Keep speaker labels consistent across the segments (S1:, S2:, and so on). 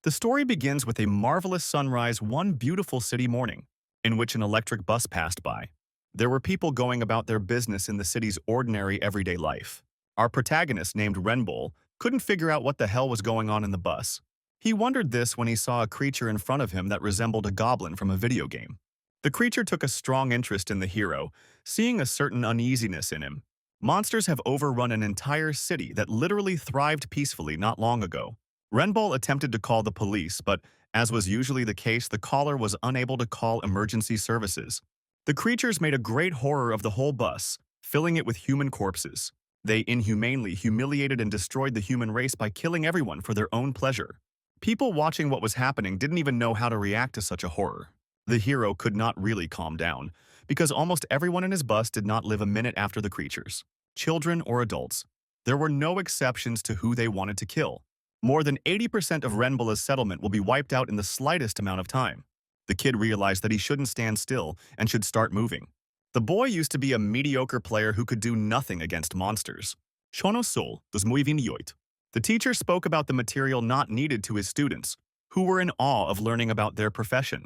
S1: The story begins with a marvelous sunrise one beautiful city morning, in which an electric bus passed by. There were people going about their business in the city's ordinary everyday life. Our protagonist, named Renbull, couldn't figure out what the hell was going on in the bus. He wondered this when he saw a creature in front of him that resembled a goblin from a video game. The creature took a strong interest in the hero, seeing a certain uneasiness in him. Monsters have overrun an entire city that literally thrived peacefully not long ago. Renbull attempted to call the police, but, as was usually the case, the caller was unable to call emergency services. The creatures made a great horror of the whole bus, filling it with human corpses. They inhumanely humiliated and destroyed the human race by killing everyone for their own pleasure. People watching what was happening didn't even know how to react to such a horror. The hero could not really calm down, because almost everyone in his bus did not live a minute after the creatures, children or adults. There were no exceptions to who they wanted to kill. More than 80% of Renbull's settlement will be wiped out in the slightest amount of time. The kid realized that he shouldn't stand still and should start moving. The boy used to be a mediocre player who could do nothing against monsters. Shono Sol dos muy vinyoit. The teacher spoke about the material not needed to his students, who were in awe of learning about their profession.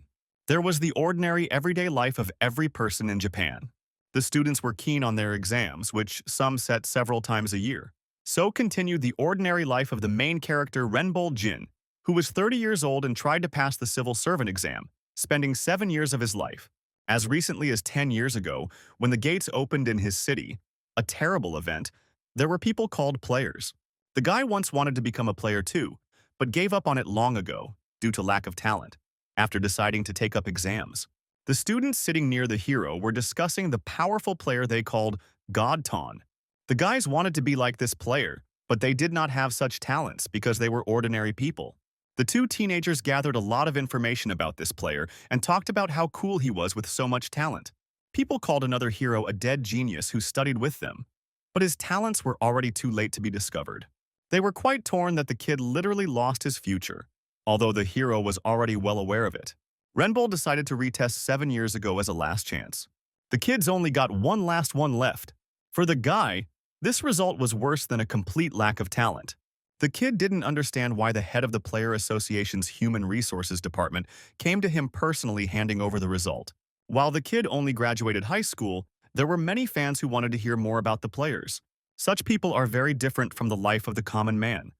S1: There was the ordinary everyday life of every person in Japan. The students were keen on their exams, which some set several times a year. So continued the ordinary life of the main character Renbull Jin, who was 30 years old and tried to pass the civil servant exam, spending 7 years of his life. As recently as 10 years ago, when the gates opened in his city, a terrible event, there were people called players. The guy once wanted to become a player too, but gave up on it long ago due to lack of talent, after deciding to take up exams. The students sitting near the hero were discussing the powerful player they called God Ton. The guys wanted to be like this player, but they did not have such talents because they were ordinary people. The two teenagers gathered a lot of information about this player and talked about how cool he was with so much talent. People called another hero a dead genius who studied with them, but his talents were already too late to be discovered. They were quite torn that the kid literally lost his future, although the hero was already well aware of it. Renbull decided to retest 7 years ago as a last chance. The kids only got one last one left. For the guy, this result was worse than a complete lack of talent. The kid didn't understand why the head of the Player Association's Human Resources Department came to him personally handing over the result. While the kid only graduated high school, there were many fans who wanted to hear more about the players. Such people are very different from the life of the common man,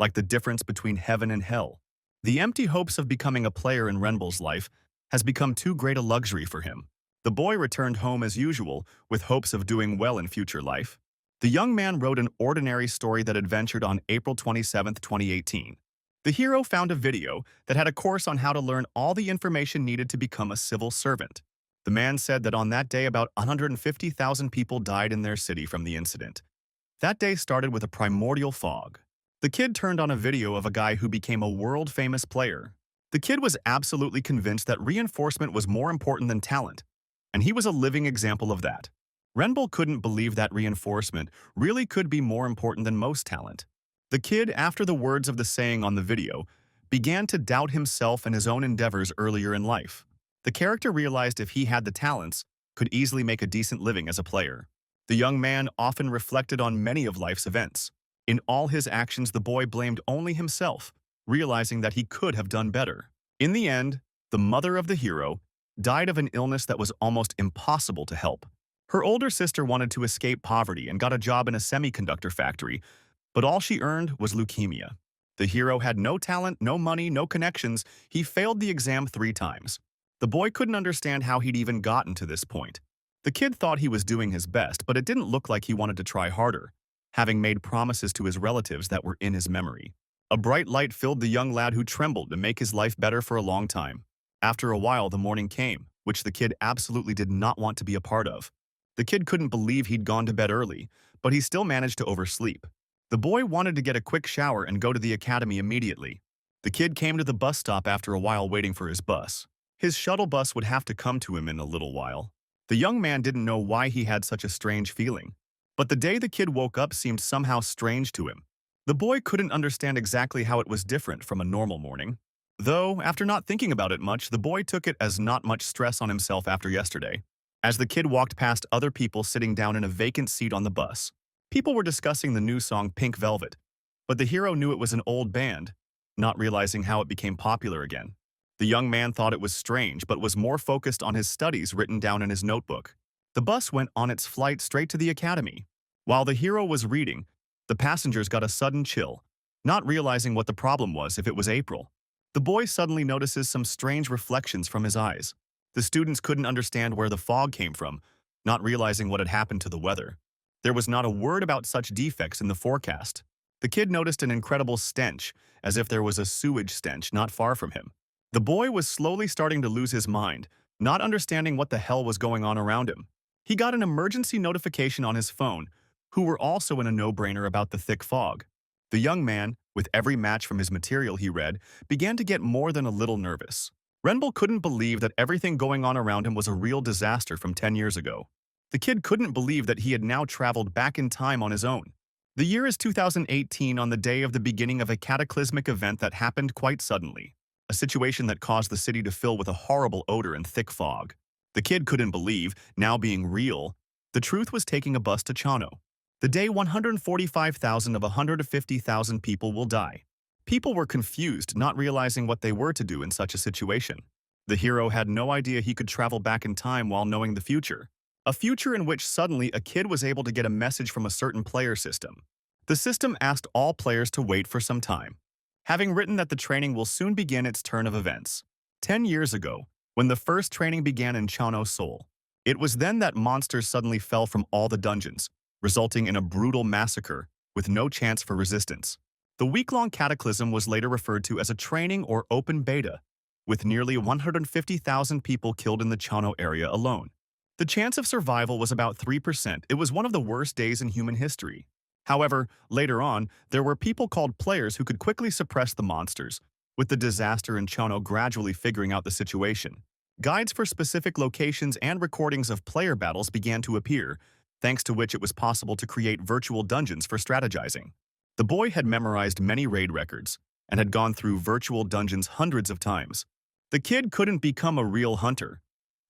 S1: like the difference between heaven and hell. The empty hopes of becoming a player in Renbull's life has become too great a luxury for him. The boy returned home as usual, with hopes of doing well in future life. The young man wrote an ordinary story that adventured on April 27, 2018. The hero found a video that had a course on how to learn all the information needed to become a civil servant. The man said that on that day about 150,000 people died in their city from the incident. That day started with a primordial fog. The kid turned on a video of a guy who became a world-famous player. The kid was absolutely convinced that reinforcement was more important than talent, and he was a living example of that. Renbull couldn't believe that reinforcement really could be more important than most talent. The kid, after the words of the saying on the video, began to doubt himself and his own endeavors earlier in life. The character realized if he had the talents, could easily make a decent living as a player. The young man often reflected on many of life's events. In all his actions, the boy blamed only himself, realizing that he could have done better. In the end, the mother of the hero died of an illness that was almost impossible to help. Her older sister wanted to escape poverty and got a job in a semiconductor factory, but all she earned was leukemia. The hero had no talent, no money, no connections. He failed the exam 3 times. The boy couldn't understand how he'd even gotten to this point. The kid thought he was doing his best, but it didn't look like he wanted to try harder, having made promises to his relatives that were in his memory. A bright light filled the young lad who trembled to make his life better for a long time. After a while, the morning came, which the kid absolutely did not want to be a part of. The kid couldn't believe he'd gone to bed early, but he still managed to oversleep. The boy wanted to get a quick shower and go to the academy immediately. The kid came to the bus stop after a while waiting for his bus. His shuttle bus would have to come to him in a little while. The young man didn't know why he had such a strange feeling, but the day the kid woke up seemed somehow strange to him. The boy couldn't understand exactly how it was different from a normal morning. Though, after not thinking about it much, the boy took it as not much stress on himself after yesterday. As the kid walked past other people sitting down in a vacant seat on the bus, people were discussing the new song Pink Velvet, but the hero knew it was an old band, not realizing how it became popular again. The young man thought it was strange, but was more focused on his studies written down in his notebook. The bus went on its flight straight to the academy. While the hero was reading, the passengers got a sudden chill, not realizing what the problem was if it was April. The boy suddenly notices some strange reflections from his eyes. The students couldn't understand where the fog came from, not realizing what had happened to the weather. There was not a word about such defects in the forecast. The kid noticed an incredible stench, as if there was a sewage stench not far from him. The boy was slowly starting to lose his mind, not understanding what the hell was going on around him. He got an emergency notification on his phone, who were also in a no-brainer about the thick fog. The young man, with every match from his material he read, began to get more than a little nervous. Renbull couldn't believe that everything going on around him was a real disaster from 10 years ago. The kid couldn't believe that he had now traveled back in time on his own. The year is 2018 on the day of the beginning of a cataclysmic event that happened quite suddenly. A situation that caused the city to fill with a horrible odor and thick fog. The kid couldn't believe, now being real, the truth was taking a bus to Chano. The day 145,000 of 150,000 people will die. People were confused, not realizing what they were to do in such a situation. The hero had no idea he could travel back in time while knowing the future. A future in which suddenly a kid was able to get a message from a certain player system. The system asked all players to wait for some time, having written that the training will soon begin its turn of events. 10 years ago, when the first training began in Chano, Seoul, it was then that monsters suddenly fell from all the dungeons, resulting in a brutal massacre with no chance for resistance. The week-long cataclysm was later referred to as a training or open beta, with nearly 150,000 people killed in the Chano area alone. The chance of survival was about 3%. It was one of the worst days in human history. However, later on, there were people called players who could quickly suppress the monsters, with the disaster in Chano gradually figuring out the situation. Guides for specific locations and recordings of player battles began to appear, thanks to which it was possible to create virtual dungeons for strategizing. The boy had memorized many raid records and had gone through virtual dungeons hundreds of times. The kid couldn't become a real hunter,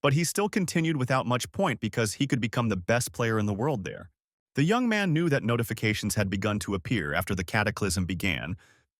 S1: but he still continued without much point because he could become the best player in the world there. The young man knew that notifications had begun to appear after the cataclysm began,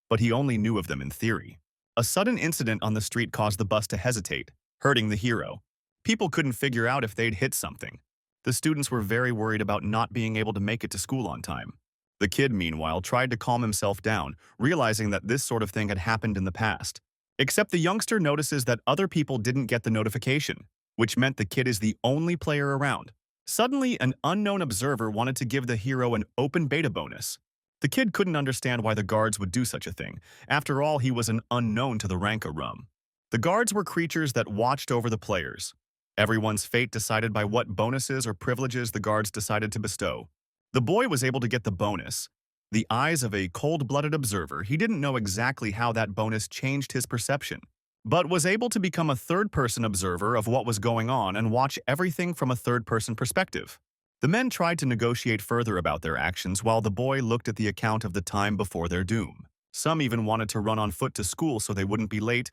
S1: but he only knew of them in theory. A sudden incident on the street caused the bus to hesitate, hurting the hero. People couldn't figure out if they'd hit something. The students were very worried about not being able to make it to school on time. The kid, meanwhile, tried to calm himself down, realizing that this sort of thing had happened in the past. Except the youngster notices that other people didn't get the notification, which meant the kid is the only player around. Suddenly, an unknown observer wanted to give the hero an open beta bonus. The kid couldn't understand why the guards would do such a thing. After all, he was an unknown to the rank of rum. The guards were creatures that watched over the players. Everyone's fate decided by what bonuses or privileges the guards decided to bestow. The boy was able to get the bonus. The eyes of a cold-blooded observer, he didn't know exactly how that bonus changed his perception, but was able to become a third-person observer of what was going on and watch everything from a third-person perspective. The men tried to negotiate further about their actions while the boy looked at the account of the time before their doom. Some even wanted to run on foot to school so they wouldn't be late,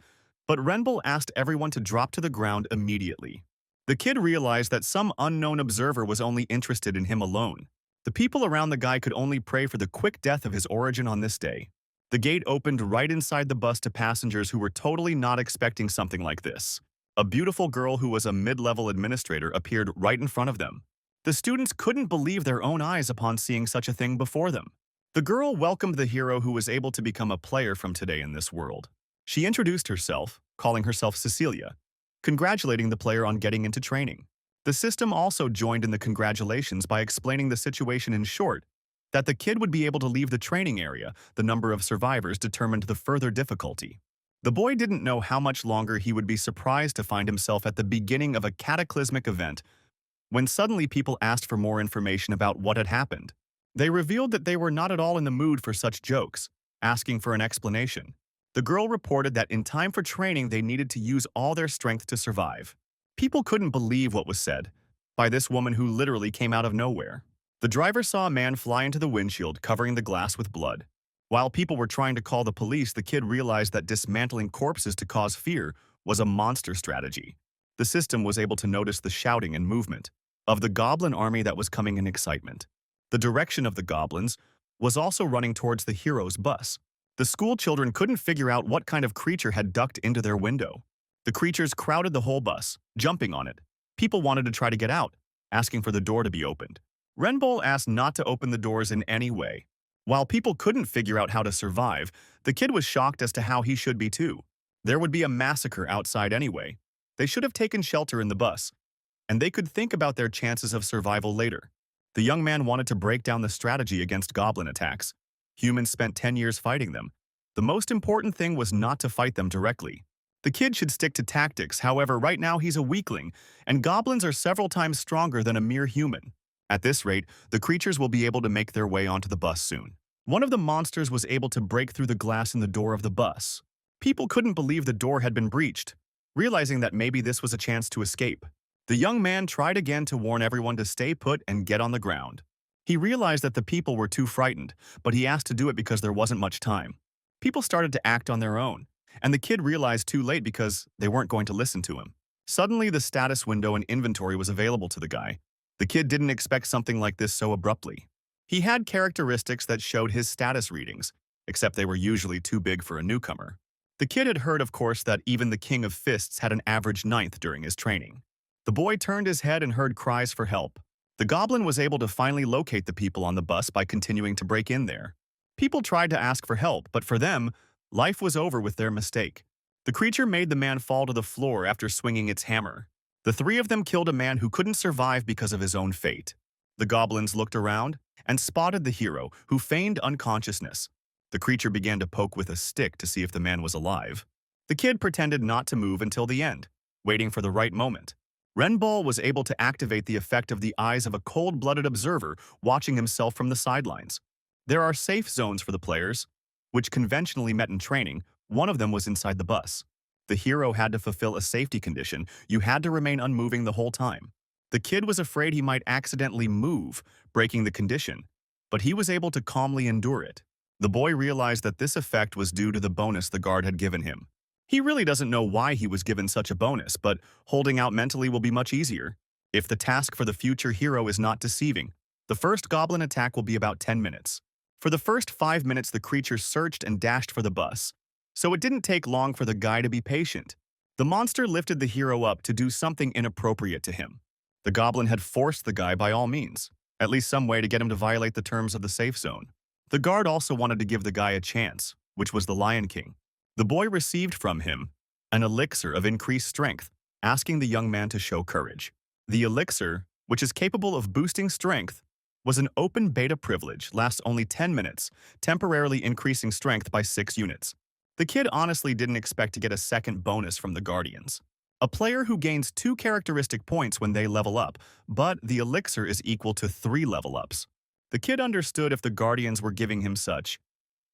S1: but Renbull asked everyone to drop to the ground immediately. The kid realized that some unknown observer was only interested in him alone. The people around the guy could only pray for the quick death of his origin on this day. The gate opened right inside the bus to passengers who were totally not expecting something like this. A beautiful girl who was a mid-level administrator appeared right in front of them. The students couldn't believe their own eyes upon seeing such a thing before them. The girl welcomed the hero who was able to become a player from today in this world. She introduced herself, calling herself Cecilia, congratulating the player on getting into training. The system also joined in the congratulations by explaining the situation in short, that the kid would be able to leave the training area. The number of survivors determined the further difficulty. The boy didn't know how much longer he would be surprised to find himself at the beginning of a cataclysmic event when suddenly people asked for more information about what had happened. They revealed that they were not at all in the mood for such jokes, asking for an explanation. The girl reported that in time for training they needed to use all their strength to survive. People couldn't believe what was said by this woman who literally came out of nowhere. The driver saw a man fly into the windshield, covering the glass with blood. While people were trying to call the police, the kid realized that dismantling corpses to cause fear was a monster strategy. The system was able to notice the shouting and movement of the goblin army that was coming in excitement. The direction of the goblins was also running towards the hero's bus. The school children couldn't figure out what kind of creature had ducked into their window. The creatures crowded the whole bus, jumping on it. People wanted to try to get out, asking for the door to be opened. Renbull asked not to open the doors in any way. While people couldn't figure out how to survive, the kid was shocked as to how he should be too. There would be a massacre outside anyway. They should have taken shelter in the bus, and they could think about their chances of survival later. The young man wanted to break down the strategy against goblin attacks. Humans spent 10 years fighting them. The most important thing was not to fight them directly. The kid should stick to tactics, however, right now he's a weakling, and goblins are several times stronger than a mere human. At this rate, the creatures will be able to make their way onto the bus soon. One of the monsters was able to break through the glass in the door of the bus. People couldn't believe the door had been breached, realizing that maybe this was a chance to escape. The young man tried again to warn everyone to stay put and get on the ground. He realized that the people were too frightened, but he asked to do it because there wasn't much time. People started to act on their own, and the kid realized too late because they weren't going to listen to him. Suddenly, the status window and inventory was available to the guy. The kid didn't expect something like this so abruptly. He had characteristics that showed his status readings, except they were usually too big for a newcomer. The kid had heard, of course, that even the King of Fists had an average 9th during his training. The boy turned his head and heard cries for help. The goblin was able to finally locate the people on the bus by continuing to break in there. People tried to ask for help, but for them, life was over with their mistake. The creature made the man fall to the floor after swinging its hammer. The three of them killed a man who couldn't survive because of his own fate. The goblins looked around and spotted the hero, who feigned unconsciousness. The creature began to poke with a stick to see if the man was alive. The kid pretended not to move until the end, waiting for the right moment. Renbull was able to activate the effect of the eyes of a cold-blooded observer watching himself from the sidelines. There are safe zones for the players, which conventionally met in training. One of them was inside the bus. The hero had to fulfill a safety condition. You had to remain unmoving the whole time. The kid was afraid he might accidentally move, breaking the condition, but he was able to calmly endure it. The boy realized that this effect was due to the bonus the guard had given him. He really doesn't know why he was given such a bonus, but holding out mentally will be much easier. If the task for the future hero is not deceiving, the first goblin attack will be about 10 minutes. For the first 5 minutes, the creature searched and dashed for the bus, so it didn't take long for the guy to be patient. The monster lifted the hero up to do something inappropriate to him. The goblin had forced the guy by all means, at least some way to get him to violate the terms of the safe zone. The guard also wanted to give the guy a chance, which was the Lion King. The boy received from him an elixir of increased strength, asking the young man to show courage. The elixir, which is capable of boosting strength, was an open beta privilege, lasts only 10 minutes, temporarily increasing strength by 6 units. The kid honestly didn't expect to get a second bonus from the Guardians. A player who gains 2 characteristic points when they level up, but the elixir is equal to 3 level ups. The kid understood if the Guardians were giving him such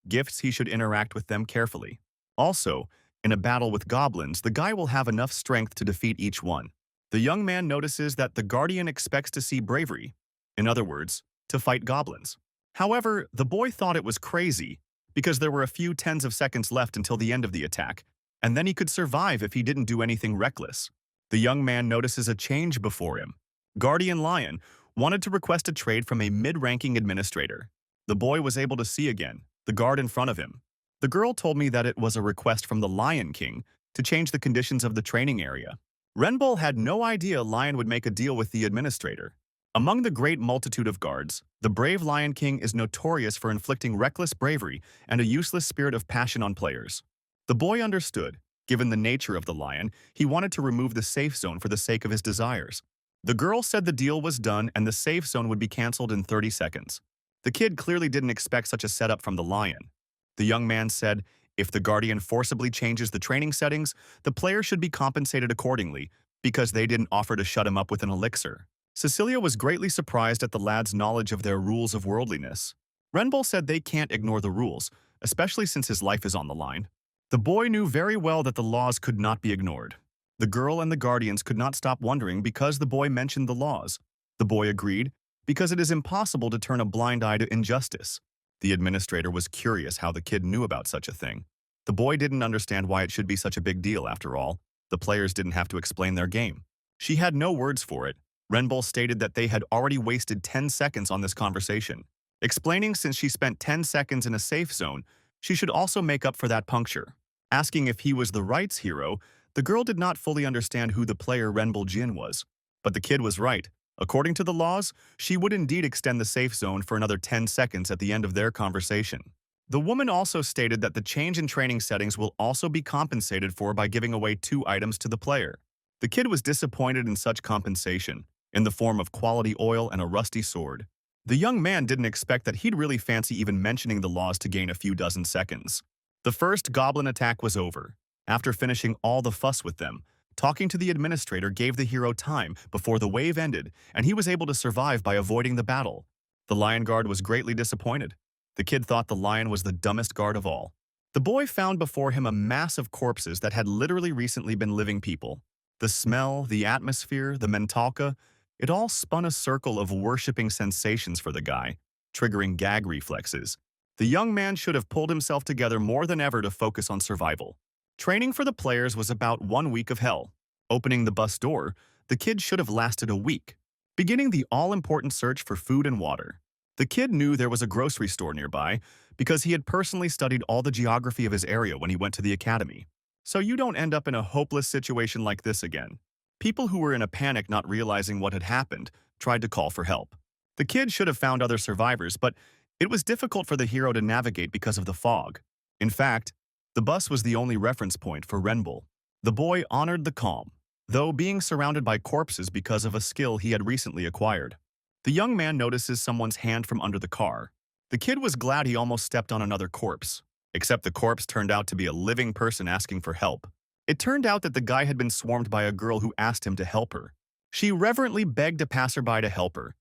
S1: gifts, he should interact with them carefully. Also, in a battle with goblins, the guy will have enough strength to defeat each one. The young man notices that the Guardian expects to see bravery, in other words, to fight goblins. However, the boy thought it was crazy because there were a few tens of seconds left until the end of the attack, and then he could survive if he didn't do anything reckless. The young man notices a change before him. Guardian Lion wanted to request a trade from a mid-ranking administrator. The boy was able to see again, the guard in front of him. The girl told me that it was a request from the Lion King to change the conditions of the training area. Renbull had no idea Lion would make a deal with the administrator. Among the great multitude of guards, the brave Lion King is notorious for inflicting reckless bravery and a useless spirit of passion on players. The boy understood. Given the nature of the lion, he wanted to remove the safe zone for the sake of his desires. The girl said the deal was done and the safe zone would be cancelled in 30 seconds. The kid clearly didn't expect such a setup from the lion. The young man said, if the Guardian forcibly changes the training settings, the player should be compensated accordingly because they didn't offer to shut him up with an elixir. Cecilia was greatly surprised at the lad's knowledge of their rules of worldliness. Renbull said they can't ignore the rules, especially since his life is on the line. The boy knew very well that the laws could not be ignored. The girl and the Guardians could not stop wondering because the boy mentioned the laws. The boy agreed, because it is impossible to turn a blind eye to injustice. The administrator was curious how the kid knew about such a thing. The boy didn't understand why it should be such a big deal after all. The players didn't have to explain their game. She had no words for it. Renbull stated that they had already wasted 10 seconds on this conversation. Explaining since she spent 10 seconds in a safe zone, She should also make up for that puncture. Asking if he was the rights hero, the girl did not fully understand who the player Renbull Jin was. But the kid was right. According to the laws, she would indeed extend the safe zone for another 10 seconds at the end of their conversation. The woman also stated that the change in training settings will also be compensated for by giving away 2 items to the player. The kid was disappointed in such compensation, in the form of quality oil and a rusty sword. The young man didn't expect that he'd really fancy even mentioning the laws to gain a few dozen seconds. The first goblin attack was over. After finishing all the fuss with them, talking to the administrator gave the hero time before the wave ended, and he was able to survive by avoiding the battle. The lion guard was greatly disappointed. The kid thought the lion was the dumbest guard of all. The boy found before him a mass of corpses that had literally recently been living people. The smell, the atmosphere, the mentalka, it all spun a circle of worshipping sensations for the guy, triggering gag reflexes. The young man should have pulled himself together more than ever to focus on survival. Training for the players was about 1 week of hell. Opening the bus door, the kid should have lasted a week. Beginning the all-important search for food and water. The kid knew there was a grocery store nearby because he had personally studied all the geography of his area when he went to the academy. So you don't end up in a hopeless situation like this again. People who were in a panic not realizing what had happened tried to call for help. The kid should have found other survivors, but it was difficult for the hero to navigate because of the fog. In fact, the bus was the only reference point for Renbull. The boy honored the calm, though being surrounded by corpses because of a skill he had recently acquired. The young man notices someone's hand from under the car. The kid was glad he almost stepped on another corpse, except the corpse turned out to be a living person asking for help. It turned out that the guy had been swarmed by a girl who asked him to help her. She reverently begged a passerby to help her,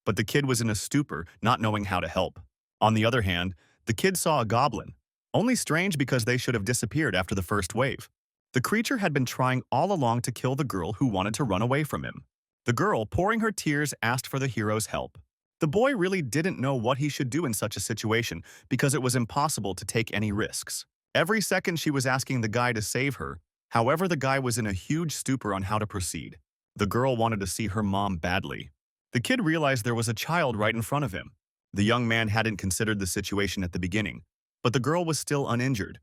S1: but the kid was in a stupor, not knowing how to help. On the other hand, the kid saw a goblin, only strange because they should have disappeared after the first wave. The creature had been trying all along to kill the girl who wanted to run away from him. The girl, pouring her tears, asked for the hero's help. The boy really didn't know what he should do in such a situation because it was impossible to take any risks. Every second she was asking the guy to save her. However, the guy was in a huge stupor on how to proceed. The girl wanted to see her mom badly. The kid realized there was a child right in front of him. The young man hadn't considered the situation at the beginning, but the girl was still uninjured,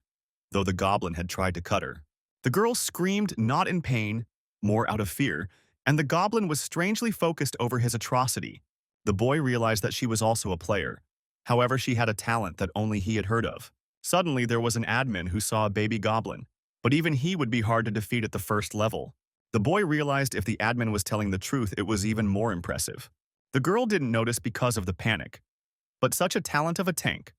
S1: though the goblin had tried to cut her. The girl screamed not in pain, more out of fear, and the goblin was strangely focused over his atrocity. The boy realized that she was also a player. However, she had a talent that only he had heard of. Suddenly, there was an admin who saw a baby goblin, but even he would be hard to defeat at the first level. The boy realized if the admin was telling the truth, it was even more impressive. The girl didn't notice because of the panic. But such a talent of a tank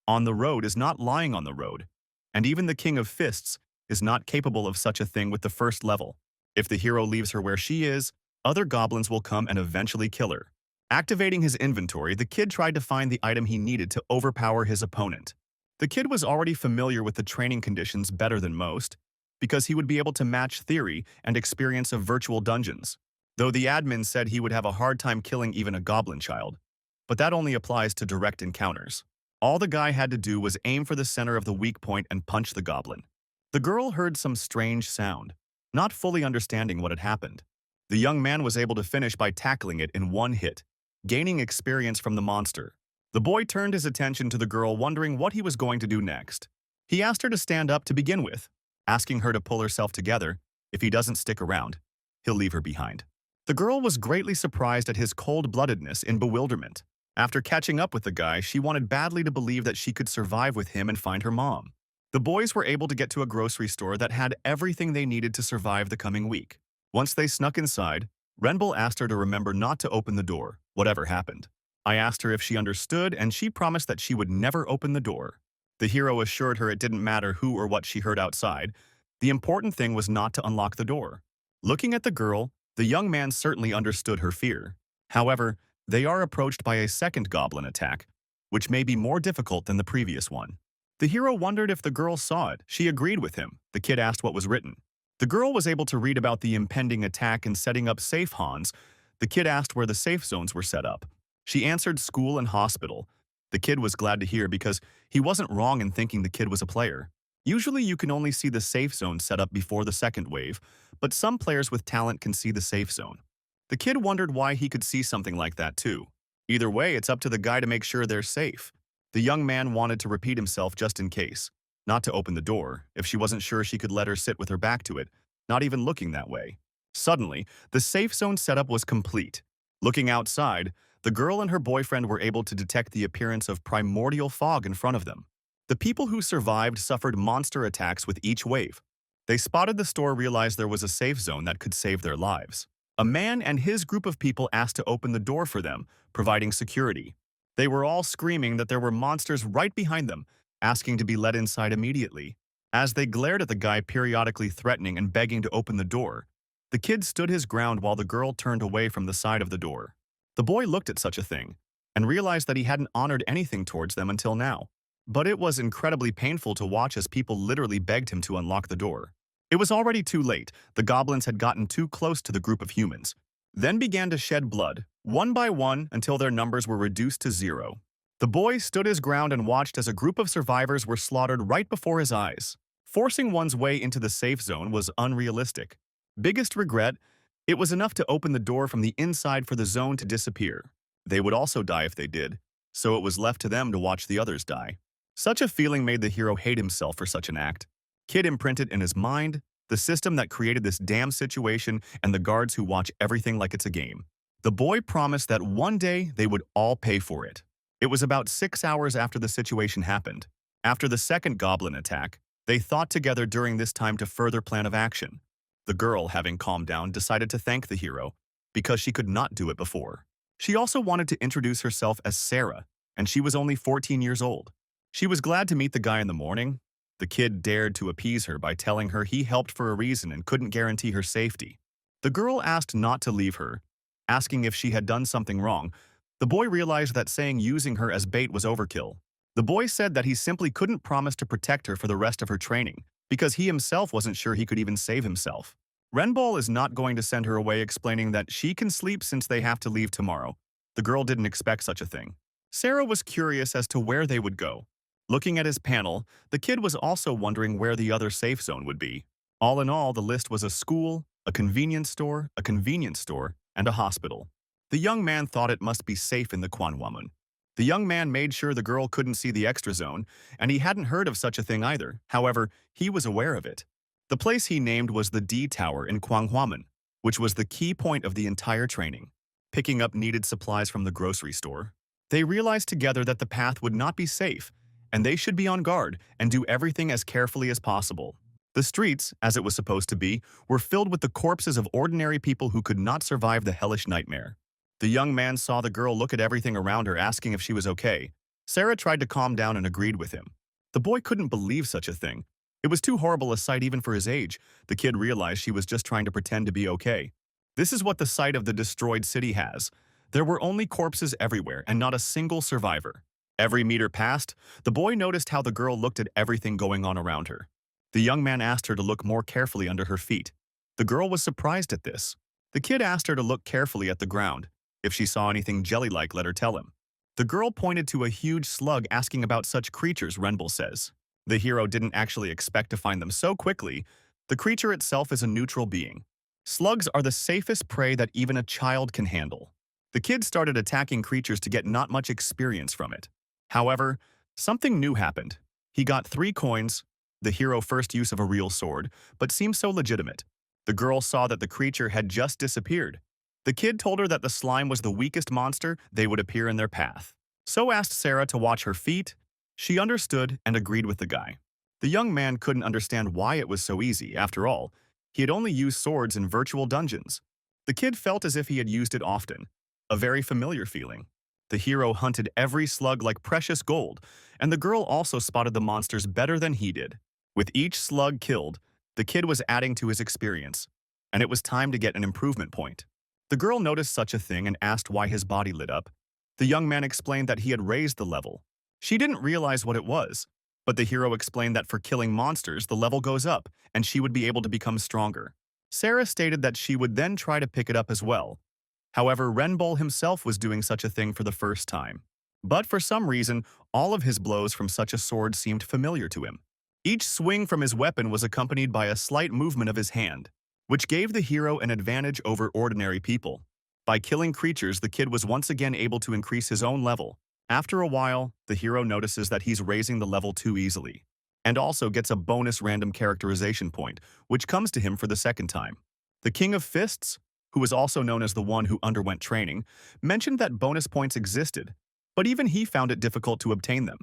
S1: on the road is not lying on the road, and even the King of Fists is not capable of such a thing with the first level. If the hero leaves her where she is, other goblins will come and eventually kill her. Activating his inventory, the kid tried to find the item he needed to overpower his opponent. The kid was already familiar with the training conditions better than most, because he would be able to match theory and experience of virtual dungeons, though the admin said he would have a hard time killing even a goblin child. But that only applies to direct encounters. All the guy had to do was aim for the center of the weak point and punch the goblin. The girl heard some strange sound, not fully understanding what had happened. The young man was able to finish by tackling it in one hit, gaining experience from the monster. The boy turned his attention to the girl, wondering what he was going to do next. He asked her to stand up to begin with, asking her to pull herself together. If he doesn't stick around, he'll leave her behind. The girl was greatly surprised at his cold-bloodedness in bewilderment. After catching up with the guy, she wanted badly to believe that she could survive with him and find her mom. The boys were able to get to a grocery store that had everything they needed to survive the coming week. Once they snuck inside, Renbull asked her to remember not to open the door, whatever happened. I asked her if she understood, and she promised that she would never open the door. The hero assured her it didn't matter who or what she heard outside. The important thing was not to unlock the door. Looking at the girl, the young man certainly understood her fear. However, they are approached by a second goblin attack, which may be more difficult than the previous one. The hero wondered if the girl saw it. She agreed with him. The kid asked what was written. The girl was able to read about the impending attack and setting up safe hauns. The kid asked where the safe zones were set up. She answered school and hospital. The kid was glad to hear because he wasn't wrong in thinking the kid was a player. Usually you can only see the safe zone set up before the second wave, but some players with talent can see the safe zone. The kid wondered why he could see something like that too. Either way, it's up to the guy to make sure they're safe. The young man wanted to repeat himself just in case, not to open the door, if she wasn't sure she could let her sit with her back to it, not even looking that way. Suddenly, the safe zone setup was complete. Looking outside, the girl and her boyfriend were able to detect the appearance of primordial fog in front of them. The people who survived suffered monster attacks with each wave. They spotted the store, realized there was a safe zone that could save their lives. A man and his group of people asked to open the door for them, providing security. They were all screaming that there were monsters right behind them, asking to be let inside immediately. As they glared at the guy periodically threatening and begging to open the door, the kid stood his ground while the girl turned away from the side of the door. The boy looked at such a thing and realized that he hadn't honored anything towards them until now. But it was incredibly painful to watch as people literally begged him to unlock the door. It was already too late. The goblins had gotten too close to the group of humans, then began to shed blood, one by one, until their numbers were reduced to 0. The boy stood his ground and watched as a group of survivors were slaughtered right before his eyes. Forcing one's way into the safe zone was unrealistic. Biggest regret, it was enough to open the door from the inside for the zone to disappear. They would also die if they did, so it was left to them to watch the others die. Such a feeling made the hero hate himself for such an act. Kid imprinted in his mind the system that created this damn situation and the guards who watch everything like it's a game. The boy promised that one day they would all pay for it. It was about 6 hours after the situation happened. After the second goblin attack, they thought together during this time to further plan of action. The girl, having calmed down, decided to thank the hero because she could not do it before. She also wanted to introduce herself as Sarah, and she was only 14 years old. She was glad to meet the guy in the morning. The kid dared to appease her by telling her he helped for a reason and couldn't guarantee her safety. The girl asked not to leave her, asking if she had done something wrong. The boy realized that saying using her as bait was overkill. The boy said that he simply couldn't promise to protect her for the rest of her training, because he himself wasn't sure he could even save himself. Renbull is not going to send her away, explaining that she can sleep since they have to leave tomorrow. The girl didn't expect such a thing. Sarah was curious as to where they would go. Looking at his panel, the kid was also wondering where the other safe zone would be. All in all, the list was a school, a convenience store, and a hospital. The young man thought it must be safe in the Kwanwamun. The young man made sure the girl couldn't see the extra zone, and he hadn't heard of such a thing either. However, he was aware of it. The place he named was the D Tower in Kwangwamun, which was the key point of the entire training. Picking up needed supplies from the grocery store, they realized together that the path would not be safe, and they should be on guard and do everything as carefully as possible. The streets, as it was supposed to be, were filled with the corpses of ordinary people who could not survive the hellish nightmare. The young man saw the girl look at everything around her, asking if she was okay. Sarah tried to calm down and agreed with him. The boy couldn't believe such a thing. It was too horrible a sight even for his age. The kid realized she was just trying to pretend to be okay. This is what the sight of the destroyed city has. There were only corpses everywhere and not a single survivor. Every meter passed, the boy noticed how the girl looked at everything going on around her. The young man asked her to look more carefully under her feet. The girl was surprised at this. The kid asked her to look carefully at the ground. If she saw anything jelly-like, let her tell him. The girl pointed to a huge slug, asking about such creatures, Renbull says. The hero didn't actually expect to find them so quickly. The creature itself is a neutral being. Slugs are the safest prey that even a child can handle. The kid started attacking creatures to get not much experience from it. However, something new happened. He got 3 coins, the hero's first use of a real sword, but seemed so legitimate. The girl saw that the creature had just disappeared. The kid told her that the slime was the weakest monster they would appear in their path. So asked Sarah to watch her feet. She understood and agreed with the guy. The young man couldn't understand why it was so easy. After all, he had only used swords in virtual dungeons. The kid felt as if he had used it often, a very familiar feeling. The hero hunted every slug like precious gold, and the girl also spotted the monsters better than he did. With each slug killed, the kid was adding to his experience, and it was time to get an improvement point. The girl noticed such a thing and asked why his body lit up. The young man explained that he had raised the level. She didn't realize what it was, but the hero explained that for killing monsters, the level goes up, and she would be able to become stronger. Sarah stated that she would then try to pick it up as well. However, Renbull himself was doing such a thing for the first time. But for some reason, all of his blows from such a sword seemed familiar to him. Each swing from his weapon was accompanied by a slight movement of his hand, which gave the hero an advantage over ordinary people. By killing creatures, the kid was once again able to increase his own level. After a while, the hero notices that he's raising the level too easily, and also gets a bonus random characterization point, which comes to him for the second time. The King of Fists, who is also known as the one who underwent training, mentioned that bonus points existed, but even he found it difficult to obtain them.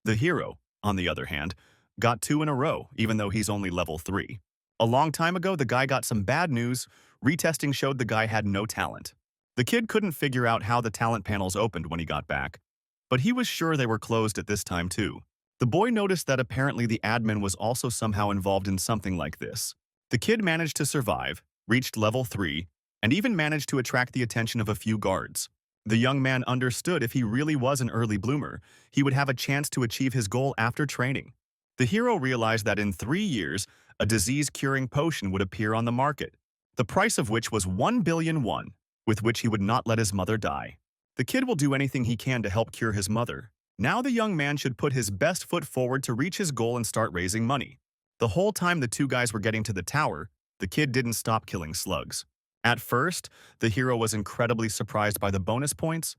S1: The hero, on the other hand, got 2 in a row, even though he's only level 3. A long time ago, the guy got some bad news. Retesting showed the guy had no talent. The kid couldn't figure out how the talent panels opened when he got back, but he was sure they were closed at this time too. The boy noticed that apparently the admin was also somehow involved in something like this. The kid managed to survive, reached level 3, and even managed to attract the attention of a few guards. The young man understood if he really was an early bloomer, he would have a chance to achieve his goal after training. The hero realized that in 3 years, a disease-curing potion would appear on the market, the price of which was 1 billion won, with which he would not let his mother die. The kid will do anything he can to help cure his mother. Now the young man should put his best foot forward to reach his goal and start raising money. The whole time the two guys were getting to the tower, the kid didn't stop killing slugs. At first, the hero was incredibly surprised by the bonus points,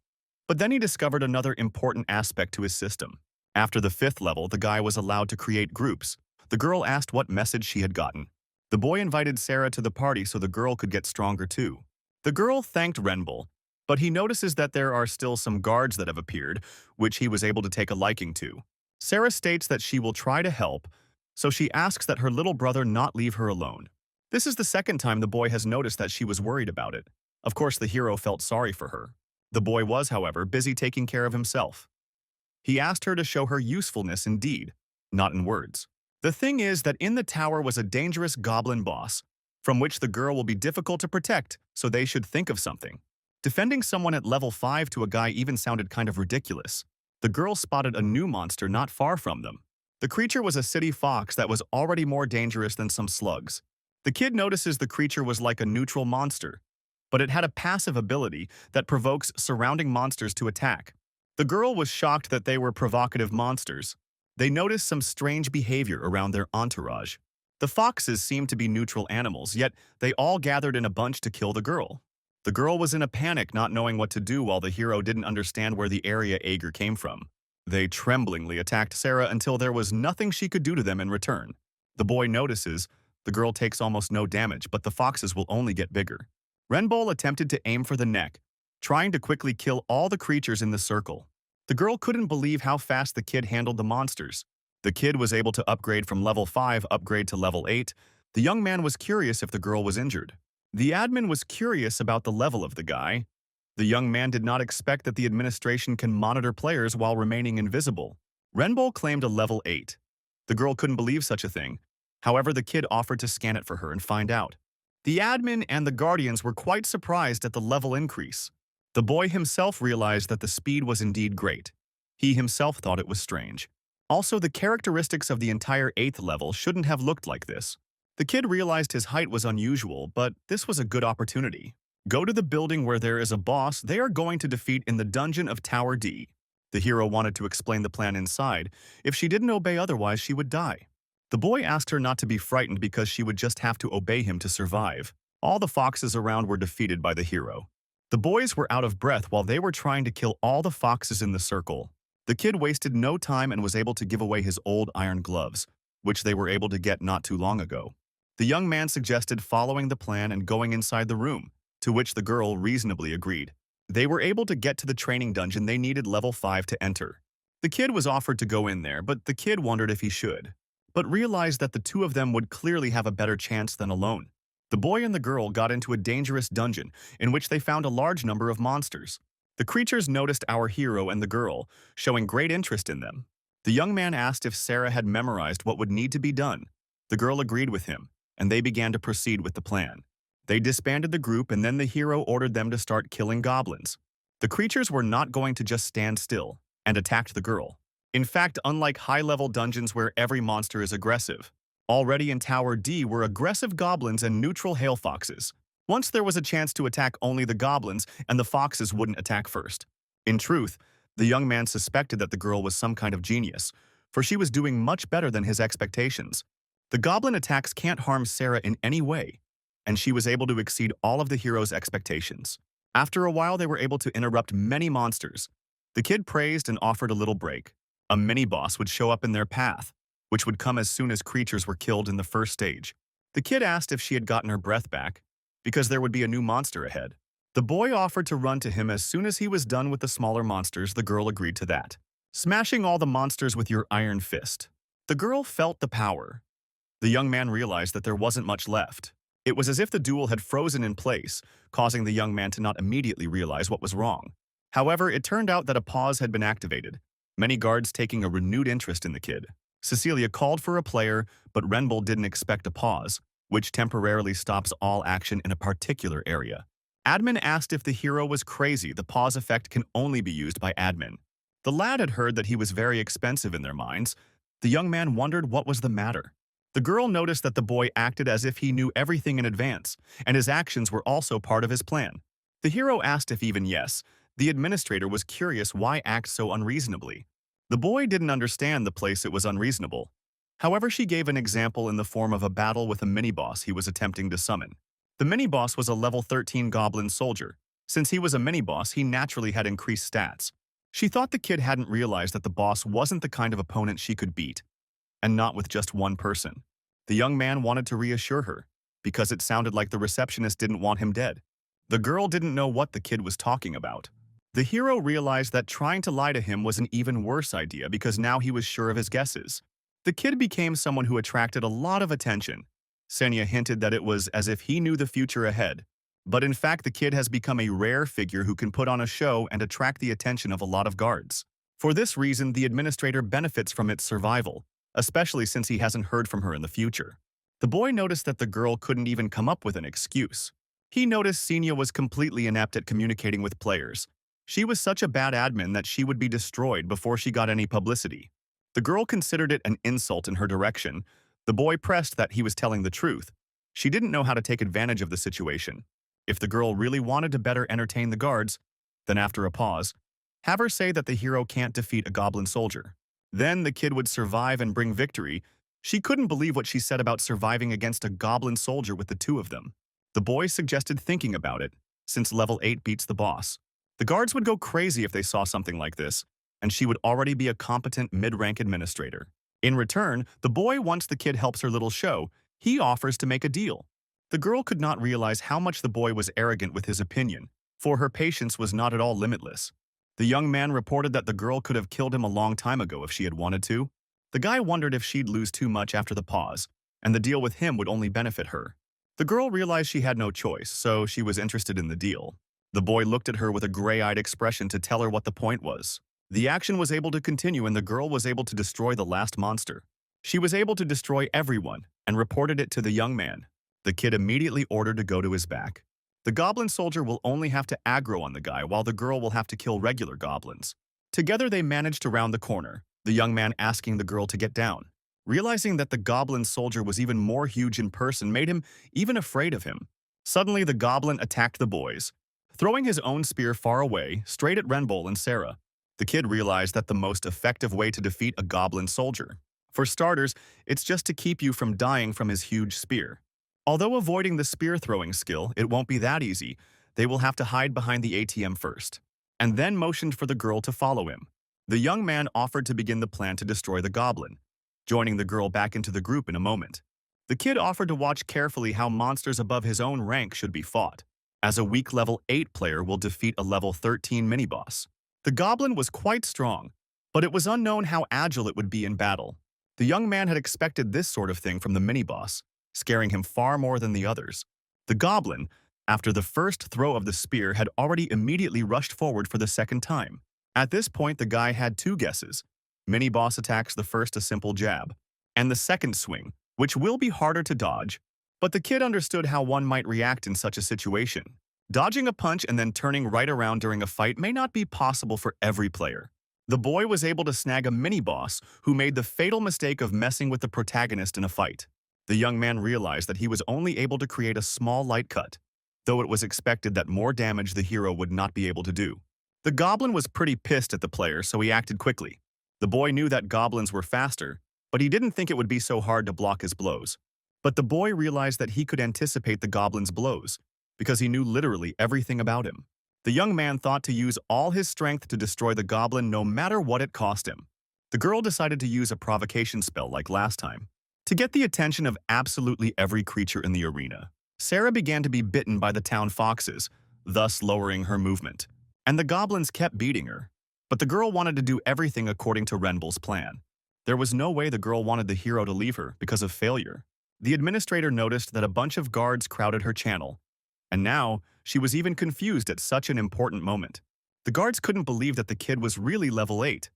S1: but then he discovered another important aspect to his system. After the 5th level, the guy was allowed to create groups. The girl asked what message she had gotten. The boy invited Sarah to the party so the girl could get stronger too. The girl thanked Renbull, but he notices that there are still some guards that have appeared, which he was able to take a liking to. Sarah states that she will try to help, so she asks that her little brother not leave her alone. This is the second time the boy has noticed that she was worried about it. Of course, the hero felt sorry for her. The boy was, however, busy taking care of himself. He asked her to show her usefulness in deed, not in words. The thing is that in the tower was a dangerous goblin boss, from which the girl will be difficult to protect, so they should think of something. Defending someone at level 5 to a guy even sounded kind of ridiculous. The girl spotted a new monster not far from them. The creature was a city fox that was already more dangerous than some slugs. The kid notices the creature was like a neutral monster, but it had a passive ability that provokes surrounding monsters to attack. The girl was shocked that they were provocative monsters. They noticed some strange behavior around their entourage. The foxes seemed to be neutral animals, yet they all gathered in a bunch to kill the girl. The girl was in a panic, not knowing what to do, while the hero didn't understand where the area Ager came from. They tremblingly attacked Sarah until there was nothing she could do to them in return. The boy notices the girl takes almost no damage, but the foxes will only get bigger. Renbull attempted to aim for the neck, trying to quickly kill all the creatures in the circle. The girl couldn't believe how fast the kid handled the monsters. The kid was able to upgrade from level 5 upgrade to level 8. The young man was curious if the girl was injured. The admin was curious about the level of the guy. The young man did not expect that the administration can monitor players while remaining invisible. Renbull claimed a level 8. The girl couldn't believe such a thing. However, the kid offered to scan it for her and find out. The admin and the guardians were quite surprised at the level increase. The boy himself realized that the speed was indeed great. He himself thought it was strange. Also, the characteristics of the entire 8th level shouldn't have looked like this. The kid realized his height was unusual, but this was a good opportunity. Go to the building where there is a boss they are going to defeat in the dungeon of Tower D. The hero wanted to explain the plan inside. If she didn't obey otherwise, she would die. The boy asked her not to be frightened because she would just have to obey him to survive. All the foxes around were defeated by the hero. The boys were out of breath while they were trying to kill all the foxes in the circle. The kid wasted no time and was able to give away his old iron gloves, which they were able to get not too long ago. The young man suggested following the plan and going inside the room, to which the girl reasonably agreed. They were able to get to the training dungeon they needed level 5 to enter. The kid was offered to go in there, but the kid wondered if he should, but realized that the two of them would clearly have a better chance than alone. The boy and the girl got into a dangerous dungeon in which they found a large number of monsters. The creatures noticed our hero and the girl, showing great interest in them. The young man asked if Sarah had memorized what would need to be done. The girl agreed with him, and they began to proceed with the plan. They disbanded the group, and then the hero ordered them to start killing goblins. The creatures were not going to just stand still, and attacked the girl. In fact, unlike high-level dungeons where every monster is aggressive, already in Tower D were aggressive goblins and neutral hail foxes. Once there was a chance to attack only the goblins, and the foxes wouldn't attack first. In truth, the young man suspected that the girl was some kind of genius, for she was doing much better than his expectations. The goblin attacks can't harm Sarah in any way, and she was able to exceed all of the hero's expectations. After a while, they were able to interrupt many monsters. The kid praised and offered a little break. A mini-boss would show up in their path, which would come as soon as creatures were killed in the first stage. The kid asked if she had gotten her breath back, because there would be a new monster ahead. The boy offered to run to him as soon as he was done with the smaller monsters. The girl agreed to that. Smashing all the monsters with your iron fist. The girl felt the power. The young man realized that there wasn't much left. It was as if the duel had frozen in place, causing the young man to not immediately realize what was wrong. However, it turned out that a pause had been activated, many guards taking a renewed interest in the kid. Cecilia called for a player, but Renbull didn't expect a pause, which temporarily stops all action in a particular area. Admin asked if the hero was crazy. The pause effect can only be used by admin. The lad had heard that he was very expensive in their minds. The young man wondered what was the matter. The girl noticed that the boy acted as if he knew everything in advance, and his actions were also part of his plan. The hero asked if even yes. The administrator was curious why act so unreasonably. The boy didn't understand the place it was unreasonable. However, she gave an example in the form of a battle with a mini-boss he was attempting to summon. The mini-boss was a level 13 goblin soldier. Since he was a mini-boss, he naturally had increased stats. She thought the kid hadn't realized that the boss wasn't the kind of opponent she could beat, and not with just one person. The young man wanted to reassure her, because it sounded like the receptionist didn't want him dead. The girl didn't know what the kid was talking about. The hero realized that trying to lie to him was an even worse idea because now he was sure of his guesses. The kid became someone who attracted a lot of attention. Senya hinted that it was as if he knew the future ahead. But in fact, the kid has become a rare figure who can put on a show and attract the attention of a lot of guards. For this reason, the administrator benefits from its survival, especially since he hasn't heard from her in the future. The boy noticed that the girl couldn't even come up with an excuse. He noticed Senya was completely inept at communicating with players. She was such a bad admin that she would be destroyed before she got any publicity. The girl considered it an insult in her direction. The boy pressed that he was telling the truth. She didn't know how to take advantage of the situation. If the girl really wanted to better entertain the guards, then after a pause, have her say that the hero can't defeat a goblin soldier. Then the kid would survive and bring victory. She couldn't believe what she said about surviving against a goblin soldier with the two of them. The boy suggested thinking about it, since level 8 beats the boss. The guards would go crazy if they saw something like this, and she would already be a competent mid-rank administrator. In return, the boy, once the kid helps her little show, he offers to make a deal. The girl could not realize how much the boy was arrogant with his opinion, for her patience was not at all limitless. The young man reported that the girl could have killed him a long time ago if she had wanted to. The guy wondered if she'd lose too much after the pause, and the deal with him would only benefit her. The girl realized she had no choice, so she was interested in the deal. The boy looked at her with a gray-eyed expression to tell her what the point was. The action was able to continue and the girl was able to destroy the last monster. She was able to destroy everyone and reported it to the young man. The kid immediately ordered to go to his back. The goblin soldier will only have to aggro on the guy while the girl will have to kill regular goblins. Together they managed to round the corner, the young man asking the girl to get down. Realizing that the goblin soldier was even more huge in person made him even afraid of him. Suddenly the goblin attacked the boys, throwing his own spear far away, straight at Renbull and Sarah. The kid realized that the most effective way to defeat a goblin soldier, for starters, it's just to keep you from dying from his huge spear. Although avoiding the spear-throwing skill, it won't be that easy. They will have to hide behind the ATM first, and then motioned for the girl to follow him. The young man offered to begin the plan to destroy the goblin, joining the girl back into the group in a moment. The kid offered to watch carefully how monsters above his own rank should be fought, as a weak level 8 player will defeat a level 13 mini-boss. The goblin was quite strong, but it was unknown how agile it would be in battle. The young man had expected this sort of thing from the mini-boss, scaring him far more than the others. The goblin, after the first throw of the spear, had already immediately rushed forward for the second time. At this point, the guy had two guesses. Mini-boss attacks the first a simple jab, and the second swing, which will be harder to dodge. But the kid understood how one might react in such a situation. Dodging a punch and then turning right around during a fight may not be possible for every player. The boy was able to snag a mini-boss who made the fatal mistake of messing with the protagonist in a fight. The young man realized that he was only able to create a small light cut, though it was expected that more damage the hero would not be able to do. The goblin was pretty pissed at the player, so he acted quickly. The boy knew that goblins were faster, but he didn't think it would be so hard to block his blows. But the boy realized that he could anticipate the goblin's blows, because he knew literally everything about him. The young man thought to use all his strength to destroy the goblin no matter what it cost him. The girl decided to use a provocation spell like last time. To get the attention of absolutely every creature in the arena, Sarah began to be bitten by the town foxes, thus lowering her movement. And the goblins kept beating her. But the girl wanted to do everything according to Renbull's plan. There was no way the girl wanted the hero to leave her because of failure. The administrator noticed that a bunch of guards crowded her channel, and now she was even confused at such an important moment. The guards couldn't believe that the kid was really level 8,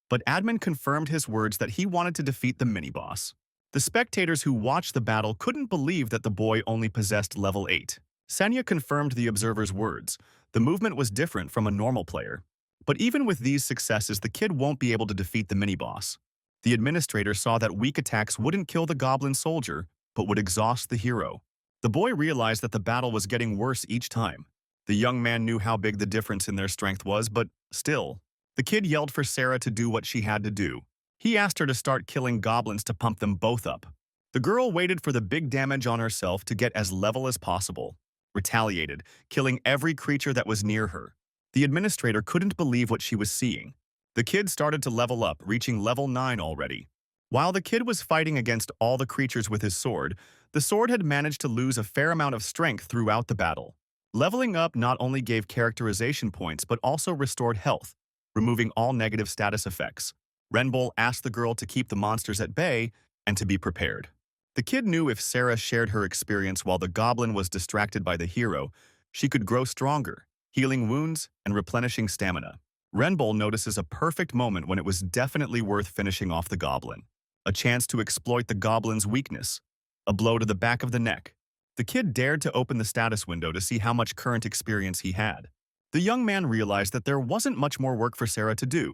S1: but admin confirmed his words that he wanted to defeat the mini-boss. The spectators who watched the battle couldn't believe that the boy only possessed level 8. Sanya confirmed the observer's words. The movement was different from a normal player. But even with these successes, the kid won't be able to defeat the mini-boss. The administrator saw that weak attacks wouldn't kill the goblin soldier, but would exhaust the hero. The boy realized that the battle was getting worse each time. The young man knew how big the difference in their strength was, but still. The kid yelled for Sarah to do what she had to do. He asked her to start killing goblins to pump them both up. The girl waited for the big damage on herself to get as level as possible. Retaliated, killing every creature that was near her. The administrator couldn't believe what she was seeing. The kid started to level up, reaching level 9 already. While the kid was fighting against all the creatures with his sword, the sword had managed to lose a fair amount of strength throughout the battle. Leveling up not only gave characterization points but also restored health, removing all negative status effects. Renbull asked the girl to keep the monsters at bay and to be prepared. The kid knew if Sarah shared her experience while the goblin was distracted by the hero, she could grow stronger, healing wounds and replenishing stamina. Renbull notices a perfect moment when it was definitely worth finishing off the goblin. A chance to exploit the goblin's weakness. A blow to the back of the neck. The kid dared to open the status window to see how much current experience he had. The young man realized that there wasn't much more work for Sarah to do,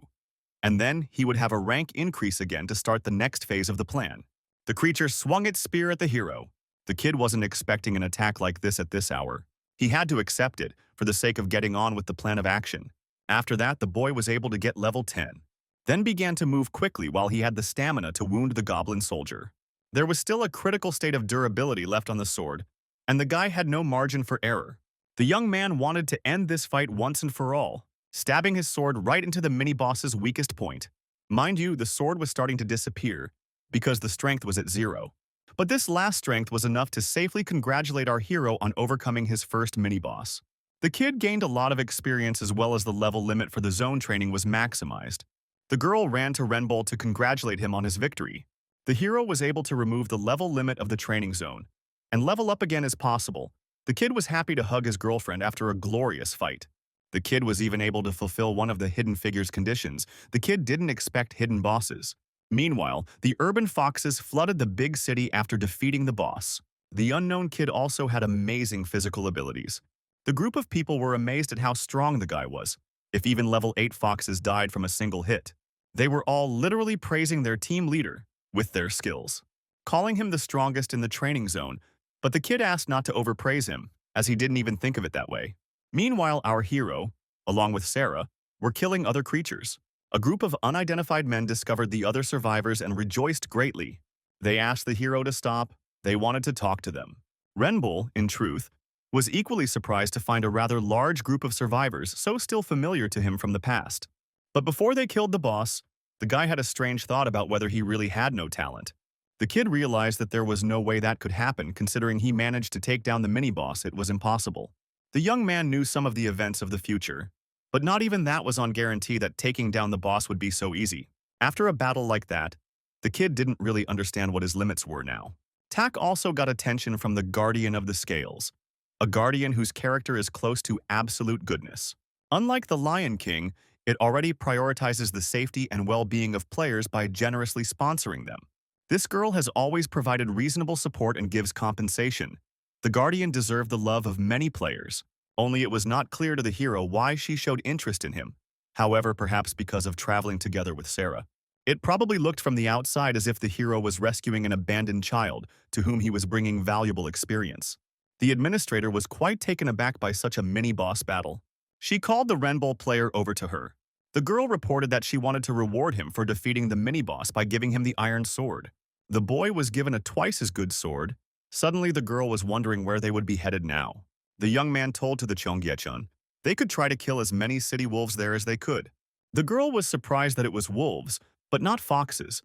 S1: and then he would have a rank increase again to start the next phase of the plan. The creature swung its spear at the hero. The kid wasn't expecting an attack like this at this hour. He had to accept it for the sake of getting on with the plan of action. After that, the boy was able to get level 10, then began to move quickly while he had the stamina to wound the goblin soldier. There was still a critical state of durability left on the sword, and the guy had no margin for error. The young man wanted to end this fight once and for all, stabbing his sword right into the mini-boss's weakest point. Mind you, the sword was starting to disappear because the strength was at 0. But this last strength was enough to safely congratulate our hero on overcoming his first mini-boss. The kid gained a lot of experience as well as the level limit for the zone training was maximized. The girl ran to Renbull to congratulate him on his victory. The hero was able to remove the level limit of the training zone and level up again as possible. The kid was happy to hug his girlfriend after a glorious fight. The kid was even able to fulfill one of the hidden figures conditions. The kid didn't expect hidden bosses. Meanwhile, the urban foxes flooded the big city after defeating the boss. The unknown kid also had amazing physical abilities. The group of people were amazed at how strong the guy was. If even level 8 foxes died from a single hit, they were all literally praising their team leader with their skills, calling him the strongest in the training zone, but the kid asked not to overpraise him, as he didn't even think of it that way. Meanwhile, our hero, along with Sarah, were killing other creatures. A group of unidentified men discovered the other survivors and rejoiced greatly. They asked the hero to stop. They wanted to talk to them. Renbull, in truth, was equally surprised to find a rather large group of survivors so still familiar to him from the past. But before they killed the boss, the guy had a strange thought about whether he really had no talent. The kid realized that there was no way that could happen considering he managed to take down the mini-boss. It was impossible. The young man knew some of the events of the future, but not even that was on guarantee that taking down the boss would be so easy. After a battle like that, the kid didn't really understand what his limits were now. Tak also got attention from the Guardian of the Scales, a guardian whose character is close to absolute goodness. Unlike the Lion King, it already prioritizes the safety and well-being of players by generously sponsoring them. This girl has always provided reasonable support and gives compensation. The Guardian deserved the love of many players, only it was not clear to the hero why she showed interest in him. However, perhaps because of traveling together with Sarah. It probably looked from the outside as if the hero was rescuing an abandoned child to whom he was bringing valuable experience. The administrator was quite taken aback by such a mini-boss battle. She called the Renbull player over to her. The girl reported that she wanted to reward him for defeating the mini-boss by giving him the iron sword. The boy was given a twice as good sword. Suddenly, the girl was wondering where they would be headed now. The young man told to the Chongyechun, They could try to kill as many city wolves there as they could. The girl was surprised that it was wolves, but not foxes.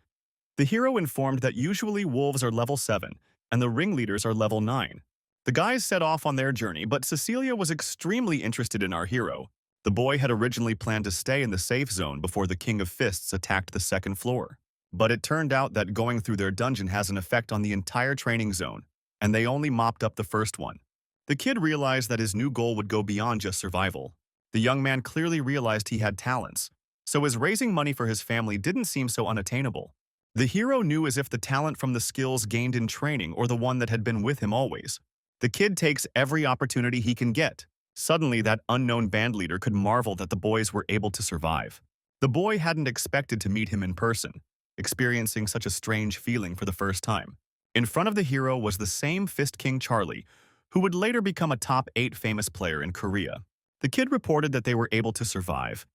S1: The hero informed that usually wolves are level 7, and the ringleaders are level 9. The guys set off on their journey, but Cecilia was extremely interested in our hero. The boy had originally planned to stay in the safe zone before the King of Fists attacked the second floor. But it turned out that going through their dungeon has an effect on the entire training zone, and they only mopped up the first one. The kid realized that his new goal would go beyond just survival. The young man clearly realized he had talents, so his raising money for his family didn't seem so unattainable. The hero knew as if the talent from the skills gained in training or the one that had been with him always. The kid takes every opportunity he can get. Suddenly, that unknown bandleader could marvel that the boys were able to survive. The boy hadn't expected to meet him in person, experiencing such a strange feeling for the first time. In front of the hero was the same Fist King Charlie, who would later become a top 8 famous player in Korea. The kid reported that they were able to survive.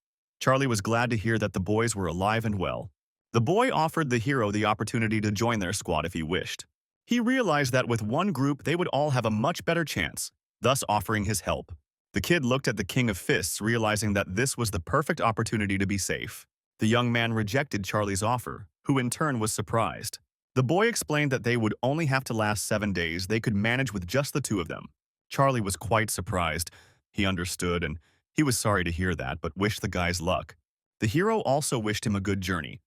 S1: Charlie was glad to hear that the boys were alive and well. The boy offered the hero the opportunity to join their squad if he wished. He realized that with one group they would all have a much better chance, thus offering his help. The kid looked at the King of Fists, realizing that this was the perfect opportunity to be safe. The young man rejected Charlie's offer, who in turn was surprised. The boy explained that they would only have to last 7 days. They could manage with just the two of them. Charlie was quite surprised. He understood, and he was sorry to hear that, but wished the guys luck. The hero also wished him a good journey.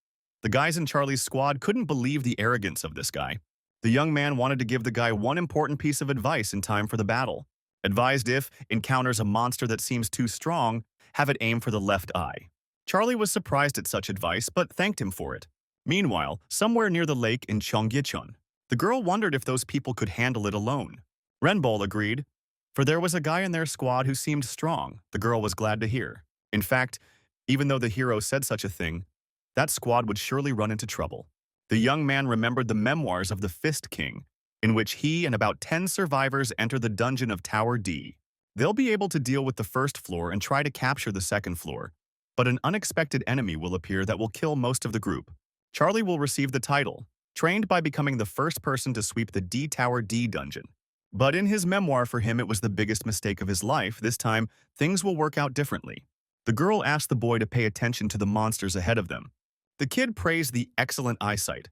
S1: The guys in Charlie's squad couldn't believe the arrogance of this guy. The young man wanted to give the guy one important piece of advice in time for the battle. Advised if encounters a monster that seems too strong, have it aim for the left eye. Charlie was surprised at such advice, but thanked him for it. Meanwhile, somewhere near the lake in Cheonggyechon, the girl wondered if those people could handle it alone. Renbull agreed, for there was a guy in their squad who seemed strong. The girl was glad to hear. In fact, even though the hero said such a thing, that squad would surely run into trouble. The young man remembered the memoirs of the Fist King, in which he and about 10 survivors enter the dungeon of Tower D. They'll be able to deal with the first floor and try to capture the second floor, but an unexpected enemy will appear that will kill most of the group. Charlie will receive the title, trained by becoming the first person to sweep the D Tower D dungeon. But in his memoir for him it was the biggest mistake of his life. This time, things will work out differently. The girl asked the boy to pay attention to the monsters ahead of them. The kid praised the excellent eyesight,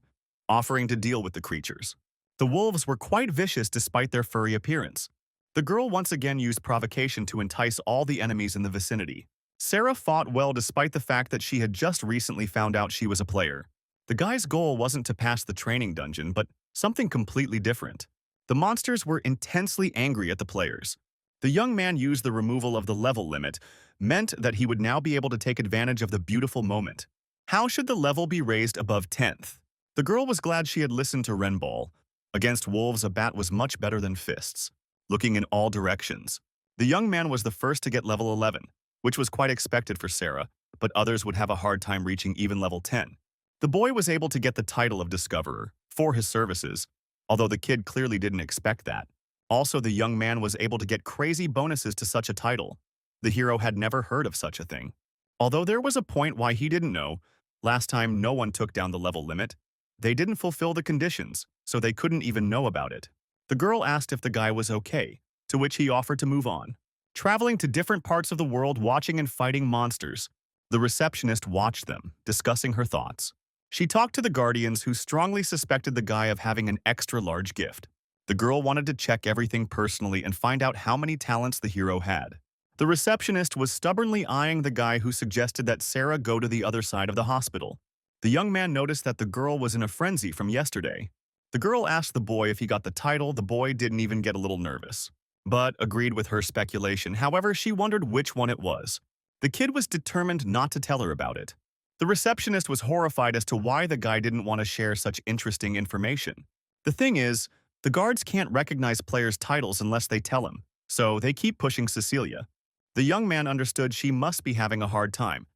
S1: offering to deal with the creatures. The wolves were quite vicious despite their furry appearance. The girl once again used provocation to entice all the enemies in the vicinity. Sarah fought well despite the fact that she had just recently found out she was a player. The guy's goal wasn't to pass the training dungeon, but something completely different. The monsters were intensely angry at the players. The young man used the removal of the level limit, meant that he would now be able to take advantage of the beautiful moment. How should the level be raised above 10th? The girl was glad she had listened to Renbull. Against wolves, a bat was much better than fists, looking in all directions. The young man was the first to get level 11, which was quite expected for Sarah, but others would have a hard time reaching even level 10. The boy was able to get the title of Discoverer for his services, although the kid clearly didn't expect that. Also, the young man was able to get crazy bonuses to such a title. The hero had never heard of such a thing. Although there was a point why he didn't know, last time no one took down the level limit. They didn't fulfill the conditions, so they couldn't even know about it. The girl asked if the guy was okay, to which he offered to move on. Traveling to different parts of the world watching and fighting monsters, the receptionist watched them, discussing her thoughts. She talked to the guardians who strongly suspected the guy of having an extra-large gift. The girl wanted to check everything personally and find out how many talents the hero had. The receptionist was stubbornly eyeing the guy who suggested that Sarah go to the other side of the hospital. The young man noticed that the girl was in a frenzy from yesterday. The girl asked the boy if he got the title. The boy didn't even get a little nervous, but agreed with her speculation. However, she wondered which one it was. The kid was determined not to tell her about it. The receptionist was horrified as to why the guy didn't want to share such interesting information. The thing is, the guards can't recognize players' titles unless they tell him, so they keep pushing Cecilia. The young man understood she must be having a hard time,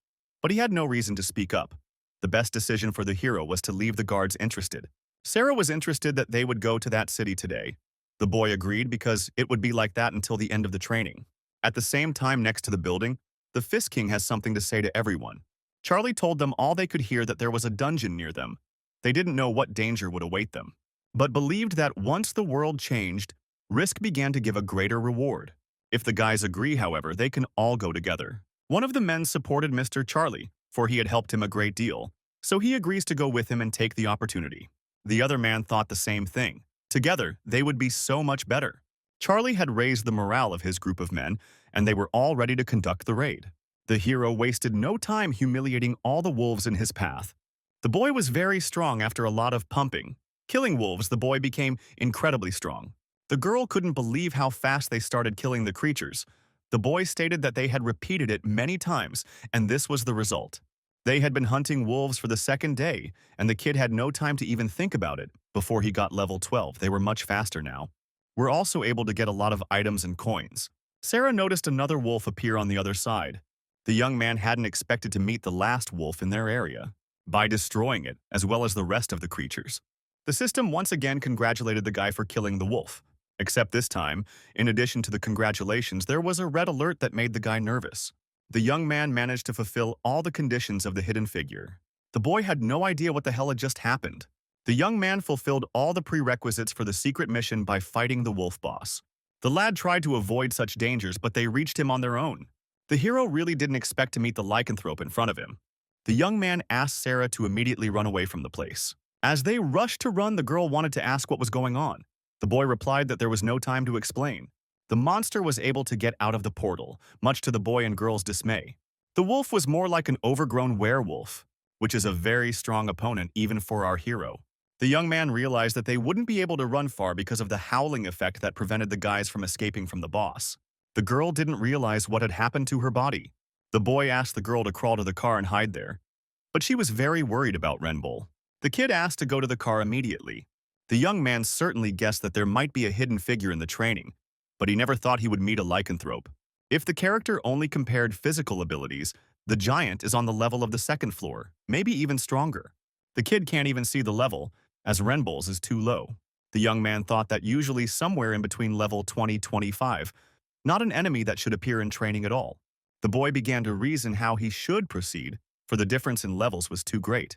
S1: but he had no reason to speak up. The best decision for the hero was to leave the guards interested. Sarah was interested that they would go to that city today. The boy agreed because it would be like that until the end of the training. At the same time, next to the building, the Fist King has something to say to everyone. Charlie told them all they could hear that there was a dungeon near them. They didn't know what danger would await them, but believed that once the world changed, risk began to give a greater reward. If the guys agree, however, they can all go together. One of the men supported Mr. Charlie, for he had helped him a great deal, so he agrees to go with him and take the opportunity. The other man thought the same thing. Together, they would be so much better. Charlie had raised the morale of his group of men, and they were all ready to conduct the raid. The hero wasted no time humiliating all the wolves in his path. The boy was very strong after a lot of pumping. Killing wolves, the boy became incredibly strong. The girl couldn't believe how fast they started killing the creatures. The boy stated that they had repeated it many times, and this was the result. They had been hunting wolves for the second day, and the kid had no time to even think about it. Before he got level 12, they were much faster now. We're also able to get a lot of items and coins. Sarah noticed another wolf appear on the other side. The young man hadn't expected to meet the last wolf in their area, by destroying it, as well as the rest of the creatures. The system once again congratulated the guy for killing the wolf. Except this time, in addition to the congratulations, there was a red alert that made the guy nervous. The young man managed to fulfill all the conditions of the hidden figure. The boy had no idea what the hell had just happened. The young man fulfilled all the prerequisites for the secret mission by fighting the wolf boss. The lad tried to avoid such dangers, but they reached him on their own. The hero really didn't expect to meet the lycanthrope in front of him. The young man asked Sarah to immediately run away from the place. As they rushed to run, the girl wanted to ask what was going on. The boy replied that there was no time to explain. The monster was able to get out of the portal, much to the boy and girl's dismay. The wolf was more like an overgrown werewolf, which is a very strong opponent even for our hero. The young man realized that they wouldn't be able to run far because of the howling effect that prevented the guys from escaping from the boss. The girl didn't realize what had happened to her body. The boy asked the girl to crawl to the car and hide there, but she was very worried about Renbull. The kid asked to go to the car immediately. The young man certainly guessed that there might be a hidden figure in the training, but he never thought he would meet a lycanthrope. If the character only compared physical abilities, the giant is on the level of the second floor, maybe even stronger. The kid can't even see the level, as Renbull's is too low. The young man thought that usually somewhere in between level 20-25, not an enemy that should appear in training at all. The boy began to reason how he should proceed, for the difference in levels was too great.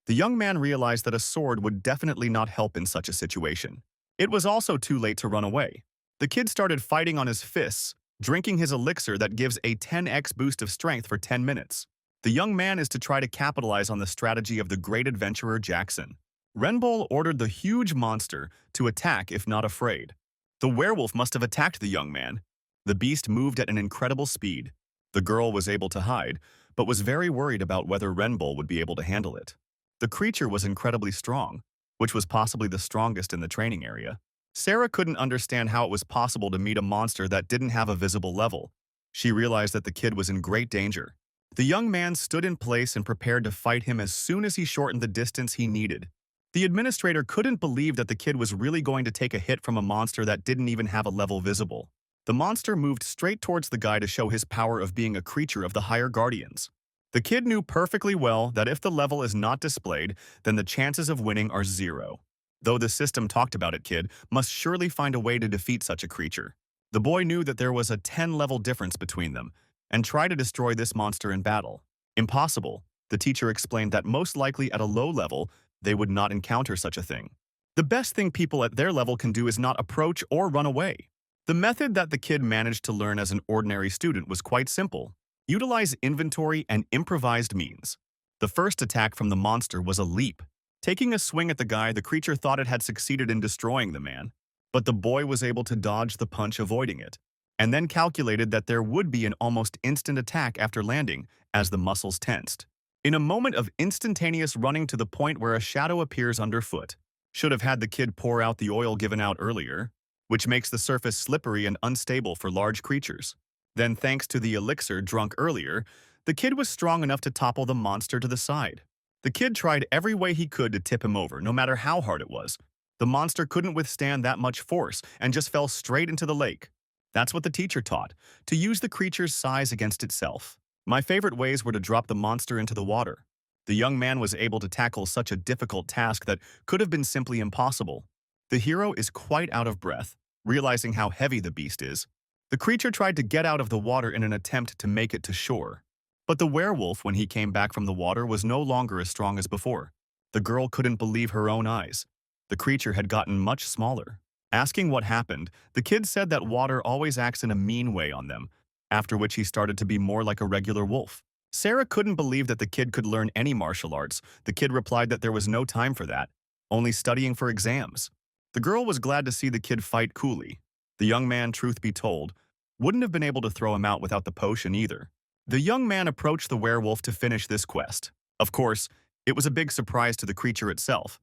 S1: The young man realized that a sword would definitely not help in such a situation. It was also too late to run away. The kid started fighting on his fists, drinking his elixir that gives a 10x boost of strength for 10 minutes. The young man is to try to capitalize on the strategy of the great adventurer Jackson. Renbull ordered the huge monster to attack if not afraid. The werewolf must have attacked the young man. The beast moved at an incredible speed. The girl was able to hide, but was very worried about whether Renbull would be able to handle it. The creature was incredibly strong, which was possibly the strongest in the training area. Sarah couldn't understand how it was possible to meet a monster that didn't have a visible level. She realized that the kid was in great danger. The young man stood in place and prepared to fight him as soon as he shortened the distance he needed. The administrator couldn't believe that the kid was really going to take a hit from a monster that didn't even have a level visible. The monster moved straight towards the guy to show his power of being a creature of the higher guardians. The kid knew perfectly well that if the level is not displayed, then the chances of winning are 0. Though the system talked about it, kid must surely find a way to defeat such a creature. The boy knew that there was a 10-level difference between them, and tried to destroy this monster in battle. Impossible. The teacher explained that most likely at a low level, they would not encounter such a thing. The best thing people at their level can do is not approach or run away. The method that the kid managed to learn as an ordinary student was quite simple. Utilize inventory and improvised means. The first attack from the monster was a leap. Taking a swing at the guy, the creature thought it had succeeded in destroying the man, but the boy was able to dodge the punch, avoiding it, and then calculated that there would be an almost instant attack after landing as the muscles tensed. In a moment of instantaneous running to the point where a shadow appears underfoot. Should have had the kid pour out the oil given out earlier, which makes the surface slippery and unstable for large creatures. Then, thanks to the elixir drunk earlier, the kid was strong enough to topple the monster to the side. The kid tried every way he could to tip him over, no matter how hard it was. The monster couldn't withstand that much force and just fell straight into the lake. That's what the teacher taught, to use the creature's size against itself. My favorite ways were to drop the monster into the water. The young man was able to tackle such a difficult task that could have been simply impossible. The hero is quite out of breath, realizing how heavy the beast is. The creature tried to get out of the water in an attempt to make it to shore. But the werewolf, when he came back from the water, was no longer as strong as before. The girl couldn't believe her own eyes. The creature had gotten much smaller. Asking what happened, the kid said that water always acts in a mean way on them, after which he started to be more like a regular wolf. Sarah couldn't believe that the kid could learn any martial arts. The kid replied that there was no time for that, only studying for exams. The girl was glad to see the kid fight coolly. The young man, truth be told, wouldn't have been able to throw him out without the potion either. The young man approached the werewolf to finish this quest. Of course, it was a big surprise to the creature itself,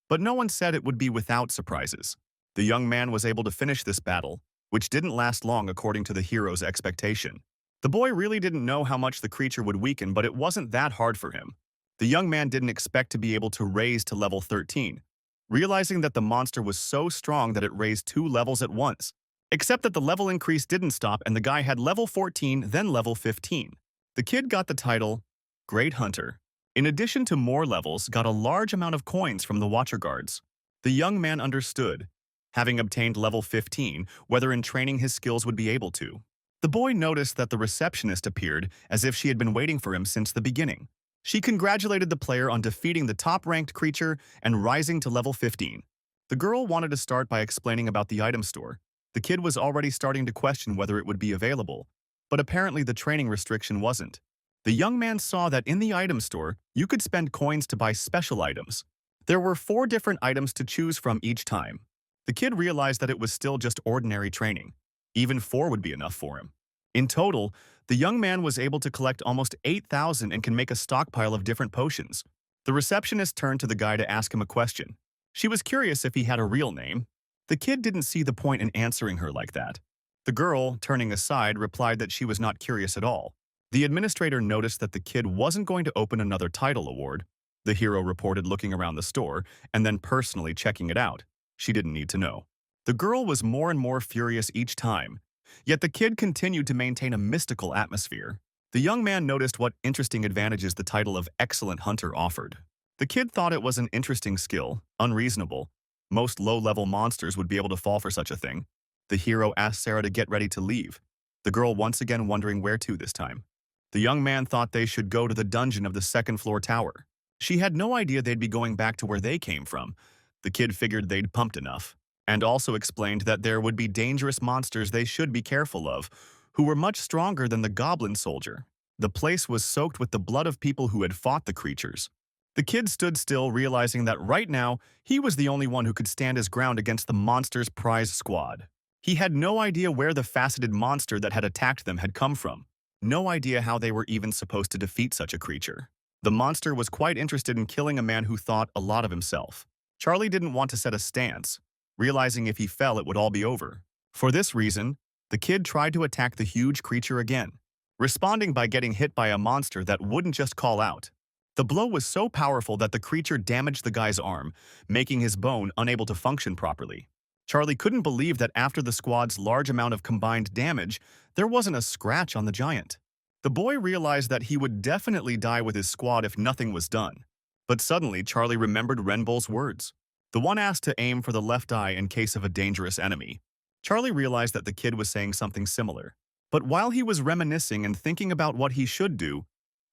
S1: but no one said it would be without surprises. The young man was able to finish this battle, which didn't last long according to the hero's expectation. The boy really didn't know how much the creature would weaken, but it wasn't that hard for him. The young man didn't expect to be able to raise to level 13, realizing that the monster was so strong that it raised 2 levels at once. Except that the level increase didn't stop and the guy had level 14, then level 15. The kid got the title Great Hunter. In addition to more levels, got a large amount of coins from the Watcher Guards. The young man understood, having obtained level 15, whether in training his skills would be able to. The boy noticed that the receptionist appeared as if she had been waiting for him since the beginning. She congratulated the player on defeating the top-ranked creature and rising to level 15. The girl wanted to start by explaining about the item store. The kid was already starting to question whether it would be available, but apparently the training restriction wasn't. The young man saw that in the item store, you could spend coins to buy special items. There were 4 different items to choose from each time. The kid realized that it was still just ordinary training. Even 4 would be enough for him. In total, the young man was able to collect almost 8,000 and can make a stockpile of different potions. The receptionist turned to the guy to ask him a question. She was curious if he had a real name. The kid didn't see the point in answering her like that. The girl, turning aside, replied that she was not curious at all. The administrator noticed that the kid wasn't going to open another title award. The hero reported looking around the store and then personally checking it out. She didn't need to know. The girl was more and more furious each time, yet the kid continued to maintain a mystical atmosphere. The young man noticed what interesting advantages the title of Excellent Hunter offered. The kid thought it was an interesting skill, unreasonable. Most low-level monsters would be able to fall for such a thing. The hero asked Sarah to get ready to leave, the girl once again wondering where to this time. The young man thought they should go to the dungeon of the second-floor tower. She had no idea they'd be going back to where they came from. The kid figured they'd pumped enough, and also explained that there would be dangerous monsters they should be careful of, who were much stronger than the goblin soldier. The place was soaked with the blood of people who had fought the creatures. The kid stood still, realizing that right now, he was the only one who could stand his ground against the monster's prize squad. He had no idea where the faceted monster that had attacked them had come from. No idea how they were even supposed to defeat such a creature. The monster was quite interested in killing a man who thought a lot of himself. Charlie didn't want to set a stance, realizing if he fell it would all be over. For this reason, the kid tried to attack the huge creature again, responding by getting hit by a monster that wouldn't just call out. The blow was so powerful that the creature damaged the guy's arm, making his bone unable to function properly. Charlie couldn't believe that after the squad's large amount of combined damage, there wasn't a scratch on the giant. The boy realized that he would definitely die with his squad if nothing was done. But suddenly, Charlie remembered Renbull's words. The one asked to aim for the left eye in case of a dangerous enemy. Charlie realized that the kid was saying something similar. But while he was reminiscing and thinking about what he should do,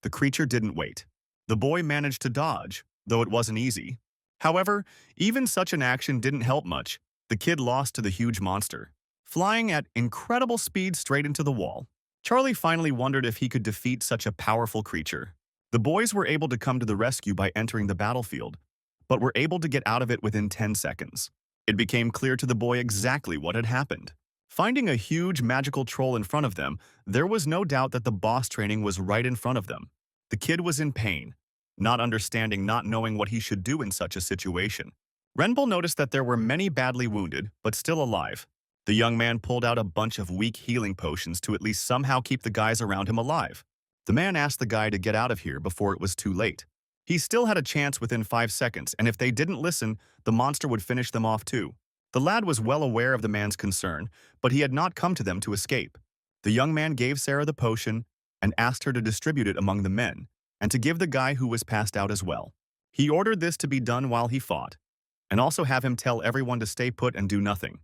S1: the creature didn't wait. The boy managed to dodge, though it wasn't easy. However, even such an action didn't help much. The kid lost to the huge monster, flying at incredible speed straight into the wall. Charlie finally wondered if he could defeat such a powerful creature. The boys were able to come to the rescue by entering the battlefield, but were able to get out of it within 10 seconds. It became clear to the boy exactly what had happened. Finding a huge magical troll in front of them, there was no doubt that the boss training was right in front of them. The kid was in pain, not understanding, not knowing what he should do in such a situation. Renbull noticed that there were many badly wounded, but still alive. The young man pulled out a bunch of weak healing potions to at least somehow keep the guys around him alive. The man asked the guy to get out of here before it was too late. He still had a chance within 5 seconds, and if they didn't listen, the monster would finish them off too. The lad was well aware of the man's concern, but he had not come to them to escape. The young man gave Sarah the potion and asked her to distribute it among the men, and to give the guy who was passed out as well. He ordered this to be done while he fought, and also have him tell everyone to stay put and do nothing.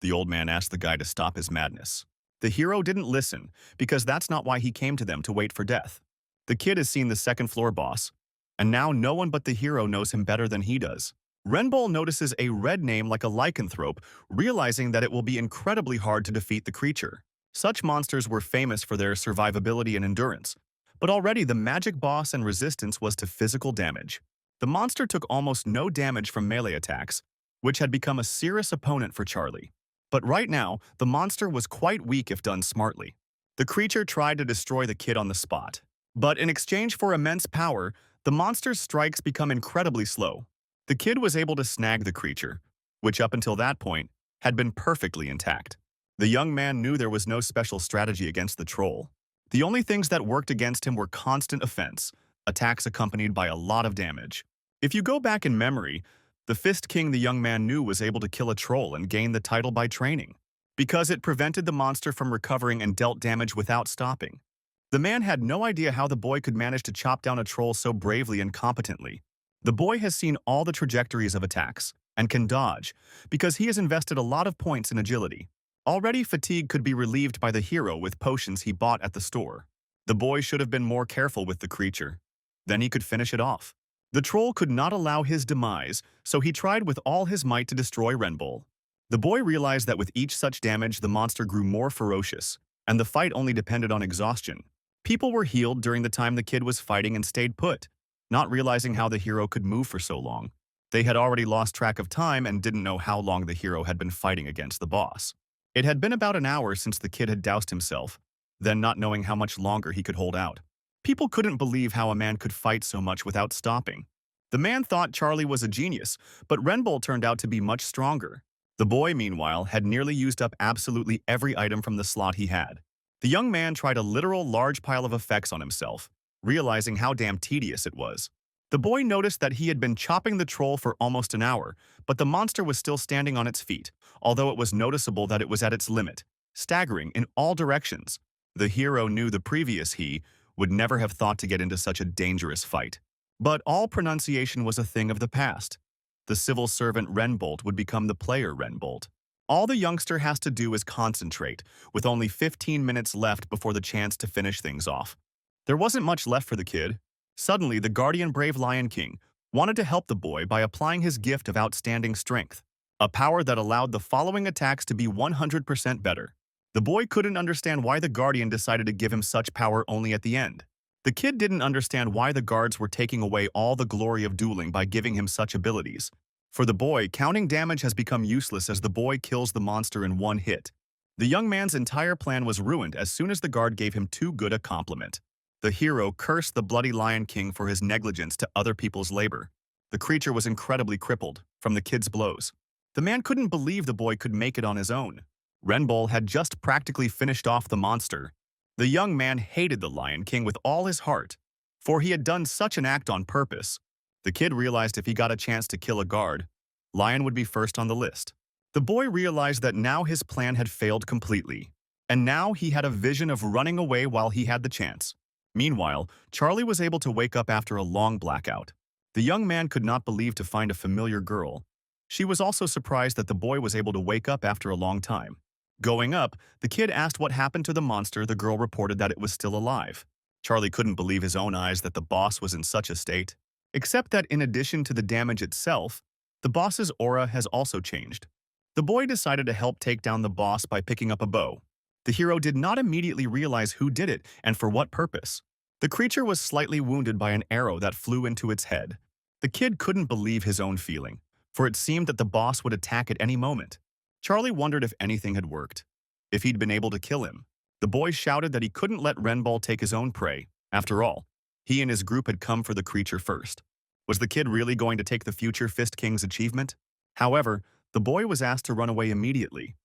S1: The old man asked the guy to stop his madness. The hero didn't listen, because that's not why he came to them to wait for death. The kid has seen the second-floor boss, and now no one but the hero knows him better than he does. Renbull notices a red name like a lycanthrope, realizing that it will be incredibly hard to defeat the creature. Such monsters were famous for their survivability and endurance, but already the magic boss and resistance was to physical damage. The monster took almost no damage from melee attacks, which had become a serious opponent for Charlie. But right now, the monster was quite weak if done smartly. The creature tried to destroy the kid on the spot. But in exchange for immense power, the monster's strikes become incredibly slow. The kid was able to snag the creature, which up until that point had been perfectly intact. The young man knew there was no special strategy against the troll. The only things that worked against him were constant offense, attacks accompanied by a lot of damage. If you go back in memory, the Fist King the young man knew was able to kill a troll and gain the title by training, because it prevented the monster from recovering and dealt damage without stopping. The man had no idea how the boy could manage to chop down a troll so bravely and competently. The boy has seen all the trajectories of attacks and can dodge because he has invested a lot of points in agility. Already fatigue could be relieved by the hero with potions he bought at the store. The boy should have been more careful with the creature. Then he could finish it off. The troll could not allow his demise, so he tried with all his might to destroy Renbull. The boy realized that with each such damage, the monster grew more ferocious, and the fight only depended on exhaustion. People were healed during the time the kid was fighting and stayed put, not realizing how the hero could move for so long. They had already lost track of time and didn't know how long the hero had been fighting against the boss. It had been about an hour since the kid had doused himself, then not knowing how much longer he could hold out. People couldn't believe how a man could fight so much without stopping. The man thought Charlie was a genius, but Renbull turned out to be much stronger. The boy, meanwhile, had nearly used up absolutely every item from the slot he had. The young man tried a literal large pile of effects on himself, realizing how damn tedious it was. The boy noticed that he had been chopping the troll for almost an hour, but the monster was still standing on its feet, although it was noticeable that it was at its limit, staggering in all directions. The hero knew the previous he would never have thought to get into such a dangerous fight. But all pronunciation was a thing of the past. The civil servant Renbolt would become the player Renbolt. All the youngster has to do is concentrate, with only 15 minutes left before the chance to finish things off. There wasn't much left for the kid. Suddenly, the guardian brave Lion King wanted to help the boy by applying his gift of outstanding strength, a power that allowed the following attacks to be 100% better. The boy couldn't understand why the guardian decided to give him such power only at the end. The kid didn't understand why the guards were taking away all the glory of dueling by giving him such abilities. For the boy, counting damage has become useless as the boy kills the monster in one hit. The young man's entire plan was ruined as soon as the guard gave him too good a compliment. The hero cursed the bloody Lion King for his negligence to other people's labor. The creature was incredibly crippled from the kid's blows. The man couldn't believe the boy could make it on his own. Renbull had just practically finished off the monster. The young man hated the Lion King with all his heart, for he had done such an act on purpose. The kid realized if he got a chance to kill a guard, Lion would be first on the list. The boy realized that now his plan had failed completely, and now he had a vision of running away while he had the chance. Meanwhile, Charlie was able to wake up after a long blackout. The young man could not believe to find a familiar girl. She was also surprised that the boy was able to wake up after a long time. Going up, the kid asked what happened to the monster. The girl reported that it was still alive. Charlie couldn't believe his own eyes that the boss was in such a state. Except that in addition to the damage itself, the boss's aura has also changed. The boy decided to help take down the boss by picking up a bow. The hero did not immediately realize who did it and for what purpose. The creature was slightly wounded by an arrow that flew into its head. The kid couldn't believe his own feeling, for it seemed that the boss would attack at any moment. Charlie wondered if anything had worked, if he'd been able to kill him. The boy shouted that he couldn't let Renbull take his own prey. After all, he and his group had come for the creature first. Was the kid really going to take the future Fist King's achievement? However, the boy was asked to run away immediately.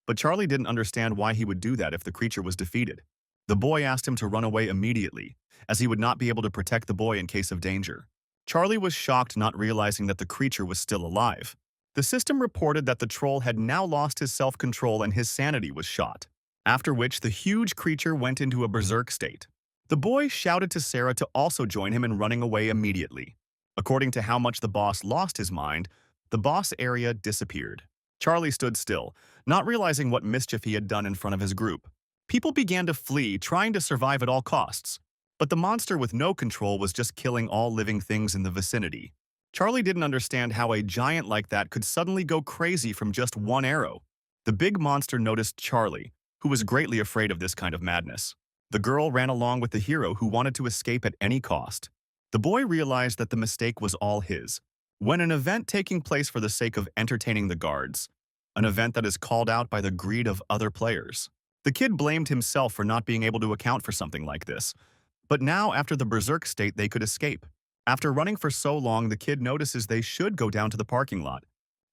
S1: But Charlie didn't understand why he would do that if the creature was defeated. The boy asked him to run away immediately, as he would not be able to protect the boy in case of danger. Charlie was shocked, not realizing that the creature was still alive. The system reported that the troll had now lost his self-control and his sanity was shot, after which the huge creature went into a berserk state. The boy shouted to Sarah to also join him in running away immediately. According to how much the boss lost his mind, the boss area disappeared. Charlie stood still, not realizing what mischief he had done in front of his group. People began to flee, trying to survive at all costs. But the monster with no control was just killing all living things in the vicinity. Charlie didn't understand how a giant like that could suddenly go crazy from just one arrow. The big monster noticed Charlie, who was greatly afraid of this kind of madness. The girl ran along with the hero who wanted to escape at any cost. The boy realized that the mistake was all his. When an event taking place for the sake of entertaining the guards, an event that is called out by the greed of other players. The kid blamed himself for not being able to account for something like this. But now, after the berserk state, they could escape. After running for so long, the kid notices they should go down to the parking lot.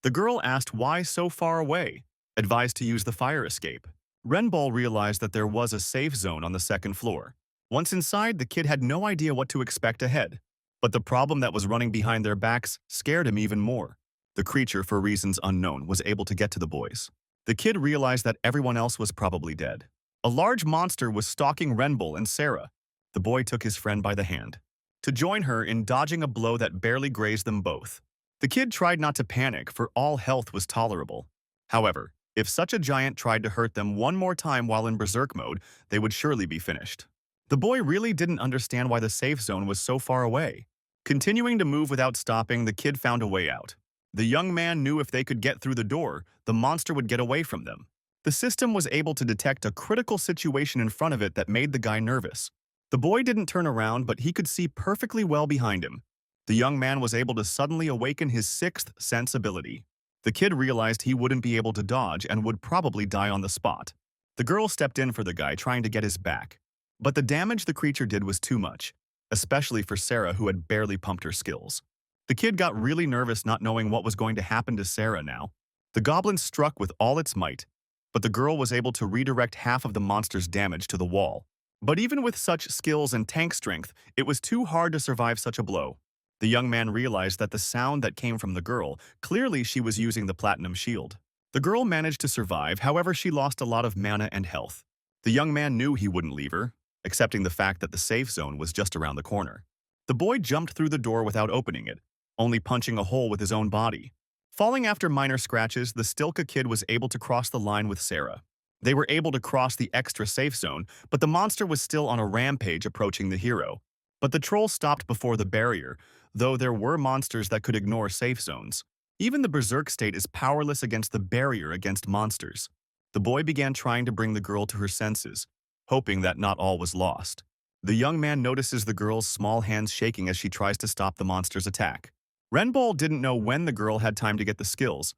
S1: The girl asked why so far away, advised to use the fire escape. Renbull realized that there was a safe zone on the second floor. Once inside, the kid had no idea what to expect ahead. But the problem that was running behind their backs scared him even more. The creature, for reasons unknown, was able to get to the boys. The kid realized that everyone else was probably dead. A large monster was stalking Renbull and Sarah. The boy took his friend by the hand to join her in dodging a blow that barely grazed them both. The kid tried not to panic, for all health was tolerable. However, if such a giant tried to hurt them one more time while in berserk mode, they would surely be finished. The boy really didn't understand why the safe zone was so far away. Continuing to move without stopping, the kid found a way out. The young man knew if they could get through the door, the monster would get away from them. The system was able to detect a critical situation in front of it that made the guy nervous. The boy didn't turn around, but he could see perfectly well behind him. The young man was able to suddenly awaken his sixth sense ability. The kid realized he wouldn't be able to dodge and would probably die on the spot. The girl stepped in for the guy, trying to get his back. But the damage the creature did was too much, especially for Sarah, who had barely pumped her skills. The kid got really nervous, not knowing what was going to happen to Sarah now. The goblin struck with all its might, but the girl was able to redirect half of the monster's damage to the wall. But even with such skills and tank strength, it was too hard to survive such a blow. The young man realized that the sound that came from the girl, clearly she was using the platinum shield. The girl managed to survive, however she lost a lot of mana and health. The young man knew he wouldn't leave her, accepting the fact that the safe zone was just around the corner. The boy jumped through the door without opening it, only punching a hole with his own body. Falling after minor scratches, the Stilka kid was able to cross the line with Sarah. They were able to cross the extra safe zone, but the monster was still on a rampage approaching the hero. But the troll stopped before the barrier, though there were monsters that could ignore safe zones. Even the berserk state is powerless against the barrier against monsters. The boy began trying to bring the girl to her senses, hoping that not all was lost. The young man notices the girl's small hands shaking as she tries to stop the monster's attack. Renbull didn't know when the girl had time to get the skills,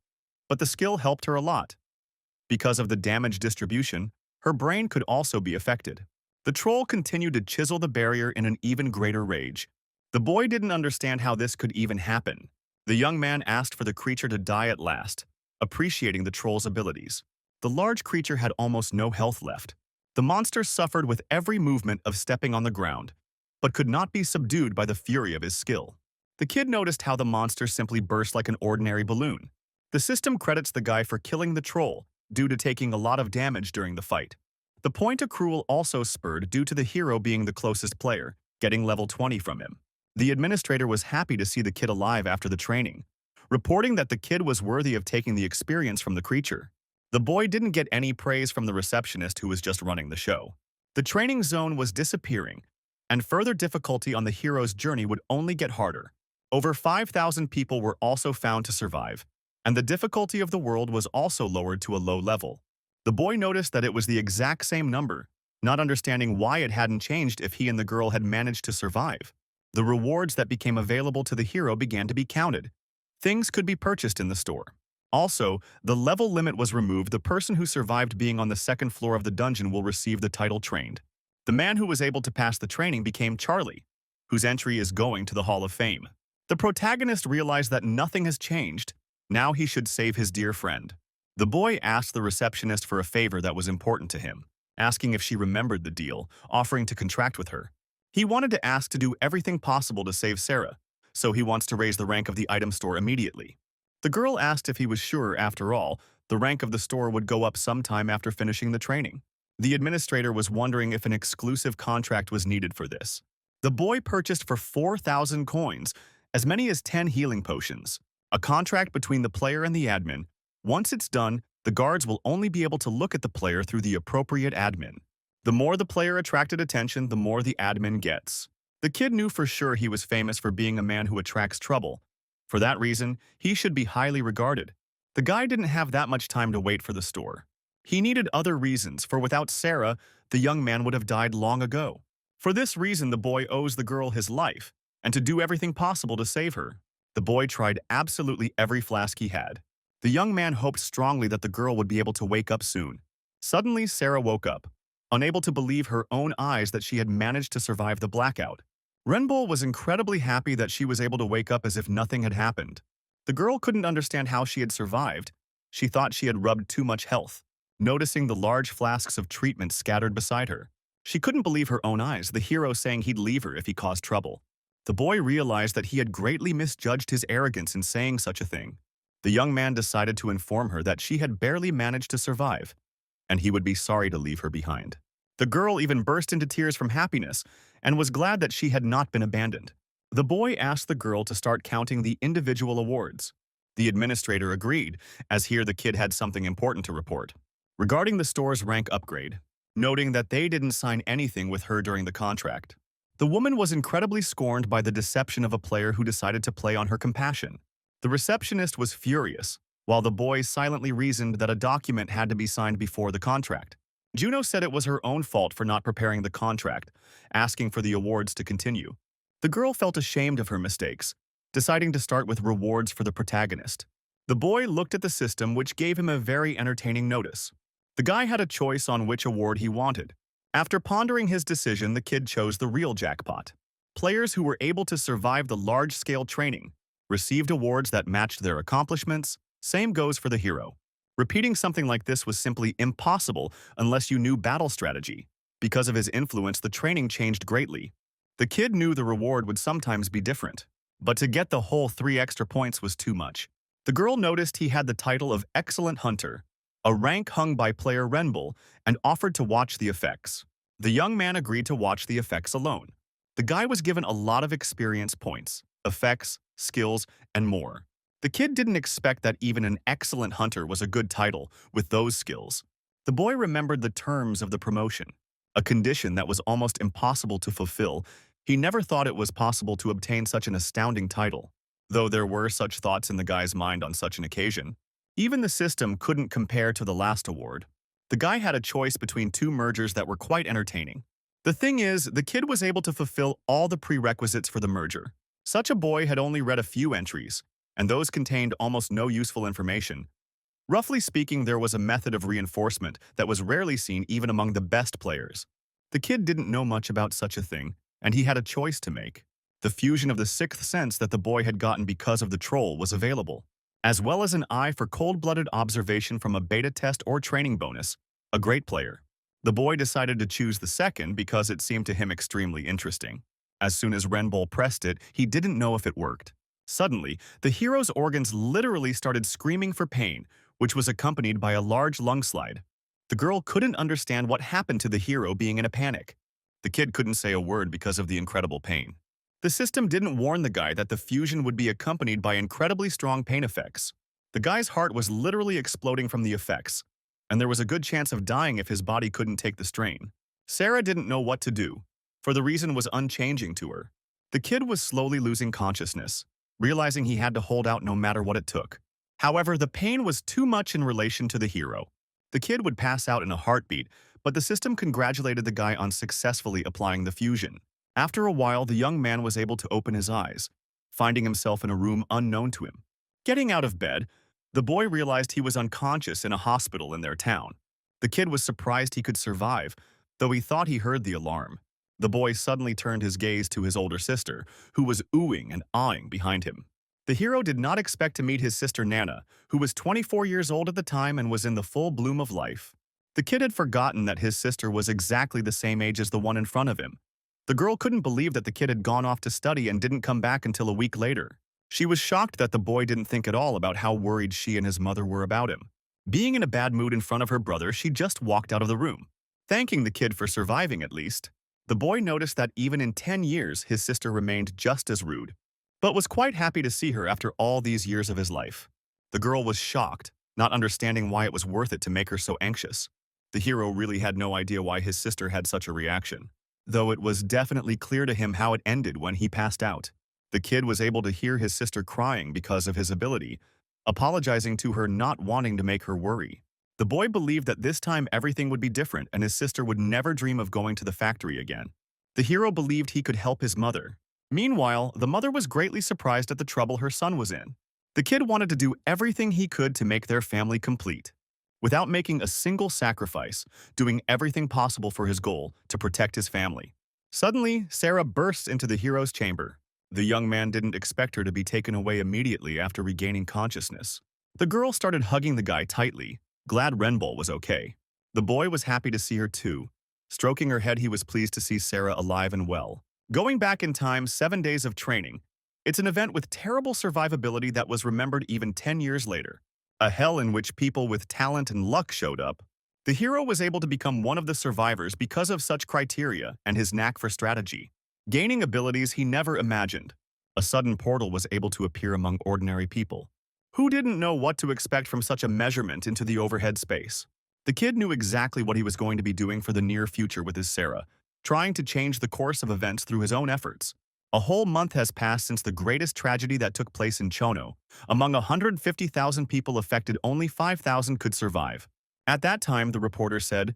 S1: but the skill helped her a lot. Because of the damage distribution, her brain could also be affected. The troll continued to chisel the barrier in an even greater rage. The boy didn't understand how this could even happen. The young man asked for the creature to die at last, appreciating the troll's abilities. The large creature had almost no health left. The monster suffered with every movement of stepping on the ground, but could not be subdued by the fury of his skill. The kid noticed how the monster simply burst like an ordinary balloon. The system credits the guy for killing the troll, due to taking a lot of damage during the fight. The point accrual also spurred due to the hero being the closest player, getting level 20 from him. The administrator was happy to see the kid alive after the training, reporting that the kid was worthy of taking the experience from the creature. The boy didn't get any praise from the receptionist who was just running the show. The training zone was disappearing, and further difficulty on the hero's journey would only get harder. Over 5,000 people were also found to survive, and the difficulty of the world was also lowered to a low level. The boy noticed that it was the exact same number, not understanding why it hadn't changed if he and the girl had managed to survive. The rewards that became available to the hero began to be counted. Things could be purchased in the store. Also, the level limit was removed. The person who survived being on the second floor of the dungeon will receive the title trained. The man who was able to pass the training became Charlie, whose entry is going to the Hall of Fame. The protagonist realized that nothing has changed. Now he should save his dear friend. The boy asked the receptionist for a favor that was important to him, asking if she remembered the deal, offering to contract with her. He wanted to ask to do everything possible to save Sarah, so he wants to raise the rank of the item store immediately. The girl asked if he was sure, after all, the rank of the store would go up sometime after finishing the training. The administrator was wondering if an exclusive contract was needed for this. The boy purchased for 4,000 coins, as many as 10 healing potions. A contract between the player and the admin. Once it's done, the guards will only be able to look at the player through the appropriate admin. The more the player attracted attention, the more the admin gets. The kid knew for sure he was famous for being a man who attracts trouble, For that reason, he should be highly regarded. The guy didn't have that much time to wait for the store. He needed other reasons, for without Sarah, the young man would have died long ago. For this reason, the boy owes the girl his life, and to do everything possible to save her. The boy tried absolutely every flask he had. The young man hoped strongly that the girl would be able to wake up soon. Suddenly, Sarah woke up, unable to believe her own eyes that she had managed to survive the blackout. Renbull was incredibly happy that she was able to wake up as if nothing had happened. The girl couldn't understand how she had survived. She thought she had rubbed too much health. Noticing the large flasks of treatment scattered beside her, she couldn't believe her own eyes, the hero saying he'd leave her if he caused trouble. The boy realized that he had greatly misjudged his arrogance in saying such a thing. The young man decided to inform her that she had barely managed to survive, and he would be sorry to leave her behind. The girl even burst into tears from happiness and was glad that she had not been abandoned. The boy asked the girl to start counting the individual awards. The administrator agreed, as here the kid had something important to report. Regarding the store's rank upgrade, noting that they didn't sign anything with her during the contract. The woman was incredibly scorned by the deception of a player who decided to play on her compassion. The receptionist was furious, while the boy silently reasoned that a document had to be signed before the contract. Juno said it was her own fault for not preparing the contract, asking for the awards to continue. The girl felt ashamed of her mistakes, deciding to start with rewards for the protagonist. The boy looked at the system, which gave him a very entertaining notice. The guy had a choice on which award he wanted. After pondering his decision, the kid chose the real jackpot. Players who were able to survive the large-scale training received awards that matched their accomplishments. Same goes for the hero. Repeating something like this was simply impossible unless you knew battle strategy. Because of his influence, the training changed greatly. The kid knew the reward would sometimes be different, but to get the whole 3 extra points was too much. The girl noticed he had the title of Excellent Hunter, a rank hung by player Renbull, and offered to watch the effects. The young man agreed to watch the effects alone. The guy was given a lot of experience points, effects, skills, and more. The kid didn't expect that even an excellent hunter was a good title with those skills. The boy remembered the terms of the promotion, a condition that was almost impossible to fulfill. He never thought it was possible to obtain such an astounding title, though there were such thoughts in the guy's mind on such an occasion. Even the system couldn't compare to the last award. The guy had a choice between 2 mergers that were quite entertaining. The thing is, the kid was able to fulfill all the prerequisites for the merger. Such a boy had only read a few entries, and those contained almost no useful information. Roughly speaking, there was a method of reinforcement that was rarely seen even among the best players. The kid didn't know much about such a thing, and he had a choice to make. The fusion of the 6th sense that the boy had gotten because of the troll was available, as well as an eye for cold-blooded observation from a beta test or training bonus. A great player. The boy decided to choose the second because it seemed to him extremely interesting. As soon as Renbull pressed it, he didn't know if it worked. Suddenly, the hero's organs literally started screaming for pain, which was accompanied by a large lung slide. The girl couldn't understand what happened to the hero being in a panic. The kid couldn't say a word because of the incredible pain. The system didn't warn the guy that the fusion would be accompanied by incredibly strong pain effects. The guy's heart was literally exploding from the effects, and there was a good chance of dying if his body couldn't take the strain. Sarah didn't know what to do, for the reason was unchanging to her. The kid was slowly losing consciousness, realizing he had to hold out no matter what it took. However, the pain was too much in relation to the hero. The kid would pass out in a heartbeat, but the system congratulated the guy on successfully applying the fusion. After a while, the young man was able to open his eyes, finding himself in a room unknown to him. Getting out of bed, the boy realized he was unconscious in a hospital in their town. The kid was surprised he could survive, though he thought he heard the alarm. The boy suddenly turned his gaze to his older sister, who was oohing and awing behind him. The hero did not expect to meet his sister Nana, who was 24 years old at the time and was in the full bloom of life. The kid had forgotten that his sister was exactly the same age as the one in front of him. The girl couldn't believe that the kid had gone off to study and didn't come back until a week later. She was shocked that the boy didn't think at all about how worried she and his mother were about him. Being in a bad mood in front of her brother, she just walked out of the room, thanking the kid for surviving at least. The boy noticed that even in 10 years, his sister remained just as rude, but was quite happy to see her after all these years of his life. The girl was shocked, not understanding why it was worth it to make her so anxious. The hero really had no idea why his sister had such a reaction, though it was definitely clear to him how it ended when he passed out. The kid was able to hear his sister crying because of his ability, apologizing to her, not wanting to make her worry. The boy believed that this time everything would be different and his sister would never dream of going to the factory again. The hero believed he could help his mother. Meanwhile, the mother was greatly surprised at the trouble her son was in. The kid wanted to do everything he could to make their family complete, without making a single sacrifice, doing everything possible for his goal to protect his family. Suddenly, Sarah bursts into the hero's chamber. The young man didn't expect her to be taken away immediately after regaining consciousness. The girl started hugging the guy tightly, glad Renbull was okay. The boy was happy to see her too. Stroking her head, he was pleased to see Sarah alive and well. Going back in time, 7 days of training. It's an event with terrible survivability that was remembered even 10 years later. A hell in which people with talent and luck showed up. The hero was able to become one of the survivors because of such criteria and his knack for strategy, gaining abilities he never imagined. A sudden portal was able to appear among ordinary people. Who didn't know what to expect from such a measurement into the overhead space? The kid knew exactly what he was going to be doing for the near future with his Sarah, trying to change the course of events through his own efforts. A whole month has passed since the greatest tragedy that took place in Chono. Among 150,000 people affected, only 5,000 could survive. At that time, the reporter said,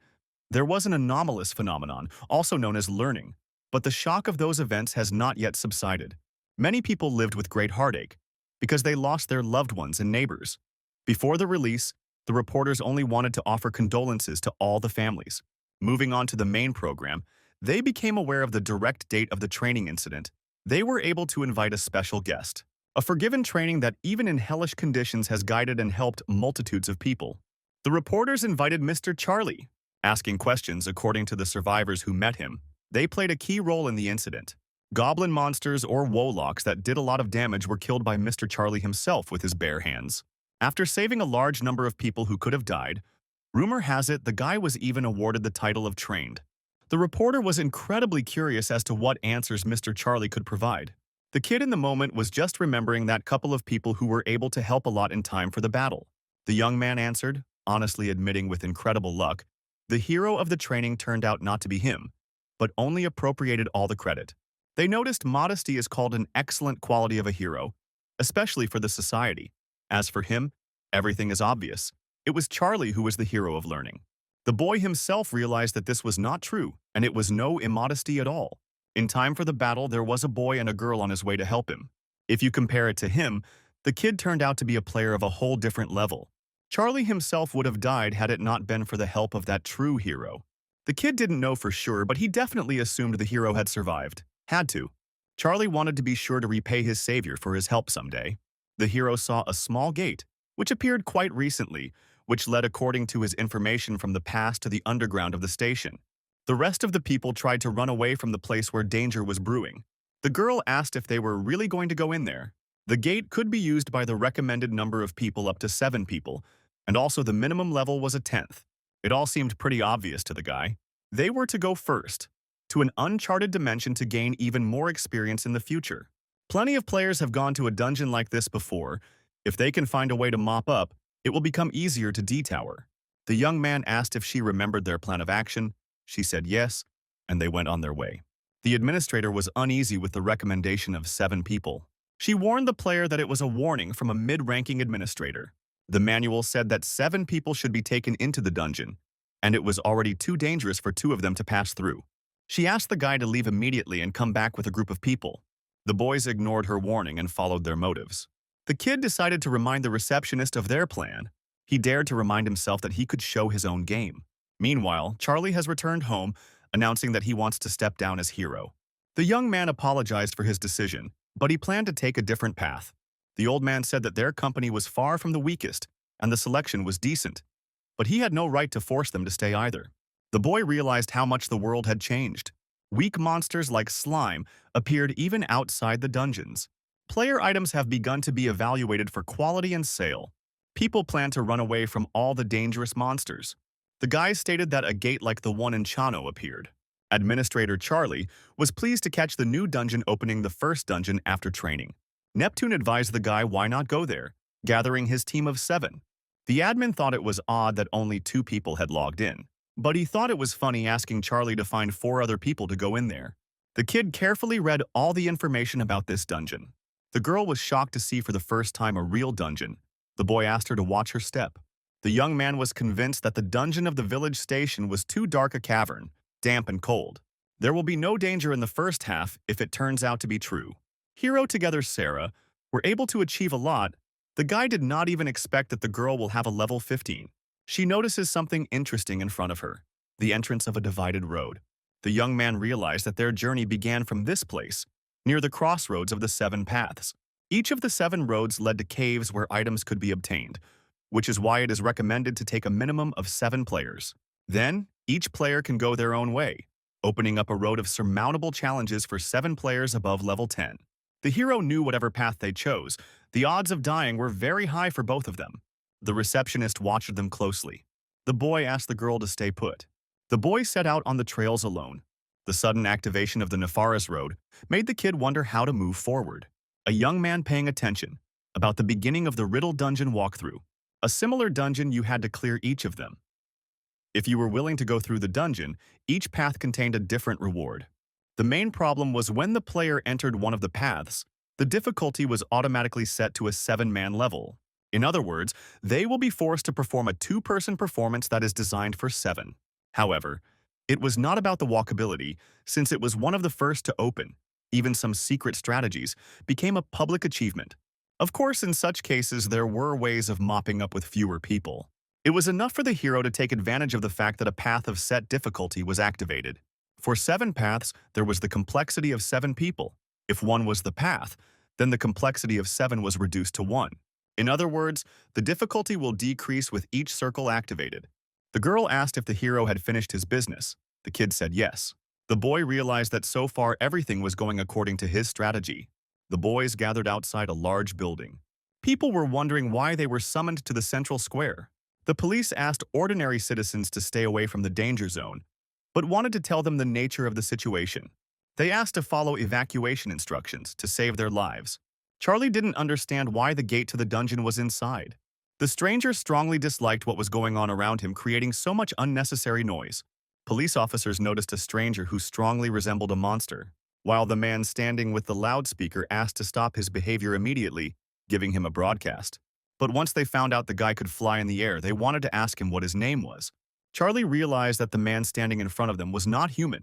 S1: there was an anomalous phenomenon, also known as learning, but the shock of those events has not yet subsided. Many people lived with great heartache because they lost their loved ones and neighbors. Before the release, the reporters only wanted to offer condolences to all the families. Moving on to the main program, they became aware of the direct date of the training incident. They were able to invite a special guest, a forgiven training that even in hellish conditions has guided and helped multitudes of people. The reporters invited Mr. Charlie, asking questions according to the survivors who met him. They played a key role in the incident. Goblin monsters or wolocks that did a lot of damage were killed by Mr. Charlie himself with his bare hands. After saving a large number of people who could have died, rumor has it the guy was even awarded the title of trained. The reporter was incredibly curious as to what answers Mr. Charlie could provide. The kid in the moment was just remembering that couple of people who were able to help a lot in time for the battle. The young man answered, honestly admitting with incredible luck, the hero of the training turned out not to be him, but only appropriated all the credit. They noticed modesty is called an excellent quality of a hero, especially for the society. As for him, everything is obvious. It was Charlie who was the hero of learning. The boy himself realized that this was not true, and it was no immodesty at all. In time for the battle, there was a boy and a girl on his way to help him. If you compare it to him, the kid turned out to be a player of a whole different level. Charlie himself would have died had it not been for the help of that true hero. The kid didn't know for sure, but he definitely assumed the hero had survived. Had to. Charlie wanted to be sure to repay his savior for his help someday. The hero saw a small gate, which appeared quite recently, which led according to his information from the past to the underground of the station. The rest of the people tried to run away from the place where danger was brewing. The girl asked if they were really going to go in there. The gate could be used by the recommended number of people up to 7 people, and also the minimum level was a 10th. It all seemed pretty obvious to the guy. They were to go first, to an uncharted dimension to gain even more experience in the future. Plenty of players have gone to a dungeon like this before. If they can find a way to mop up, it will become easier to detower. The young man asked if she remembered their plan of action. She said yes, and they went on their way. The administrator was uneasy with the recommendation of 7 people. She warned the player that it was a warning from a mid-ranking administrator. The manual said that 7 people should be taken into the dungeon, and it was already too dangerous for 2 of them to pass through. She asked the guy to leave immediately and come back with a group of people. The boys ignored her warning and followed their motives. The kid decided to remind the receptionist of their plan. He dared to remind himself that he could show his own game. Meanwhile, Charlie has returned home, announcing that he wants to step down as hero. The young man apologized for his decision, but he planned to take a different path. The old man said that their company was far from the weakest, and the selection was decent, but he had no right to force them to stay either. The boy realized how much the world had changed. Weak monsters like slime appeared even outside the dungeons. Player items have begun to be evaluated for quality and sale. People plan to run away from all the dangerous monsters. The guys stated that a gate like the one in Chano appeared. Administrator Charlie was pleased to catch the new dungeon opening, the first dungeon after training. Neptune advised the guy why not go there, gathering his team of 7. The admin thought it was odd that only 2 people had logged in, but he thought it was funny asking Charlie to find 4 other people to go in there. The kid carefully read all the information about this dungeon. The girl was shocked to see for the first time a real dungeon. The boy asked her to watch her step. The young man was convinced that the dungeon of the village station was too dark a cavern, damp and cold. There will be no danger in the first half if it turns out to be true. Hero together Sarah were able to achieve a lot. The guy did not even expect that the girl will have a level 15. She notices something interesting in front of her, the entrance of a divided road. The young man realized that their journey began from this place, near the crossroads of the 7 paths. Each of the 7 roads led to caves where items could be obtained, which is why it is recommended to take a minimum of 7 players. Then, each player can go their own way, opening up a road of surmountable challenges for 7 players above level 10. The hero knew whatever path they chose, the odds of dying were very high for both of them. The receptionist watched them closely. The boy asked the girl to stay put. The boy set out on the trails alone. The sudden activation of the Nefaris Road made the kid wonder how to move forward. A young man paying attention about the beginning of the Riddle Dungeon walkthrough. A similar dungeon, you had to clear each of them. If you were willing to go through the dungeon, each path contained a different reward. The main problem was when the player entered one of the paths, the difficulty was automatically set to a 7-man level. In other words, they will be forced to perform a 2-person performance that is designed for 7. However, it was not about the walkability, since it was one of the first to open. Even some secret strategies became a public achievement. Of course, in such cases, there were ways of mopping up with fewer people. It was enough for the hero to take advantage of the fact that a path of set difficulty was activated. For 7 paths, there was the complexity of 7 people. If 1 was the path, then the complexity of 7 was reduced to 1. In other words, the difficulty will decrease with each circle activated. The girl asked if the hero had finished his business. The kid said yes. The boy realized that so far everything was going according to his strategy. The boys gathered outside a large building. People were wondering why they were summoned to the central square. The police asked ordinary citizens to stay away from the danger zone, but wanted to tell them the nature of the situation. They asked to follow evacuation instructions to save their lives. Charlie didn't understand why the gate to the dungeon was inside. The stranger strongly disliked what was going on around him, creating so much unnecessary noise. Police officers noticed a stranger who strongly resembled a monster, while the man standing with the loudspeaker asked to stop his behavior immediately, giving him a broadcast. But once they found out the guy could fly in the air, they wanted to ask him what his name was. Charlie realized that the man standing in front of them was not human.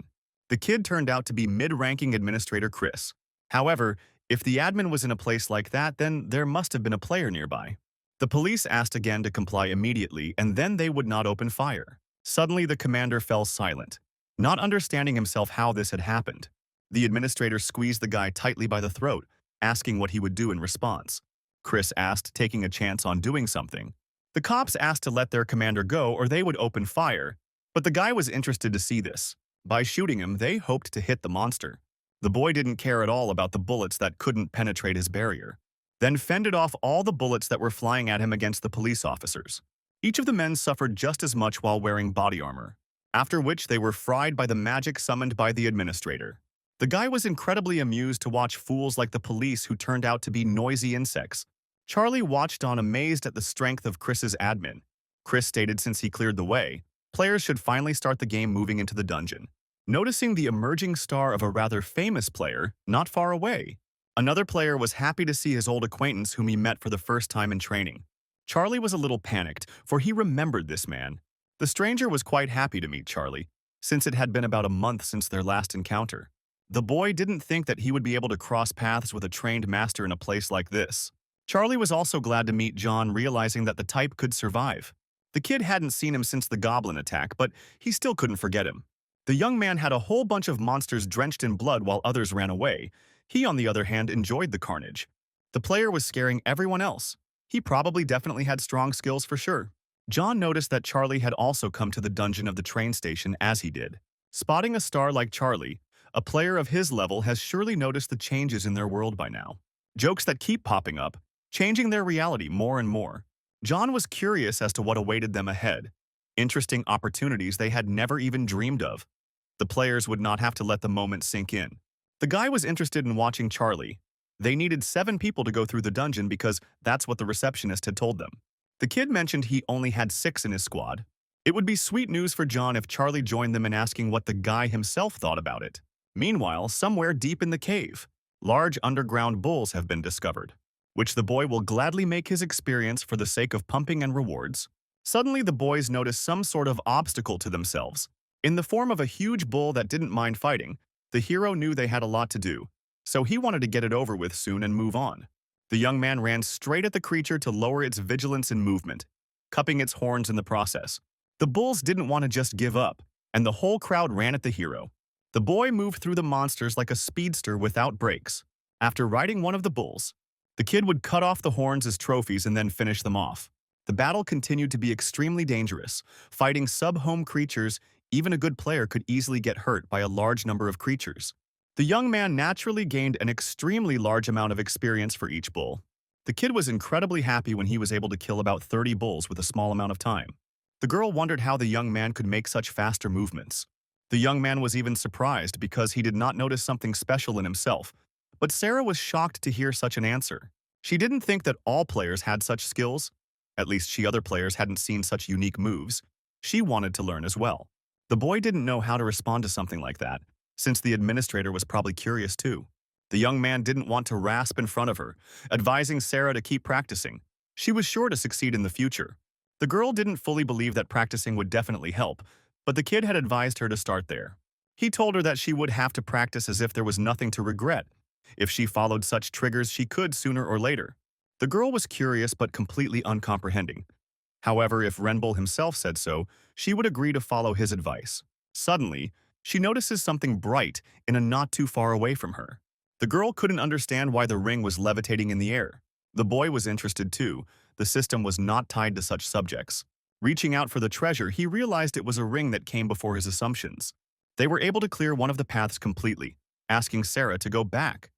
S1: The kid turned out to be mid-ranking administrator Chris. However, if the admin was in a place like that, then there must have been a player nearby. The police asked again to comply immediately, and then they would not open fire. Suddenly, the commander fell silent, not understanding himself how this had happened. The administrator squeezed the guy tightly by the throat, asking what he would do in response. Chris asked, taking a chance on doing something. The cops asked to let their commander go or they would open fire, but the guy was interested to see this. By shooting him, they hoped to hit the monster. The boy didn't care at all about the bullets that couldn't penetrate his barrier, then fended off all the bullets that were flying at him against the police officers. Each of the men suffered just as much while wearing body armor, after which they were fried by the magic summoned by the administrator. The guy was incredibly amused to watch fools like the police who turned out to be noisy insects. Charlie watched on, amazed at the strength of Chris's admin. Chris stated since he cleared the way, players should finally start the game moving into the dungeon. Noticing the emerging star of a rather famous player not far away, another player was happy to see his old acquaintance whom he met for the first time in training. Charlie was a little panicked, for he remembered this man. The stranger was quite happy to meet Charlie, since it had been about a month since their last encounter. The boy didn't think that he would be able to cross paths with a trained master in a place like this. Charlie was also glad to meet John, realizing that the type could survive. The kid hadn't seen him since the goblin attack, but he still couldn't forget him. The young man had a whole bunch of monsters drenched in blood while others ran away. He, on the other hand, enjoyed the carnage. The player was scaring everyone else. He probably definitely had strong skills for sure. John noticed that Charlie had also come to the dungeon of the train station as he did. Spotting a star like Charlie, a player of his level has surely noticed the changes in their world by now. Jokes that keep popping up, changing their reality more and more. John was curious as to what awaited them ahead. Interesting opportunities they had never even dreamed of. The players would not have to let the moment sink in. The guy was interested in watching Charlie. They needed 7 people to go through the dungeon because that's what the receptionist had told them. The kid mentioned he only had 6 in his squad. It would be sweet news for John if Charlie joined them in asking what the guy himself thought about it. Meanwhile, somewhere deep in the cave, large underground bulls have been discovered, which the boy will gladly make his experience for the sake of pumping and rewards. Suddenly, the boys notice some sort of obstacle to themselves. In the form of a huge bull that didn't mind fighting, the hero knew they had a lot to do, so he wanted to get it over with soon and move on. The young man ran straight at the creature to lower its vigilance and movement, cupping its horns in the process. The bulls didn't want to just give up, and the whole crowd ran at the hero. The boy moved through the monsters like a speedster without brakes. After riding one of the bulls, the kid would cut off the horns as trophies and then finish them off. The battle continued to be extremely dangerous. Fighting sub-home creatures, even a good player could easily get hurt by a large number of creatures. The young man naturally gained an extremely large amount of experience for each bull. The kid was incredibly happy when he was able to kill about 30 bulls with a small amount of time. The girl wondered how the young man could make such faster movements. The young man was even surprised because he did not notice something special in himself, but Sarah was shocked to hear such an answer. She didn't think that all players had such skills. At least other players hadn't seen such unique moves. She wanted to learn as well. The boy didn't know how to respond to something like that, since the administrator was probably curious too. The young man didn't want to rasp in front of her, advising Sarah to keep practicing. She was sure to succeed in the future. The girl didn't fully believe that practicing would definitely help, but the kid had advised her to start there. He told her that she would have to practice as if there was nothing to regret. If she followed such triggers, she could sooner or later. The girl was curious but completely uncomprehending. However, if Renbull himself said so, she would agree to follow his advice. Suddenly, she notices something bright in a not too far away from her. The girl couldn't understand why the ring was levitating in the air. The boy was interested too. The system was not tied to such subjects. Reaching out for the treasure, he realized it was a ring that came before his assumptions. They were able to clear one of the paths completely, asking Sarah to go back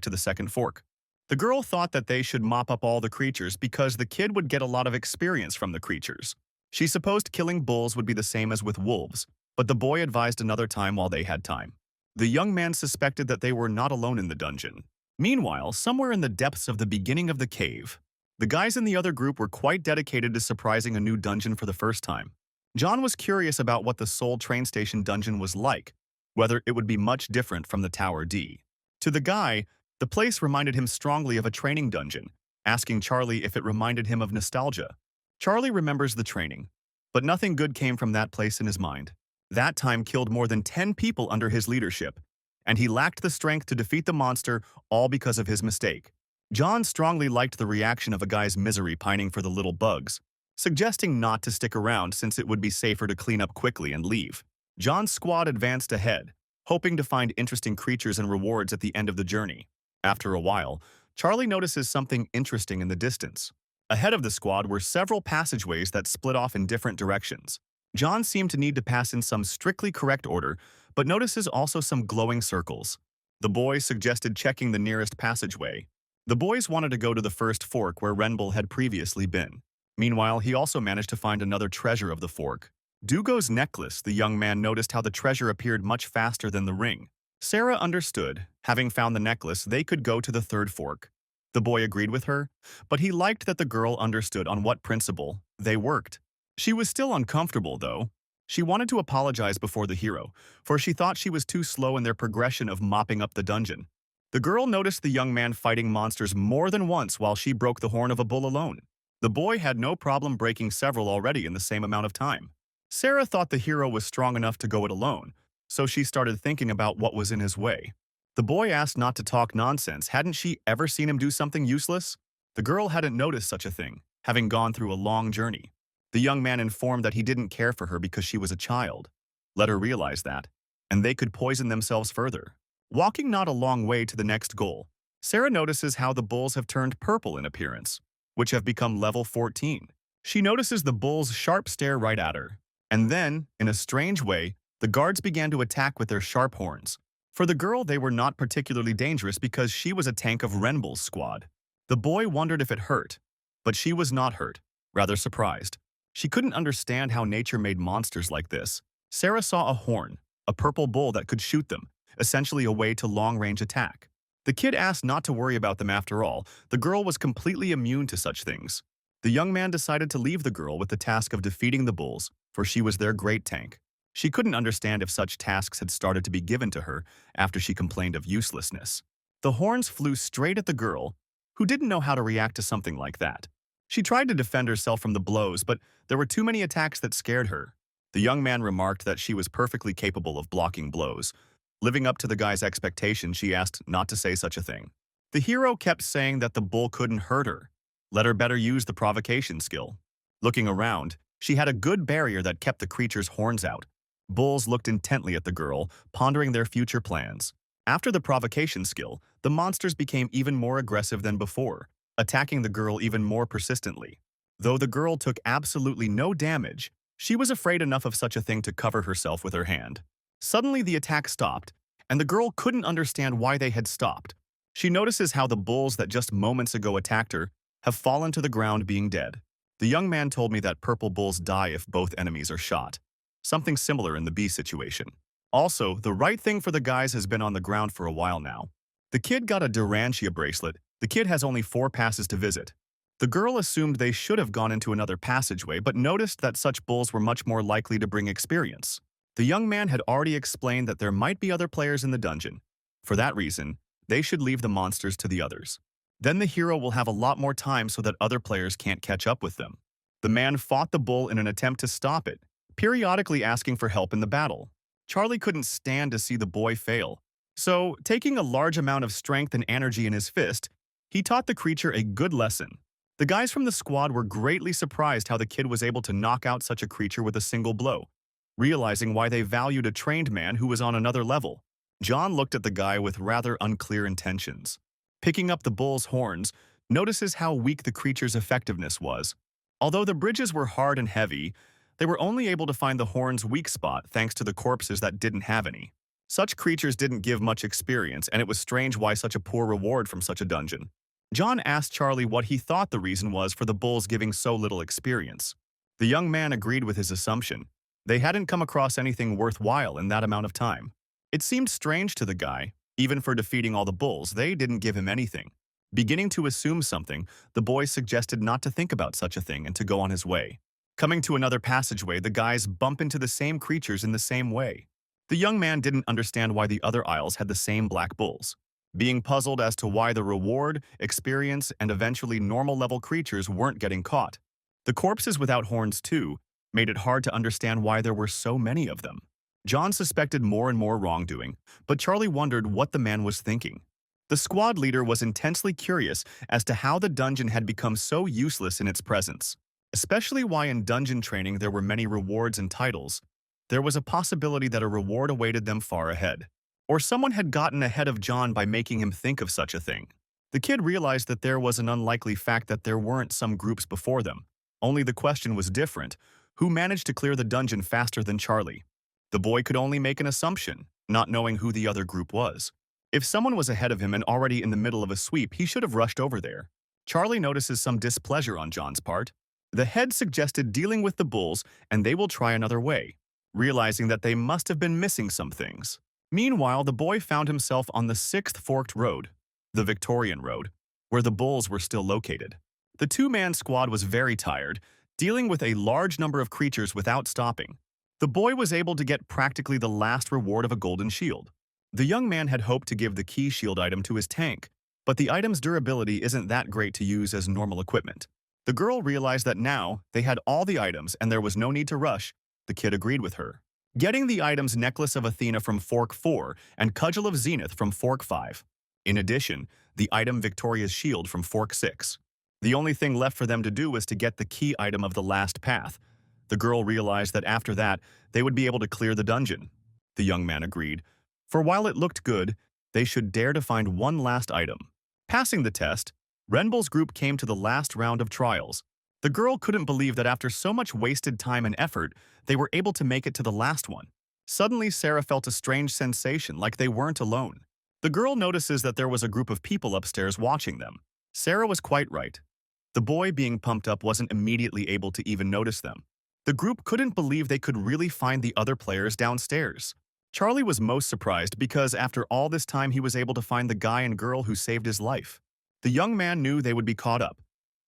S1: to the second fork. The girl thought that they should mop up all the creatures because the kid would get a lot of experience from the creatures. She supposed killing bulls would be the same as with wolves, but the boy advised another time while they had time. The young man suspected that they were not alone in the dungeon. Meanwhile, somewhere in the depths of the beginning of the cave, the guys in the other group were quite dedicated to surprising a new dungeon for the first time. John was curious about what the Seoul train station dungeon was like, whether it would be much different from the Tower D. To the guy, the place reminded him strongly of a training dungeon, asking Charlie if it reminded him of nostalgia. Charlie remembers the training, but nothing good came from that place in his mind. That time killed more than 10 people under his leadership, and he lacked the strength to defeat the monster, all because of his mistake. John strongly liked the reaction of a guy's misery pining for the little bugs, suggesting not to stick around since it would be safer to clean up quickly and leave. John's squad advanced ahead, hoping to find interesting creatures and rewards at the end of the journey. After a while, Charlie notices something interesting in the distance. Ahead of the squad were several passageways that split off in different directions. John seemed to need to pass in some strictly correct order, but notices also some glowing circles. The boy suggested checking the nearest passageway. The boys wanted to go to the first fork where Renbull had previously been. Meanwhile, he also managed to find another treasure of the fork. Dugo's necklace. The young man noticed how the treasure appeared much faster than the ring. Sarah understood. Having found the necklace, they could go to the third fork. The boy agreed with her, but he liked that the girl understood on what principle they worked. She was still uncomfortable, though. She wanted to apologize before the hero, for she thought she was too slow in their progression of mopping up the dungeon. The girl noticed the young man fighting monsters more than once while she broke the horn of a bull alone. The boy had no problem breaking several already in the same amount of time. Sarah thought the hero was strong enough to go it alone, so she started thinking about what was in his way. The boy asked not to talk nonsense. Hadn't she ever seen him do something useless? The girl hadn't noticed such a thing, having gone through a long journey. The young man informed that he didn't care for her because she was a child. Let her realize that, and they could poison themselves further. Walking not a long way to the next goal, Sarah notices how the bulls have turned purple in appearance, which have become level 14. She notices the bulls' sharp stare right at her, and then, in a strange way, the guards began to attack with their sharp horns. For the girl, they were not particularly dangerous because she was a tank of Renbull's squad. The boy wondered if it hurt, but she was not hurt, rather surprised. She couldn't understand how nature made monsters like this. Sarah saw a horn, a purple bull that could shoot them, essentially a way to long-range attack. The kid asked not to worry about them after all. The girl was completely immune to such things. The young man decided to leave the girl with the task of defeating the bulls, for she was their great tank. She couldn't understand if such tasks had started to be given to her after she complained of uselessness. The horns flew straight at the girl, who didn't know how to react to something like that. She tried to defend herself from the blows, but there were too many attacks that scared her. The young man remarked that she was perfectly capable of blocking blows. Living up to the guy's expectations, she asked not to say such a thing. The hero kept saying that the bull couldn't hurt her. Let her better use the provocation skill. Looking around, she had a good barrier that kept the creature's horns out. Bulls looked intently at the girl, pondering their future plans. After the provocation skill, the monsters became even more aggressive than before, attacking the girl even more persistently. Though the girl took absolutely no damage, she was afraid enough of such a thing to cover herself with her hand. Suddenly the attack stopped, and the girl couldn't understand why they had stopped. She notices how the bulls that just moments ago attacked her have fallen to the ground being dead. The young man told me that purple bulls die if both enemies are shot. Something similar in the bee situation. Also, the right thing for the guys has been on the ground for a while now. The kid got a Durantia bracelet. The kid has only 4 passes to visit. The girl assumed they should have gone into another passageway, but noticed that such bulls were much more likely to bring experience. The young man had already explained that there might be other players in the dungeon. For that reason, they should leave the monsters to the others. Then the hero will have a lot more time so that other players can't catch up with them. The man fought the bull in an attempt to stop it, periodically asking for help in the battle. Charlie couldn't stand to see the boy fail. So, taking a large amount of strength and energy in his fist, he taught the creature a good lesson. The guys from the squad were greatly surprised how the kid was able to knock out such a creature with a single blow, realizing why they valued a trained man who was on another level. John looked at the guy with rather unclear intentions. Picking up the bull's horns, notices how weak the creature's effectiveness was. Although the bridges were hard and heavy, they were only able to find the horn's weak spot thanks to the corpses that didn't have any. Such creatures didn't give much experience, and it was strange why such a poor reward from such a dungeon. John asked Charlie what he thought the reason was for the bulls giving so little experience. The young man agreed with his assumption. They hadn't come across anything worthwhile in that amount of time. It seemed strange to the guy. Even for defeating all the bulls, they didn't give him anything. Beginning to assume something, the boy suggested not to think about such a thing and to go on his way. Coming to another passageway, the guys bump into the same creatures in the same way. The young man didn't understand why the other aisles had the same black bulls. Being puzzled as to why the reward, experience, and eventually normal-level creatures weren't getting caught. The corpses without horns, too, made it hard to understand why there were so many of them. John suspected more and more wrongdoing, but Charlie wondered what the man was thinking. The squad leader was intensely curious as to how the dungeon had become so useless in its presence, especially why in dungeon training there were many rewards and titles. There was a possibility that a reward awaited them far ahead. Or someone had gotten ahead of John by making him think of such a thing. The kid realized that there was an unlikely fact that there weren't some groups before them. Only the question was different: who managed to clear the dungeon faster than Charlie? The boy could only make an assumption, not knowing who the other group was. If someone was ahead of him and already in the middle of a sweep, he should have rushed over there. Charlie notices some displeasure on John's part. The head suggested dealing with the bulls and they will try another way, realizing that they must have been missing some things. Meanwhile, the boy found himself on the 6th Forked Road, the Victorian Road, where the bulls were still located. The 2-man squad was very tired, dealing with a large number of creatures without stopping. The boy was able to get practically the last reward of a golden shield. The young man had hoped to give the key shield item to his tank, but the item's durability isn't that great to use as normal equipment. The girl realized that now they had all the items and there was no need to rush. The kid agreed with her, getting the items Necklace of Athena from Fork 4 and Cudgel of Zenith from Fork 5. In addition, the item Victoria's Shield from Fork 6. The only thing left for them to do was to get the key item of the last path. The girl realized that after that, they would be able to clear the dungeon. The young man agreed, for while it looked good, they should dare to find one last item. Passing the test, Renbull's group came to the last round of trials. The girl couldn't believe that after so much wasted time and effort, they were able to make it to the last one. Suddenly, Sarah felt a strange sensation, like they weren't alone. The girl notices that there was a group of people upstairs watching them. Sarah was quite right. The boy being pumped up wasn't immediately able to even notice them. The group couldn't believe they could really find the other players downstairs. Charlie was most surprised because after all this time he was able to find the guy and girl who saved his life. The young man knew they would be caught up,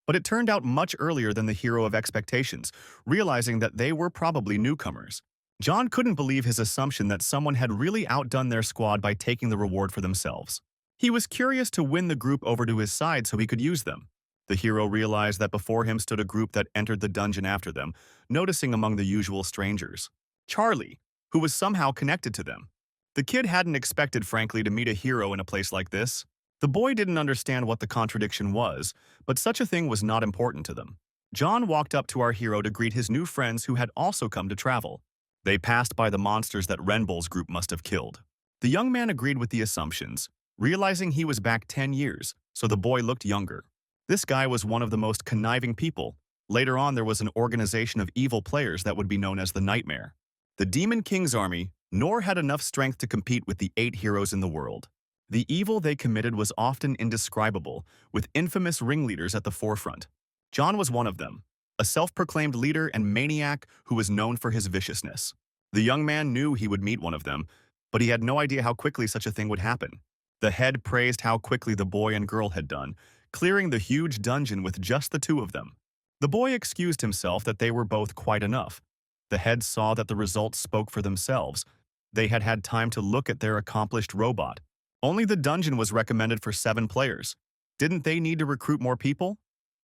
S1: but it turned out much earlier than the hero of expectations, realizing that they were probably newcomers. John couldn't believe his assumption that someone had really outdone their squad by taking the reward for themselves. He was curious to win the group over to his side so he could use them. The hero realized that before him stood a group that entered the dungeon after them, noticing among the usual strangers Charlie, who was somehow connected to them. The kid hadn't expected, frankly, to meet a hero in a place like this. The boy didn't understand what the contradiction was, but such a thing was not important to them. John walked up to our hero to greet his new friends who had also come to travel. They passed by the monsters that Renbull's group must have killed. The young man agreed with the assumptions, realizing he was back 10 years, so the boy looked younger. This guy was one of the most conniving people. Later on, there was an organization of evil players that would be known as the Nightmare. The Demon King's army nor had enough strength to compete with the 8 heroes in the world. The evil they committed was often indescribable, with infamous ringleaders at the forefront. John was one of them, a self-proclaimed leader and maniac who was known for his viciousness. The young man knew he would meet one of them, but he had no idea how quickly such a thing would happen. The head praised how quickly the boy and girl had done, clearing the huge dungeon with just the 2 of them. The boy excused himself that they were both quite enough. The head saw that the results spoke for themselves. They had had time to look at their accomplished robot. Only the dungeon was recommended for 7 players. Didn't they need to recruit more people?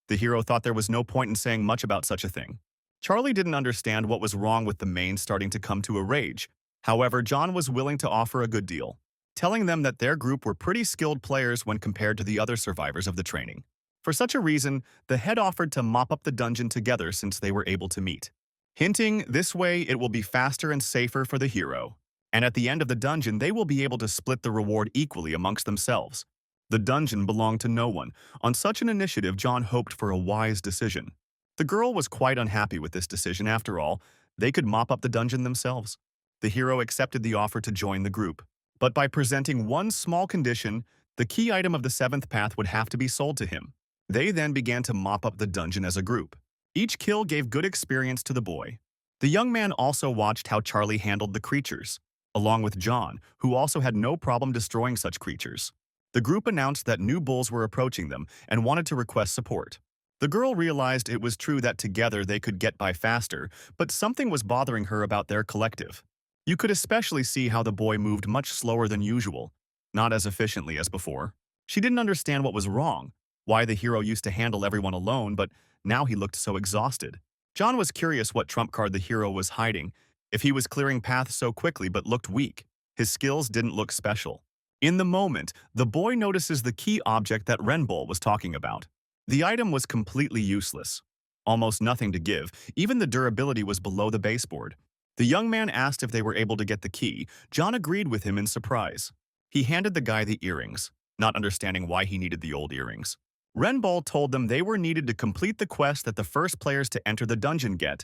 S1: The hero thought there was no point in saying much about such a thing. Charlie didn't understand what was wrong with the main starting to come to a rage. However, John was willing to offer a good deal, telling them that their group were pretty skilled players when compared to the other survivors of the training. For such a reason, the head offered to mop up the dungeon together since they were able to meet, hinting this way it will be faster and safer for the hero. And at the end of the dungeon, they will be able to split the reward equally amongst themselves. The dungeon belonged to no one. On such an initiative, John hoped for a wise decision. The girl was quite unhappy with this decision. After all, they could mop up the dungeon themselves. The hero accepted the offer to join the group, but by presenting one small condition, the key item of the 7th path would have to be sold to him. They then began to mop up the dungeon as a group. Each kill gave good experience to the boy. The young man also watched how Charlie handled the creatures, along with John, who also had no problem destroying such creatures. The group announced that new bulls were approaching them and wanted to request support. The girl realized it was true that together they could get by faster, but something was bothering her about their collective. You could especially see how the boy moved much slower than usual, not as efficiently as before. She didn't understand what was wrong, why the hero used to handle everyone alone, but now he looked so exhausted. John was curious what trump card the hero was hiding. If he was clearing paths so quickly but looked weak, his skills didn't look special. In the moment, the boy notices the key object that Renbull was talking about. The item was completely useless. Almost nothing to give, even the durability was below the baseboard. The young man asked if they were able to get the key. John agreed with him in surprise. He handed the guy the earrings, not understanding why he needed the old earrings. Renbull told them they were needed to complete the quest that the first players to enter the dungeon get.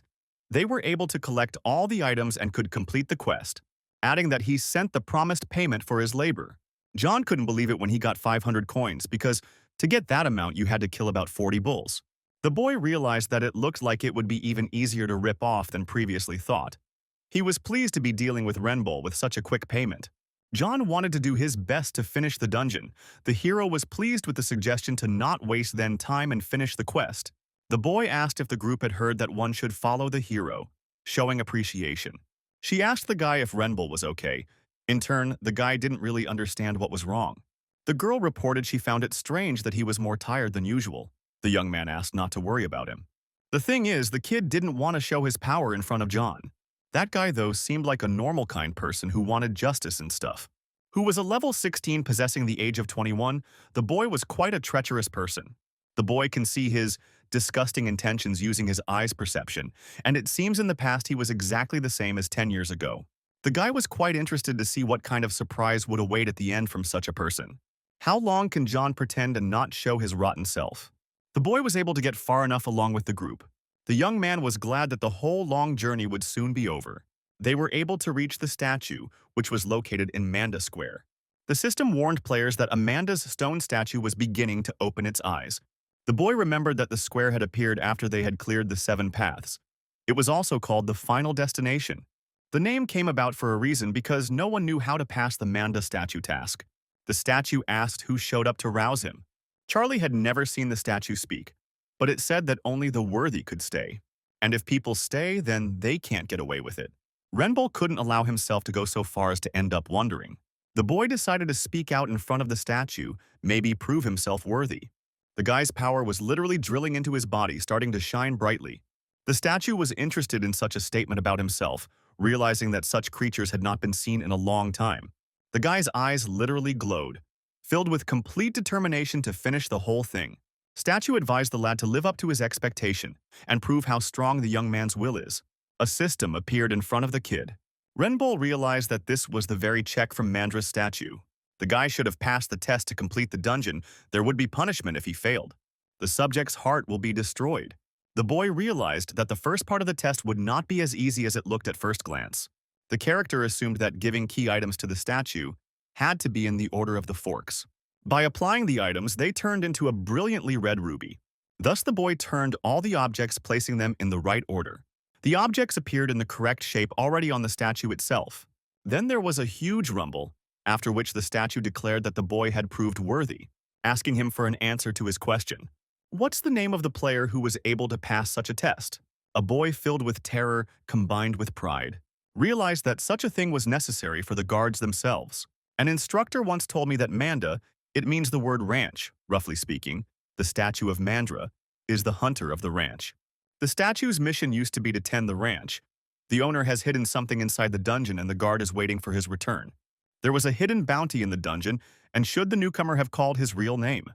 S1: They were able to collect all the items and could complete the quest, adding that he sent the promised payment for his labor. John couldn't believe it when he got 500 coins because to get that amount you had to kill about 40 bulls. The boy realized that it looked like it would be even easier to rip off than previously thought. He was pleased to be dealing with Renbull with such a quick payment. John wanted to do his best to finish the dungeon. The hero was pleased with the suggestion to not waste then time and finish the quest. The boy asked if the group had heard that one should follow the hero, showing appreciation. She asked the guy if Renbull was okay. In turn, the guy didn't really understand what was wrong. The girl reported she found it strange that he was more tired than usual. The young man asked not to worry about him. The thing is, the kid didn't want to show his power in front of John. That guy, though, seemed like a normal kind person who wanted justice and stuff. Who was a level 16 possessing the age of 21, the boy was quite a treacherous person. The boy can see his disgusting intentions using his eyes perception, and it seems in the past he was exactly the same as 10 years ago. The guy was quite interested to see what kind of surprise would await at the end from such a person. How long can John pretend and not show his rotten self? The boy was able to get far enough along with the group. The young man was glad that the whole long journey would soon be over. They were able to reach the statue, which was located in Manda Square. The system warned players that Amanda's stone statue was beginning to open its eyes. The boy remembered that the square had appeared after they had cleared the 7 paths. It was also called the Final Destination. The name came about for a reason because no one knew how to pass the Manda statue task. The statue asked who showed up to rouse him. Charlie had never seen the statue speak, but it said that only the worthy could stay. And if people stay, then they can't get away with it. Renbull couldn't allow himself to go so far as to end up wondering. The boy decided to speak out in front of the statue, maybe prove himself worthy. The guy's power was literally drilling into his body, starting to shine brightly. The statue was interested in such a statement about himself, realizing that such creatures had not been seen in a long time. The guy's eyes literally glowed, filled with complete determination to finish the whole thing. Statue advised the lad to live up to his expectation and prove how strong the young man's will is. A system appeared in front of the kid. Renbull realized that this was the very check from Mandra's statue. The guy should have passed the test to complete the dungeon. There would be punishment if he failed. The subject's heart will be destroyed. The boy realized that the first part of the test would not be as easy as it looked at first glance. The character assumed that giving key items to the statue had to be in the order of the forks. By applying the items, they turned into a brilliantly red ruby. Thus the boy turned all the objects, placing them in the right order. The objects appeared in the correct shape already on the statue itself. Then there was a huge rumble, after which the statue declared that the boy had proved worthy, asking him for an answer to his question. What's the name of the player who was able to pass such a test? A boy filled with terror combined with pride realized that such a thing was necessary for the guards themselves. An instructor once told me that Manda, it means the word ranch, roughly speaking. The statue of Mandra is the hunter of the ranch. The statue's mission used to be to tend the ranch. The owner has hidden something inside the dungeon and the guard is waiting for his return. There was a hidden bounty in the dungeon, and should the newcomer have called his real name?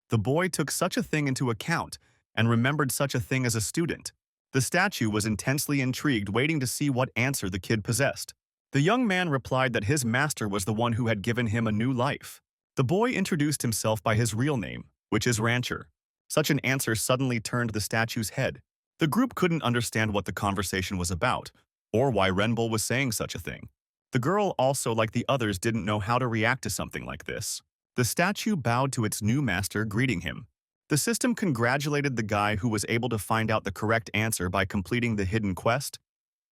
S1: The boy took such a thing into account and remembered such a thing as a student. The statue was intensely intrigued, waiting to see what answer the kid possessed. The young man replied that his master was the one who had given him a new life. The boy introduced himself by his real name, which is Rancher. Such an answer suddenly turned the statue's head. The group couldn't understand what the conversation was about, or why Renbull was saying such a thing. The girl also, like the others, didn't know how to react to something like this. The statue bowed to its new master, greeting him. The system congratulated the guy who was able to find out the correct answer by completing the hidden quest.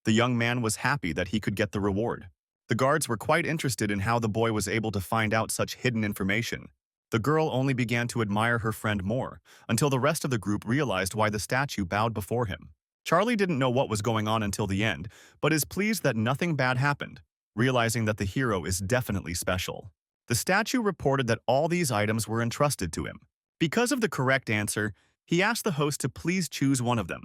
S1: The young man was happy that he could get the reward. The guards were quite interested in how the boy was able to find out such hidden information. The girl only began to admire her friend more, until the rest of the group realized why the statue bowed before him. Charlie didn't know what was going on until the end, but is pleased that nothing bad happened, realizing that the hero is definitely special. The statue reported that all these items were entrusted to him. Because of the correct answer, he asked the host to please choose one of them.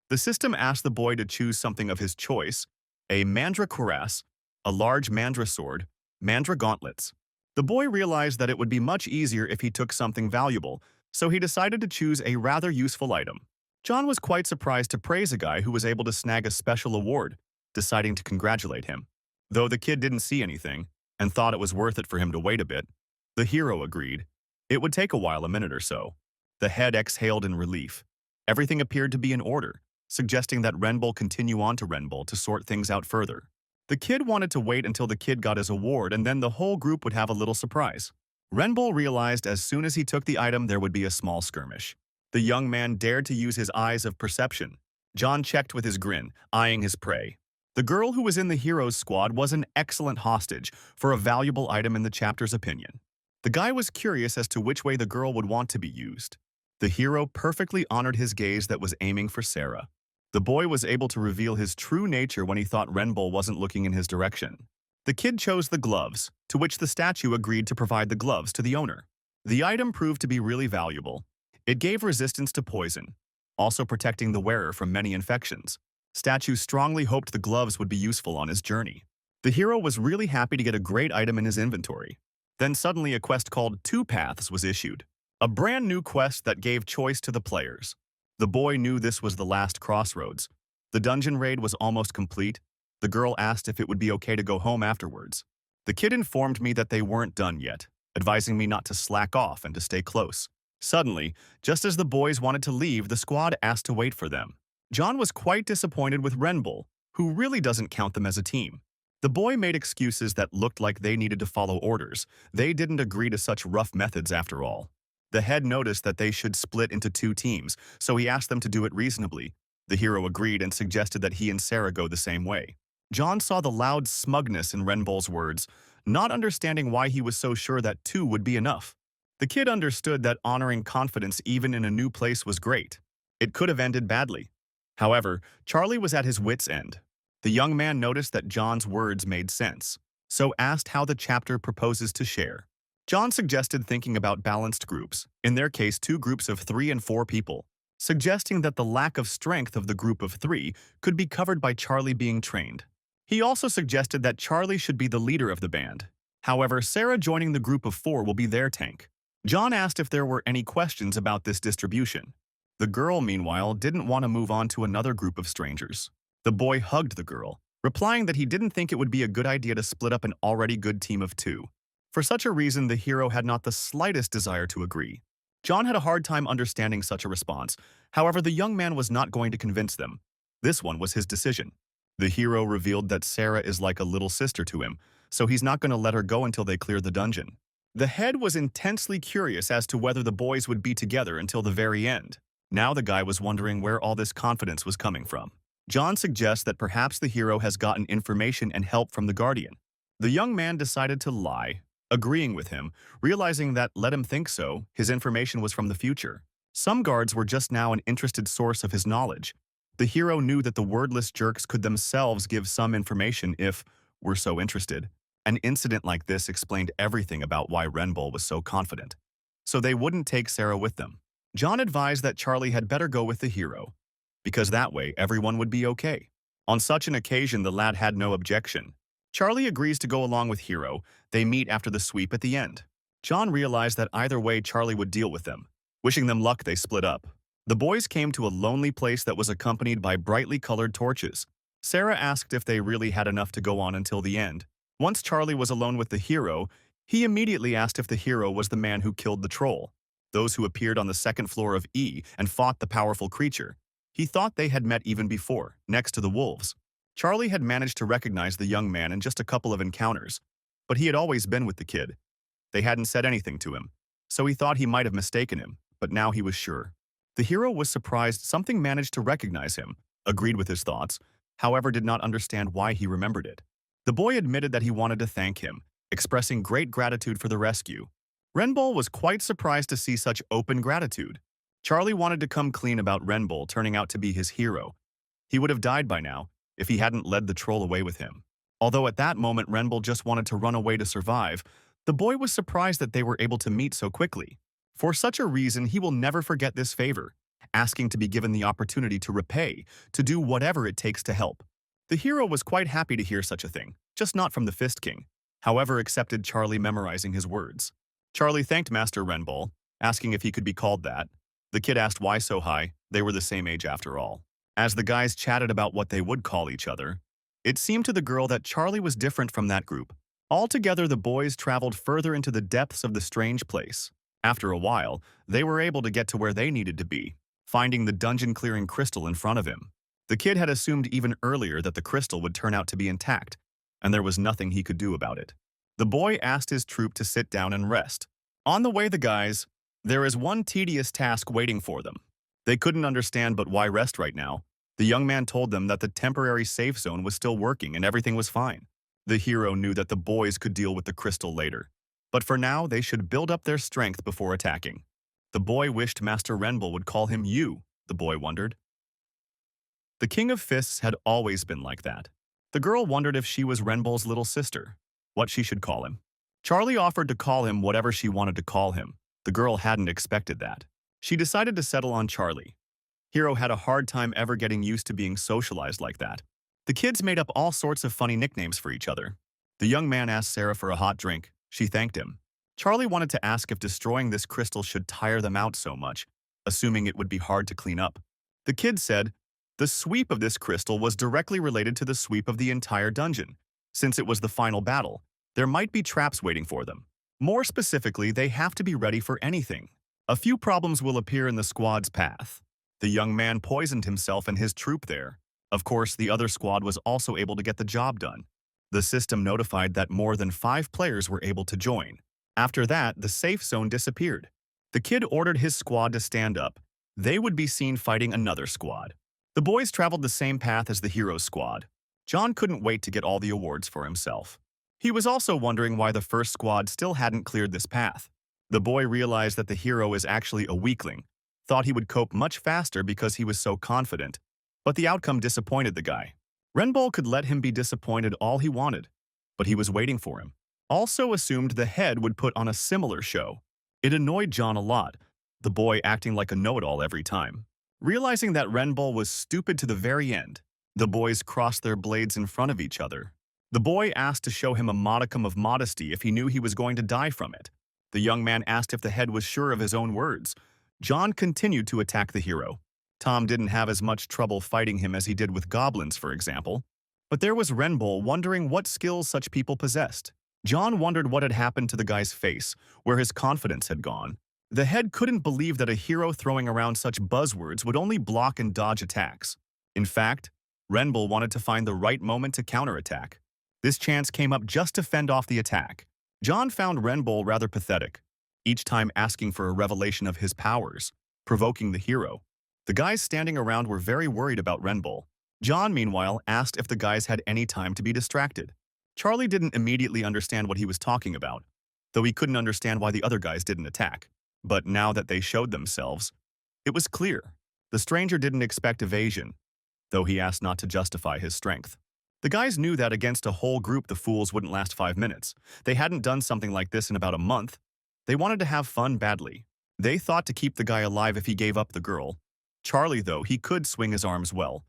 S1: The system asked the boy to choose something of his choice: a mandra cuirass, a large mandra sword, mandra gauntlets. The boy realized that it would be much easier if he took something valuable, so he decided to choose a rather useful item. John was quite surprised to praise a guy who was able to snag a special award, deciding to congratulate him. Though the kid didn't see anything, and thought it was worth it for him to wait a bit, the hero agreed. It would take a while, a minute or so. The head exhaled in relief. Everything appeared to be in order, suggesting that Renbull continue on to Renbull to sort things out further. The kid wanted to wait until the kid got his award, and then the whole group would have a little surprise. Renbull realized as soon as he took the item there would be a small skirmish. The young man dared to use his eyes of perception. John checked with his grin, eyeing his prey. The girl who was in the hero's squad was an excellent hostage for a valuable item in the chapter's opinion. The guy was curious as to which way the girl would want to be used. The hero perfectly honored his gaze that was aiming for Sarah. The boy was able to reveal his true nature when he thought Renbull wasn't looking in his direction. The kid chose the gloves, to which the statue agreed to provide the gloves to the owner. The item proved to be really valuable. It gave resistance to poison, also protecting the wearer from many infections. Statue strongly hoped the gloves would be useful on his journey. The hero was really happy to get a great item in his inventory. Then suddenly a quest called Two Paths was issued, a brand new quest that gave choice to the players. The boy knew this was the last crossroads. The dungeon raid was almost complete. The girl asked if it would be okay to go home afterwards. The kid informed me that they weren't done yet, advising me not to slack off and to stay close. Suddenly, just as the boys wanted to leave, the squad asked to wait for them. John was quite disappointed with Renbull, who really doesn't count them as a team. The boy made excuses that looked like they needed to follow orders. They didn't agree to such rough methods after all. The head noticed that they should split into two teams, so he asked them to do it reasonably. The hero agreed and suggested that he and Sarah go the same way. John saw the loud smugness in Renbull's words, not understanding why he was so sure that two would be enough. The kid understood that honoring confidence even in a new place was great. It could have ended badly. However, Charlie was at his wit's end. The young man noticed that John's words made sense, so asked how the chapter proposes to share. John suggested thinking about balanced groups, in their case 2 groups of 3 and 4 people, suggesting that the lack of strength of the group of 3 could be covered by Charlie being trained. He also suggested that Charlie should be the leader of the band. However, Sarah joining the group of 4 will be their tank. John asked if there were any questions about this distribution. The girl, meanwhile, didn't want to move on to another group of strangers. The boy hugged the girl, replying that he didn't think it would be a good idea to split up an already good team of 2. For such a reason, the hero had not the slightest desire to agree. John had a hard time understanding such a response. However, the young man was not going to convince them. This one was his decision. The hero revealed that Sarah is like a little sister to him, so he's not going to let her go until they clear the dungeon. The head was intensely curious as to whether the boys would be together until the very end. Now the guy was wondering where all this confidence was coming from. John suggests that perhaps the hero has gotten information and help from the Guardian. The young man decided to lie, agreeing with him, realizing that, let him think so, his information was from the future. Some guards were just now an interested source of his knowledge. The hero knew that the wordless jerks could themselves give some information if were so interested. An incident like this explained everything about why Renbull was so confident. So they wouldn't take Sarah with them. John advised that Charlie had better go with the hero, because that way everyone would be okay. On such an occasion, the lad had no objection. Charlie agrees to go along with Hero. They meet after the sweep at the end. John realized that either way Charlie would deal with them. Wishing them luck, they split up. The boys came to a lonely place that was accompanied by brightly colored torches. Sarah asked if they really had enough to go on until the end. Once Charlie was alone with the hero, he immediately asked if the hero was the man who killed the troll, those who appeared on the second floor of E and fought the powerful creature. He thought they had met even before, next to the wolves. Charlie had managed to recognize the young man in just a couple of encounters, but he had always been with the kid. They hadn't said anything to him, so he thought he might have mistaken him, but now he was sure. The hero was surprised something managed to recognize him, agreed with his thoughts, however did not understand why he remembered it. The boy admitted that he wanted to thank him, expressing great gratitude for the rescue. Renbull was quite surprised to see such open gratitude. Charlie wanted to come clean about Renbull turning out to be his hero. He would have died by now if he hadn't led the troll away with him. Although at that moment Renbull just wanted to run away to survive, the boy was surprised that they were able to meet so quickly. For such a reason, he will never forget this favor, asking to be given the opportunity to repay, to do whatever it takes to help. The hero was quite happy to hear such a thing, just not from the Fist King, however accepted Charlie memorizing his words. Charlie thanked Master Renbull, asking if he could be called that. The kid asked why so high, they were the same age after all. As the guys chatted about what they would call each other, it seemed to the girl that Charlie was different from that group. Altogether, the boys traveled further into the depths of the strange place. After a while, they were able to get to where they needed to be, finding the dungeon-clearing crystal in front of him. The kid had assumed even earlier that the crystal would turn out to be intact, and there was nothing he could do about it. The boy asked his troop to sit down and rest. On the way, the guys, there is one tedious task waiting for them. They couldn't understand but why rest right now. The young man told them that the temporary safe zone was still working and everything was fine. The hero knew that the boys could deal with the crystal later. But for now, they should build up their strength before attacking. The boy wished Master Renbull would call him you, the boy wondered. The King of Fists had always been like that. The girl wondered if she was Renbull's little sister, what she should call him. Charlie offered to call him whatever she wanted to call him. The girl hadn't expected that. She decided to settle on Charlie. Hero had a hard time ever getting used to being socialized like that. The kids made up all sorts of funny nicknames for each other. The young man asked Sarah for a hot drink. She thanked him. Charlie wanted to ask if destroying this crystal should tire them out so much, assuming it would be hard to clean up. The kid said, the sweep of this crystal was directly related to the sweep of the entire dungeon. Since it was the final battle, there might be traps waiting for them. More specifically, they have to be ready for anything. A few problems will appear in the squad's path. The young man poisoned himself and his troop there. Of course, the other squad was also able to get the job done. The system notified that more than 5 players were able to join. After that, the safe zone disappeared. The kid ordered his squad to stand up. They would be seen fighting another squad. The boys traveled the same path as the hero's squad. John couldn't wait to get all the awards for himself. He was also wondering why the first squad still hadn't cleared this path. The boy realized that the hero is actually a weakling, thought he would cope much faster because he was so confident, but the outcome disappointed the guy. Renbull could let him be disappointed all he wanted, but he was waiting for him. Also assumed the head would put on a similar show. It annoyed John a lot, the boy acting like a know-it-all every time. Realizing that Renbull was stupid to the very end, the boys crossed their blades in front of each other. The boy asked to show him a modicum of modesty if he knew he was going to die from it. The young man asked if the head was sure of his own words. John continued to attack the hero. Tom didn't have as much trouble fighting him as he did with goblins, for example. But there was Renbull wondering what skills such people possessed. John wondered what had happened to the guy's face, where his confidence had gone. The head couldn't believe that a hero throwing around such buzzwords would only block and dodge attacks. In fact, Renbull wanted to find the right moment to counterattack. This chance came up just to fend off the attack. John found Renbull rather pathetic, each time asking for a revelation of his powers, provoking the hero. The guys standing around were very worried about Renbull. John, meanwhile, asked if the guys had any time to be distracted. Charlie didn't immediately understand what he was talking about, though he couldn't understand why the other guys didn't attack. But now that they showed themselves, it was clear. The stranger didn't expect evasion, though he asked not to justify his strength. The guys knew that against a whole group the fools wouldn't last 5 minutes. They hadn't done something like this in about a month. They wanted to have fun badly. They thought to keep the guy alive if he gave up the girl. Charlie, though, he could swing his arms well,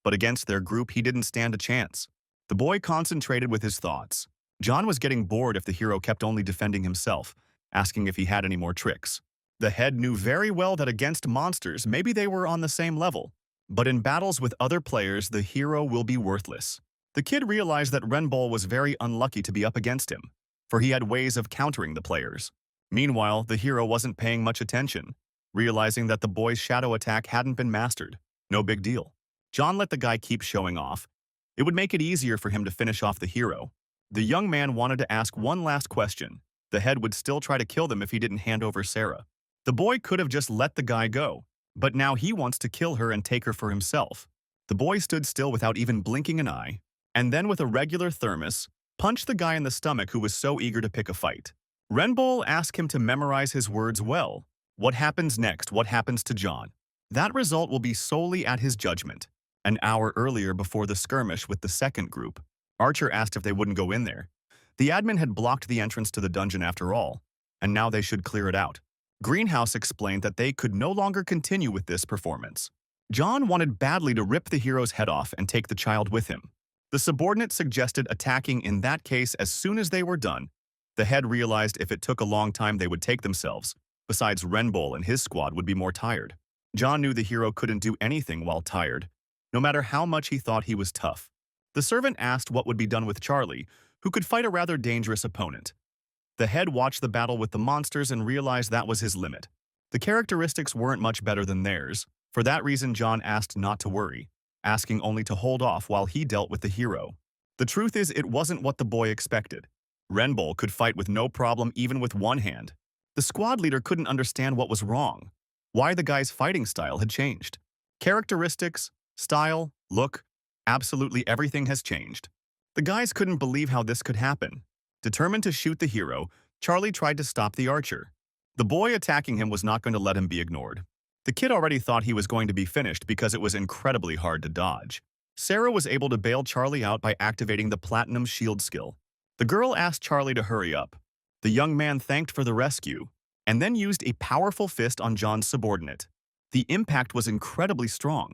S1: but against their group he didn't stand a chance. The boy concentrated with his thoughts. John was getting bored if the hero kept only defending himself, asking if he had any more tricks. The head knew very well that against monsters maybe they were on the same level, but in battles with other players the hero will be worthless. The kid realized that Renbull was very unlucky to be up against him, for he had ways of countering the players. Meanwhile, the hero wasn't paying much attention, realizing that the boy's shadow attack hadn't been mastered. No big deal. John let the guy keep showing off. It would make it easier for him to finish off the hero. The young man wanted to ask one last question. The head would still try to kill them if he didn't hand over Sarah. The boy could have just let the guy go, but now he wants to kill her and take her for himself. The boy stood still without even blinking an eye, and then with a regular thermos, punched the guy in the stomach who was so eager to pick a fight. Renbull asked him to memorize his words well. What happens next? What happens to John? That result will be solely at his judgment. An hour earlier, before the skirmish with the second group, Archer asked if they wouldn't go in there. The admin had blocked the entrance to the dungeon after all, and now they should clear it out. Greenhouse explained that they could no longer continue with this performance. John wanted badly to rip the hero's head off and take the child with him. The subordinate suggested attacking in that case as soon as they were done. The head realized if it took a long time they would take themselves. Besides, Renbull and his squad would be more tired. John knew the hero couldn't do anything while tired, no matter how much he thought he was tough. The servant asked what would be done with Charlie, who could fight a rather dangerous opponent. The head watched the battle with the monsters and realized that was his limit. The characteristics weren't much better than theirs. For that reason, John asked not to worry, asking only to hold off while he dealt with the hero. The truth is, it wasn't what the boy expected. Renbull could fight with no problem even with one hand. The squad leader couldn't understand what was wrong, why the guy's fighting style had changed. Characteristics, style, look, absolutely everything has changed. The guys couldn't believe how this could happen. Determined to shoot the hero, Charlie tried to stop the archer. The boy attacking him was not going to let him be ignored. The kid already thought he was going to be finished because it was incredibly hard to dodge. Sarah was able to bail Charlie out by activating the Platinum Shield skill. The girl asked Charlie to hurry up. The young man thanked for the rescue, and then used a powerful fist on John's subordinate. The impact was incredibly strong.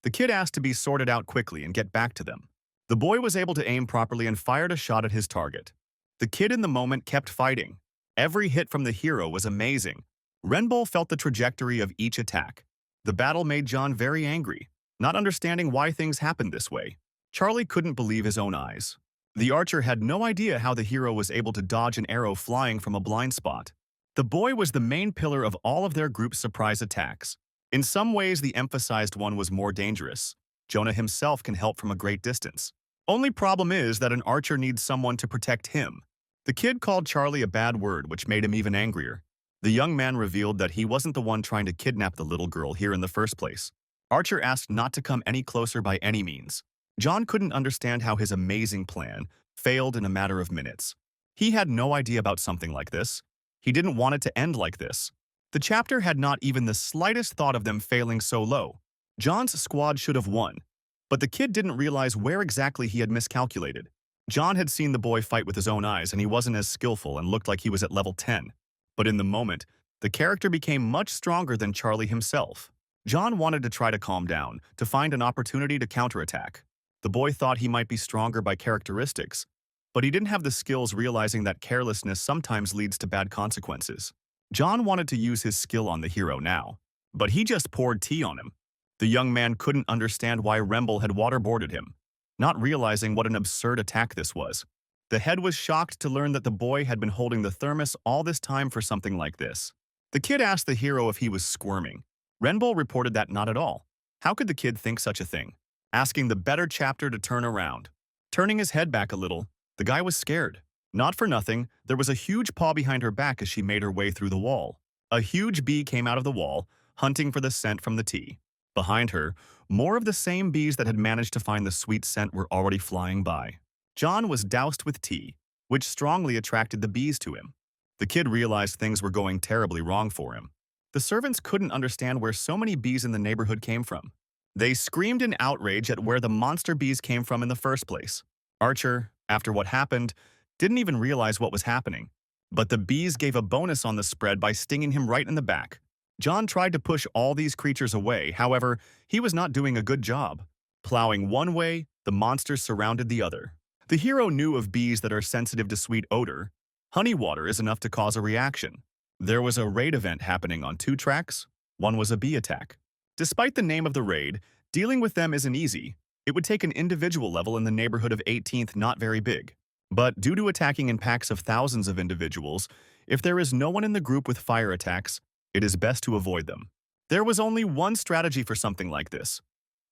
S1: The kid asked to be sorted out quickly and get back to them. The boy was able to aim properly and fired a shot at his target. The kid in the moment kept fighting. Every hit from the hero was amazing. Renbull felt the trajectory of each attack. The battle made John very angry, not understanding why things happened this way. Charlie couldn't believe his own eyes. The archer had no idea how the hero was able to dodge an arrow flying from a blind spot. The boy was the main pillar of all of their group's surprise attacks. In some ways, the emphasized one was more dangerous. Jonah himself can help from a great distance. Only problem is that an archer needs someone to protect him. The kid called Charlie a bad word, which made him even angrier. The young man revealed that he wasn't the one trying to kidnap the little girl here in the first place. Archer asked not to come any closer by any means. John couldn't understand how his amazing plan failed in a matter of minutes. He had no idea about something like this. He didn't want it to end like this. The chapter had not even the slightest thought of them failing so low. John's squad should have won. But the kid didn't realize where exactly he had miscalculated. John had seen the boy fight with his own eyes, and he wasn't as skillful and looked like he was at level 10. But in the moment, the character became much stronger than Charlie himself. John wanted to try to calm down, to find an opportunity to counterattack. The boy thought he might be stronger by characteristics, but he didn't have the skills, realizing that carelessness sometimes leads to bad consequences. John wanted to use his skill on the hero now, but he just poured tea on him. The young man couldn't understand why Renbull had waterboarded him, not realizing what an absurd attack this was. The head was shocked to learn that the boy had been holding the thermos all this time for something like this. The kid asked the hero if he was squirming. Renbull reported that not at all. How could the kid think such a thing? Asking the better chapter to turn around. Turning his head back a little, the guy was scared. Not for nothing, there was a huge paw behind her back as she made her way through the wall. A huge bee came out of the wall, hunting for the scent from the tea. Behind her, more of the same bees that had managed to find the sweet scent were already flying by. John was doused with tea, which strongly attracted the bees to him. The kid realized things were going terribly wrong for him. The servants couldn't understand where so many bees in the neighborhood came from. They screamed in outrage at where the monster bees came from in the first place. Archer, after what happened, didn't even realize what was happening. But the bees gave a bonus on the spread by stinging him right in the back. John tried to push all these creatures away, however, he was not doing a good job. Plowing one way, the monsters surrounded the other. The hero knew of bees that are sensitive to sweet odor. Honey water is enough to cause a reaction. There was a raid event happening on 2 tracks. One was a bee attack. Despite the name of the raid, dealing with them isn't easy. It would take an individual level in the neighborhood of 18th, not very big. But due to attacking in packs of thousands of individuals, if there is no one in the group with fire attacks, it is best to avoid them. There was only one strategy for something like this.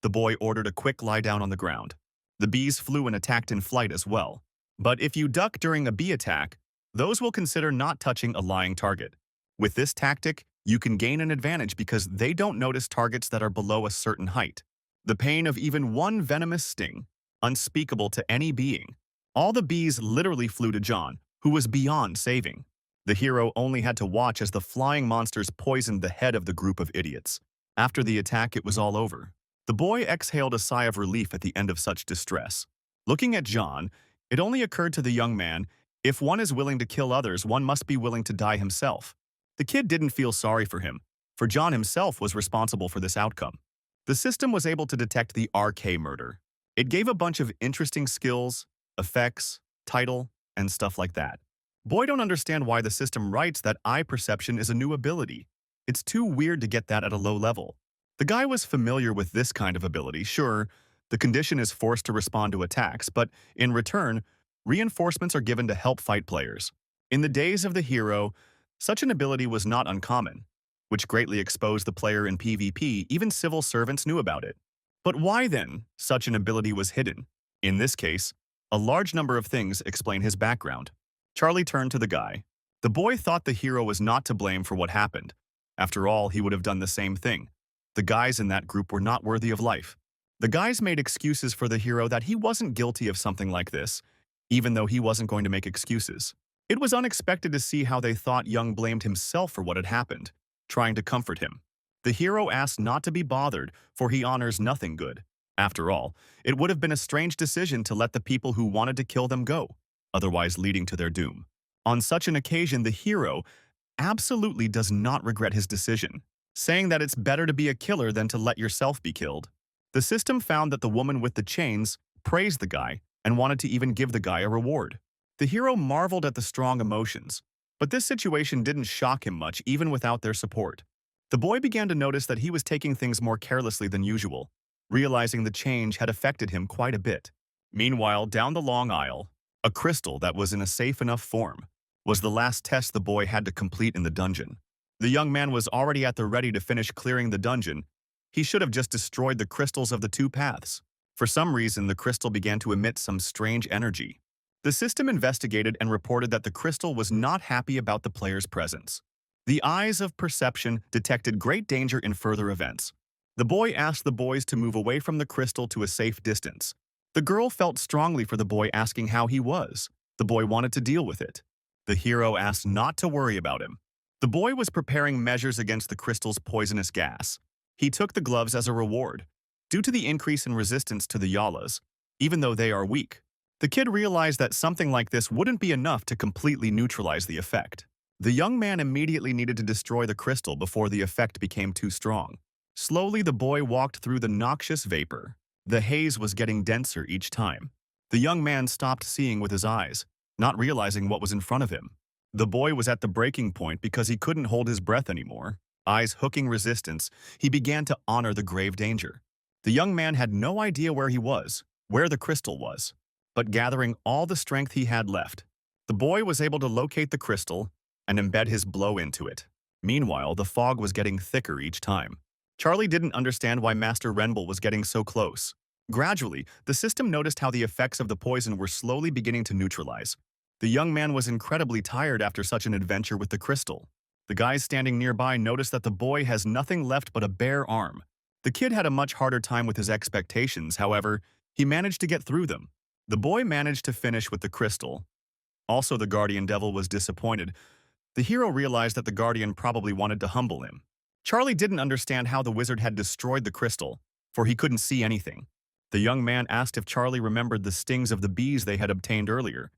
S1: The boy ordered a quick lie down on the ground. The bees flew and attacked in flight as well. But if you duck during a bee attack, those will consider not touching a lying target. With this tactic, you can gain an advantage because they don't notice targets that are below a certain height. The pain of even one venomous sting, unspeakable to any being. All the bees literally flew to John, who was beyond saving. The hero only had to watch as the flying monsters poisoned the head of the group of idiots. After the attack, it was all over. The boy exhaled a sigh of relief at the end of such distress. Looking at John, it only occurred to the young man, if one is willing to kill others, one must be willing to die himself. The kid didn't feel sorry for him, for John himself was responsible for this outcome. The system was able to detect the RK murder. It gave a bunch of interesting skills, effects, title, and stuff like that. Boy don't understand why the system writes that eye perception is a new ability. It's too weird to get that at a low level. The guy was familiar with this kind of ability, sure, the condition is forced to respond to attacks, but in return, reinforcements are given to help fight players. In the days of the hero, such an ability was not uncommon, which greatly exposed the player in PvP. Even civil servants knew about it. But why then such an ability was hidden? In this case, a large number of things explain his background. Charlie turned to the guy. The boy thought the hero was not to blame for what happened. After all, he would have done the same thing. The guys in that group were not worthy of life. The guys made excuses for the hero that he wasn't guilty of something like this, even though he wasn't going to make excuses. It was unexpected to see how they thought Young blamed himself for what had happened, trying to comfort him. The hero asked not to be bothered, for he honors nothing good. After all, it would have been a strange decision to let the people who wanted to kill them go, otherwise leading to their doom. On such an occasion, the hero absolutely does not regret his decision, saying that it's better to be a killer than to let yourself be killed. The system found that the woman with the chains praised the guy and wanted to even give the guy a reward. The hero marveled at the strong emotions, but this situation didn't shock him much even without their support. The boy began to notice that he was taking things more carelessly than usual, realizing the change had affected him quite a bit. Meanwhile, down the long aisle, a crystal that was in a safe enough form was the last test the boy had to complete in the dungeon. The young man was already at the ready to finish clearing the dungeon. He should have just destroyed the crystals of the 2 paths. For some reason, the crystal began to emit some strange energy. The system investigated and reported that the crystal was not happy about the player's presence. The eyes of perception detected great danger in further events. The boy asked the boys to move away from the crystal to a safe distance. The girl felt strongly for the boy, asking how he was. The boy wanted to deal with it. The hero asked not to worry about him. The boy was preparing measures against the crystal's poisonous gas. He took the gloves as a reward. due to the increase in resistance to the yalas, even though they are weak. The kid realized that something like this wouldn't be enough to completely neutralize the effect. The young man immediately needed to destroy the crystal before the effect became too strong. Slowly, the boy walked through the noxious vapor. The haze was getting denser each time. The young man stopped seeing with his eyes, not realizing what was in front of him. The boy was at the breaking point because he couldn't hold his breath anymore. Eyes hooking resistance, he began to honor the grave danger. The young man had no idea where he was, where the crystal was. But gathering all the strength he had left, the boy was able to locate the crystal and embed his blow into it. Meanwhile, the fog was getting thicker each time. Charlie didn't understand why Master Renbull was getting so close. Gradually, the system noticed how the effects of the poison were slowly beginning to neutralize. The young man was incredibly tired after such an adventure with the crystal. The guys standing nearby noticed that the boy has nothing left but a bare arm. The kid had a much harder time with his expectations, however, he managed to get through them. The boy managed to finish with the crystal. Also, the guardian devil was disappointed. The hero realized that the guardian probably wanted to humble him. Charlie didn't understand how the wizard had destroyed the crystal, for he couldn't see anything. The young man asked if Charlie remembered the stings of the bees they had obtained earlier.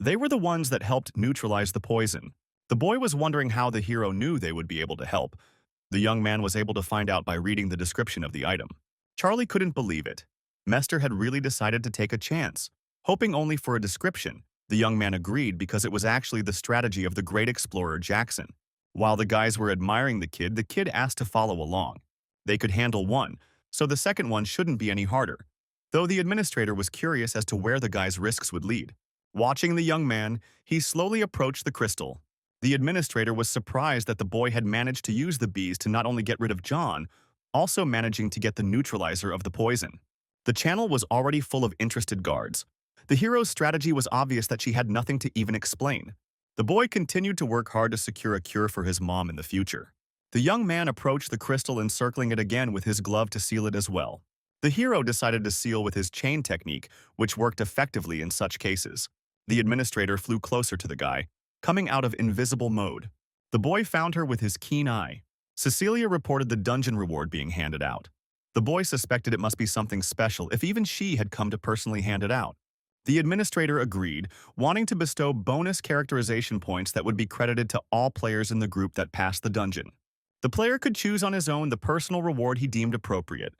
S1: They were the ones that helped neutralize the poison. The boy was wondering how the hero knew they would be able to help. The young man was able to find out by reading the description of the item. Charlie couldn't believe it. Mester had really decided to take a chance. Hoping only for a description, the young man agreed because it was actually the strategy of the great explorer Jackson. While the guys were admiring the kid asked to follow along. They could handle one, so the second one shouldn't be any harder. Though the administrator was curious as to where the guy's risks would lead. Watching the young man, he slowly approached the crystal. The administrator was surprised that the boy had managed to use the bees to not only get rid of John, also managing to get the neutralizer of the poison. The channel was already full of interested guards. The hero's strategy was obvious that she had nothing to even explain. The boy continued to work hard to secure a cure for his mom in the future. The young man approached the crystal, encircling it again with his glove to seal it as well. The hero decided to seal with his chain technique, which worked effectively in such cases. The administrator flew closer to the guy, coming out of invisible mode. The boy found her with his keen eye. Cecilia reported the dungeon reward being handed out. The boy suspected it must be something special if even she had come to personally hand it out. The administrator agreed, wanting to bestow bonus characterization points that would be credited to all players in the group that passed the dungeon. The player could choose on his own the personal reward he deemed appropriate.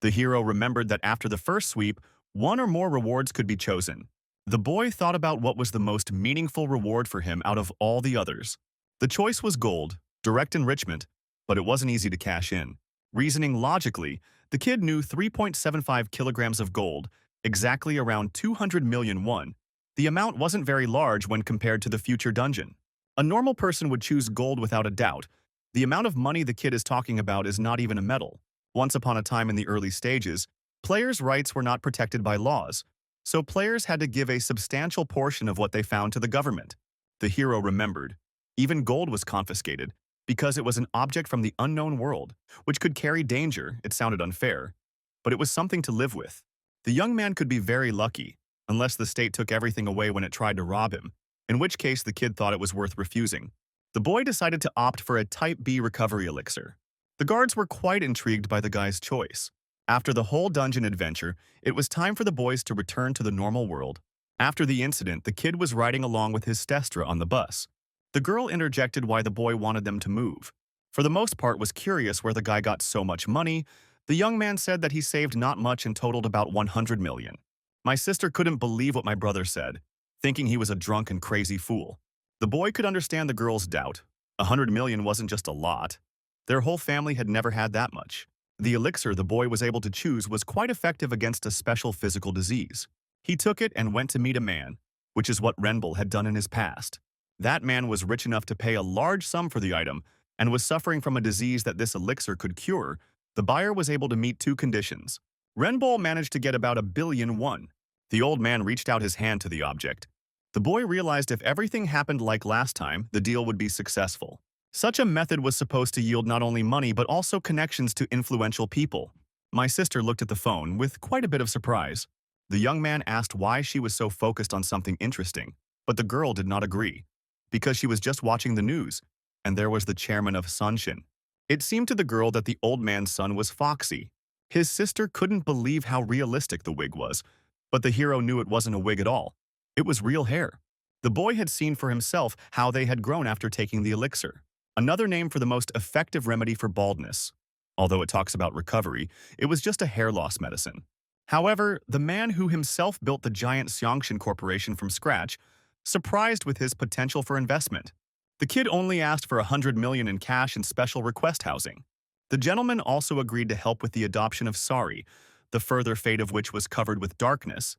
S1: The hero remembered that after the first sweep, one or more rewards could be chosen. The boy thought about what was the most meaningful reward for him out of all the others. The choice was gold, direct enrichment, but it wasn't easy to cash in. Reasoning logically, the kid knew 3.75 kilograms of gold, exactly around 200 million won. The amount wasn't very large when compared to the future dungeon. A normal person would choose gold without a doubt. The amount of money the kid is talking about is not even a metal. Once upon a time in the early stages, players' rights were not protected by laws, so players had to give a substantial portion of what they found to the government. The hero remembered. Even gold was confiscated, because it was an object from the unknown world, which could carry danger. It sounded unfair, but it was something to live with. The young man could be very lucky, unless the state took everything away when it tried to rob him, in which case the kid thought it was worth refusing. The boy decided to opt for a Type B recovery elixir. The guards were quite intrigued by the guy's choice. After the whole dungeon adventure, it was time for the boys to return to the normal world. After the incident, the kid was riding along with his Stestra on the bus. The girl interjected why the boy wanted them to move. For the most part, was curious where the guy got so much money. The young man said that he saved not much and totaled about 100 million. My sister couldn't believe what my brother said, thinking he was a drunk and crazy fool. The boy could understand the girl's doubt. 100 million wasn't just a lot. Their whole family had never had that much. The elixir the boy was able to choose was quite effective against a special physical disease. He took it and went to meet a man, which is what Renbull had done in his past. That man was rich enough to pay a large sum for the item and was suffering from a disease that this elixir could cure. The buyer was able to meet two conditions. Renbull managed to get about 1 billion won. The old man reached out his hand to the object. The boy realized if everything happened like last time, the deal would be successful. Such a method was supposed to yield not only money but also connections to influential people. My sister looked at the phone with quite a bit of surprise. The young man asked why she was so focused on something interesting, but the girl did not agree, because she was just watching the news, and there was the chairman of Sunshin. It seemed to the girl that the old man's son was foxy. His sister couldn't believe how realistic the wig was, but the hero knew it wasn't a wig at all. It was real hair. The boy had seen for himself how they had grown after taking the elixir, another name for the most effective remedy for baldness. Although it talks about recovery, it was just a hair loss medicine. However, the man who himself built the giant Xiangshan Corporation from scratch, surprised with his potential for investment. The kid only asked for 100 million in cash and special request housing. The gentleman also agreed to help with the adoption of Sari, the further fate of which was covered with darkness.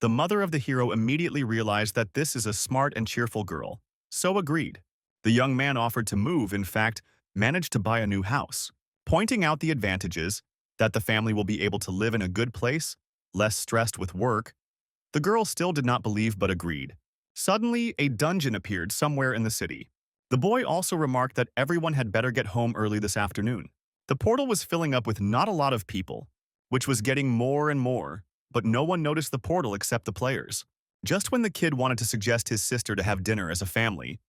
S1: The mother of the hero immediately realized that this is a smart and cheerful girl, so agreed. The young man offered to move, in fact, managed to buy a new house, pointing out the advantages, that the family will be able to live in a good place, less stressed with work. The girl still did not believe but agreed. Suddenly, a dungeon appeared somewhere in the city. The boy also remarked that everyone had better get home early this afternoon. The portal was filling up with not a lot of people, which was getting more and more, but no one noticed the portal except the players. Just when the kid wanted to suggest his sister to have dinner as a family,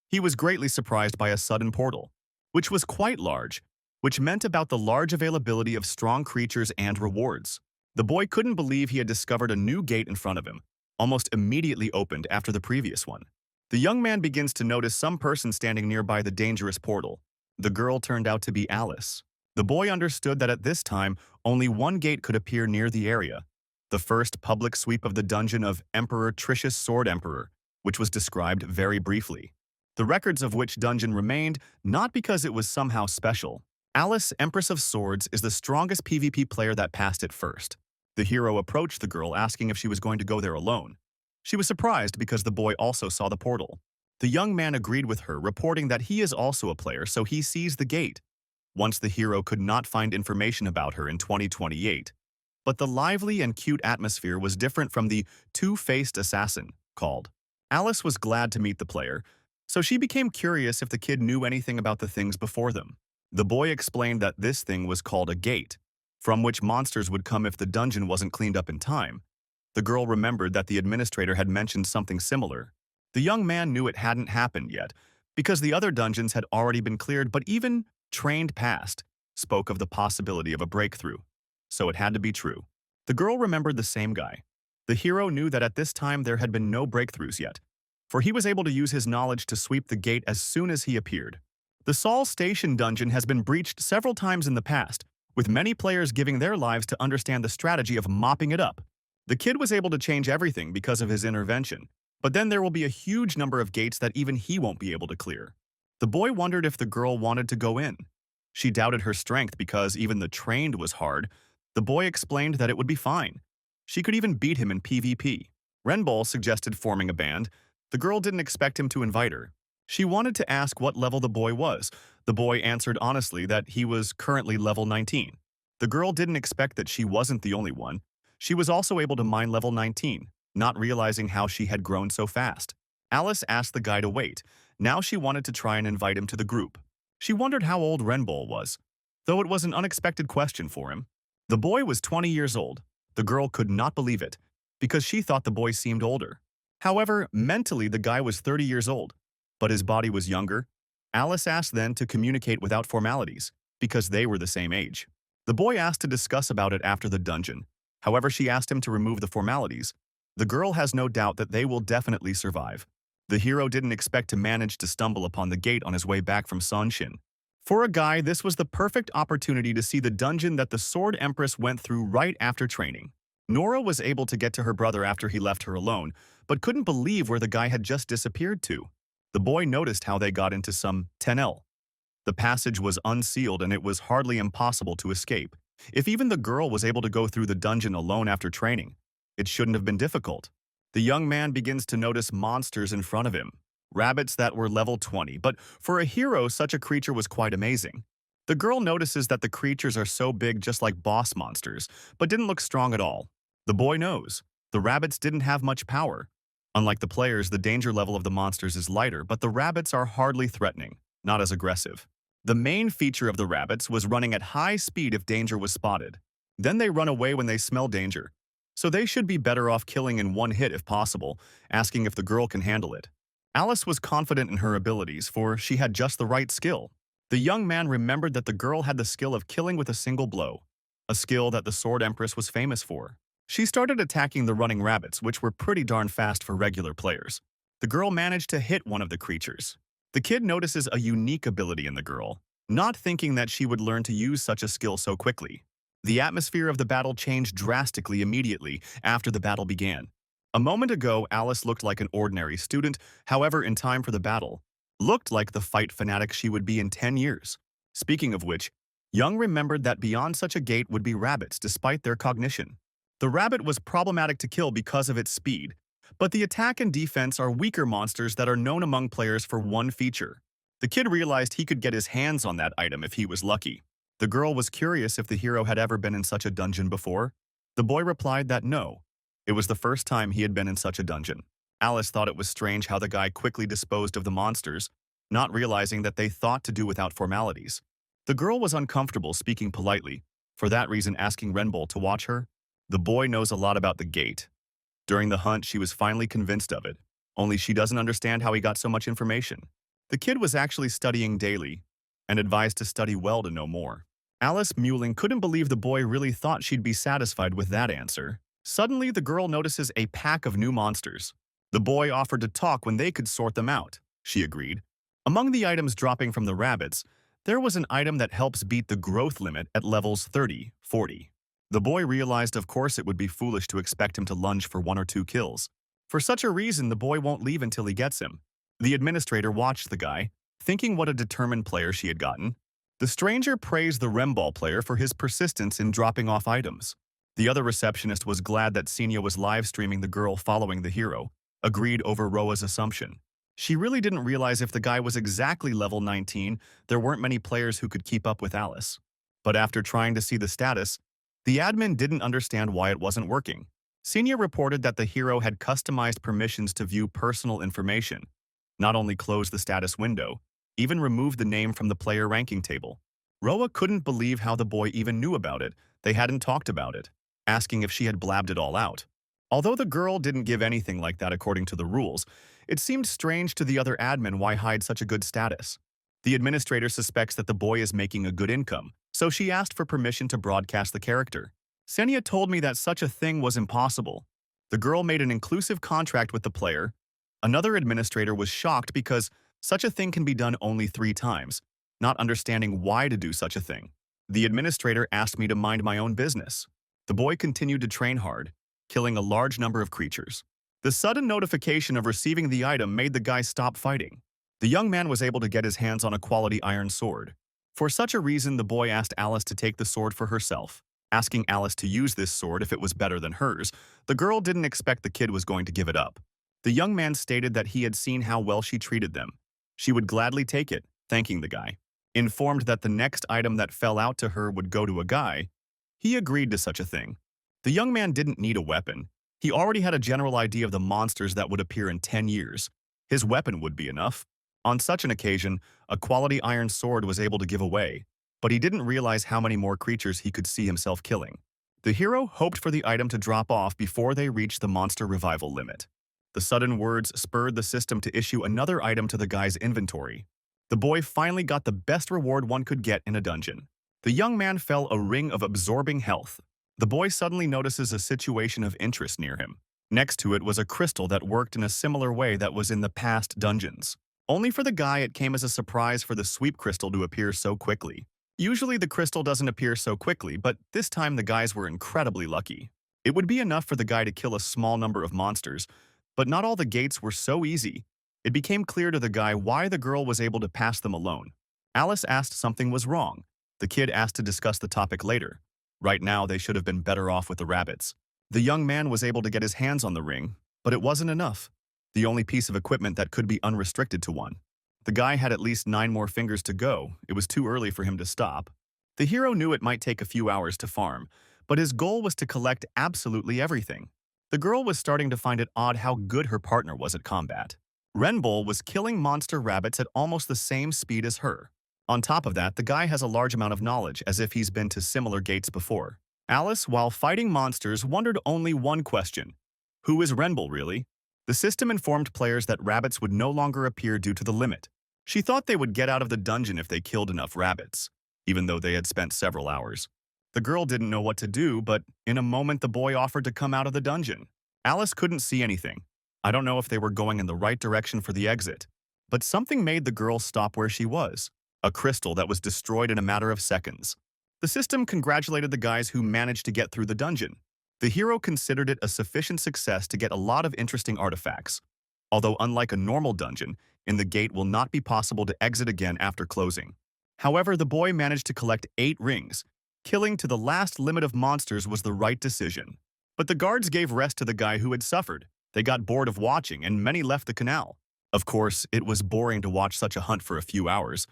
S1: he was greatly surprised by a sudden portal, which was quite large, which meant about the large availability of strong creatures and rewards. The boy couldn't believe he had discovered a new gate in front of him, almost immediately opened after the previous one. The young man begins to notice some person standing nearby the dangerous portal. The girl turned out to be Alice. The boy understood that at this time, only one gate could appear near the area, the first public sweep of the dungeon of Emperor Tricius Sword Emperor, which was described very briefly. The records of which dungeon remained, not because it was somehow special. Alice, Empress of Swords, is the strongest PvP player that passed it first. The hero approached the girl asking if she was going to go there alone. She was surprised because the boy also saw the portal. The young man agreed with her, reporting that he is also a player, so he sees the gate. Once the hero could not find information about her in 2028. But the lively and cute atmosphere was different from the two-faced assassin called. Alice was glad to meet the player, so she became curious if the kid knew anything about the things before them. The boy explained that this thing was called a gate, from which monsters would come if the dungeon wasn't cleaned up in time. The girl remembered that the administrator had mentioned something similar. The young man knew it hadn't happened yet, because the other dungeons had already been cleared, but even trained past spoke of the possibility of a breakthrough. So it had to be true. The girl remembered the same guy. The hero knew that at this time there had been no breakthroughs yet, for he was able to use his knowledge to sweep the gate as soon as he appeared. The Sol Station dungeon has been breached several times in the past, with many players giving their lives to understand the strategy of mopping it up. The kid was able to change everything because of his intervention, but then there will be a huge number of gates that even he won't be able to clear. The boy wondered if the girl wanted to go in. She doubted her strength because even the trained was hard. The boy explained that it would be fine. She could even beat him in PvP. Renbull suggested forming a band. The girl didn't expect him to invite her. She wanted to ask what level the boy was. The boy answered honestly that he was currently level 19. The girl didn't expect that she wasn't the only one. She was also able to mine level 19, not realizing how she had grown so fast. Alice asked the guy to wait. Now she wanted to try and invite him to the group. She wondered how old Renbull was, though it was an unexpected question for him. The boy was 20 years old. The girl could not believe it, because she thought the boy seemed older. However, mentally the guy was 30 years old, but his body was younger. Alice asked then to communicate without formalities, because they were the same age. The boy asked to discuss about it after the dungeon. However, she asked him to remove the formalities. The girl has no doubt that they will definitely survive. The hero didn't expect to manage to stumble upon the gate on his way back from Sonshin. For a guy, this was the perfect opportunity to see the dungeon that the Sword Empress went through right after training. Nora was able to get to her brother after he left her alone, but couldn't believe where the guy had just disappeared to. The boy noticed how they got into some tunnel. The passage was unsealed and it was hardly impossible to escape. If even the girl was able to go through the dungeon alone after training, it shouldn't have been difficult. The young man begins to notice monsters in front of him. Rabbits that were level 20, but for a hero, such a creature was quite amazing. The girl notices that the creatures are so big just like boss monsters, but didn't look strong at all. The boy knows. The rabbits didn't have much power. Unlike the players, the danger level of the monsters is lighter, but the rabbits are hardly threatening, not as aggressive. The main feature of the rabbits was running at high speed if danger was spotted. Then they run away when they smell danger. So they should be better off killing in one hit if possible, asking if the girl can handle it. Alice was confident in her abilities, for she had just the right skill. The young man remembered that the girl had the skill of killing with a single blow. a skill that the Sword Empress was famous for. She started attacking the running rabbits, which were pretty darn fast for regular players. The girl managed to hit one of the creatures. The kid notices a unique ability in the girl, not thinking that she would learn to use such a skill so quickly. The atmosphere of the battle changed drastically immediately after the battle began. A moment ago, Alice looked like an ordinary student, however, in time for the battle, looked like the fight fanatic she would be in 10 years. Speaking of which, Young remembered that beyond such a gate would be rabbits despite their cognition. The rabbit was problematic to kill because of its speed, but the attack and defense are weaker monsters that are known among players for one feature. The kid realized he could get his hands on that item if he was lucky. The girl was curious if the hero had ever been in such a dungeon before. The boy replied that no. It was the first time he had been in such a dungeon. Alice thought it was strange how the guy quickly disposed of the monsters, not realizing that they thought to do without formalities. The girl was uncomfortable speaking politely, for that reason asking Renbull to watch her. The boy knows a lot about the gate. During the hunt, she was finally convinced of it, only she doesn't understand how he got so much information. The kid was actually studying daily, and advised to study well to know more. Alice, mewling, couldn't believe the boy really thought she'd be satisfied with that answer. Suddenly, the girl notices a pack of new monsters. The boy offered to talk when they could sort them out. She agreed. Among the items dropping from the rabbits, there was an item that helps beat the growth limit at levels 30, 40. The boy realized of course it would be foolish to expect him to lunge for 1 or 2 kills. For such a reason, the boy won't leave until he gets him. The administrator watched the guy, thinking what a determined player she had gotten. The stranger praised the Renbull player for his persistence in dropping off items. The other receptionist was glad that Cecilia was live streaming the girl following the hero, agreed over Roa's assumption. She really didn't realize if the guy was exactly level 19, there weren't many players who could keep up with Alice. But after trying to see the status, the admin didn't understand why it wasn't working. Cecilia reported that the hero had customized permissions to view personal information, not only closed the status window, even removed the name from the player ranking table. Roa couldn't believe how the boy even knew about it. They hadn't talked about it, asking if she had blabbed it all out. Although the girl didn't give anything like that according to the rules, it seemed strange to the other admin why hide such a good status. The administrator suspects that the boy is making a good income, so she asked for permission to broadcast the character. Cecilia told me that such a thing was impossible. The girl made an inclusive contract with the player. Another administrator was shocked because such a thing can be done only 3 times, not understanding why to do such a thing. The administrator asked me to mind my own business. The boy continued to train hard, killing a large number of creatures. The sudden notification of receiving the item made the guy stop fighting. The young man was able to get his hands on a quality iron sword. For such a reason, the boy asked Alice to take the sword for herself. Asking Alice to use this sword if it was better than hers, the girl didn't expect the kid was going to give it up. The young man stated that he had seen how well she treated them. She would gladly take it, thanking the guy. Informed that the next item that fell out to her would go to a guy, he agreed to such a thing. The young man didn't need a weapon. He already had a general idea of the monsters that would appear in 10 years. His weapon would be enough. On such an occasion, a quality iron sword was able to give away, but he didn't realize how many more creatures he could see himself killing. The hero hoped for the item to drop off before they reached the monster revival limit. The sudden words spurred the system to issue another item to the guy's inventory. The boy finally got the best reward one could get in a dungeon. The young man fell a ring of absorbing health. The boy suddenly notices a situation of interest near him. Next to it was a crystal that worked in a similar way that was in the past dungeons. Only for the guy, it came as a surprise for the sweep crystal to appear so quickly. Usually the crystal doesn't appear so quickly, but this time the guys were incredibly lucky. It would be enough for the guy to kill a small number of monsters, but not all the gates were so easy. It became clear to the guy why the girl was able to pass them alone. Alice asked something was wrong. The kid asked to discuss the topic later. Right now, they should have been better off with the rabbits. The young man was able to get his hands on the ring, but it wasn't enough. The only piece of equipment that could be unrestricted to one. The guy had at least 9 more fingers to go. It was too early for him to stop. The hero knew it might take a few hours to farm, but his goal was to collect absolutely everything. The girl was starting to find it odd how good her partner was at combat. Renbull was killing monster rabbits at almost the same speed as her. On top of that, the guy has a large amount of knowledge, as if he's been to similar gates before. Alice, while fighting monsters, wondered only one question. Who is Renbull, really? The system informed players that rabbits would no longer appear due to the limit. She thought they would get out of the dungeon if they killed enough rabbits, even though they had spent several hours. The girl didn't know what to do, but in a moment the boy offered to come out of the dungeon. Alice couldn't see anything. I don't know if they were going in the right direction for the exit, but something made the girl stop where she was. A crystal that was destroyed in a matter of seconds. The system congratulated the guys who managed to get through the dungeon. The hero considered it a sufficient success to get a lot of interesting artifacts. Although unlike a normal dungeon, in the gate will not be possible to exit again after closing. However, the boy managed to collect 8 rings. Killing to the last limit of monsters was the right decision. But the guards gave rest to the guy who had suffered. They got bored of watching, and many left the canal. Of course, it was boring to watch such a hunt for a few hours,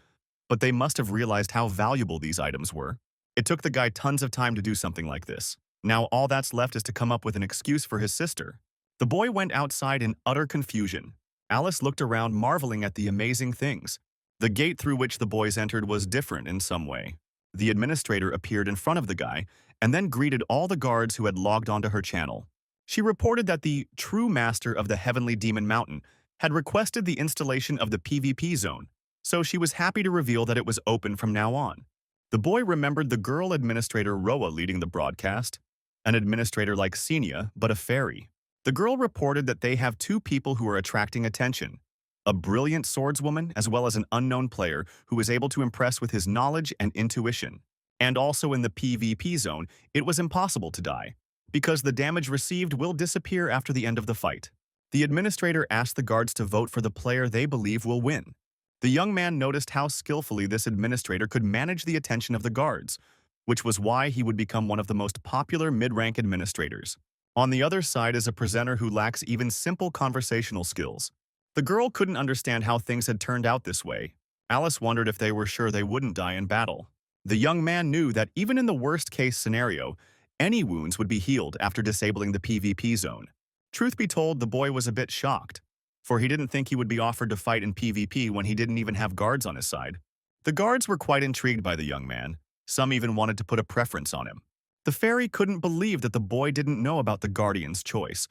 S1: but they must have realized how valuable these items were. It took the guy tons of time to do something like this. Now all that's left is to come up with an excuse for his sister. The boy went outside in utter confusion. Alice looked around, marveling at the amazing things. The gate through which the boys entered was different in some way. The administrator appeared in front of the guy and then greeted all the guards who had logged onto her channel. She reported that the true master of the Heavenly Demon Mountain had requested the installation of the PvP zone, so she was happy to reveal that it was open from now on. The boy remembered the girl administrator Roa leading the broadcast, an administrator like Cecilia, but a fairy. The girl reported that they have 2 people who are attracting attention, a brilliant swordswoman as well as an unknown player who is able to impress with his knowledge and intuition. And also in the PvP zone, it was impossible to die, because the damage received will disappear after the end of the fight. The administrator asked the guards to vote for the player they believe will win. The young man noticed how skillfully this administrator could manage the attention of the guards, which was why he would become one of the most popular mid-rank administrators. On the other side is a presenter who lacks even simple conversational skills. The girl couldn't understand how things had turned out this way. Alice wondered if they were sure they wouldn't die in battle. The young man knew that even in the worst-case scenario, any wounds would be healed after disabling the PvP zone. Truth be told, the boy was a bit shocked, for he didn't think he would be offered to fight in PvP when he didn't even have guards on his side. The guards were quite intrigued by the young man. Some even wanted to put a preference on him. The fairy couldn't believe that the boy didn't know about the guardian's choice,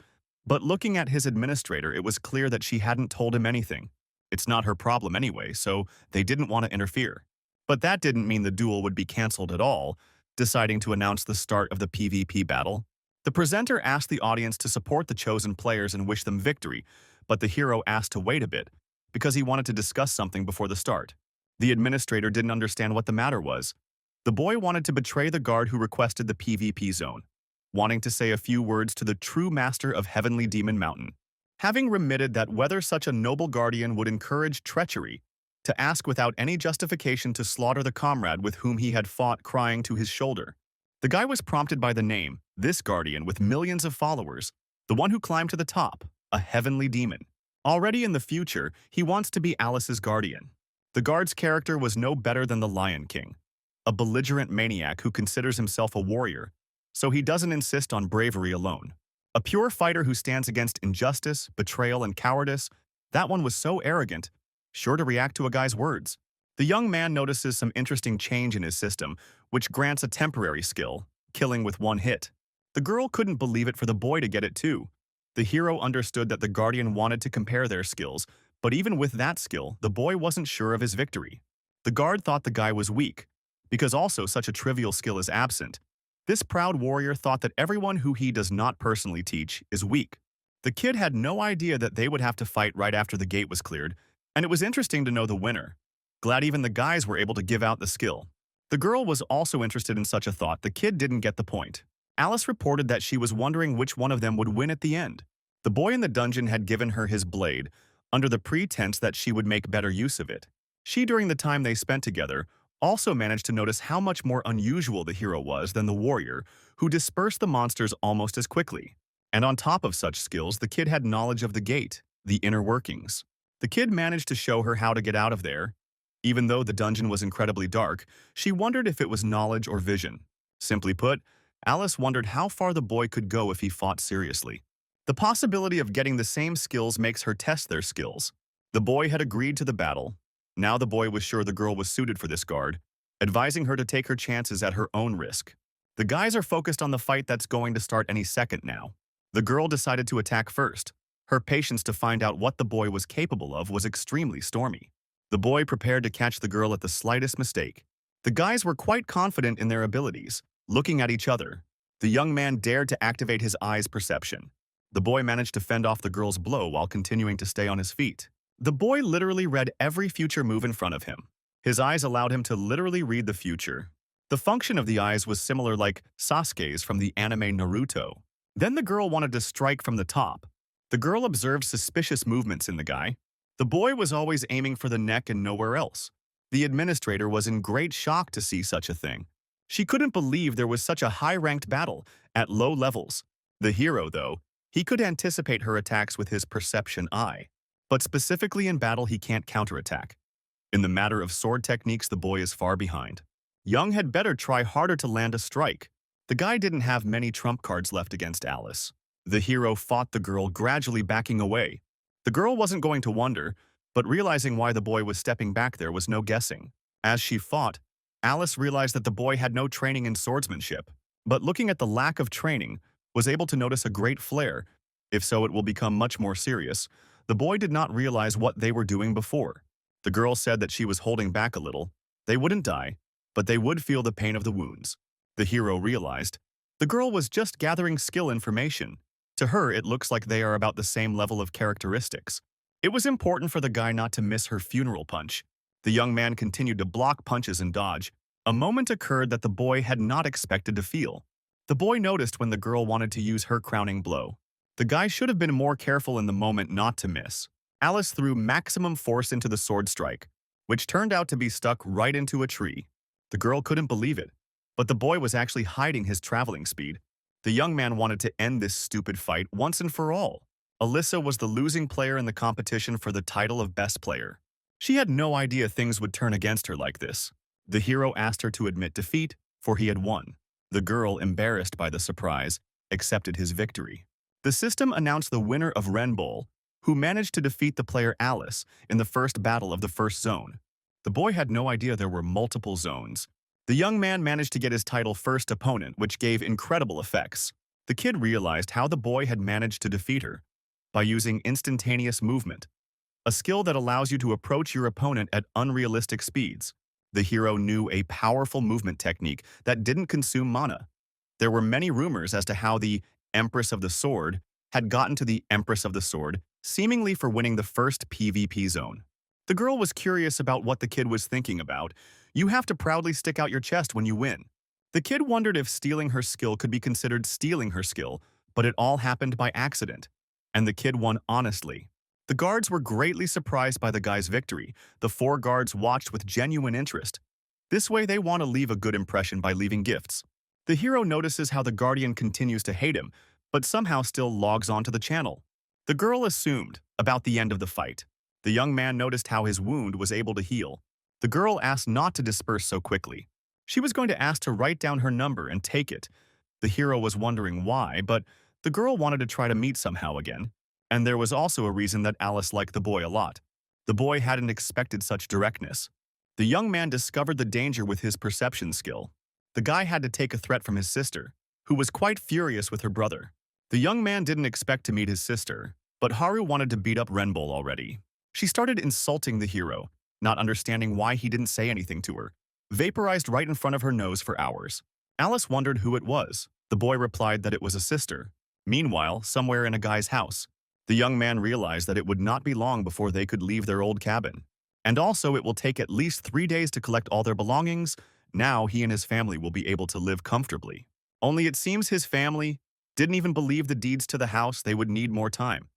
S1: but looking at his administrator, it was clear that she hadn't told him anything. It's not her problem anyway, so they didn't want to interfere. But that didn't mean the duel would be cancelled at all, deciding to announce the start of the PvP battle. The presenter asked the audience to support the chosen players and wish them victory, but the hero asked to wait a bit, because he wanted to discuss something before the start. The administrator didn't understand what the matter was. The boy wanted to betray the guard who requested the PvP zone, wanting to say a few words to the true master of Heavenly Demon Mountain. Having remitted that whether such a noble guardian would encourage treachery, to ask without any justification to slaughter the comrade with whom he had fought crying to his shoulder. The guy was prompted by the name, this guardian with millions of followers, the one who climbed to the top, a heavenly demon. Already in the future, he wants to be Alice's guardian. The guard's character was no better than the Lion King, a belligerent maniac who considers himself a warrior, so he doesn't insist on bravery alone. A pure fighter who stands against injustice, betrayal, and cowardice, that one was so arrogant, sure to react to a guy's words. The young man notices some interesting change in his system, which grants a temporary skill, killing with 1 hit. The girl couldn't believe it for the boy to get it too. The hero understood that the guardian wanted to compare their skills, but even with that skill, the boy wasn't sure of his victory. The guard thought the guy was weak, because also such a trivial skill is absent. This proud warrior thought that everyone who he does not personally teach is weak. The kid had no idea that they would have to fight right after the gate was cleared, and it was interesting to know the winner. Glad even the guys were able to give out the skill. The girl was also interested in such a thought. The kid didn't get the point. Alice reported that she was wondering which one of them would win at the end. The boy in the dungeon had given her his blade, under the pretense that she would make better use of it. She, during the time they spent together, also managed to notice how much more unusual the hero was than the warrior, who dispersed the monsters almost as quickly. And on top of such skills, the kid had knowledge of the gate, the inner workings. The kid managed to show her how to get out of there. Even though the dungeon was incredibly dark, she wondered if it was knowledge or vision. Simply put, Alice wondered how far the boy could go if he fought seriously. The possibility of getting the same skills makes her test their skills. The boy had agreed to the battle. Now the boy was sure the girl was suited for this guard, advising her to take her chances at her own risk. The guys are focused on the fight that's going to start any second now. The girl decided to attack first. Her patience to find out what the boy was capable of was extremely stormy. The boy prepared to catch the girl at the slightest mistake. The guys were quite confident in their abilities. Looking at each other, the young man dared to activate his eyes perception. The boy managed to fend off the girl's blow while continuing to stay on his feet. The boy literally read every future move in front of him. His eyes allowed him to literally read the future. The function of the eyes was similar like Sasuke's from the anime Naruto. Then the girl wanted to strike from the top. The girl observed suspicious movements in the guy. The boy was always aiming for the neck and nowhere else. The administrator was in great shock to see such a thing. She couldn't believe there was such a high-ranked battle at low levels. The hero, though, he could anticipate her attacks with his perception eye. But specifically in battle, he can't counterattack. In the matter of sword techniques, the boy is far behind. Young had better try harder to land a strike. The guy didn't have many trump cards left against Alice. The hero fought the girl, gradually backing away. The girl wasn't going to wonder, but realizing why the boy was stepping back there was no guessing. As she fought, Alice realized that the boy had no training in swordsmanship, but looking at the lack of training, was able to notice a great flair. If so, it will become much more serious. The boy did not realize what they were doing before. The girl said that she was holding back a little. They wouldn't die, but they would feel the pain of the wounds. The hero realized the girl was just gathering skill information. To her, it looks like they are about the same level of characteristics. It was important for the guy not to miss her funeral punch. The young man continued to block punches and dodge. A moment occurred that the boy had not expected to feel. The boy noticed when the girl wanted to use her crowning blow. The guy should have been more careful in the moment not to miss. Alice threw maximum force into the sword strike, which turned out to be stuck right into a tree. The girl couldn't believe it, but the boy was actually hiding his traveling speed. The young man wanted to end this stupid fight once and for all. Alyssa was the losing player in the competition for the title of best player. She had no idea things would turn against her like this. The hero asked her to admit defeat, for he had won. The girl, embarrassed by the surprise, accepted his victory. The system announced the winner of Renbull, who managed to defeat the player Alice in the first battle of the first zone. The boy had no idea there were multiple zones. The young man managed to get his title first opponent, which gave incredible effects. The kid realized how the boy had managed to defeat her by using instantaneous movement, a skill that allows you to approach your opponent at unrealistic speeds. The hero knew a powerful movement technique that didn't consume mana. There were many rumors as to how the Empress of the Sword had gotten to the Empress of the Sword, seemingly for winning the first PvP zone. The girl was curious about what the kid was thinking about. You have to proudly stick out your chest when you win. The kid wondered if stealing her skill could be considered stealing her skill, but it all happened by accident. And the kid won honestly. The guards were greatly surprised by the guy's victory. The 4 guards watched with genuine interest. This way they want to leave a good impression by leaving gifts. The hero notices how the guardian continues to hate him, but somehow still logs onto the channel. The girl assumed about the end of the fight. The young man noticed how his wound was able to heal. The girl asked not to disperse so quickly. She was going to ask to write down her number and take it. The hero was wondering why, but the girl wanted to try to meet somehow again. And there was also a reason that Alice liked the boy a lot. The boy hadn't expected such directness. The young man discovered the danger with his perception skill. The guy had to take a threat from his sister, who was quite furious with her brother. The young man didn't expect to meet his sister, but Haru wanted to beat up Renbull already. She started insulting the hero, not understanding why he didn't say anything to her, vaporized right in front of her nose for hours. Alice wondered who it was. The boy replied that it was a sister. Meanwhile, somewhere in a guy's house, the young man realized that it would not be long before they could leave their old cabin. And also, it will take at least 3 days to collect all their belongings. Now he and his family will be able to live comfortably. Only it seems his family didn't even believe the deeds to the house. They would need more time.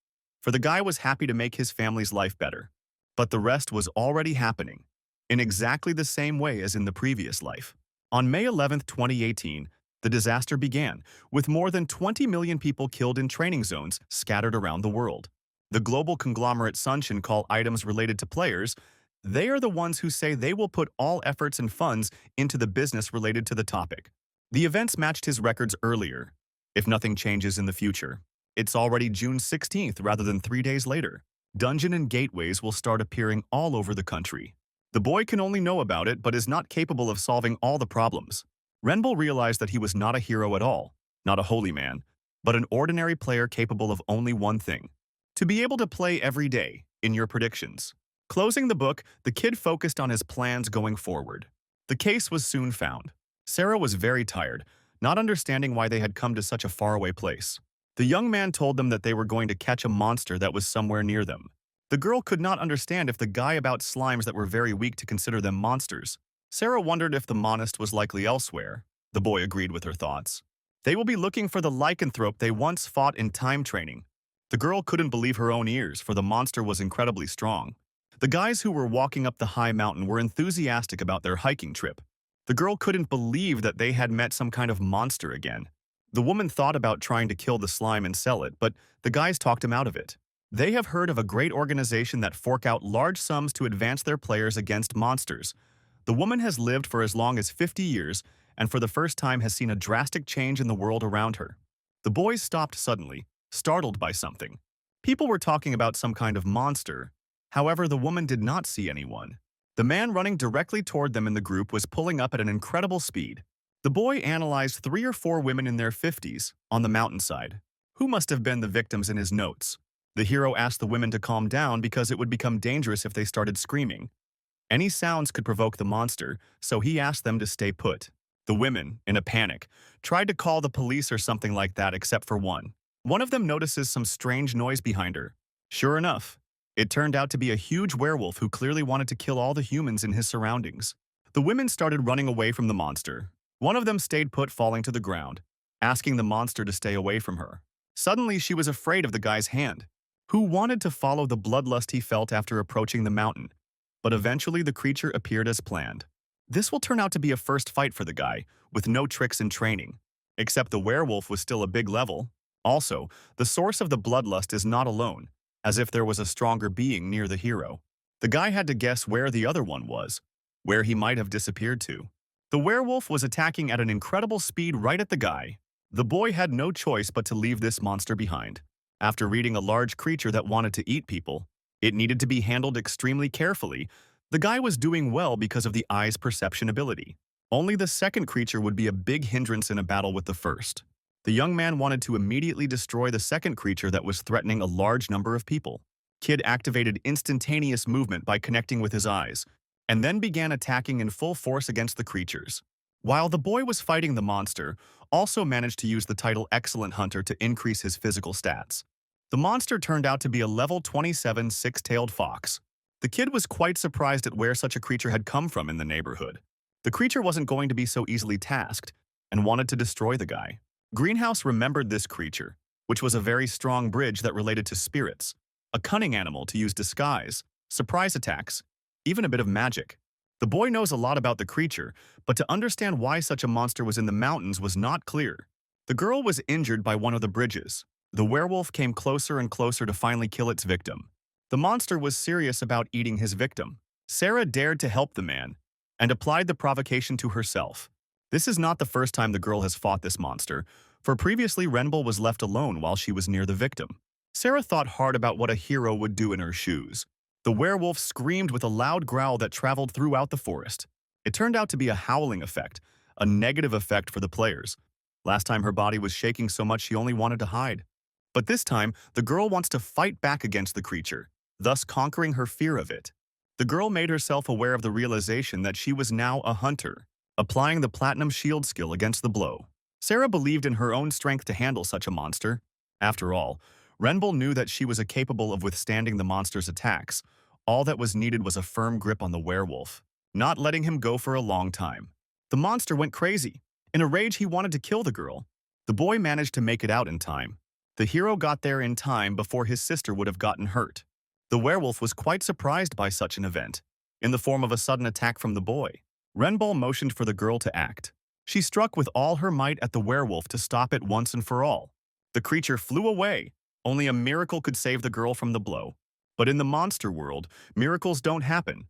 S1: For the guy was happy to make his family's life better. But the rest was already happening, in exactly the same way as in the previous life. On May 11, 2018, the disaster began, with more than 20 million people killed in training zones scattered around the world. The global conglomerate Sunshin call items related to players. They are the ones who say they will put all efforts and funds into the business related to the topic. The events matched his records earlier, if nothing changes in the future. It's already June 16th rather than 3 days later. Dungeon and gateways will start appearing all over the country. The boy can only know about it but is not capable of solving all the problems. Renbull realized that he was not a hero at all, not a holy man, but an ordinary player capable of only one thing: to be able to play every day in your predictions. Closing the book, the kid focused on his plans going forward. The case was soon found. Sarah was very tired, not understanding why they had come to such a faraway place. The young man told them that they were going to catch a monster that was somewhere near them. The girl could not understand if the guy about slimes that were very weak to consider them monsters. Sarah wondered if the monist was likely elsewhere. The boy agreed with her thoughts. They will be looking for the lycanthrope they once fought in time training. The girl couldn't believe her own ears, for the monster was incredibly strong. The guys who were walking up the high mountain were enthusiastic about their hiking trip. The girl couldn't believe that they had met some kind of monster again. The woman thought about trying to kill the slime and sell it, but the guys talked him out of it. They have heard of a great organization that fork out large sums to advance their players against monsters. The woman has lived for as long as 50 years and for the first time has seen a drastic change in the world around her. The boys stopped suddenly, startled by something. People were talking about some kind of monster. However, the woman did not see anyone. The man running directly toward them in the group was pulling up at an incredible speed. The boy analyzed 3 or 4 women in their 50s on the mountainside, who must have been the victims in his notes. The hero asked the women to calm down because it would become dangerous if they started screaming. Any sounds could provoke the monster, so he asked them to stay put. The women, in a panic, tried to call the police or something like that except for one. One of them notices some strange noise behind her. Sure enough, it turned out to be a huge werewolf who clearly wanted to kill all the humans in his surroundings. The women started running away from the monster. One of them stayed put, falling to the ground, asking the monster to stay away from her. Suddenly, she was afraid of the guy's hand, who wanted to follow the bloodlust he felt after approaching the mountain. But eventually, the creature appeared as planned. This will turn out to be a first fight for the guy, with no tricks in training. Except the werewolf was still a big level. Also, the source of the bloodlust is not alone, as if there was a stronger being near the hero. The guy had to guess where the other one was, where he might have disappeared to. The werewolf was attacking at an incredible speed right at the guy. The boy had no choice but to leave this monster behind. After reading a large creature that wanted to eat people, it needed to be handled extremely carefully. The guy was doing well because of the eye's perception ability. Only the second creature would be a big hindrance in a battle with the first. The young man wanted to immediately destroy the second creature that was threatening a large number of people. Kid activated instantaneous movement by connecting with his eyes, and then began attacking in full force against the creatures. While the boy was fighting the monster, also managed to use the title Excellent Hunter to increase his physical stats. The monster turned out to be a level 27 six-tailed fox. The kid was quite surprised at where such a creature had come from in the neighborhood. The creature wasn't going to be so easily tasked, and wanted to destroy the guy. Greenhouse remembered this creature, which was a very strong bridge that related to spirits, a cunning animal to use disguise, surprise attacks, even a bit of magic. The boy knows a lot about the creature, but to understand why such a monster was in the mountains was not clear. The girl was injured by one of the bridges. The werewolf came closer and closer to finally kill its victim. The monster was serious about eating his victim. Sarah dared to help the man and applied the provocation to herself. This is not the first time the girl has fought this monster, for previously Renbull was left alone while she was near the victim. Sarah thought hard about what a hero would do in her shoes. The werewolf screamed with a loud growl that traveled throughout the forest. It turned out to be a howling effect, a negative effect for the players. Last time her body was shaking so much she only wanted to hide. But this time, the girl wants to fight back against the creature, thus conquering her fear of it. The girl made herself aware of the realization that she was now a hunter, applying the platinum shield skill against the blow. Sarah believed in her own strength to handle such a monster. After all, Renbull knew that she was capable of withstanding the monster's attacks. All that was needed was a firm grip on the werewolf, not letting him go for a long time. The monster went crazy. In a rage, he wanted to kill the girl. The boy managed to make it out in time. The hero got there in time before his sister would have gotten hurt. The werewolf was quite surprised by such an event. In the form of a sudden attack from the boy, Renbull motioned for the girl to act. She struck with all her might at the werewolf to stop it once and for all. The creature flew away. Only a miracle could save the girl from the blow. But in the monster world, miracles don't happen.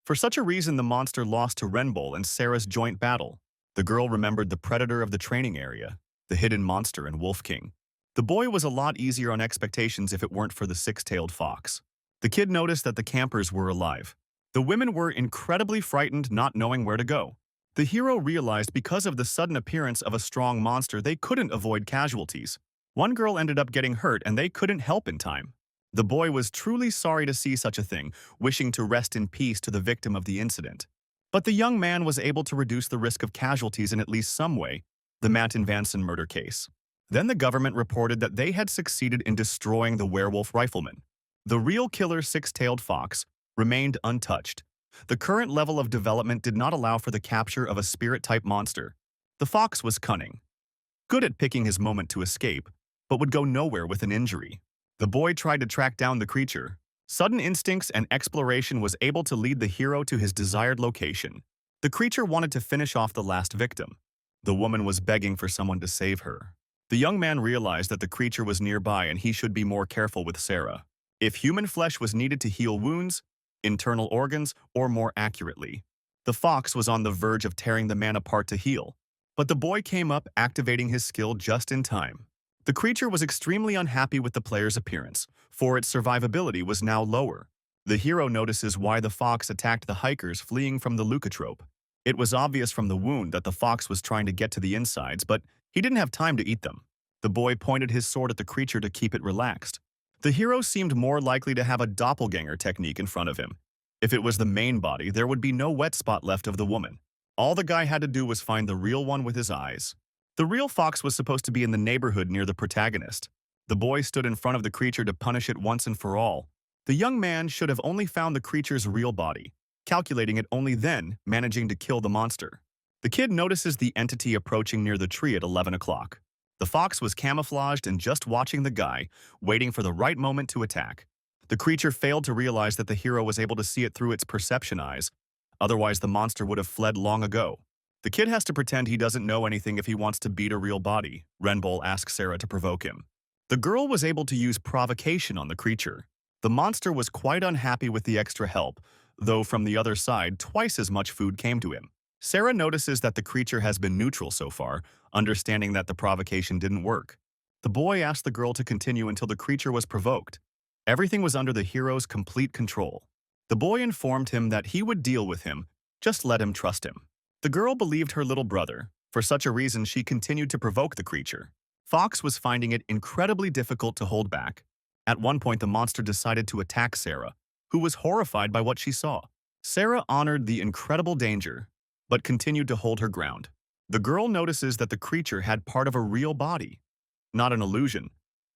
S1: For such a reason, the monster lost to Renbull and Sarah's joint battle. The girl remembered the predator of the training area, the hidden monster and Wolf King. The boy was a lot easier on expectations if it weren't for the six-tailed fox. The kid noticed that the campers were alive. The women were incredibly frightened, not knowing where to go. The hero realized because of the sudden appearance of a strong monster, they couldn't avoid casualties. One girl ended up getting hurt and they couldn't help in time. The boy was truly sorry to see such a thing, wishing to rest in peace to the victim of the incident. But the young man was able to reduce the risk of casualties in at least some way. the Matt and Vanson murder case. Then the government reported that they had succeeded in destroying the werewolf rifleman. The real killer six-tailed fox remained untouched. The current level of development did not allow for the capture of a spirit-type monster. The fox was cunning, good at picking his moment to escape, but would go nowhere with an injury. The boy tried to track down the creature. Sudden instincts and exploration was able to lead the hero to his desired location. The creature wanted to finish off the last victim. The woman was begging for someone to save her. The young man realized that the creature was nearby and he should be more careful with Sarah. If human flesh was needed to heal wounds, internal organs, or more accurately, the fox was on the verge of tearing the man apart to heal. But the boy came up, activating his skill just in time. The creature was extremely unhappy with the player's appearance, for its survivability was now lower. The hero notices why the fox attacked the hikers fleeing from the leucotrope. It was obvious from the wound that the fox was trying to get to the insides, but he didn't have time to eat them. The boy pointed his sword at the creature to keep it relaxed. The hero seemed more likely to have a doppelganger technique in front of him. If it was the main body, there would be no wet spot left of the woman. All the guy had to do was find the real one with his eyes. The real fox was supposed to be in the neighborhood near the protagonist. The boy stood in front of the creature to punish it once and for all. The young man should have only found the creature's real body, calculating it only then, managing to kill the monster. The kid notices the entity approaching near the tree at 11 o'clock. The fox was camouflaged and just watching the guy, waiting for the right moment to attack. The creature failed to realize that the hero was able to see it through its perception eyes. Otherwise, the monster would have fled long ago. The kid has to pretend he doesn't know anything if he wants to beat a real body, Renbull asks Sarah to provoke him. The girl was able to use provocation on the creature. The monster was quite unhappy with the extra help, though from the other side, twice as much food came to him. Sarah notices that the creature has been neutral so far, understanding that the provocation didn't work. The boy asked the girl to continue until the creature was provoked. Everything was under the hero's complete control. The boy informed him that he would deal with him, just let him trust him. The girl believed her little brother. For such a reason, she continued to provoke the creature. Fox was finding it incredibly difficult to hold back. At one point, the monster decided to attack Sarah, who was horrified by what she saw. Sarah honored the incredible danger, but continued to hold her ground. The girl notices that the creature had part of a real body, not an illusion.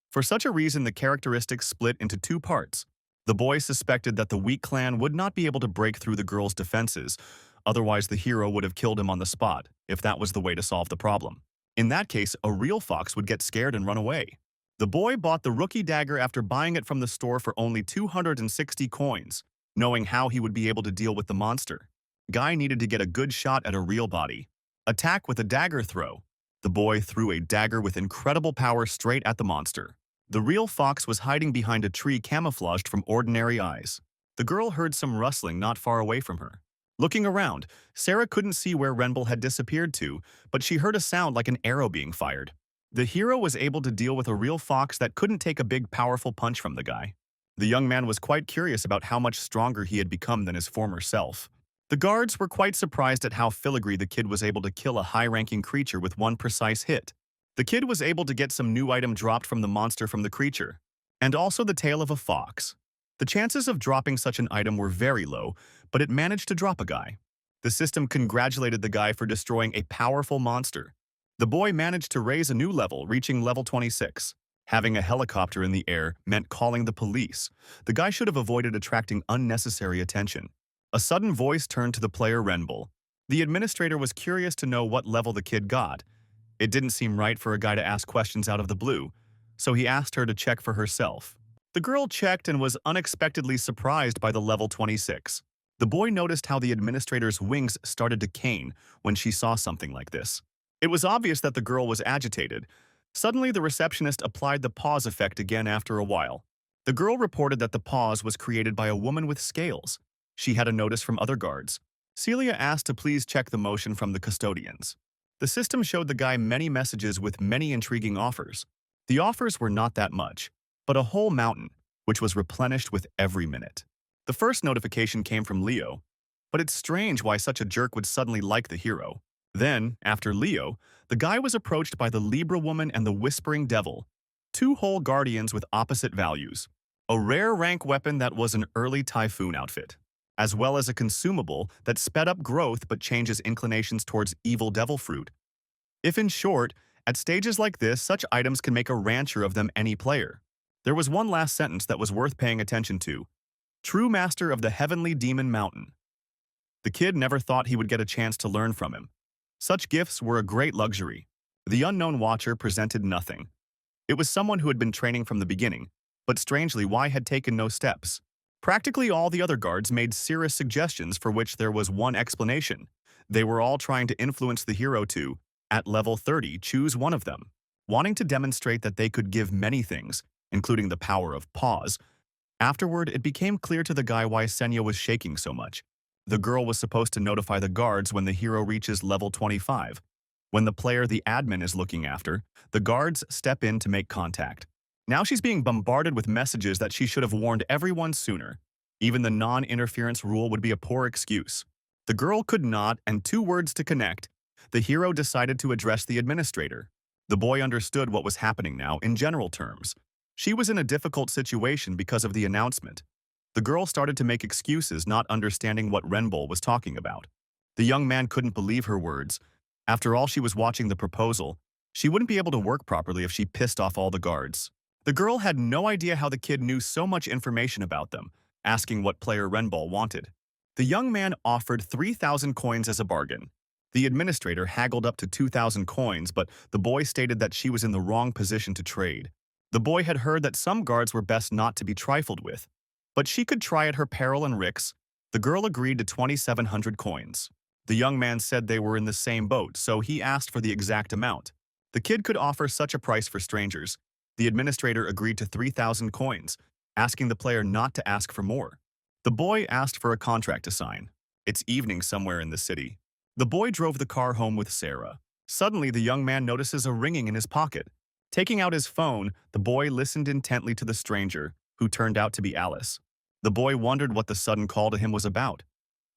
S1: For such a reason, the characteristics split into two parts. The boy suspected that the weak clan would not be able to break through the girl's defenses, otherwise the hero would have killed him on the spot, if that was the way to solve the problem. In that case, a real fox would get scared and run away. The boy bought the rookie dagger after buying it from the store for only 260 coins, knowing how he would be able to deal with the monster. Guy needed to get a good shot at a real body. Attack with a dagger throw. The boy threw a dagger with incredible power straight at the monster. The real fox was hiding behind a tree camouflaged from ordinary eyes. The girl heard some rustling not far away from her. Looking around, Sarah couldn't see where Renbull had disappeared to, but she heard a sound like an arrow being fired. The hero was able to deal with a real fox that couldn't take a big, powerful punch from the guy. The young man was quite curious about how much stronger he had become than his former self. The guards were quite surprised at how filigree the kid was able to kill a high-ranking creature with one precise hit. The kid was able to get some new item dropped from the monster from the creature, and also the tail of a fox. The chances of dropping such an item were very low, but it managed to drop a guy. The system congratulated the guy for destroying a powerful monster. The boy managed to raise a new level, reaching level 26. Having a helicopter in the air meant calling the police. The guy should have avoided attracting unnecessary attention. A sudden voice turned to the player Renbull. The administrator was curious to know what level the kid got. It didn't seem right for a guy to ask questions out of the blue, so he asked her to check for herself. The girl checked and was unexpectedly surprised by the level 26. The boy noticed how the administrator's wings started to cane when she saw something like this. It was obvious that the girl was agitated. Suddenly, the receptionist applied the pause effect again after a while. The girl reported that the pause was created by a woman with scales. She had a notice from other guards. Cecilia asked to please check the motion from the custodians. The system showed the guy many messages with many intriguing offers. The offers were not that much, but a whole mountain, which was replenished with every minute. The first notification came from Leo, but it's strange why such a jerk would suddenly like the hero. Then, after Leo, the guy was approached by the Libra woman and the Whispering Devil, two whole guardians with opposite values. A rare rank weapon that was an early typhoon outfit, as well as a consumable that sped up growth but changes inclinations towards evil devil fruit. If in short, at stages like this, such items can make a rancher of them any player. There was one last sentence that was worth paying attention to. True master of the heavenly demon mountain. The kid never thought he would get a chance to learn from him. Such gifts were a great luxury. The unknown watcher presented nothing. It was someone who had been training from the beginning, but strangely Y had taken no steps. Practically all the other guards made serious suggestions for which there was one explanation. They were all trying to influence the hero to, at level 30, choose one of them, wanting to demonstrate that they could give many things, including the power of pause. Afterward, it became clear to the guy why Senya was shaking so much. The girl was supposed to notify the guards when the hero reaches level 25. When the player the admin is looking after, the guards step in to make contact. Now she's being bombarded with messages that she should have warned everyone sooner. Even the non-interference rule would be a poor excuse. The girl could not, and 2 words to connect. The hero decided to address the administrator. The boy understood what was happening now in general terms. She was in a difficult situation because of the announcement. The girl started to make excuses, not understanding what Renbull was talking about. The young man couldn't believe her words. After all, she was watching the proposal. She wouldn't be able to work properly if she pissed off all the guards. The girl had no idea how the kid knew so much information about them, asking what player Renbull wanted. The young man offered 3,000 coins as a bargain. The administrator haggled up to 2,000 coins, but the boy stated that she was in the wrong position to trade. The boy had heard that some guards were best not to be trifled with, but she could try at her peril and risks. The girl agreed to 2,700 coins. The young man said they were in the same boat, so he asked for the exact amount. The kid could offer such a price for strangers. The administrator agreed to 3,000 coins, asking the player not to ask for more. The boy asked for a contract to sign. It's evening somewhere in the city. The boy drove the car home with Sarah. Suddenly, the young man notices a ringing in his pocket. Taking out his phone, the boy listened intently to the stranger, who turned out to be Alice. The boy wondered what the sudden call to him was about.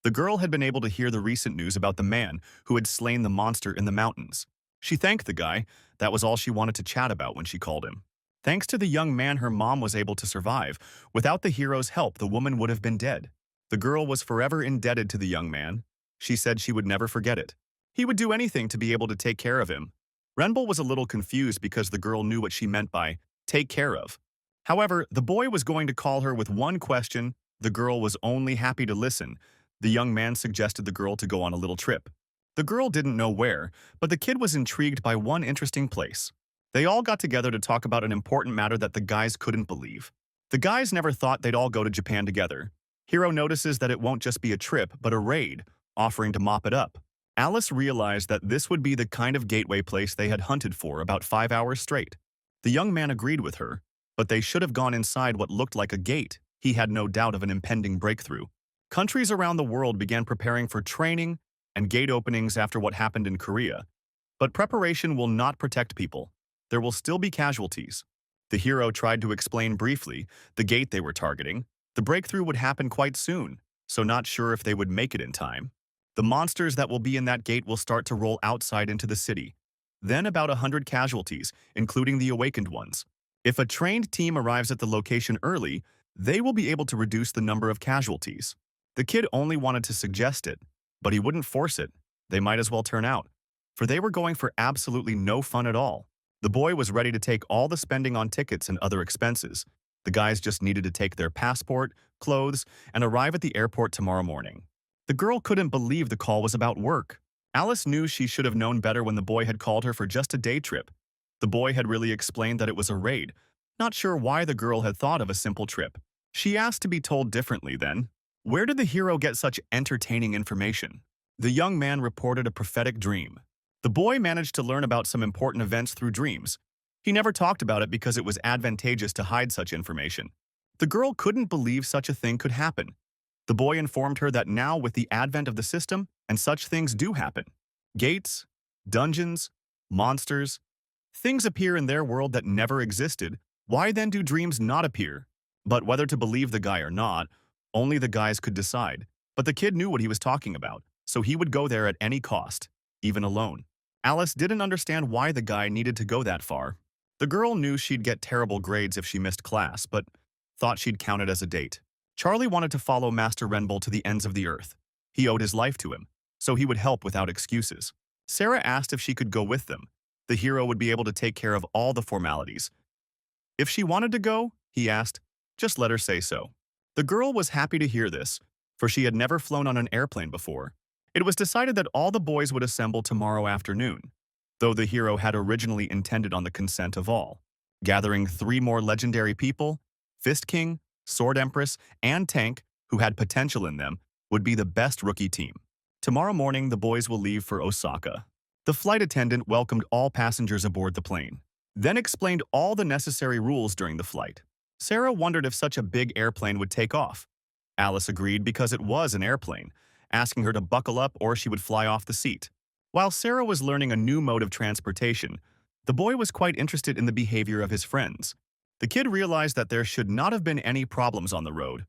S1: The girl had been able to hear the recent news about the man who had slain the monster in the mountains. She thanked the guy. That was all she wanted to chat about when she called him. Thanks to the young man, her mom was able to survive. Without the hero's help, the woman would have been dead. The girl was forever indebted to the young man. She said she would never forget it. He would do anything to be able to take care of him. Renbull was a little confused because the girl knew what she meant by take care of. However, the boy was going to call her with one question. The girl was only happy to listen. The young man suggested the girl to go on a little trip. The girl didn't know where, but the kid was intrigued by one interesting place. They all got together to talk about an important matter that the guys couldn't believe. The guys never thought they'd all go to Japan together. Hiro notices that it won't just be a trip, but a raid, offering to mop it up. Alice realized that this would be the kind of gateway place they had hunted for about 5 hours straight. The young man agreed with her, but they should have gone inside what looked like a gate. He had no doubt of an impending breakthrough. Countries around the world began preparing for training and gate openings after what happened in Korea. But preparation will not protect people. There will still be casualties. The hero tried to explain briefly the gate they were targeting. The breakthrough would happen quite soon, so not sure if they would make it in time. The monsters that will be in that gate will start to roll outside into the city. Then about 100 casualties, including the awakened ones. If a trained team arrives at the location early, they will be able to reduce the number of casualties. The kid only wanted to suggest it, but he wouldn't force it. They might as well turn out, for they were going for absolutely no fun at all. The boy was ready to take all the spending on tickets and other expenses. The guys just needed to take their passport, clothes, and arrive at the airport tomorrow morning. The girl couldn't believe the call was about work. Alice knew she should have known better when the boy had called her for just a day trip. The boy had really explained that it was a raid. Not sure why the girl had thought of a simple trip. She asked to be told differently then. Where did the hero get such entertaining information? The young man reported a prophetic dream. The boy managed to learn about some important events through dreams. He never talked about it because it was advantageous to hide such information. The girl couldn't believe such a thing could happen. The boy informed her that now, with the advent of the system, and such things do happen. Gates, dungeons, monsters, things appear in their world that never existed. Why then do dreams not appear? But whether to believe the guy or not, only the guys could decide. But the kid knew what he was talking about, so he would go there at any cost, even alone. Alice didn't understand why the guy needed to go that far. The girl knew she'd get terrible grades if she missed class, but thought she'd count it as a date. Charlie wanted to follow Master Renbull to the ends of the earth. He owed his life to him, so he would help without excuses. Sarah asked if she could go with them. The hero would be able to take care of all the formalities. If she wanted to go, he asked, just let her say so. The girl was happy to hear this, for she had never flown on an airplane before. It was decided that all the boys would assemble tomorrow afternoon, though the hero had originally intended on the consent of all. Gathering 3 more legendary people, Fist King, Sword Empress, and Tank, who had potential in them, would be the best rookie team. Tomorrow morning, the boys will leave for Osaka. The flight attendant welcomed all passengers aboard the plane, then explained all the necessary rules during the flight. Sarah wondered if such a big airplane would take off. Alice agreed because it was an airplane, asking her to buckle up or she would fly off the seat. While Sarah was learning a new mode of transportation, the boy was quite interested in the behavior of his friends. The kid realized that there should not have been any problems on the road,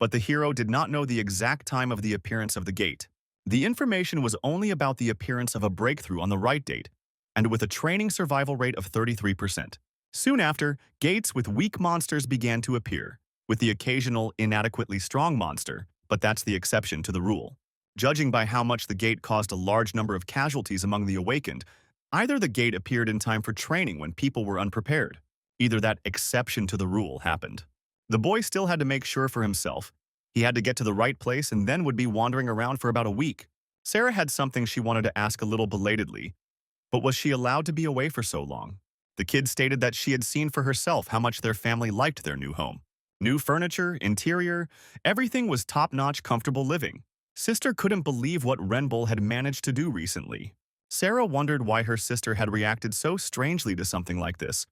S1: but the hero did not know the exact time of the appearance of the gate. The information was only about the appearance of a breakthrough on the right date, and with a training survival rate of 33%. Soon after, gates with weak monsters began to appear, with the occasional inadequately strong monster, but that's the exception to the rule. Judging by how much the gate caused a large number of casualties among the awakened, either the gate appeared in time for training when people were unprepared, either that exception to the rule happened. The boy still had to make sure for himself. He had to get to the right place and then would be wandering around for about a week. Sarah had something she wanted to ask a little belatedly, but was she allowed to be away for so long? The kid stated that she had seen for herself how much their family liked their new home. New furniture, interior, everything was top-notch comfortable living. Sister couldn't believe what Renbull had managed to do recently. Sarah wondered why her sister had reacted so strangely to something like this.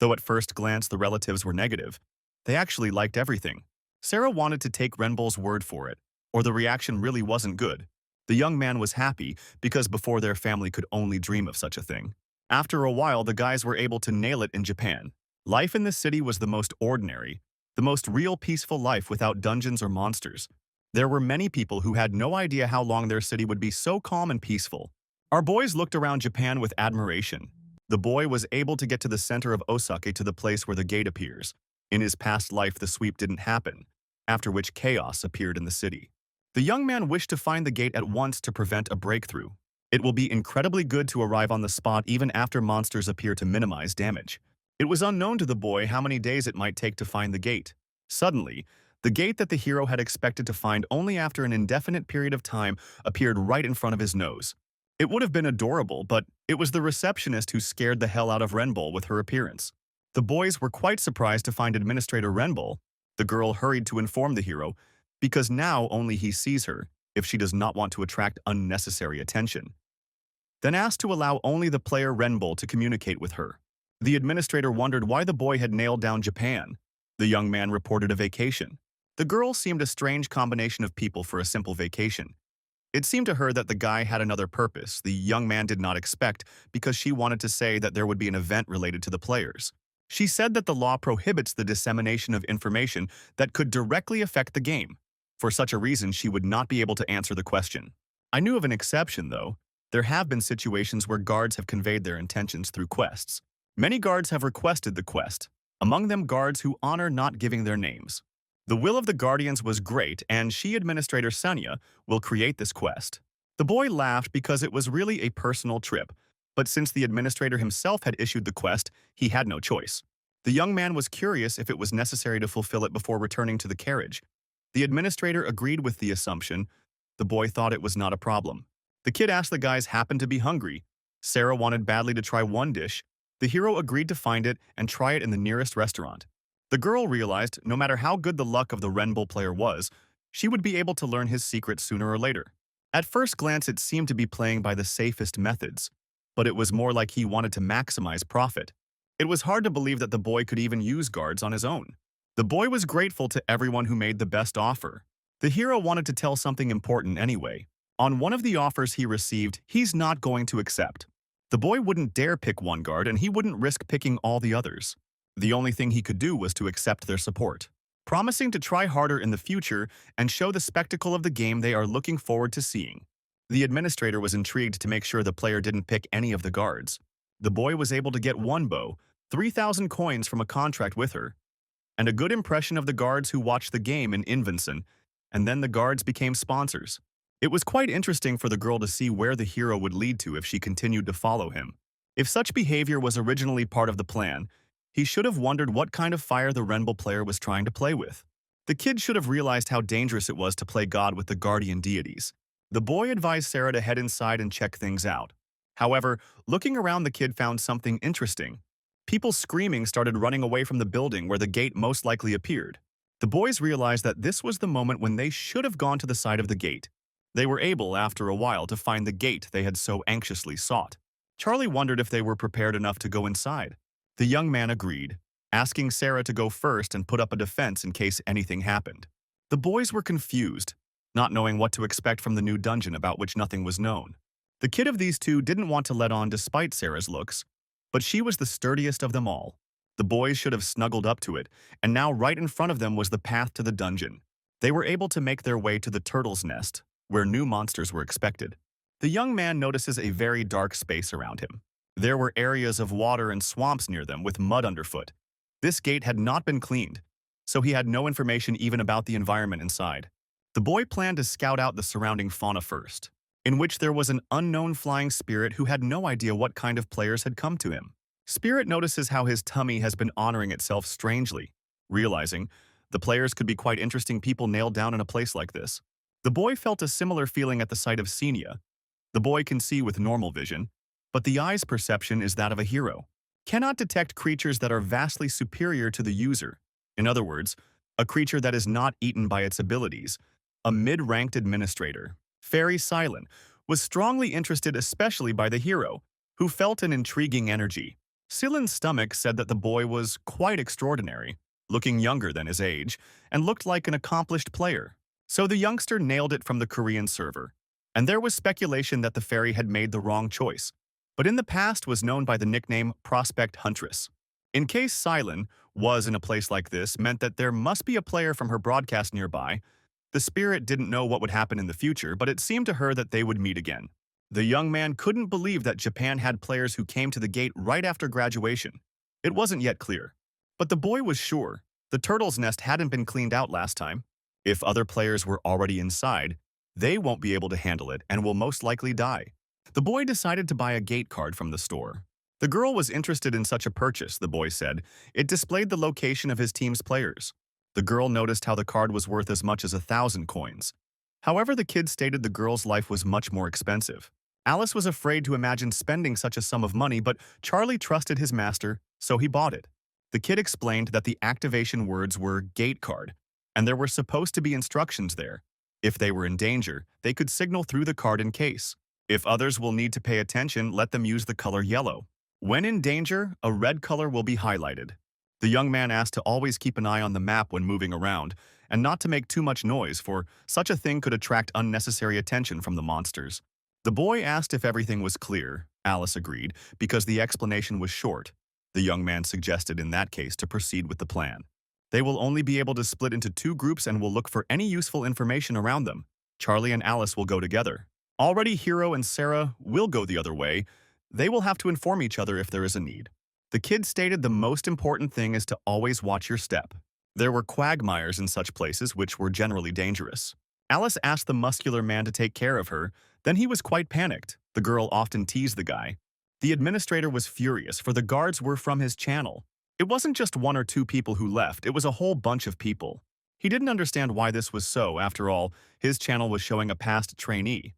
S1: Though at first glance the relatives were negative, they actually liked everything. Sarah wanted to take Renbull's word for it, or the reaction really wasn't good. The young man was happy because before their family could only dream of such a thing. After a while, the guys were able to nail it in Japan. Life in the city was the most ordinary, the most real peaceful life without dungeons or monsters. There were many people who had no idea how long their city would be so calm and peaceful. Our boys looked around Japan with admiration. The boy was able to get to the center of Osaka, to the place where the gate appears. In his past life, the sweep didn't happen, after which chaos appeared in the city. The young man wished to find the gate at once to prevent a breakthrough. It will be incredibly good to arrive on the spot even after monsters appear to minimize damage. It was unknown to the boy how many days it might take to find the gate. Suddenly, the gate that the hero had expected to find only after an indefinite period of time appeared right in front of his nose. It would have been adorable, but it was the receptionist who scared the hell out of Renbull with her appearance. The boys were quite surprised to find Administrator Renbull. The girl hurried to inform the hero, because now only he sees her, if she does not want to attract unnecessary attention. Then asked to allow only the player Renbull to communicate with her. The administrator wondered why the boy had nailed down Japan. The young man reported a vacation. The girl seemed a strange combination of people for a simple vacation. It seemed to her that the guy had another purpose the young man did not expect, because she wanted to say that there would be an event related to the players. She said that the law prohibits the dissemination of information that could directly affect the game. For such a reason, she would not be able to answer the question. I knew of an exception, though. There have been situations where guards have conveyed their intentions through quests. Many guards have requested the quest, among them guards who honor not giving their names. The will of the Guardians was great, and she, Administrator Sonia, will create this quest. The boy laughed because it was really a personal trip, but since the administrator himself had issued the quest, he had no choice. The young man was curious if it was necessary to fulfill it before returning to the carriage. The administrator agreed with the assumption. The boy thought it was not a problem. The kid asked the guys happened to be hungry. Sarah wanted badly to try one dish. The hero agreed to find it and try it in the nearest restaurant. The girl realized, no matter how good the luck of the Renbull player was, she would be able to learn his secret sooner or later. At first glance, it seemed to be playing by the safest methods, but it was more like he wanted to maximize profit. It was hard to believe that the boy could even use guards on his own. The boy was grateful to everyone who made the best offer. The hero wanted to tell something important anyway. On one of the offers he received, he's not going to accept. The boy wouldn't dare pick one guard, and he wouldn't risk picking all the others. The only thing he could do was to accept their support, promising to try harder in the future and show the spectacle of the game they are looking forward to seeing. The administrator was intrigued to make sure the player didn't pick any of the guards. The boy was able to get one bow, 3,000 coins from a contract with her, and a good impression of the guards who watched the game in Invenson, and then the guards became sponsors. It was quite interesting for the girl to see where the hero would lead to if she continued to follow him. If such behavior was originally part of the plan, he should have wondered what kind of fire the Renbull player was trying to play with. The kid should have realized how dangerous it was to play God with the guardian deities. The boy advised Sarah to head inside and check things out. However, looking around, the kid found something interesting. People screaming started running away from the building where the gate most likely appeared. The boys realized that this was the moment when they should have gone to the side of the gate. They were able, after a while, to find the gate they had so anxiously sought. Charlie wondered if they were prepared enough to go inside. The young man agreed, asking Sarah to go first and put up a defense in case anything happened. The boys were confused, not knowing what to expect from the new dungeon about which nothing was known. The kid of these two didn't want to let on despite Sarah's looks, but she was the sturdiest of them all. The boys should have snuggled up to it, and now right in front of them was the path to the dungeon. They were able to make their way to the turtle's nest, where new monsters were expected. The young man notices a very dark space around him. There were areas of water and swamps near them with mud underfoot. This gate had not been cleaned, so he had no information even about the environment inside. The boy planned to scout out the surrounding fauna first, in which there was an unknown flying spirit who had no idea what kind of players had come to him. Spirit notices how his tummy has been honoring itself strangely, realizing the players could be quite interesting people nailed down in a place like this. The boy felt a similar feeling at the sight of Cecilia. The boy can see with normal vision, but the eye's perception is that of a hero. Cannot detect creatures that are vastly superior to the user. In other words, a creature that is not eaten by its abilities. A mid-ranked administrator, Fairy Silent, was strongly interested especially by the hero, who felt an intriguing energy. Silen's stomach said that the boy was quite extraordinary, looking younger than his age, and looked like an accomplished player. So the youngster nailed it from the Korean server. And there was speculation that the fairy had made the wrong choice, but in the past was known by the nickname Prospect Huntress. In case Silent was in a place like this meant that there must be a player from her broadcast nearby. The spirit didn't know what would happen in the future, but it seemed to her that they would meet again. The young man couldn't believe that Japan had players who came to the gate right after graduation. It wasn't yet clear, but the boy was sure the turtle's nest hadn't been cleaned out last time. If other players were already inside, they won't be able to handle it and will most likely die. The boy decided to buy a gate card from the store. The girl was interested in such a purchase, the boy said. It displayed the location of his team's players. The girl noticed how the card was worth as much as 1,000 coins. However, the kid stated the girl's life was much more expensive. Alice was afraid to imagine spending such a sum of money, but Charlie trusted his master, so he bought it. The kid explained that the activation words were gate card, and there were supposed to be instructions there. If they were in danger, they could signal through the card in case. If others will need to pay attention, let them use the color yellow. When in danger, a red color will be highlighted. The young man asked to always keep an eye on the map when moving around, and not to make too much noise, for such a thing could attract unnecessary attention from the monsters. The boy asked if everything was clear. Alice agreed, because the explanation was short. The young man suggested in that case to proceed with the plan. They will only be able to split into 2 groups and will look for any useful information around them. Charlie and Alice will go together. Already Hiro and Sarah will go the other way. They will have to inform each other if there is a need. The kid stated the most important thing is to always watch your step. There were quagmires in such places which were generally dangerous. Alice asked the muscular man to take care of her, then he was quite panicked. The girl often teased the guy. The administrator was furious, for the guards were from his channel. It wasn't just 1 or 2 people who left, it was a whole bunch of people. He didn't understand why this was so. After all, his channel was showing a past trainee.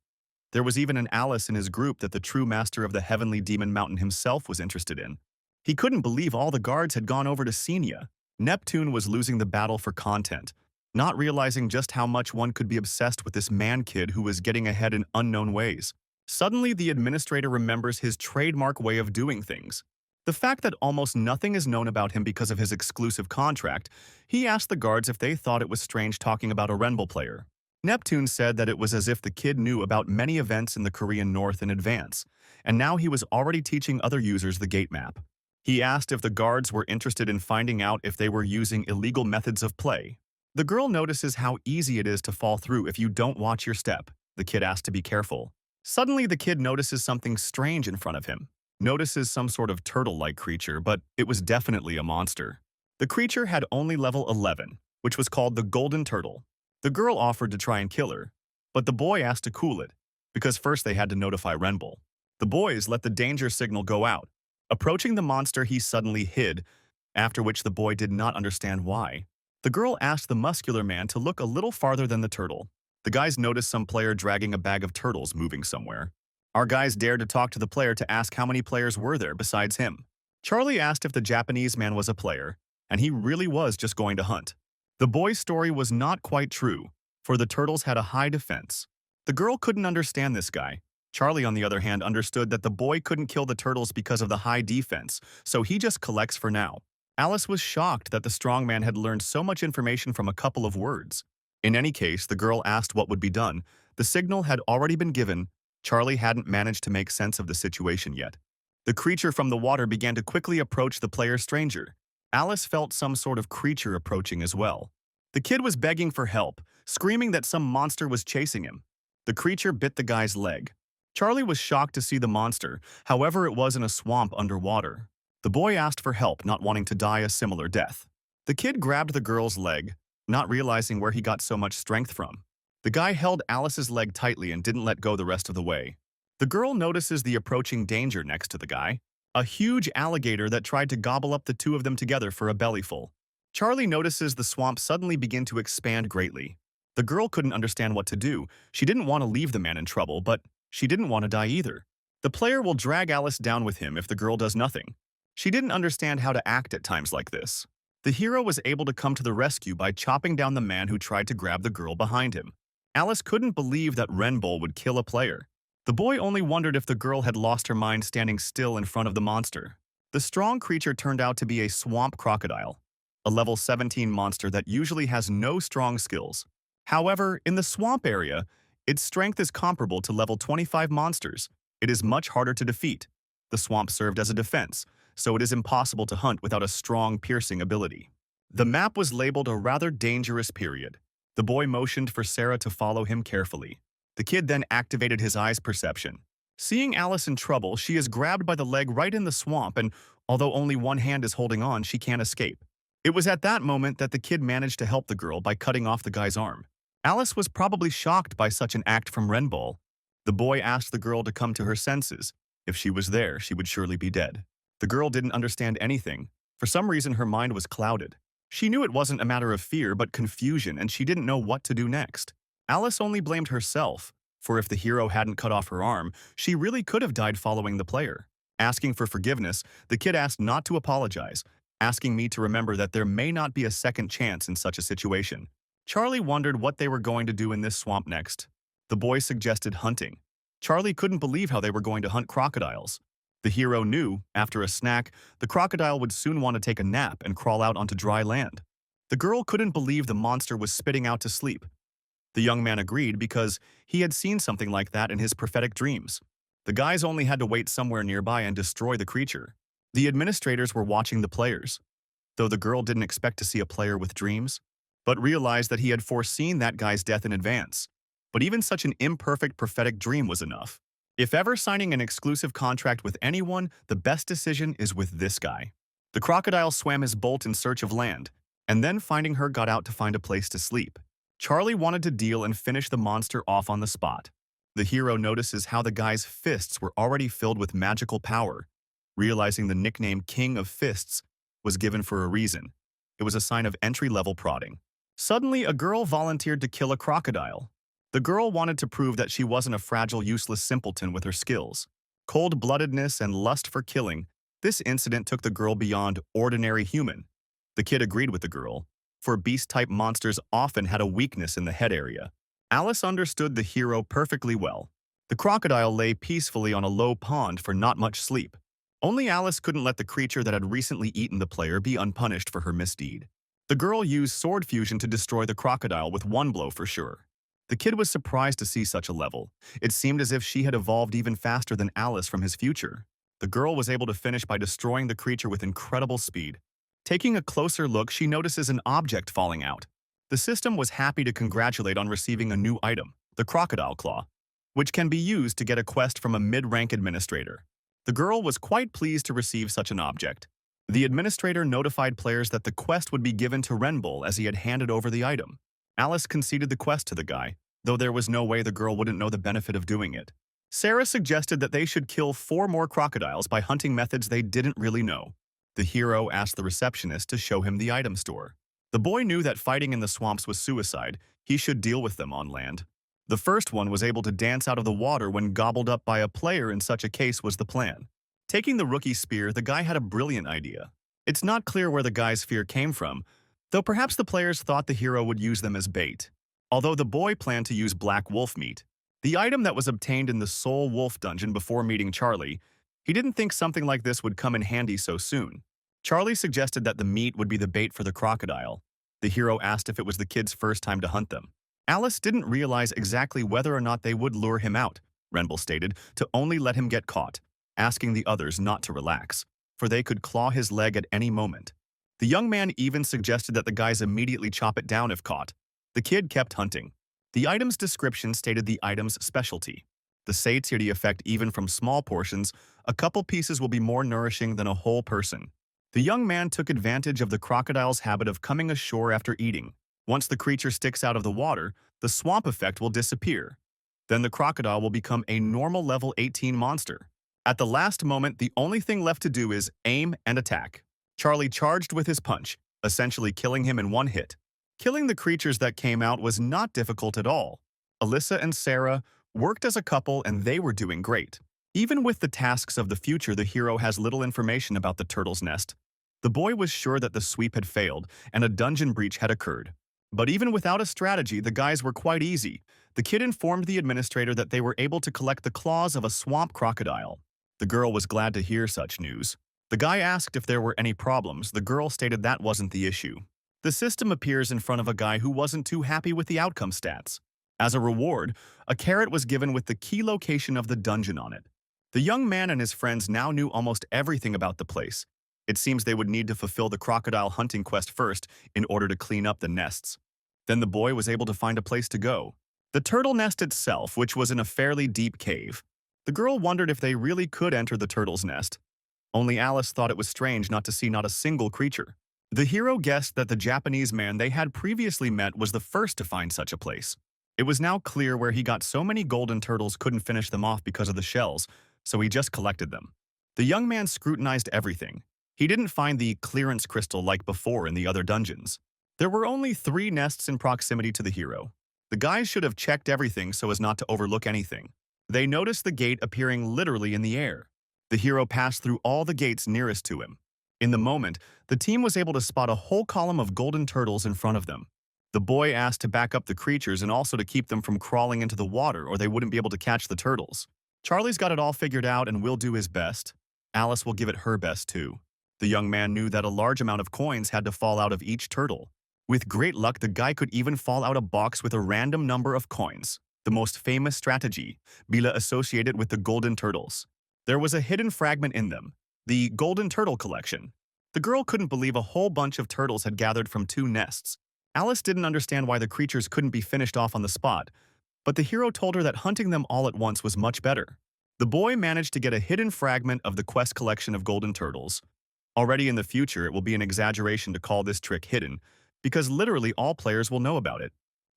S1: There was even an Alice in his group that the true master of the Heavenly Demon Mountain himself was interested in. He couldn't believe all the guards had gone over to Cecilia. Neptune was losing the battle for content, not realizing just how much one could be obsessed with this man-kid who was getting ahead in unknown ways. Suddenly, the administrator remembers his trademark way of doing things. The fact that almost nothing is known about him because of his exclusive contract, he asked the guards if they thought it was strange talking about a Renbull player. Neptune said that it was as if the kid knew about many events in the Korean North in advance, and now he was already teaching other users the gate map. He asked if the guards were interested in finding out if they were using illegal methods of play. The girl notices how easy it is to fall through if you don't watch your step. The kid asked to be careful. Suddenly, the kid notices something strange in front of him. Notices some sort of turtle-like creature, but it was definitely a monster. The creature had only level 11, which was called the Golden Turtle. The girl offered to try and kill her, but the boy asked to cool it, because first they had to notify Renbull. The boys let the danger signal go out. Approaching the monster, he suddenly hid, after which the boy did not understand why. The girl asked the muscular man to look a little farther than the turtle. The guys noticed some player dragging a bag of turtles moving somewhere. Our guys dared to talk to the player to ask how many players were there besides him. Charlie asked if the Japanese man was a player, and he really was just going to hunt. The boy's story was not quite true, for the turtles had a high defense. The girl couldn't understand this guy. Charlie, on the other hand, understood that the boy couldn't kill the turtles because of the high defense, so he just collects for now. Alice was shocked that the strong man had learned so much information from a couple of words. In any case, the girl asked what would be done. The signal had already been given. Charlie hadn't managed to make sense of the situation yet. The creature from the water began to quickly approach the player stranger. Alice felt some sort of creature approaching as well. The kid was begging for help, screaming that some monster was chasing him. The creature bit the guy's leg. Charlie was shocked to see the monster, however it was in a swamp underwater. The boy asked for help, not wanting to die a similar death. The kid grabbed the girl's leg, not realizing where he got so much strength from. The guy held Alice's leg tightly and didn't let go the rest of the way. The girl notices the approaching danger next to the guy, a huge alligator that tried to gobble up the two of them together for a bellyful. Charlie notices the swamp suddenly begin to expand greatly. The girl couldn't understand what to do. She didn't want to leave the man in trouble, but she didn't want to die either. The player will drag Alice down with him if the girl does nothing. She didn't understand how to act at times like this. The hero was able to come to the rescue by chopping down the man who tried to grab the girl behind him. Alice couldn't believe that Renbull would kill a player. The boy only wondered if the girl had lost her mind standing still in front of the monster. The strong creature turned out to be a swamp crocodile, a level 17 monster that usually has no strong skills. However, in the swamp area, its strength is comparable to level 25 monsters. It is much harder to defeat. The swamp served as a defense, so it is impossible to hunt without a strong piercing ability. The map was labeled a rather dangerous period. The boy motioned for Sarah to follow him carefully. The kid then activated his eyes perception. Seeing Alice in trouble, she is grabbed by the leg right in the swamp, and although only one hand is holding on, she can't escape. It was at that moment that the kid managed to help the girl by cutting off the guy's arm. Alice was probably shocked by such an act from Renbull. The boy asked the girl to come to her senses. If she was there, she would surely be dead. The girl didn't understand anything. For some reason, her mind was clouded. She knew it wasn't a matter of fear, but confusion, and she didn't know what to do next. Alice only blamed herself, for if the hero hadn't cut off her arm, she really could have died following the player. Asking for forgiveness, the kid asked not to apologize, asking me to remember that there may not be a second chance in such a situation. Charlie wondered what they were going to do in this swamp next. The boy suggested hunting. Charlie couldn't believe how they were going to hunt crocodiles. The hero knew, after a snack, the crocodile would soon want to take a nap and crawl out onto dry land. The girl couldn't believe the monster was spitting out to sleep. The young man agreed because he had seen something like that in his prophetic dreams. The guys only had to wait somewhere nearby and destroy the creature. The administrators were watching the players, though the girl didn't expect to see a player with dreams, but realized that he had foreseen that guy's death in advance. But even such an imperfect prophetic dream was enough. If ever signing an exclusive contract with anyone, the best decision is with this guy. The crocodile swam his bolt in search of land, and then finding her got out to find a place to sleep. Charlie wanted to deal and finish the monster off on the spot. The hero notices how the guy's fists were already filled with magical power. Realizing the nickname King of Fists was given for a reason. It was a sign of entry-level prodding. Suddenly, a girl volunteered to kill a crocodile. The girl wanted to prove that she wasn't a fragile, useless simpleton with her skills. Cold-bloodedness and lust for killing, this incident took the girl beyond ordinary human. The kid agreed with the girl, for beast-type monsters often had a weakness in the head area. Alice understood the hero perfectly well. The crocodile lay peacefully on a low pond for not much sleep. Only Alice couldn't let the creature that had recently eaten the player be unpunished for her misdeed. The girl used sword fusion to destroy the crocodile with one blow for sure. The kid was surprised to see such a level. It seemed as if she had evolved even faster than Alice from his future. The girl was able to finish by destroying the creature with incredible speed. Taking a closer look, she notices an object falling out. The system was happy to congratulate on receiving a new item, the crocodile claw, which can be used to get a quest from a mid-rank administrator. The girl was quite pleased to receive such an object. The administrator notified players that the quest would be given to Renbull as he had handed over the item. Alice conceded the quest to the guy. though there was no way the girl wouldn't know the benefit of doing it. Sarah suggested that they should kill 4 more crocodiles by hunting methods they didn't really know. The hero asked the receptionist to show him the item store. The boy knew that fighting in the swamps was suicide. He should deal with them on land. The first one was able to dance out of the water when gobbled up by a player. In such a case was the plan. Taking the rookie spear, the guy had a brilliant idea. It's not clear where the guy's fear came from, though perhaps the players thought the hero would use them as bait. Although the boy planned to use black wolf meat, the item that was obtained in the Soul Wolf dungeon before meeting Charlie, he didn't think something like this would come in handy so soon. Charlie suggested that the meat would be the bait for the crocodile. The hero asked if it was the kid's first time to hunt them. Alice didn't realize exactly whether or not they would lure him out, Renbull stated, to only let him get caught, asking the others not to relax, for they could claw his leg at any moment. The young man even suggested that the guys immediately chop it down if caught. The kid kept hunting. The item's description stated the item's specialty. The satiety effect even from small portions, a couple pieces will be more nourishing than a whole person. The young man took advantage of the crocodile's habit of coming ashore after eating. Once the creature sticks out of the water, the swamp effect will disappear. Then the crocodile will become a normal level 18 monster. At the last moment, the only thing left to do is aim and attack. Charlie charged with his punch, essentially killing him in one hit. Killing the creatures that came out was not difficult at all. Alyssa and Sarah worked as a couple and they were doing great. Even with the tasks of the future, the hero has little information about the turtle's nest. The boy was sure that the sweep had failed and a dungeon breach had occurred. But even without a strategy, the guys were quite easy. The kid informed the administrator that they were able to collect the claws of a swamp crocodile. The girl was glad to hear such news. The guy asked if there were any problems. The girl stated that wasn't the issue. The system appears in front of a guy who wasn't too happy with the outcome stats. As a reward, a carrot was given with the key location of the dungeon on it. The young man and his friends now knew almost everything about the place. It seems they would need to fulfill the crocodile hunting quest first in order to clean up the nests. Then the boy was able to find a place to go. The turtle nest itself, which was in a fairly deep cave. The girl wondered if they really could enter the turtle's nest. Only Alice thought it was strange not to see not a single creature. The hero guessed that the Japanese man they had previously met was the first to find such a place. It was now clear where he got so many golden turtles couldn't finish them off because of the shells, so he just collected them. The young man scrutinized everything. He didn't find the clearance crystal like before in the other dungeons. There were only 3 nests in proximity to the hero. The guys should have checked everything so as not to overlook anything. They noticed the gate appearing literally in the air. The hero passed through all the gates nearest to him. In the moment, the team was able to spot a whole column of golden turtles in front of them. The boy asked to back up the creatures and also to keep them from crawling into the water or they wouldn't be able to catch the turtles. Charlie's got it all figured out and will do his best. Alice will give it her best too. The young man knew that a large amount of coins had to fall out of each turtle. With great luck, the guy could even fall out a box with a random number of coins. The most famous strategy, Bila associated with the golden turtles. There was a hidden fragment in them, the golden turtle collection. The girl couldn't believe a whole bunch of turtles had gathered from 2 nests. Alice didn't understand why the creatures couldn't be finished off on the spot, but the hero told her that hunting them all at once was much better. The boy managed to get a hidden fragment of the quest collection of golden turtles. Already in the future, it will be an exaggeration to call this trick hidden, because literally all players will know about it.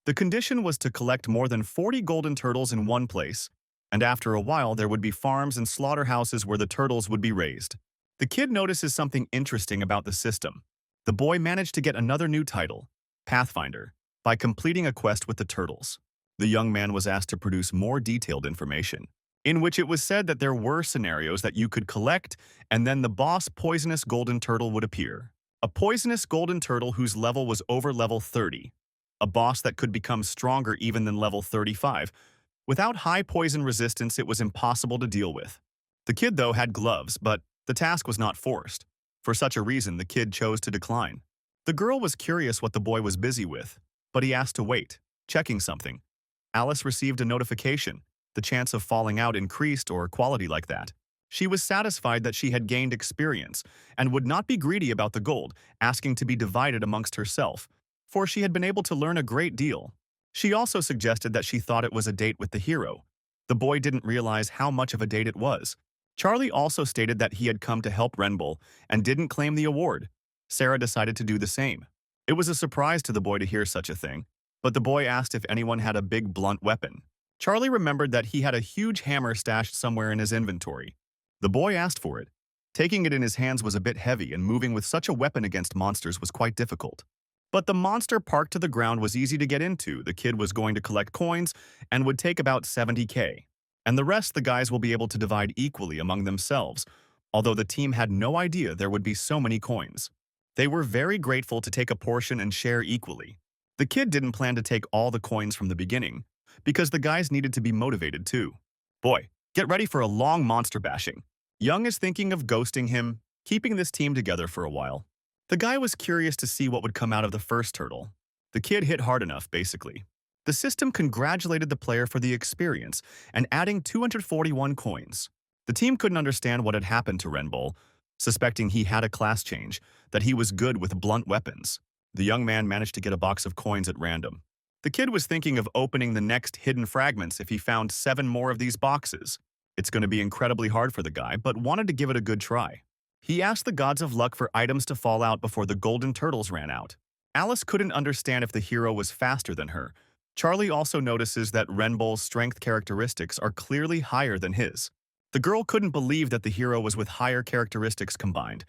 S1: The condition was to collect more than 40 golden turtles in one place, and after a while there would be farms and slaughterhouses where the turtles would be raised. The kid notices something interesting about the system. The boy managed to get another new title, Pathfinder, by completing a quest with the turtles. The young man was asked to produce more detailed information, in which it was said that there were scenarios that you could collect and then the boss poisonous golden turtle would appear. A poisonous golden turtle whose level was over level 30. A boss that could become stronger even than level 35. Without high poison resistance, it was impossible to deal with. The kid, though, had gloves, but the task was not forced. For such a reason, the kid chose to decline. The girl was curious what the boy was busy with, but he asked to wait, checking something. Alice received a notification. The chance of falling out increased or quality like that. She was satisfied that she had gained experience and would not be greedy about the gold, asking to be divided amongst herself, for she had been able to learn a great deal. She also suggested that she thought it was a date with the hero. The boy didn't realize how much of a date it was. Charlie also stated that he had come to help Renbull and didn't claim the award. Sarah decided to do the same. It was a surprise to the boy to hear such a thing. but the boy asked if anyone had a big blunt weapon. Charlie remembered that he had a huge hammer stashed somewhere in his inventory. The boy asked for it. Taking it in his hands was a bit heavy, and moving with such a weapon against monsters was quite difficult. But the monster parked to the ground was easy to get into. The kid was going to collect coins and would take about 70k. And the rest the guys will be able to divide equally among themselves, although the team had no idea there would be so many coins. They were very grateful to take a portion and share equally. The kid didn't plan to take all the coins from the beginning, because the guys needed to be motivated too. Boy, get ready for a long monster bashing. Young is thinking of ghosting him, keeping this team together for a while. The guy was curious to see what would come out of the first turtle. The kid hit hard enough, basically. The system congratulated the player for the experience and adding 241 coins. The team couldn't understand what had happened to Renbull, suspecting he had a class change, that he was good with blunt weapons. The young man managed to get a box of coins at random. The kid was thinking of opening the next hidden fragments if he found 7 more of these boxes. It's going to be incredibly hard for the guy, but wanted to give it a good try. He asked the gods of luck for items to fall out before the golden turtles ran out. Alice couldn't understand if the hero was faster than her. Charlie also notices that Renbull's strength characteristics are clearly higher than his. The girl couldn't believe that the hero was with higher characteristics combined.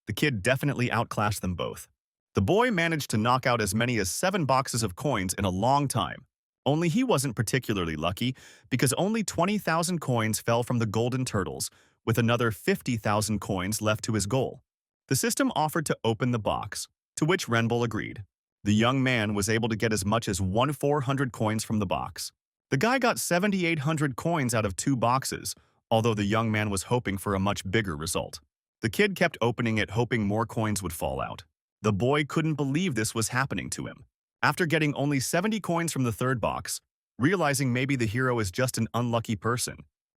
S1: The kid definitely outclassed them both. The boy managed to knock out as many as 7 boxes of coins in a long time. Only he wasn't particularly lucky, because only 20,000 coins fell from the golden turtles, with another 50,000 coins left to his goal. The system offered to open the box, to which Renbull agreed. The young man was able to get as much as 1,400 coins from the box. The guy got 7,800 coins out of 2 boxes, although the young man was hoping for a much bigger result. The kid kept opening it, hoping more coins would fall out. The boy couldn't believe this was happening to him. After getting only 70 coins from the third box, realizing maybe the hero is just an unlucky person,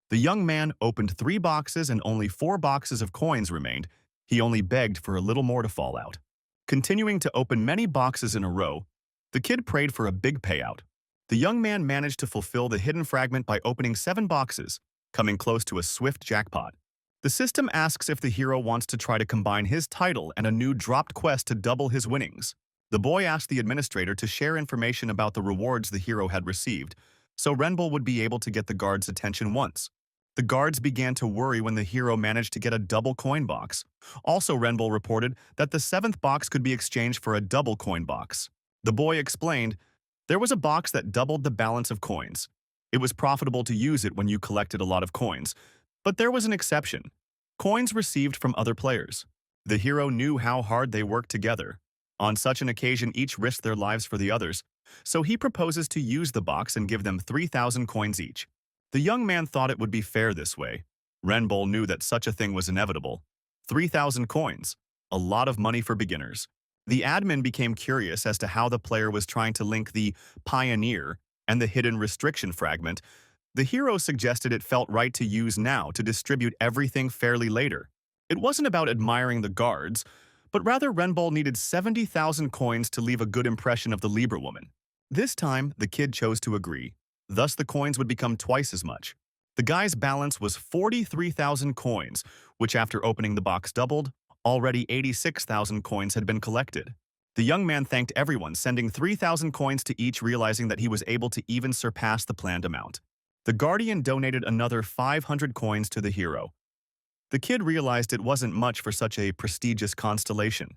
S1: the young man opened 3 boxes and only 4 boxes of coins remained. He only begged for a little more to fall out. Continuing to open many boxes in a row, the kid prayed for a big payout. The young man managed to fulfill the hidden fragment by opening 7 boxes, coming close to a swift jackpot. The system asks if the hero wants to try to combine his title and a new dropped quest to double his winnings. The boy asked the administrator to share information about the rewards the hero had received, so Renbull would be able to get the guards' attention once. The guards began to worry when the hero managed to get a double coin box. Also, Renbull reported that the 7th box could be exchanged for a double coin box. The boy explained, there was a box that doubled the balance of coins. It was profitable to use it when you collected a lot of coins. But there was an exception. Coins received from other players. The hero knew how hard they worked together. On such an occasion, each risked their lives for the others, so he proposes to use the box and give them 3,000 coins each. The young man thought it would be fair this way. Renbull knew that such a thing was inevitable. 3,000 coins, a lot of money for beginners. The admin became curious as to how the player was trying to link the pioneer and the hidden restriction fragment. The hero suggested it felt right to use now to distribute everything fairly later. It wasn't about admiring the guards, but rather Renbull needed 70,000 coins to leave a good impression of the Libra woman. This time, the kid chose to agree. Thus, the coins would become twice as much. The guy's balance was 43,000 coins, which after opening the box doubled. Already 86,000 coins had been collected. The young man thanked everyone, sending 3,000 coins to each, realizing that he was able to even surpass the planned amount. The guardian donated another 500 coins to the hero. The kid realized it wasn't much for such a prestigious constellation,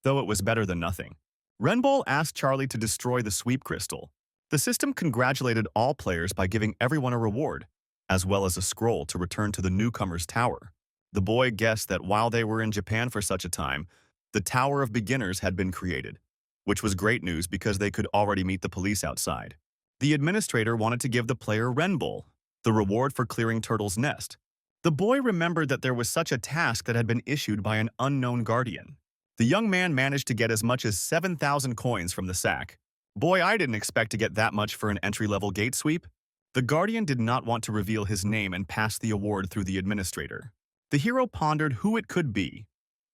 S1: though it was better than nothing. Renbull asked Charlie to destroy the sweep crystal. The system congratulated all players by giving everyone a reward, as well as a scroll to return to the newcomer's tower. The boy guessed that while they were in Japan for such a time, the Tower of Beginners had been created, which was great news because they could already meet the police outside. The administrator wanted to give the player Renbull, the reward for clearing Turtle's Nest. The boy remembered that there was such a task that had been issued by an unknown guardian. The young man managed to get as much as 7,000 coins from the sack. Boy, I didn't expect to get that much for an entry-level gate sweep. The guardian did not want to reveal his name and passed the award through the administrator. The hero pondered who it could be.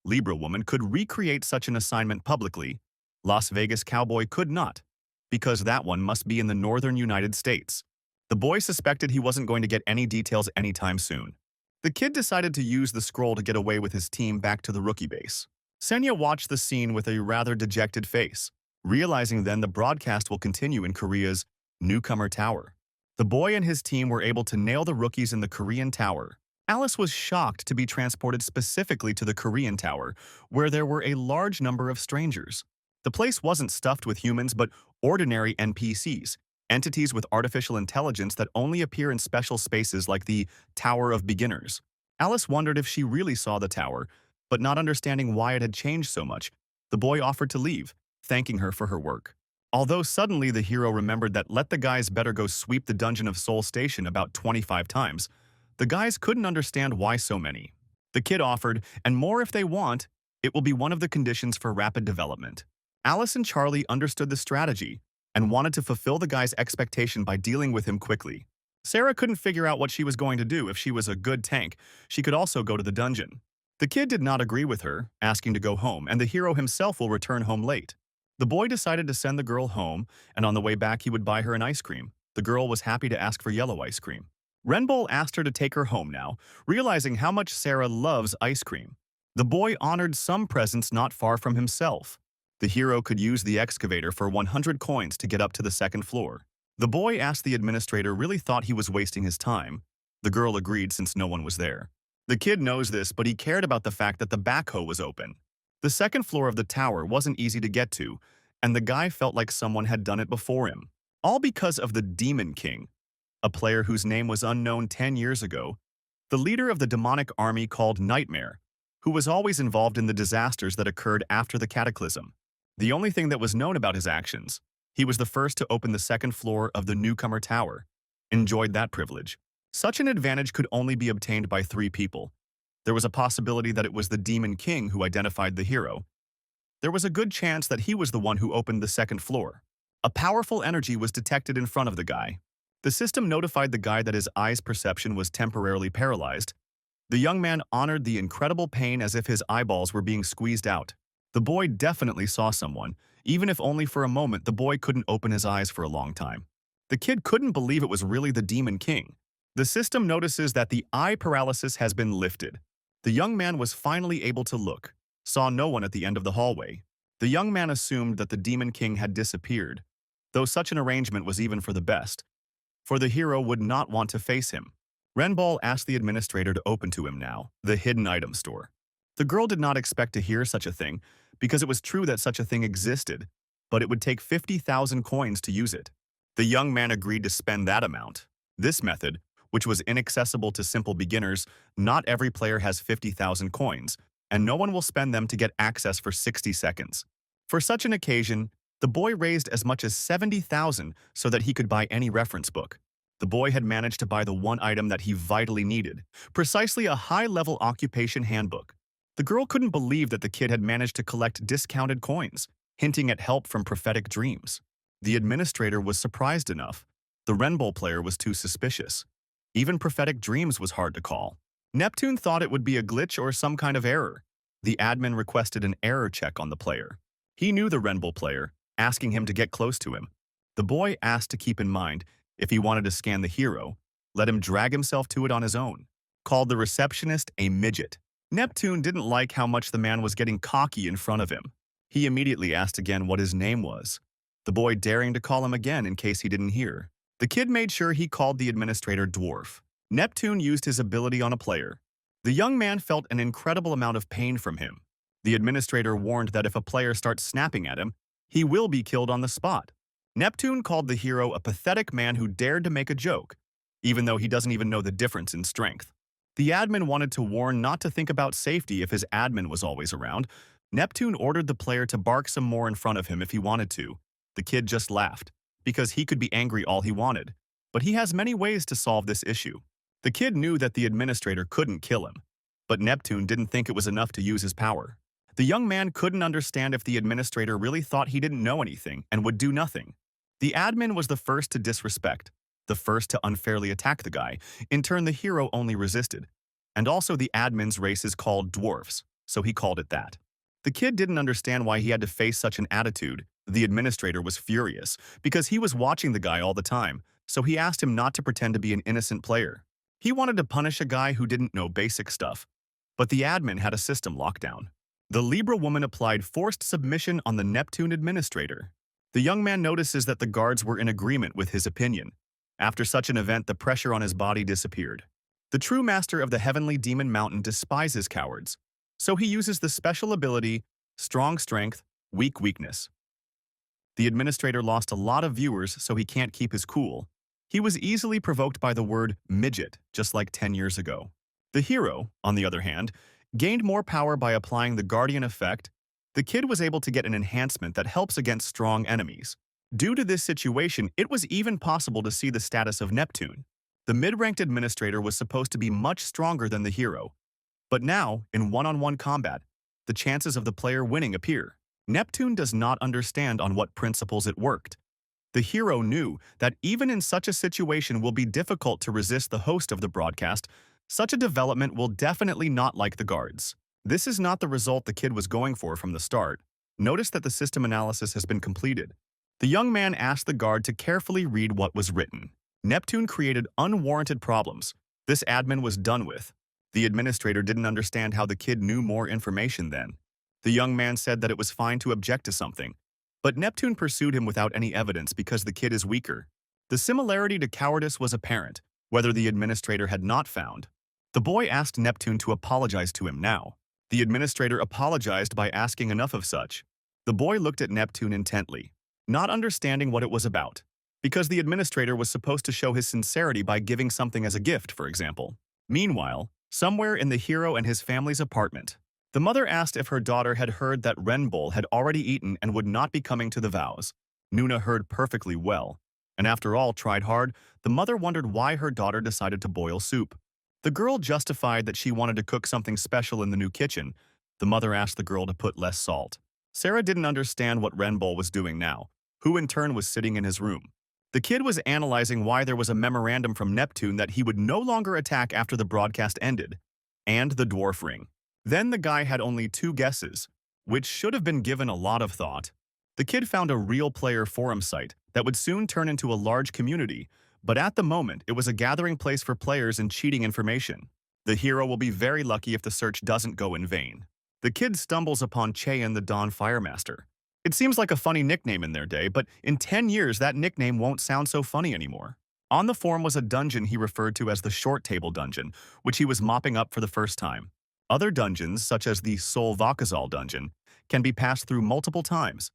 S1: Libra woman could recreate such an assignment publicly. Las Vegas cowboy could not, because that one must be in the northern United States. The boy suspected he wasn't going to get any details anytime soon. The kid decided to use the scroll to get away with his team back to the rookie base. Senya watched the scene with a rather dejected face. realizing then the broadcast will continue in Korea's newcomer tower. The boy and his team were able to nail the rookies in the Korean tower. Alice was shocked to be transported specifically to the Korean tower, where there were a large number of strangers. The place wasn't stuffed with humans but ordinary NPCs, entities with artificial intelligence that only appear in special spaces like the Tower of Beginners. Alice wondered if she really saw the tower, but not understanding why it had changed so much, the boy offered to leave, thanking her for her work. Although suddenly the hero remembered that let the guys better go sweep the Dungeon of Soul Station about 25 times, the guys couldn't understand why so many. The kid offered, and more if they want, it will be one of the conditions for rapid development. Alice and Charlie understood the strategy and wanted to fulfill the guy's expectation by dealing with him quickly. Sarah couldn't figure out what she was going to do. If she was a good tank, she could also go to the dungeon. The kid did not agree with her, asking to go home, and the hero himself will return home late. The boy decided to send the girl home, and on the way back he would buy her an ice cream. The girl was happy to ask for yellow ice cream. Renbull asked her to take her home now, realizing how much Sarah loves ice cream. The boy honored some presents not far from himself. The hero could use the excavator for 100 coins to get up to the second floor. The boy asked the administrator really thought he was wasting his time. The girl agreed since no one was there. The kid knows this, but he cared about the fact that the backhoe was open. The second floor of the tower wasn't easy to get to, and the guy felt like someone had done it before him. All because of the Demon King, a player whose name was unknown 10 years ago, the leader of the demonic army called Nightmare, who was always involved in the disasters that occurred after the Cataclysm. The only thing that was known about his actions, he was the first to open the second floor of the newcomer tower. Enjoyed that privilege. Such an advantage could only be obtained by 3 people. There was a possibility that it was the Demon King who identified the hero. There was a good chance that he was the one who opened the second floor. A powerful energy was detected in front of the guy. The system notified the guy that his eye's perception was temporarily paralyzed. The young man honored the incredible pain as if his eyeballs were being squeezed out. The boy definitely saw someone. Even if only for a moment, the boy couldn't open his eyes for a long time. The kid couldn't believe it was really the Demon King. The system notices that the eye paralysis has been lifted. The young man was finally able to look, saw no one at the end of the hallway. The young man assumed that the Demon King had disappeared, though such an arrangement was even for the best, for the hero would not want to face him. Renbull asked the administrator to open to him now, the hidden item store. The girl did not expect to hear such a thing, because it was true that such a thing existed, but it would take 50,000 coins to use it. The young man agreed to spend that amount. This method, which was inaccessible to simple beginners, not every player has 50,000 coins, and no one will spend them to get access for 60 seconds. For such an occasion, the boy raised as much as 70,000 so that he could buy any reference book. The boy had managed to buy the one item that he vitally needed, precisely a high-level occupation handbook. The girl couldn't believe that the kid had managed to collect discounted coins, hinting at help from prophetic dreams. The administrator was surprised enough. The Renbull player was too suspicious. Even prophetic dreams was hard to call. Neptune thought it would be a glitch or some kind of error. The admin requested an error check on the player. He knew the Renbull player, asking him to get close to him. The boy asked to keep in mind, if he wanted to scan the hero, let him drag himself to it on his own. Called the receptionist a midget. Neptune didn't like how much the man was getting cocky in front of him. He immediately asked again what his name was, the boy daring to call him again in case he didn't hear. The kid made sure he called the administrator dwarf. Neptune used his ability on a player. The young man felt an incredible amount of pain from him. The administrator warned that if a player starts snapping at him, he will be killed on the spot. Neptune called the hero a pathetic man who dared to make a joke, even though he doesn't even know the difference in strength. The admin wanted to warn not to think about safety if his admin was always around. Neptune ordered the player to bark some more in front of him if he wanted to. The kid just laughed, because he could be angry all he wanted. But he has many ways to solve this issue. The kid knew that the administrator couldn't kill him, but Neptune didn't think it was enough to use his power. The young man couldn't understand if the administrator really thought he didn't know anything and would do nothing. The admin was the first to disrespect, the first to unfairly attack the guy. In turn, the hero only resisted. And also the admin's race is called dwarfs, so he called it that. The kid didn't understand why he had to face such an attitude. The administrator was furious, because he was watching the guy all the time, so he asked him not to pretend to be an innocent player. He wanted to punish a guy who didn't know basic stuff, but the admin had a system lockdown. The Libra woman applied forced submission on the Neptune administrator. The young man notices that the guards were in agreement with his opinion. After such an event, the pressure on his body disappeared. The true master of the Heavenly Demon Mountain despises cowards, so he uses the special ability, Strong Strength, Weak Weakness. The administrator lost a lot of viewers, so he can't keep his cool. He was easily provoked by the word midget, just like 10 years ago. The hero, on the other hand, gained more power by applying the Guardian effect. The kid was able to get an enhancement that helps against strong enemies. Due to this situation, it was even possible to see the status of Neptune. The mid-ranked administrator was supposed to be much stronger than the hero. But now, in one-on-one combat, the chances of the player winning appear. Neptune does not understand on what principles it worked. The hero knew that even in such a situation will be difficult to resist the host of the broadcast. Such a development will definitely not like the guards. This is not the result the kid was going for from the start. Notice that the system analysis has been completed. The young man asked the guard to carefully read what was written. Neptune created unwarranted problems. This admin was done with. The administrator didn't understand how the kid knew more information then. The young man said that it was fine to object to something, but Neptune pursued him without any evidence because the kid is weaker. The similarity to cowardice was apparent, whether the administrator had not found. The boy asked Neptune to apologize to him now. The administrator apologized by asking enough of such. The boy looked at Neptune intently, not understanding what it was about, because the administrator was supposed to show his sincerity by giving something as a gift, for example. Meanwhile, somewhere in the hero and his family's apartment, the mother asked if her daughter had heard that Renbull had already eaten and would not be coming to the vows. Nuna heard perfectly well, and after all tried hard, the mother wondered why her daughter decided to boil soup. The girl justified that she wanted to cook something special in the new kitchen. The mother asked the girl to put less salt. Sarah didn't understand what Renbull was doing now, who in turn was sitting in his room. The kid was analyzing why there was a memorandum from Neptune that he would no longer attack after the broadcast ended, and the dwarf ring. Then the guy had only 2 guesses, which should have been given a lot of thought. The kid found a real player forum site that would soon turn into a large community, but at the moment it was a gathering place for players and cheating information. The hero will be very lucky if the search doesn't go in vain. The kid stumbles upon Cheyan the Dawn Firemaster. It seems like a funny nickname in their day, but in 10 years that nickname won't sound so funny anymore. On the forum was a dungeon he referred to as the Short Table Dungeon, which he was mopping up for the first time. Other dungeons, such as the Sol Vakazal dungeon, can be passed through multiple times.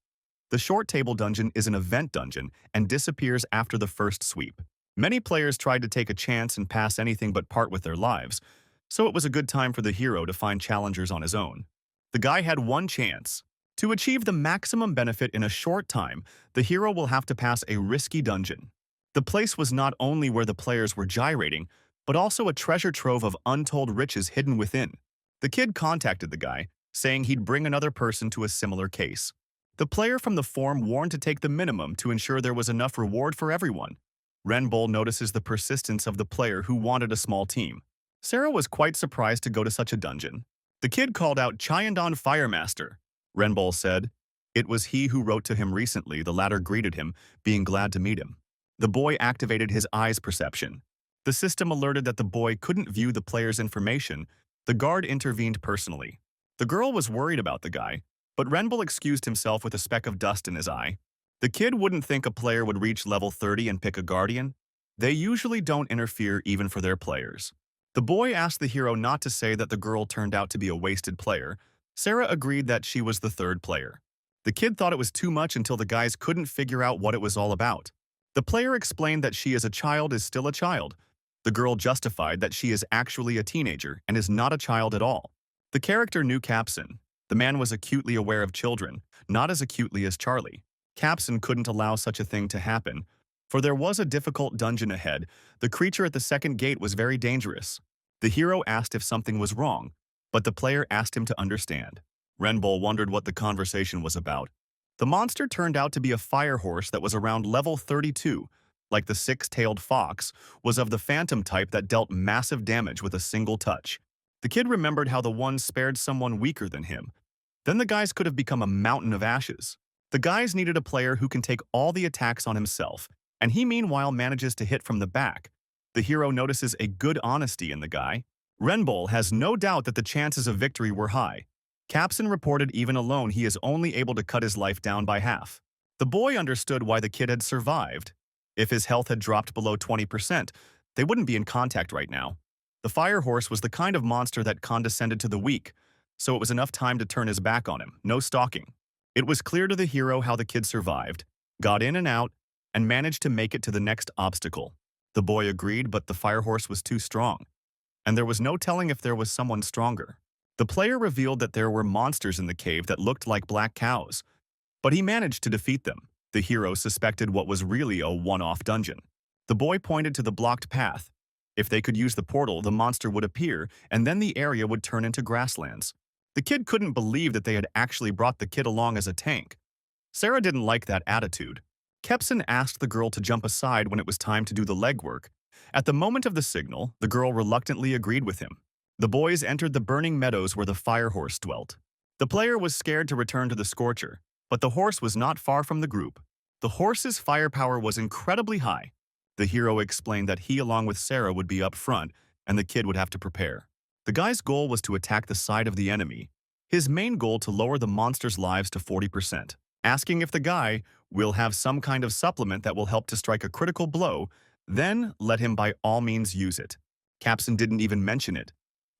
S1: The Short Table Dungeon is an event dungeon and disappears after the first sweep. Many players tried to take a chance and pass anything but part with their lives, so it was a good time for the hero to find challengers on his own. The guy had one chance. To achieve the maximum benefit in a short time, the hero will have to pass a risky dungeon. The place was not only where the players were gyrating, but also a treasure trove of untold riches hidden within. The kid contacted the guy, saying he'd bring another person to a similar case. The player from the forum warned to take the minimum to ensure there was enough reward for everyone. Renbull notices the persistence of the player who wanted a small team. Sarah was quite surprised to go to such a dungeon. The kid called out Cheyan Firemaster. Renbull said, it was he who wrote to him recently. The latter greeted him, being glad to meet him. The boy activated his eyes perception. The system alerted that the boy couldn't view the player's information. The guard intervened personally. The girl was worried about the guy, but Renbull excused himself with a speck of dust in his eye. The kid wouldn't think a player would reach level 30 and pick a guardian. They usually don't interfere even for their players. The boy asked the hero not to say that the girl turned out to be a wasted player. Sarah agreed that she was the 3rd player. The kid thought it was too much until the guys couldn't figure out what it was all about. The player explained that she as a child is still a child. The girl justified that she is actually a teenager and is not a child at all. The character knew Capson. The man was acutely aware of children, not as acutely as Charlie. Capson couldn't allow such a thing to happen, for there was a difficult dungeon ahead. The creature at the second gate was very dangerous. The hero asked if something was wrong, but the player asked him to understand. Renbull wondered what the conversation was about. The monster turned out to be a fire horse that was around level 32. Like the 6-tailed fox, was of the phantom type that dealt massive damage with a single touch. The kid remembered how the one spared someone weaker than him. Then the guys could have become a mountain of ashes. The guys needed a player who can take all the attacks on himself, and he meanwhile manages to hit from the back. The hero notices a good honesty in the guy. Renbull has no doubt that the chances of victory were high. Capson reported even alone he is only able to cut his life down by half. The boy understood why the kid had survived. If his health had dropped below 20%, they wouldn't be in contact right now. The fire horse was the kind of monster that condescended to the weak, so it was enough time to turn his back on him, no stalking. It was clear to the hero how the kid survived, got in and out, and managed to make it to the next obstacle. The boy agreed, but the fire horse was too strong, and there was no telling if there was someone stronger. The player revealed that there were monsters in the cave that looked like black cows, but he managed to defeat them. The hero suspected what was really a one-off dungeon. The boy pointed to the blocked path. If they could use the portal, the monster would appear, and then the area would turn into grasslands. The kid couldn't believe that they had actually brought the kid along as a tank. Sarah didn't like that attitude. Kepson asked the girl to jump aside when it was time to do the legwork. At the moment of the signal, the girl reluctantly agreed with him. The boys entered the burning meadows where the fire horse dwelt. The player was scared to return to the Scorcher, but the horse was not far from the group. The horse's firepower was incredibly high. The hero explained that he along with Sarah would be up front, and the kid would have to prepare. The guy's goal was to attack the side of the enemy. His main goal to lower the monster's lives to 40%. Asking if the guy will have some kind of supplement that will help to strike a critical blow, then let him by all means use it. Capson didn't even mention it.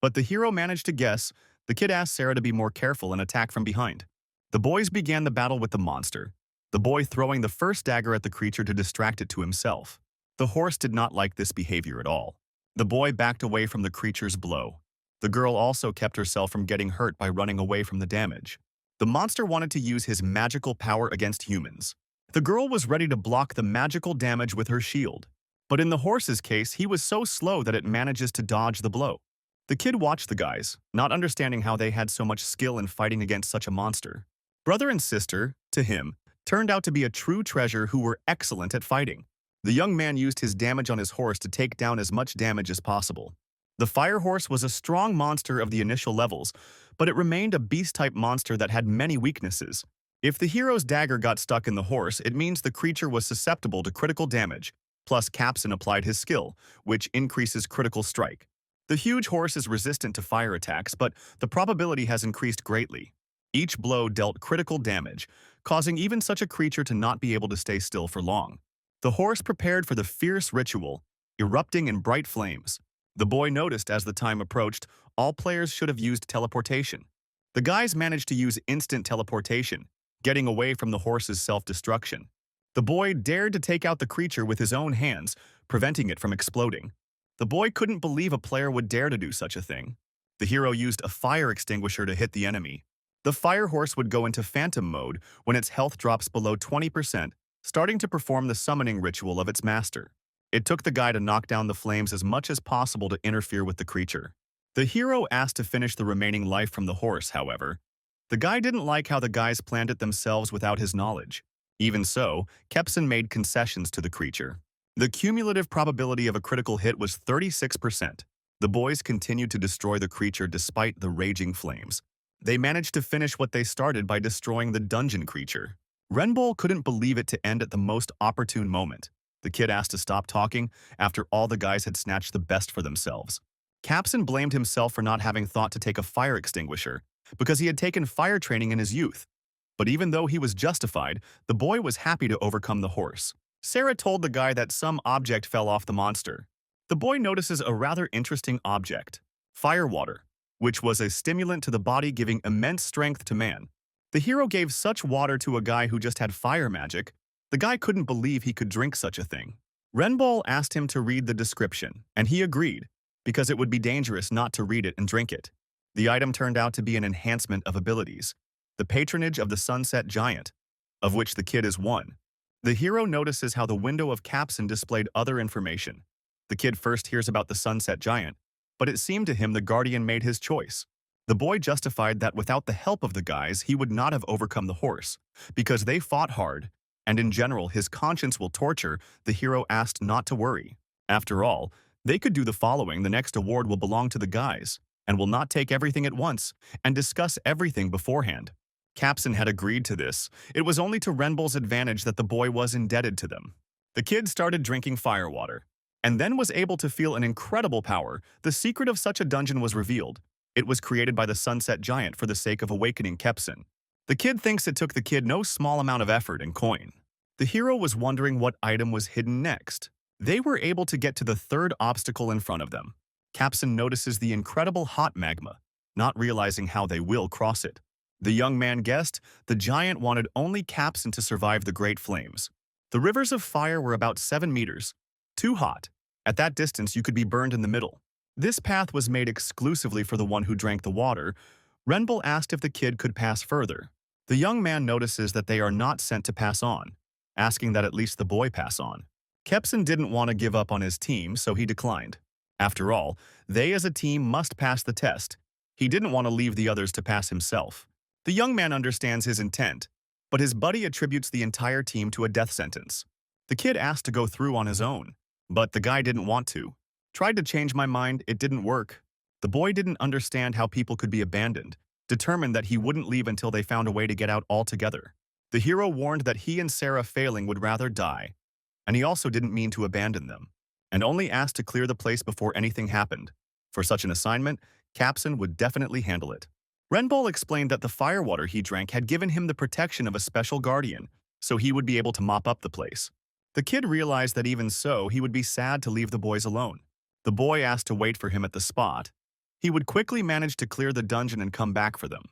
S1: But the hero managed to guess. The kid asked Sarah to be more careful and attack from behind. The boys began the battle with the monster, the boy throwing the first dagger at the creature to distract it to himself. The horse did not like this behavior at all. The boy backed away from the creature's blow. The girl also kept herself from getting hurt by running away from the damage. The monster wanted to use his magical power against humans. The girl was ready to block the magical damage with her shield. But in the horse's case, he was so slow that it manages to dodge the blow. The kid watched the guys, not understanding how they had so much skill in fighting against such a monster. Brother and sister, to him, turned out to be a true treasure who were excellent at fighting. The young man used his damage on his horse to take down as much damage as possible. The fire horse was a strong monster of the initial levels, but it remained a beast-type monster that had many weaknesses. If the hero's dagger got stuck in the horse, it means the creature was susceptible to critical damage, plus Capson applied his skill, which increases critical strike. The huge horse is resistant to fire attacks, but the probability has increased greatly. Each blow dealt critical damage, causing even such a creature to not be able to stay still for long. The horse prepared for the fierce ritual, erupting in bright flames. The boy noticed as the time approached, all players should have used teleportation. The guys managed to use instant teleportation, getting away from the horse's self-destruction. The boy dared to take out the creature with his own hands, preventing it from exploding. The boy couldn't believe a player would dare to do such a thing. The hero used a fire extinguisher to hit the enemy. The fire horse would go into phantom mode when its health drops below 20%, starting to perform the summoning ritual of its master. It took the guy to knock down the flames as much as possible to interfere with the creature. The hero asked to finish the remaining life from the horse, however. The guy didn't like how the guys planned it themselves without his knowledge. Even so, Kepson made concessions to the creature. The cumulative probability of a critical hit was 36%. The boys continued to destroy the creature despite the raging flames. They managed to finish what they started by destroying the dungeon creature. Renbull couldn't believe it to end at the most opportune moment. The kid asked to stop talking after all the guys had snatched the best for themselves. Capson blamed himself for not having thought to take a fire extinguisher because he had taken fire training in his youth. But even though he was justified, the boy was happy to overcome the horse. Sarah told the guy that some object fell off the monster. The boy notices a rather interesting object, firewater, which was a stimulant to the body giving immense strength to man. The hero gave such water to a guy who just had fire magic. The guy couldn't believe he could drink such a thing. Renbull asked him to read the description, and he agreed, because it would be dangerous not to read it and drink it. The item turned out to be an enhancement of abilities, the patronage of the Sunset Giant, of which the kid is one. The hero notices how the window of Capson displayed other information. The kid first hears about the Sunset Giant, but it seemed to him the Guardian made his choice. The boy justified that without the help of the guys, he would not have overcome the horse, because they fought hard, and in general his conscience will torture. The hero asked not to worry. After all, they could do the following: the next award will belong to the guys, and will not take everything at once, and discuss everything beforehand. Capson had agreed to this. It was only to Renbull's advantage that the boy was indebted to them. The kid started drinking firewater, and then was able to feel an incredible power. The secret of such a dungeon was revealed. It was created by the Sunset Giant for the sake of awakening Kepson. The kid thinks it took the kid no small amount of effort and coin. The hero was wondering what item was hidden next. They were able to get to the third obstacle in front of them. Capson notices the incredible hot magma, not realizing how they will cross it. The young man guessed the giant wanted only Capson to survive the great flames. The rivers of fire were about 7 meters. Too hot. At that distance, you could be burned in the middle. This path was made exclusively for the one who drank the water. Renbull asked if the kid could pass further. The young man notices that they are not sent to pass on, asking that at least the boy pass on. Kepson didn't want to give up on his team, so he declined. After all, they as a team must pass the test. He didn't want to leave the others to pass himself. The young man understands his intent, but his buddy attributes the entire team to a death sentence. The kid asked to go through on his own, but the guy didn't want to. Tried to change my mind, it didn't work. The boy didn't understand how people could be abandoned, determined that he wouldn't leave until they found a way to get out altogether. The hero warned that he and Sarah failing would rather die, and he also didn't mean to abandon them, and only asked to clear the place before anything happened. For such an assignment, Capson would definitely handle it. Renbull explained that the firewater he drank had given him the protection of a special guardian, so he would be able to mop up the place. The kid realized that even so, he would be sad to leave the boys alone. The boy asked to wait for him at the spot. He would quickly manage to clear the dungeon and come back for them.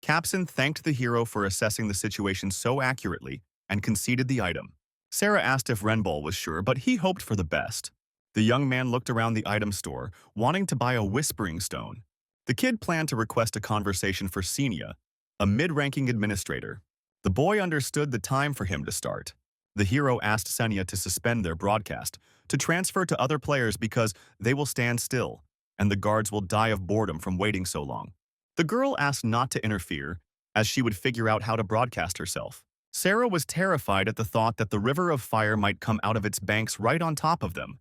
S1: Capson thanked the hero for assessing the situation so accurately and conceded the item. Sarah asked if Renbull was sure, but he hoped for the best. The young man looked around the item store, wanting to buy a whispering stone. The kid planned to request a conversation for Cecilia, a mid-ranking administrator. The boy understood the time for him to start. The hero asked Cecilia to suspend their broadcast, to transfer to other players because they will stand still, and the guards will die of boredom from waiting so long. The girl asked not to interfere, as she would figure out how to broadcast herself. Sarah was terrified at the thought that the river of fire might come out of its banks right on top of them.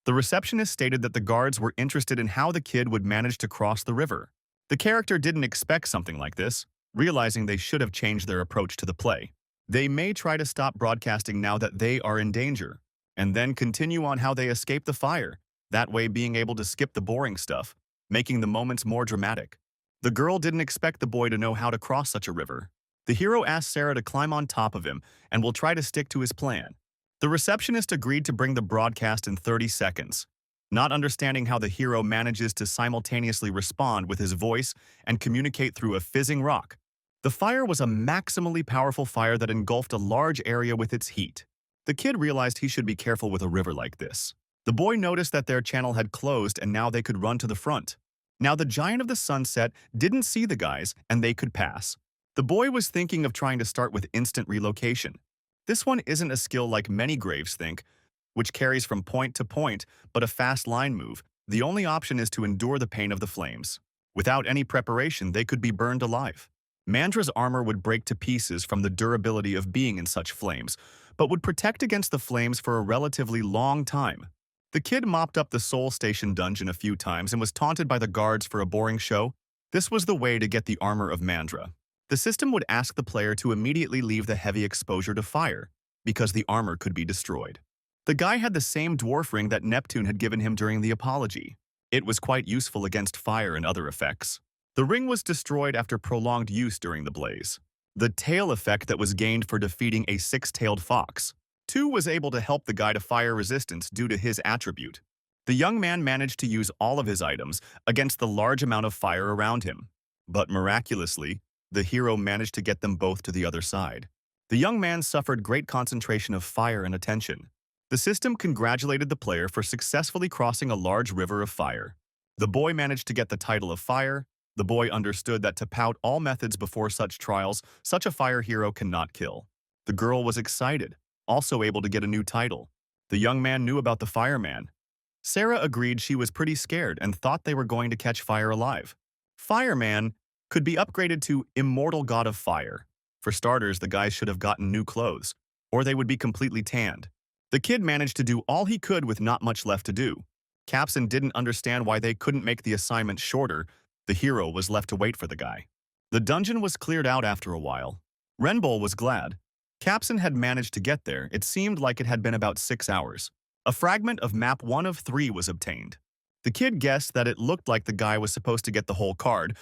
S1: The receptionist stated that the guards were interested in how the kid would manage to cross the river. The character didn't expect something like this, realizing they should have changed their approach to the play. They may try to stop broadcasting now that they are in danger, and then continue on how they escape the fire, that way being able to skip the boring stuff, making the moments more dramatic. The girl didn't expect the boy to know how to cross such a river. The hero asked Sarah to climb on top of him and will try to stick to his plan. The receptionist agreed to bring the broadcast in 30 seconds, not understanding how the hero manages to simultaneously respond with his voice and communicate through a fizzing rock. The fire was a maximally powerful fire that engulfed a large area with its heat. The kid realized he should be careful with a river like this. The boy noticed that their channel had closed and now they could run to the front. Now the Giant of the Sunset didn't see the guys and they could pass. The boy was thinking of trying to start with instant relocation. This one isn't a skill like many graves think, which carries from point to point, but a fast line move. The only option is to endure the pain of the flames. Without any preparation, they could be burned alive. Mandra's armor would break to pieces from the durability of being in such flames, but would protect against the flames for a relatively long time. The kid mopped up the Soul Station dungeon a few times and was taunted by the guards for a boring show. This was the way to get the armor of Mandra. The system would ask the player to immediately leave the heavy exposure to fire, because the armor could be destroyed. The guy had the same dwarf ring that Neptune had given him during the apology. It was quite useful against fire and other effects. The ring was destroyed after prolonged use during the blaze. The tail effect that was gained for defeating a six-tailed fox. 2 was able to help the guy to fire resistance due to his attribute. The young man managed to use all of his items against the large amount of fire around him. But miraculously, the hero managed to get them both to the other side. The young man suffered great concentration of fire and attention. The system congratulated the player for successfully crossing a large river of fire. The boy managed to get the title of Fire. The boy understood that to pout all methods before such trials, such a fire hero cannot kill. The girl was excited, also able to get a new title. The young man knew about the fireman. Sarah agreed she was pretty scared and thought they were going to catch fire alive. Fireman could be upgraded to Immortal God of Fire. For starters, the guys should have gotten new clothes, or they would be completely tanned. The kid managed to do all he could with not much left to do. Capson didn't understand why they couldn't make the assignment shorter. The hero was left to wait for the guy. The dungeon was cleared out after a while. Renbull was glad. Capson had managed to get there. It seemed like it had been about 6 hours. A fragment of map 1 of 3 was obtained. The kid guessed that it looked like the guy was supposed to get the whole card,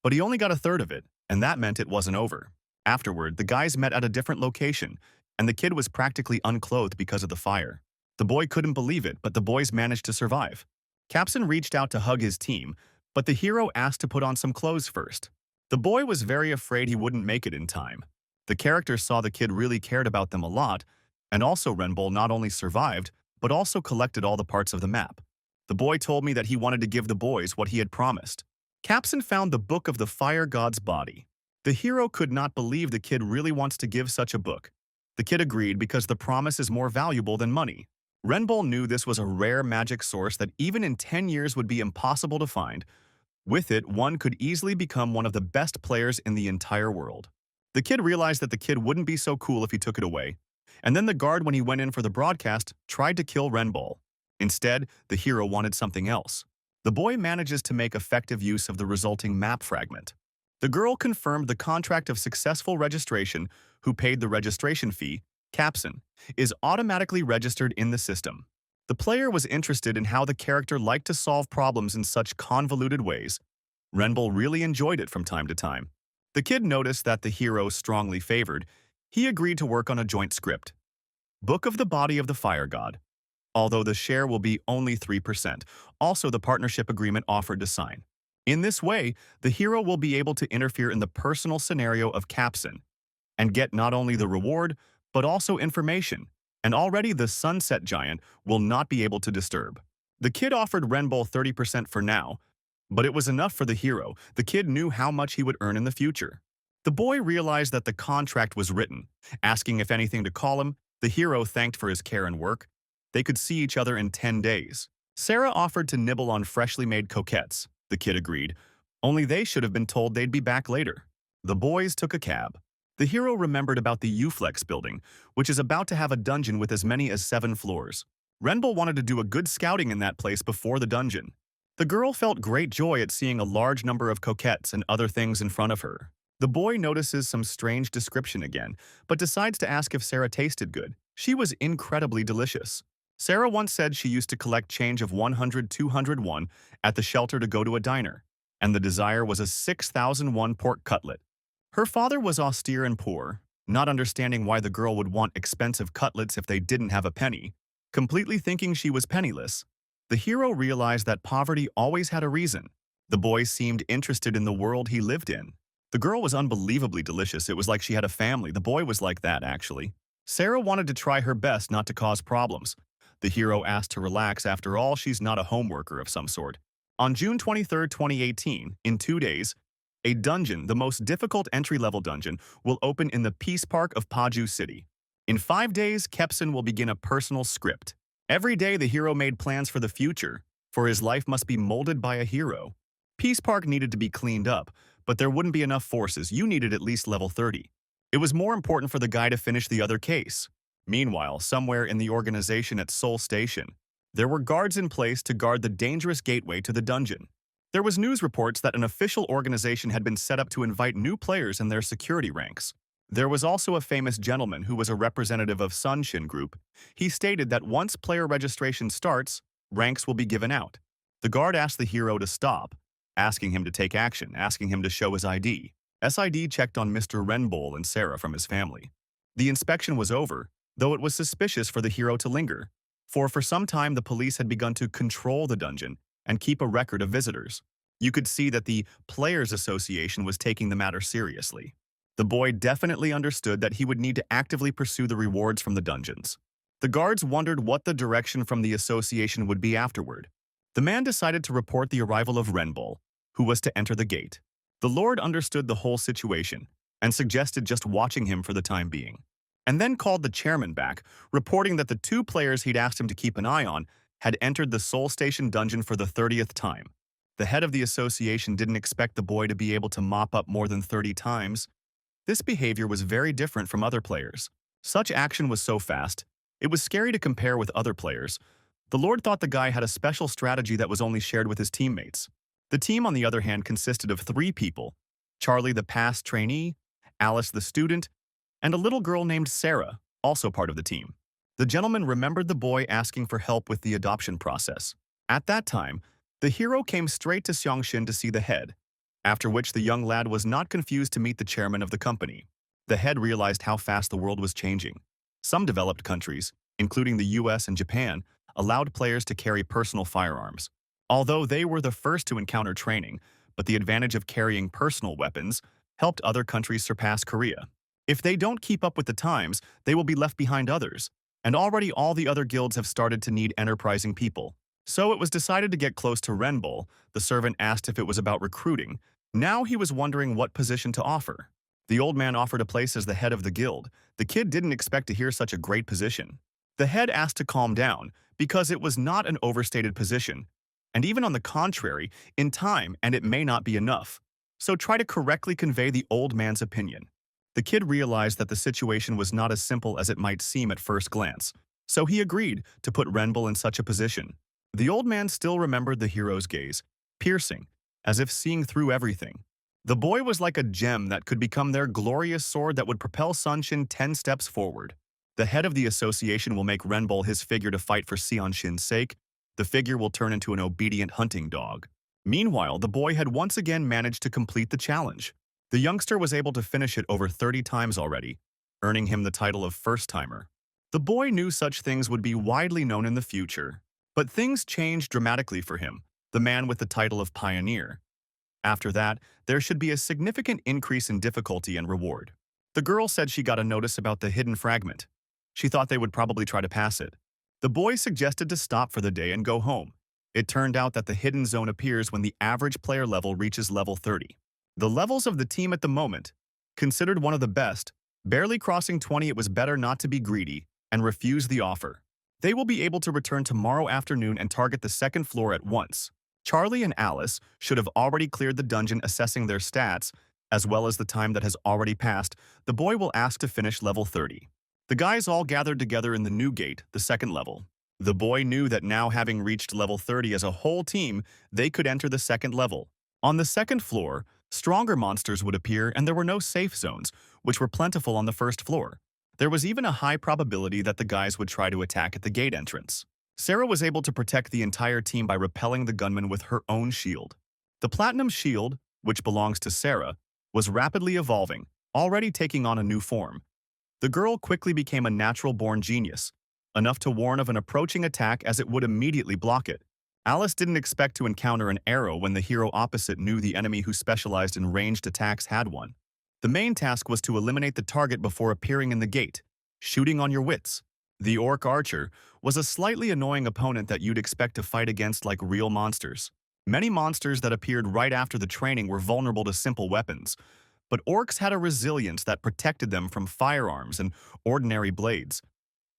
S1: but he only got a third of it, and that meant it wasn't over. Afterward, the guys met at a different location, and the kid was practically unclothed because of the fire. The boy couldn't believe it, but the boys managed to survive. Capson reached out to hug his team, but the hero asked to put on some clothes first. The boy was very afraid he wouldn't make it in time. The characters saw the kid really cared about them a lot, and also Renbull not only survived, but also collected all the parts of the map. The boy told me that he wanted to give the boys what he had promised. Capson found the Book of the Fire God's body. The hero could not believe the kid really wants to give such a book. The kid agreed because the promise is more valuable than money. Renbull knew this was a rare magic source that even in 10 years would be impossible to find. With it, one could easily become one of the best players in the entire world. The kid realized that the kid wouldn't be so cool if he took it away. And then the guard, when he went in for the broadcast, tried to kill Renbull. Instead, the hero wanted something else. The boy manages to make effective use of the resulting map fragment. The girl confirmed the contract of successful registration, who paid the registration fee, Capson, is automatically registered in the system. The player was interested in how the character liked to solve problems in such convoluted ways. Renbull really enjoyed it from time to time. The kid noticed that the hero strongly favored. He agreed to work on a joint script. Book of the Body of the Fire God. Although the share will be only 3%, also the partnership agreement offered to sign. In this way, the hero will be able to interfere in the personal scenario of Capson and get not only the reward, but also information, and already the Sunset Giant will not be able to disturb. The kid offered Renbull 30% for now, but it was enough for the hero. The kid knew how much he would earn in the future. The boy realized that the contract was written. Asking if anything to call him, the hero thanked for his care and work. They could see each other in 10 days. Sarah offered to nibble on freshly made croquettes. The kid agreed. Only they should have been told they'd be back later. The boys took a cab. The hero remembered about the Uflex building, which is about to have a dungeon with as many as 7 floors. Renbull wanted to do a good scouting in that place before the dungeon. The girl felt great joy at seeing a large number of croquettes and other things in front of her. The boy notices some strange description again, but decides to ask if Sarah tasted good. She was incredibly delicious. Sarah once said she used to collect change of 100-201 at the shelter to go to a diner, and the desire was a 6,001 pork cutlet. Her father was austere and poor, not understanding why the girl would want expensive cutlets if they didn't have a penny. Completely thinking she was penniless, the hero realized that poverty always had a reason. The boy seemed interested in the world he lived in. The girl was unbelievably delicious. It was like she had a family. The boy was like that, actually. Sarah wanted to try her best not to cause problems. The hero asked to relax. After all, she's not a home worker of some sort. On June 23, 2018, in 2 days, a dungeon, the most difficult entry-level dungeon, will open in the Peace Park of Paju City. In 5 days, Capson will begin a personal script. Every day, the hero made plans for the future, for his life must be molded by a hero. Peace Park needed to be cleaned up, but there wouldn't be enough forces. You needed at least level 30. It was more important for the guy to finish the other case. Meanwhile, somewhere in the organization at Seoul Station, there were guards in place to guard the dangerous gateway to the dungeon. There was news reports that an official organization had been set up to invite new players in their security ranks. There was also a famous gentleman who was a representative of Sunshin Group. He stated that once player registration starts, ranks will be given out. The guard asked the hero to stop, asking him to take action, asking him to show his ID. SID checked on Mr. Renbull and Sarah from his family. The inspection was over, though it was suspicious for the hero to linger, for some time the police had begun to control the dungeon and keep a record of visitors. You could see that the Players Association was taking the matter seriously. The boy definitely understood that he would need to actively pursue the rewards from the dungeons. The guards wondered what the direction from the association would be afterward. The man decided to report the arrival of Renbull, who was to enter the gate. The Lord understood the whole situation and suggested just watching him for the time being, and then called the chairman back, reporting that the 2 players he'd asked him to keep an eye on had entered the Seoul Station dungeon for the 30th time. The head of the association didn't expect the boy to be able to mop up more than 30 times. This behavior was very different from other players. Such action was so fast, it was scary to compare with other players. The Lord thought the guy had a special strategy that was only shared with his teammates. The team, on the other hand, consisted of 3 people: Charlie the past trainee, Alice the student, and a little girl named Sarah, also part of the team. The gentleman remembered the boy asking for help with the adoption process. At that time, The hero came straight to Xiangshin to see the head, after which the young lad was not confused to meet the chairman of the company. The head realized how fast the world was changing. Some developed countries, including the US and Japan, allowed players to carry personal firearms. Although they were the first to encounter training, but the advantage of carrying personal weapons helped other countries surpass Korea. If they don't keep up with the times, they will be left behind others, and already all the other guilds have started to need enterprising people. So it was decided to get close to Renbull. The servant asked if it was about recruiting. Now he was wondering what position to offer. The old man offered a place as the head of the guild. The kid didn't expect to hear such a great position. The head asked to calm down, because it was not an overstated position, and even on the contrary, in time and it may not be enough. So try to correctly convey the old man's opinion. The kid realized that the situation was not as simple as it might seem at first glance, so he agreed to put Renbull in such a position. The old man still remembered the hero's gaze, piercing, as if seeing through everything. The boy was like a gem that could become their glorious sword that would propel Sunshin 10 steps forward. The head of the association will make Renbull his figure to fight for Xianshin's sake. The figure will turn into an obedient hunting dog. Meanwhile, the boy had once again managed to complete the challenge. The youngster was able to finish it over 30 times already, earning him the title of first-timer. The boy knew such things would be widely known in the future. But things changed dramatically for him, the man with the title of pioneer. After that, there should be a significant increase in difficulty and reward. The girl said she got a notice about the hidden fragment. She thought they would probably try to pass it. The boy suggested to stop for the day and go home. It turned out that the hidden zone appears when the average player level reaches level 30. The levels of the team at the moment, considered one of the best, barely crossing 20, it was better not to be greedy and refuse the offer. They will be able to return tomorrow afternoon and target the second floor at once. Charlie and Alice should have already cleared the dungeon, assessing their stats, as well as the time that has already passed. The boy will ask to finish level 30. The guys all gathered together in the new gate, the second level. The boy knew that now, having reached level 30 as a whole team, they could enter the second level. On the second floor, stronger monsters would appear, and there were no safe zones, which were plentiful on the first floor. There was even a high probability that the guys would try to attack at the gate entrance. Sarah was able to protect the entire team by repelling the gunman with her own shield. The platinum shield, which belongs to Sarah, was rapidly evolving, already taking on a new form. The girl quickly became a natural-born genius, enough to warn of an approaching attack as it would immediately block it. Alice didn't expect to encounter an arrow when the hero opposite knew the enemy who specialized in ranged attacks had one. The main task was to eliminate the target before appearing in the gate, shooting on your wits. The orc archer was a slightly annoying opponent that you'd expect to fight against like real monsters. Many monsters that appeared right after the training were vulnerable to simple weapons, but orcs had a resilience that protected them from firearms and ordinary blades.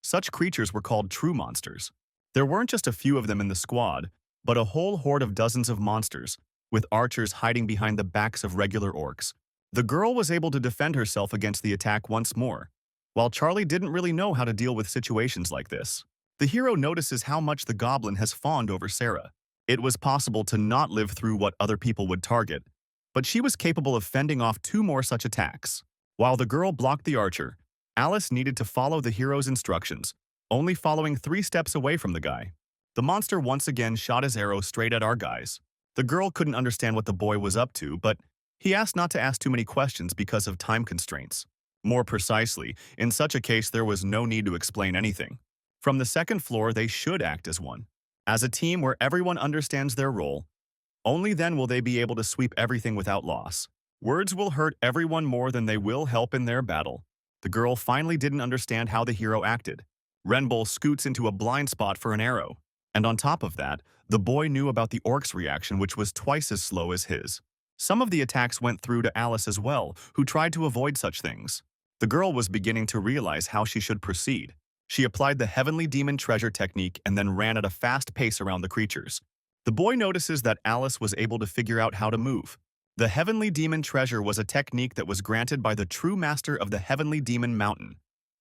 S1: Such creatures were called true monsters. There weren't just a few of them in the squad, but a whole horde of dozens of monsters, with archers hiding behind the backs of regular orcs. The girl was able to defend herself against the attack once more, while Charlie didn't really know how to deal with situations like this. The hero notices how much the goblin has fawned over Sarah. It was possible to not live through what other people would target, but she was capable of fending off 2 more such attacks. While the girl blocked the archer, Alice needed to follow the hero's instructions, only following 3 steps away from the guy. The monster once again shot his arrow straight at our guys. The girl couldn't understand what the boy was up to, but he asked not to ask too many questions because of time constraints. More precisely, in such a case there was no need to explain anything. From the second floor, they should act as one. As a team where everyone understands their role, only then will they be able to sweep everything without loss. Words will hurt everyone more than they will help in their battle. The girl finally didn't understand how the hero acted. Renbull scoots into a blind spot for an arrow. And on top of that, the boy knew about the orc's reaction, which was twice as slow as his. Some of the attacks went through to Alice as well, who tried to avoid such things. The girl was beginning to realize how she should proceed. She applied the Heavenly Demon Treasure technique and then ran at a fast pace around the creatures. The boy notices that Alice was able to figure out how to move. The Heavenly Demon Treasure was a technique that was granted by the true master of the Heavenly Demon Mountain.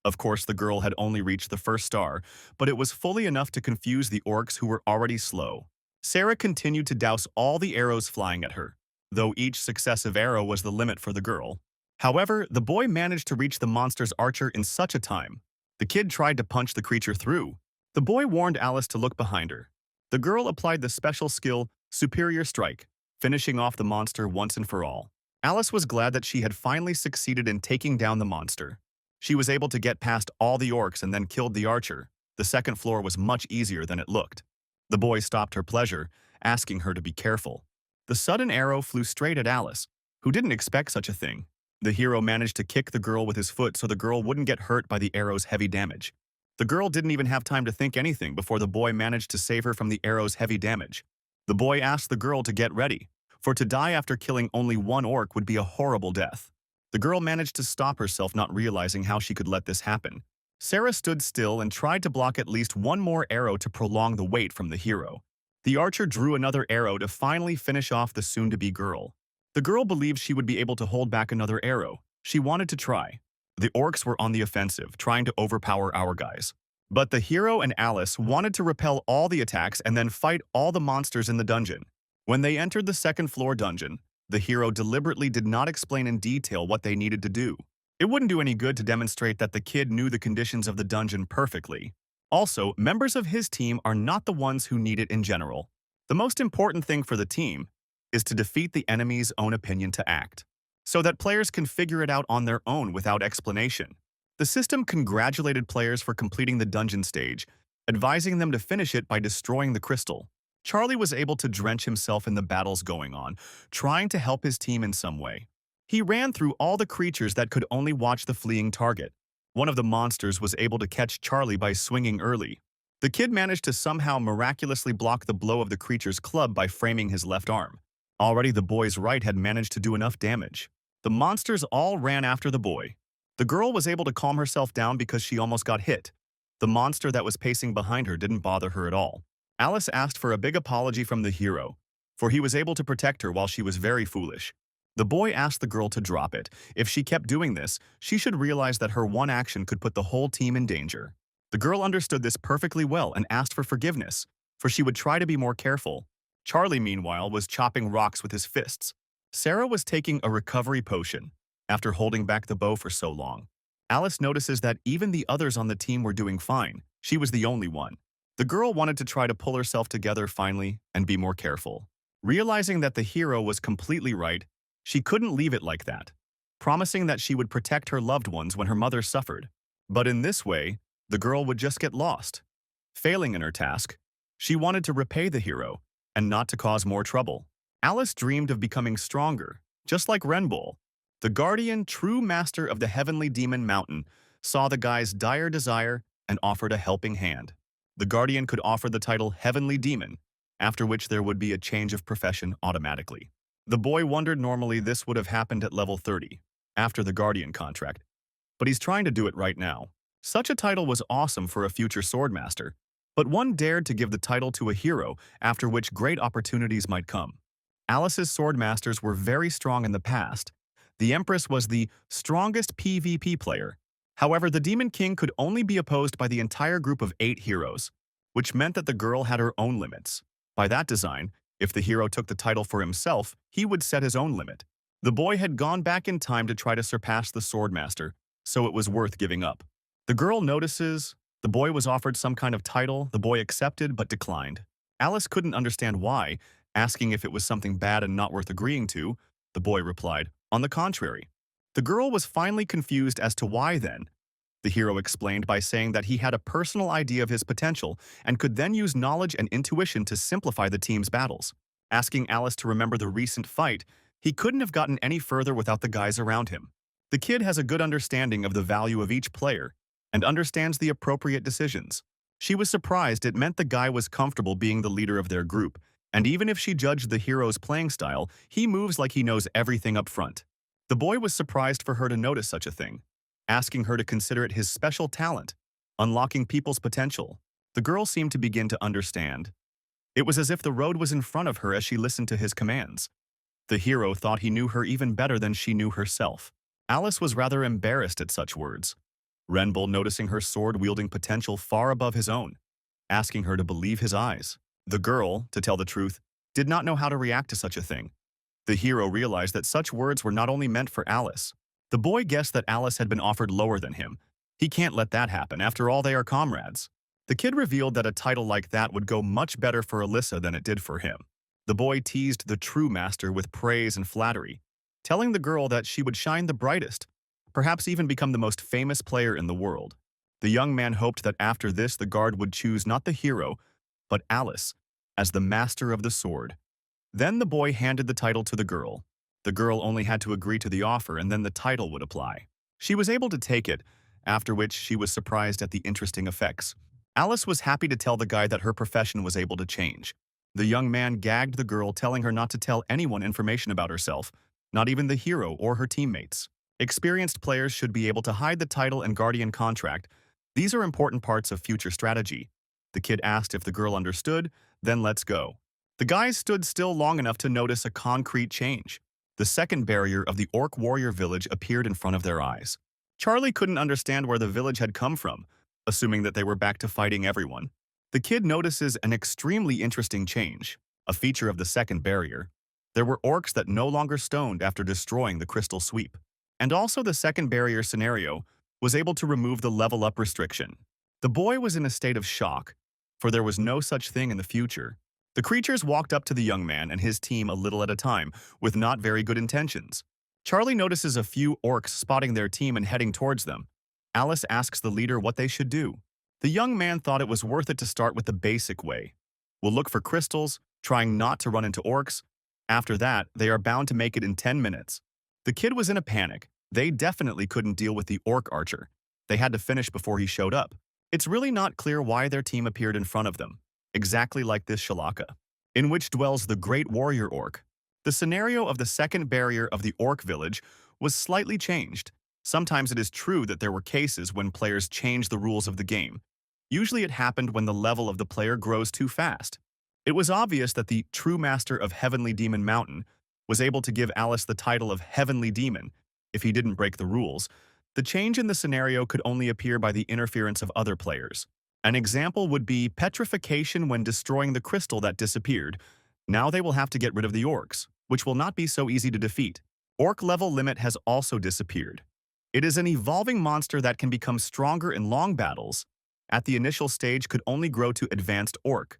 S1: Of course, the girl had only reached the first star, but it was fully enough to confuse the orcs who were already slow. Sarah continued to douse all the arrows flying at her, though each successive arrow was the limit for the girl. However, the boy managed to reach the monster's archer in such a time. The kid tried to punch the creature through. The boy warned Alice to look behind her. The girl applied the special skill Superior strike, finishing off the monster once and for all. Alice was glad that she had finally succeeded in taking down the monster. She was able to get past all the orcs and then killed the archer. The second floor was much easier than it looked. The boy stopped her pleasure, asking her to be careful. The sudden arrow flew straight at Alice, who didn't expect such a thing. The hero managed to kick the girl with his foot so the girl wouldn't get hurt by the arrow's heavy damage. The girl didn't even have time to think anything before the boy managed to save her from the arrow's heavy damage. The boy asked the girl to get ready, for to die after killing only one orc would be a horrible death. The girl managed to stop herself, not realizing how she could let this happen. Sarah stood still and tried to block at least one more arrow to prolong the wait from the hero. The archer drew another arrow to finally finish off the soon-to-be girl. The girl believed she would be able to hold back another arrow. She wanted to try. The orcs were on the offensive, trying to overpower our guys. But the hero and Alice wanted to repel all the attacks and then fight all the monsters in the dungeon. When they entered the second floor dungeon, the hero deliberately did not explain in detail what they needed to do. It wouldn't do any good to demonstrate that the kid knew the conditions of the dungeon perfectly. Also, members of his team are not the ones who need it in general. The most important thing for the team is to defeat the enemy's own opinion to act, so that players can figure it out on their own without explanation. The system congratulated players for completing the dungeon stage, advising them to finish it by destroying the crystal. Charlie was able to drench himself in the battles going on, trying to help his team in some way. He ran through all the creatures that could only watch the fleeing target. One of the monsters was able to catch Charlie by swinging early. The kid managed to somehow miraculously block the blow of the creature's club by framing his left arm. Already the boy's right had managed to do enough damage. The monsters all ran after the boy. The girl was able to calm herself down because she almost got hit. The monster that was pacing behind her didn't bother her at all. Alice asked for a big apology from the hero, for he was able to protect her while she was very foolish. The boy asked the girl to drop it. If she kept doing this, she should realize that her one action could put the whole team in danger. The girl understood this perfectly well and asked for forgiveness, for she would try to be more careful. Charlie, meanwhile, was chopping rocks with his fists. Sarah was taking a recovery potion after holding back the bow for so long. Alice notices that even the others on the team were doing fine. She was the only one. The girl wanted to try to pull herself together finally and be more careful. Realizing that the hero was completely right, she couldn't leave it like that, promising that she would protect her loved ones when her mother suffered. But in this way, the girl would just get lost. Failing in her task, she wanted to repay the hero and not to cause more trouble. Alice dreamed of becoming stronger, just like Renbull. The guardian, true master of the heavenly demon mountain, saw the guy's dire desire and offered a helping hand. The guardian could offer the title Heavenly Demon, after which there would be a change of profession automatically. The boy wondered normally this would have happened at level 30, after the guardian contract, but he's trying to do it right now. Such a title was awesome for a future swordmaster, but one dared to give the title to a hero, after which great opportunities might come. Alice's swordmasters were very strong in the past. The Empress was the strongest PvP player. However, the Demon King could only be opposed by the entire group of 8 heroes, which meant that the girl had her own limits. By that design, if the hero took the title for himself, he would set his own limit. The boy had gone back in time to try to surpass the swordmaster, so it was worth giving up. The girl notices the boy was offered some kind of title. The boy accepted but declined. Alice couldn't understand why, asking if it was something bad and not worth agreeing to. The boy replied, "On the contrary." The girl was finally confused as to why then. The hero explained by saying that he had a personal idea of his potential and could then use knowledge and intuition to simplify the team's battles. Asking Alice to remember the recent fight, he couldn't have gotten any further without the guys around him. The kid has a good understanding of the value of each player and understands the appropriate decisions. She was surprised it meant the guy was comfortable being the leader of their group, and even if she judged the hero's playing style, he moves like he knows everything up front. The boy was surprised for her to notice such a thing, asking her to consider it his special talent, unlocking people's potential. The girl seemed to begin to understand. It was as if the road was in front of her as she listened to his commands. The hero thought he knew her even better than she knew herself. Alice was rather embarrassed at such words. Renbull, noticing her sword-wielding potential far above his own, asking her to believe his eyes. The girl, to tell the truth, did not know how to react to such a thing. The hero realized that such words were not only meant for Alice. The boy guessed that Alice had been offered lower than him. He can't let that happen, after all they are comrades. The kid revealed that a title like that would go much better for Alyssa than it did for him. The boy teased the true master with praise and flattery, telling the girl that she would shine the brightest, perhaps even become the most famous player in the world. The young man hoped that after this the guard would choose not the hero, but Alice, as the master of the sword. Then the boy handed the title to the girl. The girl only had to agree to the offer and then the title would apply. She was able to take it, after which she was surprised at the interesting effects. Alice was happy to tell the guy that her profession was able to change. The young man gagged the girl, telling her not to tell anyone information about herself, not even the hero or her teammates. Experienced players should be able to hide the title and guardian contract. These are important parts of future strategy. The kid asked if the girl understood, then let's go. The guys stood still long enough to notice a concrete change. The second barrier of the orc warrior village appeared in front of their eyes. Charlie couldn't understand where the village had come from, assuming that they were back to fighting everyone. The kid notices an extremely interesting change, a feature of the second barrier. There were orcs that no longer stoned after destroying the crystal sweep. And also the second barrier scenario was able to remove the level up restriction. The boy was in a state of shock, for there was no such thing in the future. The creatures walked up to the young man and his team a little at a time, with not very good intentions. Charlie notices a few orcs spotting their team and heading towards them. Alice asks the leader what they should do. The young man thought it was worth it to start with the basic way. We'll look for crystals, trying not to run into orcs. After that, they are bound to make it in 10 minutes. The kid was in a panic. They definitely couldn't deal with the orc archer. They had to finish before he showed up. It's really not clear why their team appeared in front of them, exactly like this Shalaka, in which dwells the great warrior orc. The scenario of the second barrier of the orc village was slightly changed. Sometimes it is true that there were cases when players changed the rules of the game. Usually it happened when the level of the player grows too fast. It was obvious that the true master of Heavenly Demon Mountain was able to give Alice the title of Heavenly Demon if he didn't break the rules. The change in the scenario could only appear by the interference of other players. An example would be petrification when destroying the crystal that disappeared. Now they will have to get rid of the orcs, which will not be so easy to defeat. Orc level limit has also disappeared. It is an evolving monster that can become stronger in long battles. At the initial stage could only grow to advanced orc,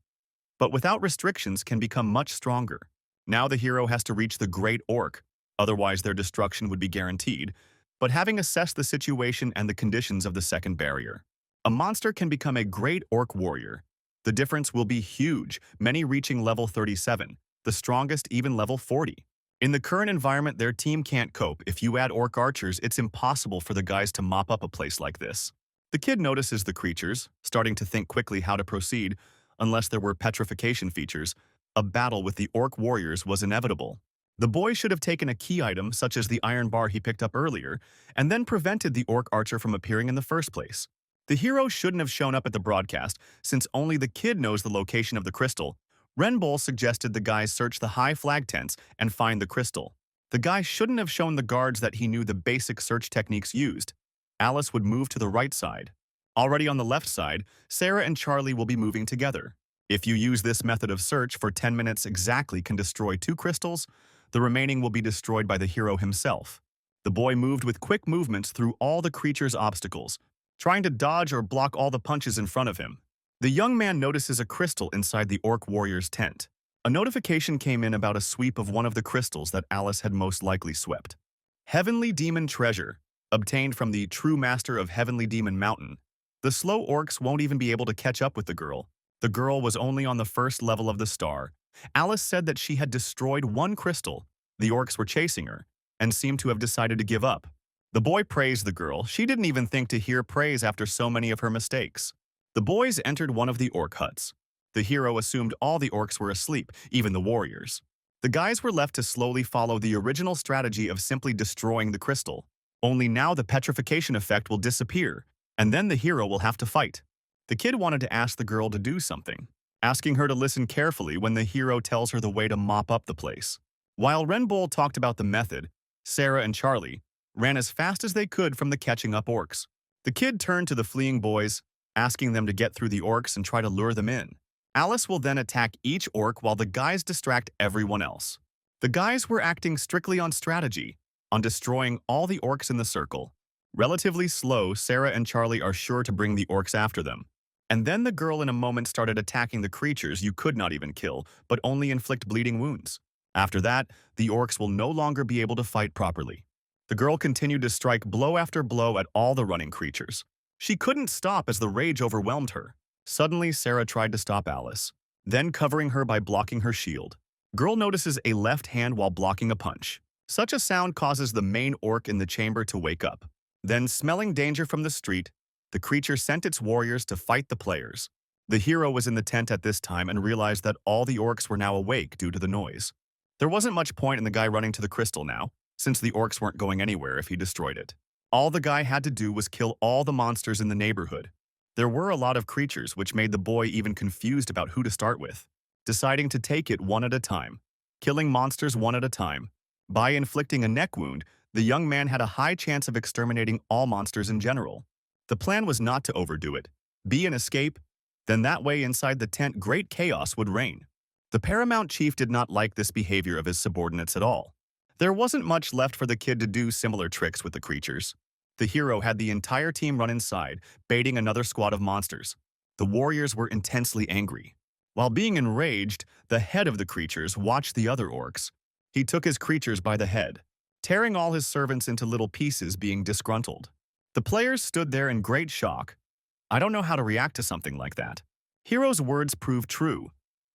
S1: but without restrictions can become much stronger. Now the hero has to reach the great orc, otherwise their destruction would be guaranteed. But having assessed the situation and the conditions of the second barrier, a monster can become a great orc warrior. The difference will be huge, many reaching level 37, the strongest even level 40. In the current environment, their team can't cope. If you add orc archers, it's impossible for the guys to mop up a place like this. The kid notices the creatures, starting to think quickly how to proceed. Unless there were petrification features, a battle with the orc warriors was inevitable. The boy should have taken a key item, such as the iron bar he picked up earlier, and then prevented the orc archer from appearing in the first place. The hero shouldn't have shown up at the broadcast, since only the kid knows the location of the crystal. Renbull suggested the guys search the high flag tents and find the crystal. The guy shouldn't have shown the guards that he knew the basic search techniques used. Alice would move to the right side. Already on the left side, Sarah and Charlie will be moving together. If you use this method of search for 10 minutes exactly can destroy 2 crystals, the remaining will be destroyed by the hero himself. The boy moved with quick movements through all the creature's obstacles, trying to dodge or block all the punches in front of him. The young man notices a crystal inside the orc warrior's tent. A notification came in about a sweep of one of the crystals that Alice had most likely swept. Heavenly Demon Treasure, obtained from the true master of Heavenly Demon Mountain. The slow orcs won't even be able to catch up with the girl. The girl was only on the first level of the star. Alice said that she had destroyed 1 crystal. The orcs were chasing her, and seemed to have decided to give up. The boy praised the girl. She didn't even think to hear praise after so many of her mistakes. The boys entered one of the orc huts. The hero assumed all the orcs were asleep, even the warriors. The guys were left to slowly follow the original strategy of simply destroying the crystal. Only now the petrification effect will disappear, and then the hero will have to fight. The kid wanted to ask the girl to do something, asking her to listen carefully when the hero tells her the way to mop up the place. While Renbull talked about the method, Sarah and Charlie ran as fast as they could from the catching up orcs. The kid turned to the fleeing boys, asking them to get through the orcs and try to lure them in. Alice will then attack each orc while the guys distract everyone else. The guys were acting strictly on strategy, on destroying all the orcs in the circle. Relatively slow, Sarah and Charlie are sure to bring the orcs after them. And then the girl in a moment started attacking the creatures you could not even kill, but only inflict bleeding wounds. After that, the orcs will no longer be able to fight properly. The girl continued to strike blow after blow at all the running creatures. She couldn't stop as the rage overwhelmed her. Suddenly, Sarah tried to stop Alice, then covering her by blocking her shield. Girl notices a left hand while blocking a punch. Such a sound causes the main orc in the chamber to wake up. Then, smelling danger from the street, the creature sent its warriors to fight the players. The hero was in the tent at this time and realized that all the orcs were now awake due to the noise. There wasn't much point in the guy running to the crystal now, since the orcs weren't going anywhere if he destroyed it. All the guy had to do was kill all the monsters in the neighborhood. There were a lot of creatures, which made the boy even confused about who to start with. Deciding to take it one at a time, killing monsters one at a time. By inflicting a neck wound, the young man had a high chance of exterminating all monsters in general. The plan was not to overdo it, be an escape, then that way inside the tent great chaos would reign. The paramount chief did not like this behavior of his subordinates at all. There wasn't much left for the kid to do similar tricks with the creatures. The hero had the entire team run inside, baiting another squad of monsters. The warriors were intensely angry. While being enraged, the head of the creatures watched the other orcs. He took his creatures by the head, tearing all his servants into little pieces, being disgruntled. The players stood there in great shock. I don't know how to react to something like that. Hero's words proved true.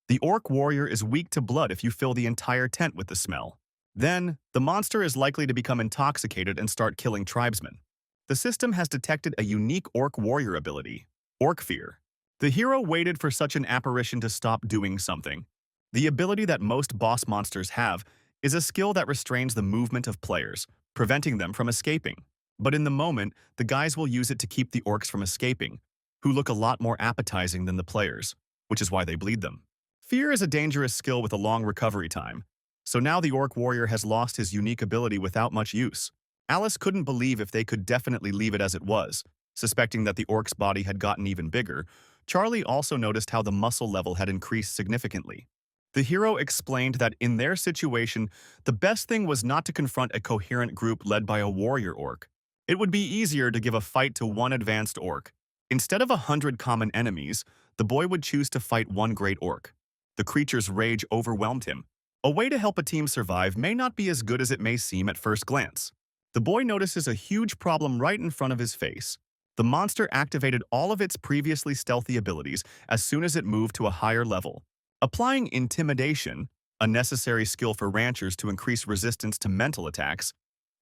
S1: The orc warrior is weak to blood if you fill the entire tent with the smell. Then, the monster is likely to become intoxicated and start killing tribesmen. The system has detected a unique orc warrior ability, Orc Fear. The hero waited for such an apparition to stop doing something. The ability that most boss monsters have is a skill that restrains the movement of players, preventing them from escaping. But in the moment, the guys will use it to keep the orcs from escaping, who look a lot more appetizing than the players, which is why they bleed them. Fear is a dangerous skill with a long recovery time, so now the orc warrior has lost his unique ability without much use. Alice couldn't believe if they could definitely leave it as it was, suspecting that the orc's body had gotten even bigger. Charlie also noticed how the muscle level had increased significantly. The hero explained that in their situation, the best thing was not to confront a coherent group led by a warrior orc. It would be easier to give a fight to one advanced orc. Instead of 100 common enemies, the boy would choose to fight one great orc. The creature's rage overwhelmed him. A way to help a team survive may not be as good as it may seem at first glance. The boy notices a huge problem right in front of his face. The monster activated all of its previously stealthy abilities as soon as it moved to a higher level. Applying Intimidation, a necessary skill for ranchers to increase resistance to mental attacks,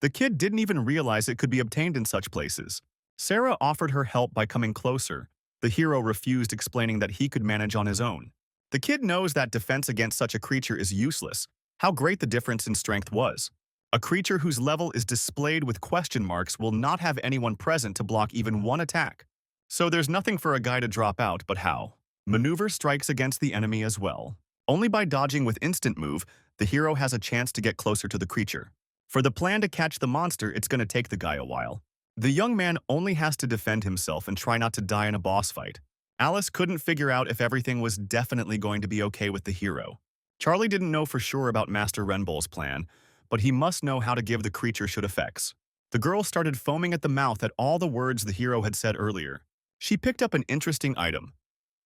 S1: the kid didn't even realize it could be obtained in such places. Sarah offered her help by coming closer. The hero refused, explaining that he could manage on his own. The kid knows that defense against such a creature is useless. How great the difference in strength was. A creature whose level is displayed with question marks will not have anyone present to block even one attack. So there's nothing for a guy to drop out, but how? Maneuver strikes against the enemy as well. Only by dodging with instant move, the hero has a chance to get closer to the creature. For the plan to catch the monster, it's going to take the guy a while. The young man only has to defend himself and try not to die in a boss fight. Alice couldn't figure out if everything was definitely going to be okay with the hero. Charlie didn't know for sure about Master Renbull's plan, but he must know how to give the creature should effects. The girl started foaming at the mouth at all the words the hero had said earlier. She picked up an interesting item.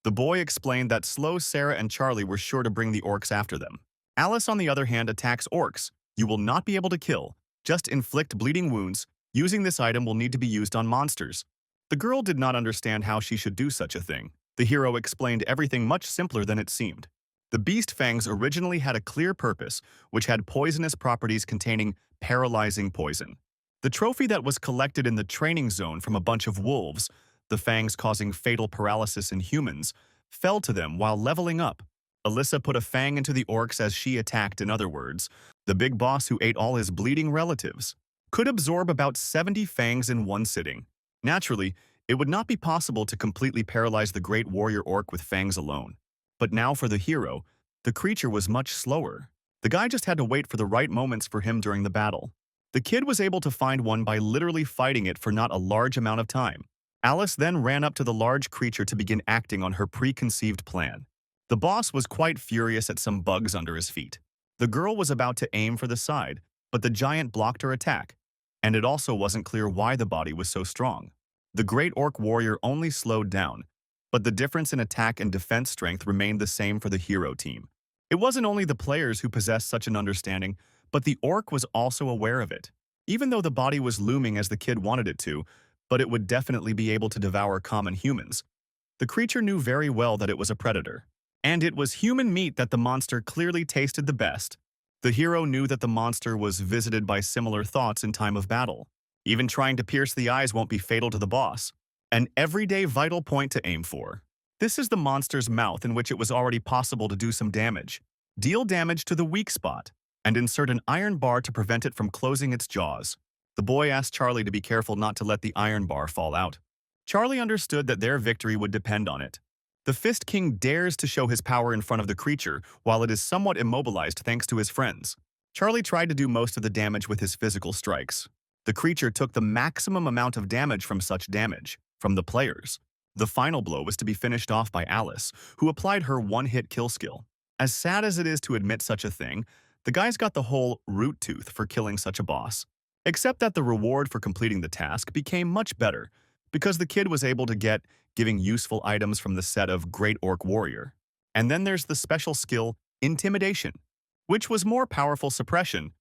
S1: The boy explained that Slow, Sarah, and Charlie were sure to bring the orcs after them. Alice, on the other hand, attacks orcs. You will not be able to kill, just inflict bleeding wounds. Using this item will need to be used on monsters. The girl did not understand how she should do such a thing. The hero explained everything much simpler than it seemed. The beast fangs originally had a clear purpose, which had poisonous properties containing paralyzing poison. The trophy that was collected in the training zone from a bunch of wolves, the fangs causing fatal paralysis in humans, fell to them while leveling up. Alyssa put a fang into the orcs as she attacked. In other words, the big boss who ate all his bleeding relatives could absorb about 70 fangs in one sitting. Naturally, it would not be possible to completely paralyze the great warrior orc with fangs alone. But now for the hero, the creature was much slower. The guy just had to wait for the right moments for him during the battle. The kid was able to find one by literally fighting it for not a large amount of time. Alice then ran up to the large creature to begin acting on her preconceived plan. The boss was quite furious at some bugs under his feet. The girl was about to aim for the side, but the giant blocked her attack, and it also wasn't clear why the body was so strong. The great orc warrior only slowed down, but the difference in attack and defense strength remained the same for the hero team. It wasn't only the players who possessed such an understanding, but the orc was also aware of it. Even though the body was looming as the kid wanted it to, but it would definitely be able to devour common humans, the creature knew very well that it was a predator. And it was human meat that the monster clearly tasted the best. The hero knew that the monster was visited by similar thoughts in time of battle. Even trying to pierce the eyes won't be fatal to the boss. An everyday vital point to aim for. This is the monster's mouth, in which it was already possible to do some damage. Deal damage to the weak spot, and insert an iron bar to prevent it from closing its jaws. The boy asked Charlie to be careful not to let the iron bar fall out. Charlie understood that their victory would depend on it. The Fist King dares to show his power in front of the creature while it is somewhat immobilized thanks to his friends. Charlie tried to do most of the damage with his physical strikes. The creature took the maximum amount of damage from such damage, from the players. The final blow was to be finished off by Alice, who applied her one-hit kill skill. As sad as it is to admit such a thing, the guys got the whole root tooth for killing such a boss. Except that the reward for completing the task became much better, because the kid was able to get giving useful items from the set of Great Orc Warrior. And then there's the special skill, Intimidation, which was more powerful suppression.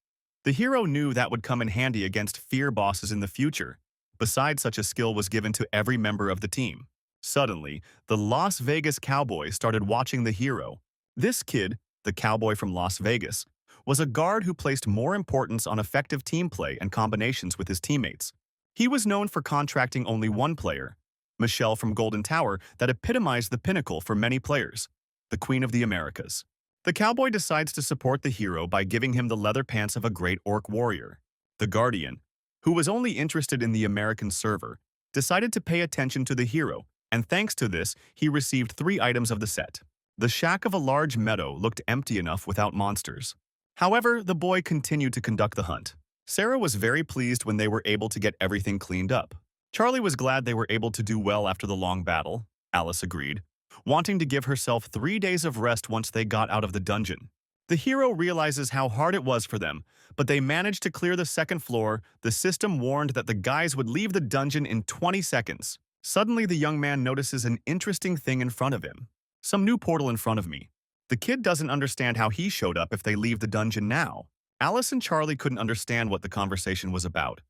S1: The hero knew that would come in handy against fear bosses in the future. Besides, such a skill was given to every member of the team. Suddenly, the Las Vegas cowboy started watching the hero. This kid, the cowboy from Las Vegas, was a guard who placed more importance on effective team play and combinations with his teammates. He was known for contracting only one player, Michelle from Golden Tower, that epitomized the pinnacle for many players, the Queen of the Americas. The cowboy decides to support the hero by giving him the leather pants of a great orc warrior. The Guardian, who was only interested in the American server, decided to pay attention to the hero, and thanks to this, he received 3 items of the set. The shack of a large meadow looked empty enough without monsters. However, the boy continued to conduct the hunt. Sarah was very pleased when they were able to get everything cleaned up. Charlie was glad they were able to do well after the long battle. Alice agreed, wanting to give herself 3 days of rest once they got out of the dungeon. The hero realizes how hard it was for them, but they managed to clear the second floor. The system warned that the guys would leave the dungeon in 20 seconds. Suddenly, the young man notices an interesting thing in front of him. Some new portal in front of me. The kid doesn't understand how he showed up if they leave the dungeon now. Alice and Charlie couldn't understand what the conversation was about,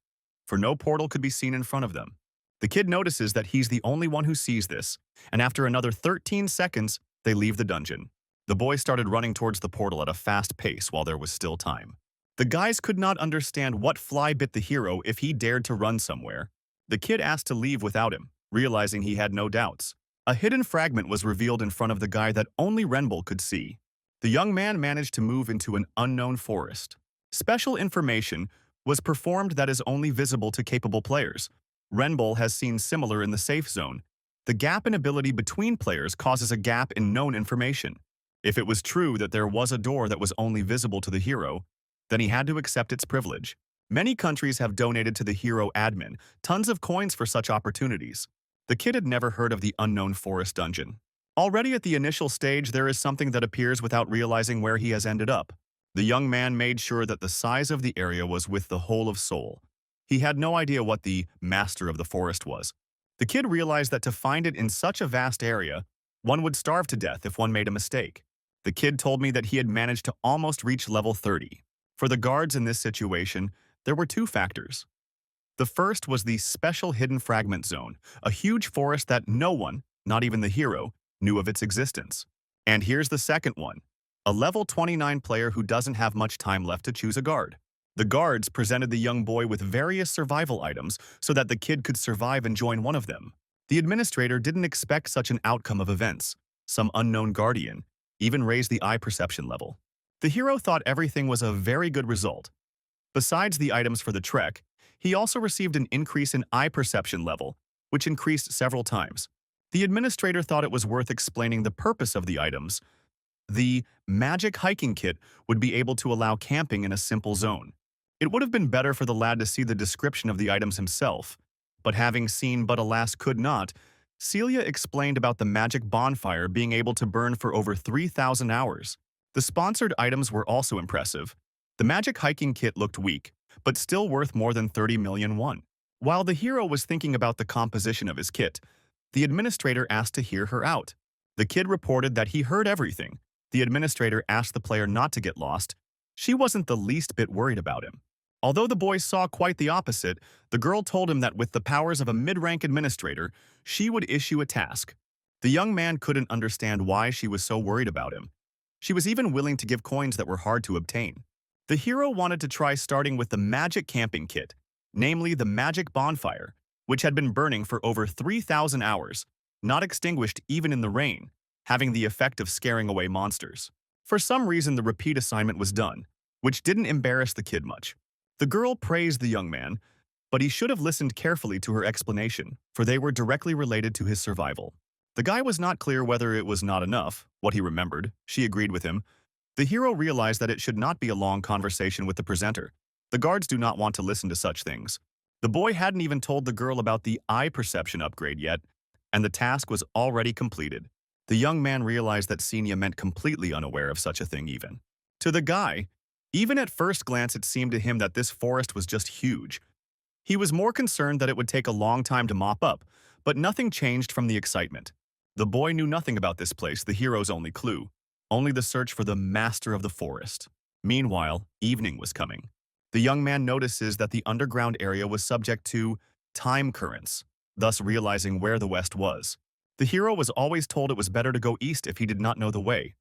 S1: for no portal could be seen in front of them. The kid notices that he's the only one who sees this, and after another 13 seconds, they leave the dungeon. The boy started running towards the portal at a fast pace while there was still time. The guys could not understand what fly bit the hero if he dared to run somewhere. The kid asked to leave without him, realizing he had no doubts. A hidden fragment was revealed in front of the guy that only Renbull could see. The young man managed to move into an unknown forest. Special information was performed that is only visible to capable players. Renbull has seen similar in the safe zone. The gap in ability between players causes a gap in known information. If it was true that there was a door that was only visible to the hero, then he had to accept its privilege. Many countries have donated to the hero admin tons of coins for such opportunities. The kid had never heard of the unknown forest dungeon. Already at the initial stage, there is something that appears without realizing where he has ended up. The young man made sure that the size of the area was with the whole of Seoul. He had no idea what the master of the forest was. The kid realized that to find it in such a vast area, one would starve to death if one made a mistake. The kid told me that he had managed to almost reach level 30. For the guards in this situation, there were 2 factors. The first was the special hidden fragment zone, a huge forest that no one, not even the hero, knew of its existence. And here's the second one, a level 29 player who doesn't have much time left to choose a guard. The guards presented the young boy with various survival items so that the kid could survive and join one of them. The administrator didn't expect such an outcome of events. Some unknown guardian even raised the eye perception level. The hero thought everything was a very good result. Besides the items for the trek, he also received an increase in eye perception level, which increased several times. The administrator thought it was worth explaining the purpose of the items. The magic hiking kit would be able to allow camping in a simple zone. It would have been better for the lad to see the description of the items himself, but having seen but alas could not, Celia explained about the magic bonfire being able to burn for over 3,000 hours. The sponsored items were also impressive. The magic hiking kit looked weak, but still worth more than 30 million won. While the hero was thinking about the composition of his kit, The administrator asked to hear her out. The kid reported that he heard everything. The administrator asked the player not to get lost. She wasn't the least bit worried about him. Although the boy saw quite the opposite, the girl told him that with the powers of a mid-rank administrator, she would issue a task. The young man couldn't understand why she was so worried about him. She was even willing to give coins that were hard to obtain. The hero wanted to try starting with the magic camping kit, namely the magic bonfire, which had been burning for over 3,000 hours, not extinguished even in the rain, having the effect of scaring away monsters. For some reason, the repeat assignment was done, which didn't embarrass the kid much. The girl praised the young man, but he should have listened carefully to her explanation, for they were directly related to his survival. The guy was not clear whether it was not enough, what he remembered. She agreed with him. The hero realized that it should not be a long conversation with the presenter. The guards do not want to listen to such things. The boy hadn't even told the girl about the eye perception upgrade yet, and the task was already completed. The young man realized that Cecilia meant completely unaware of such a thing even. To the guy, even at first glance it seemed to him that this forest was just huge. He was more concerned that it would take a long time to mop up, but nothing changed from the excitement. The boy knew nothing about this place, the hero's only clue, only the search for the master of the forest. Meanwhile, evening was coming. The young man notices that the underground area was subject to time currents, thus realizing where the west was. The hero was always told it was better to go east if he did not know the way.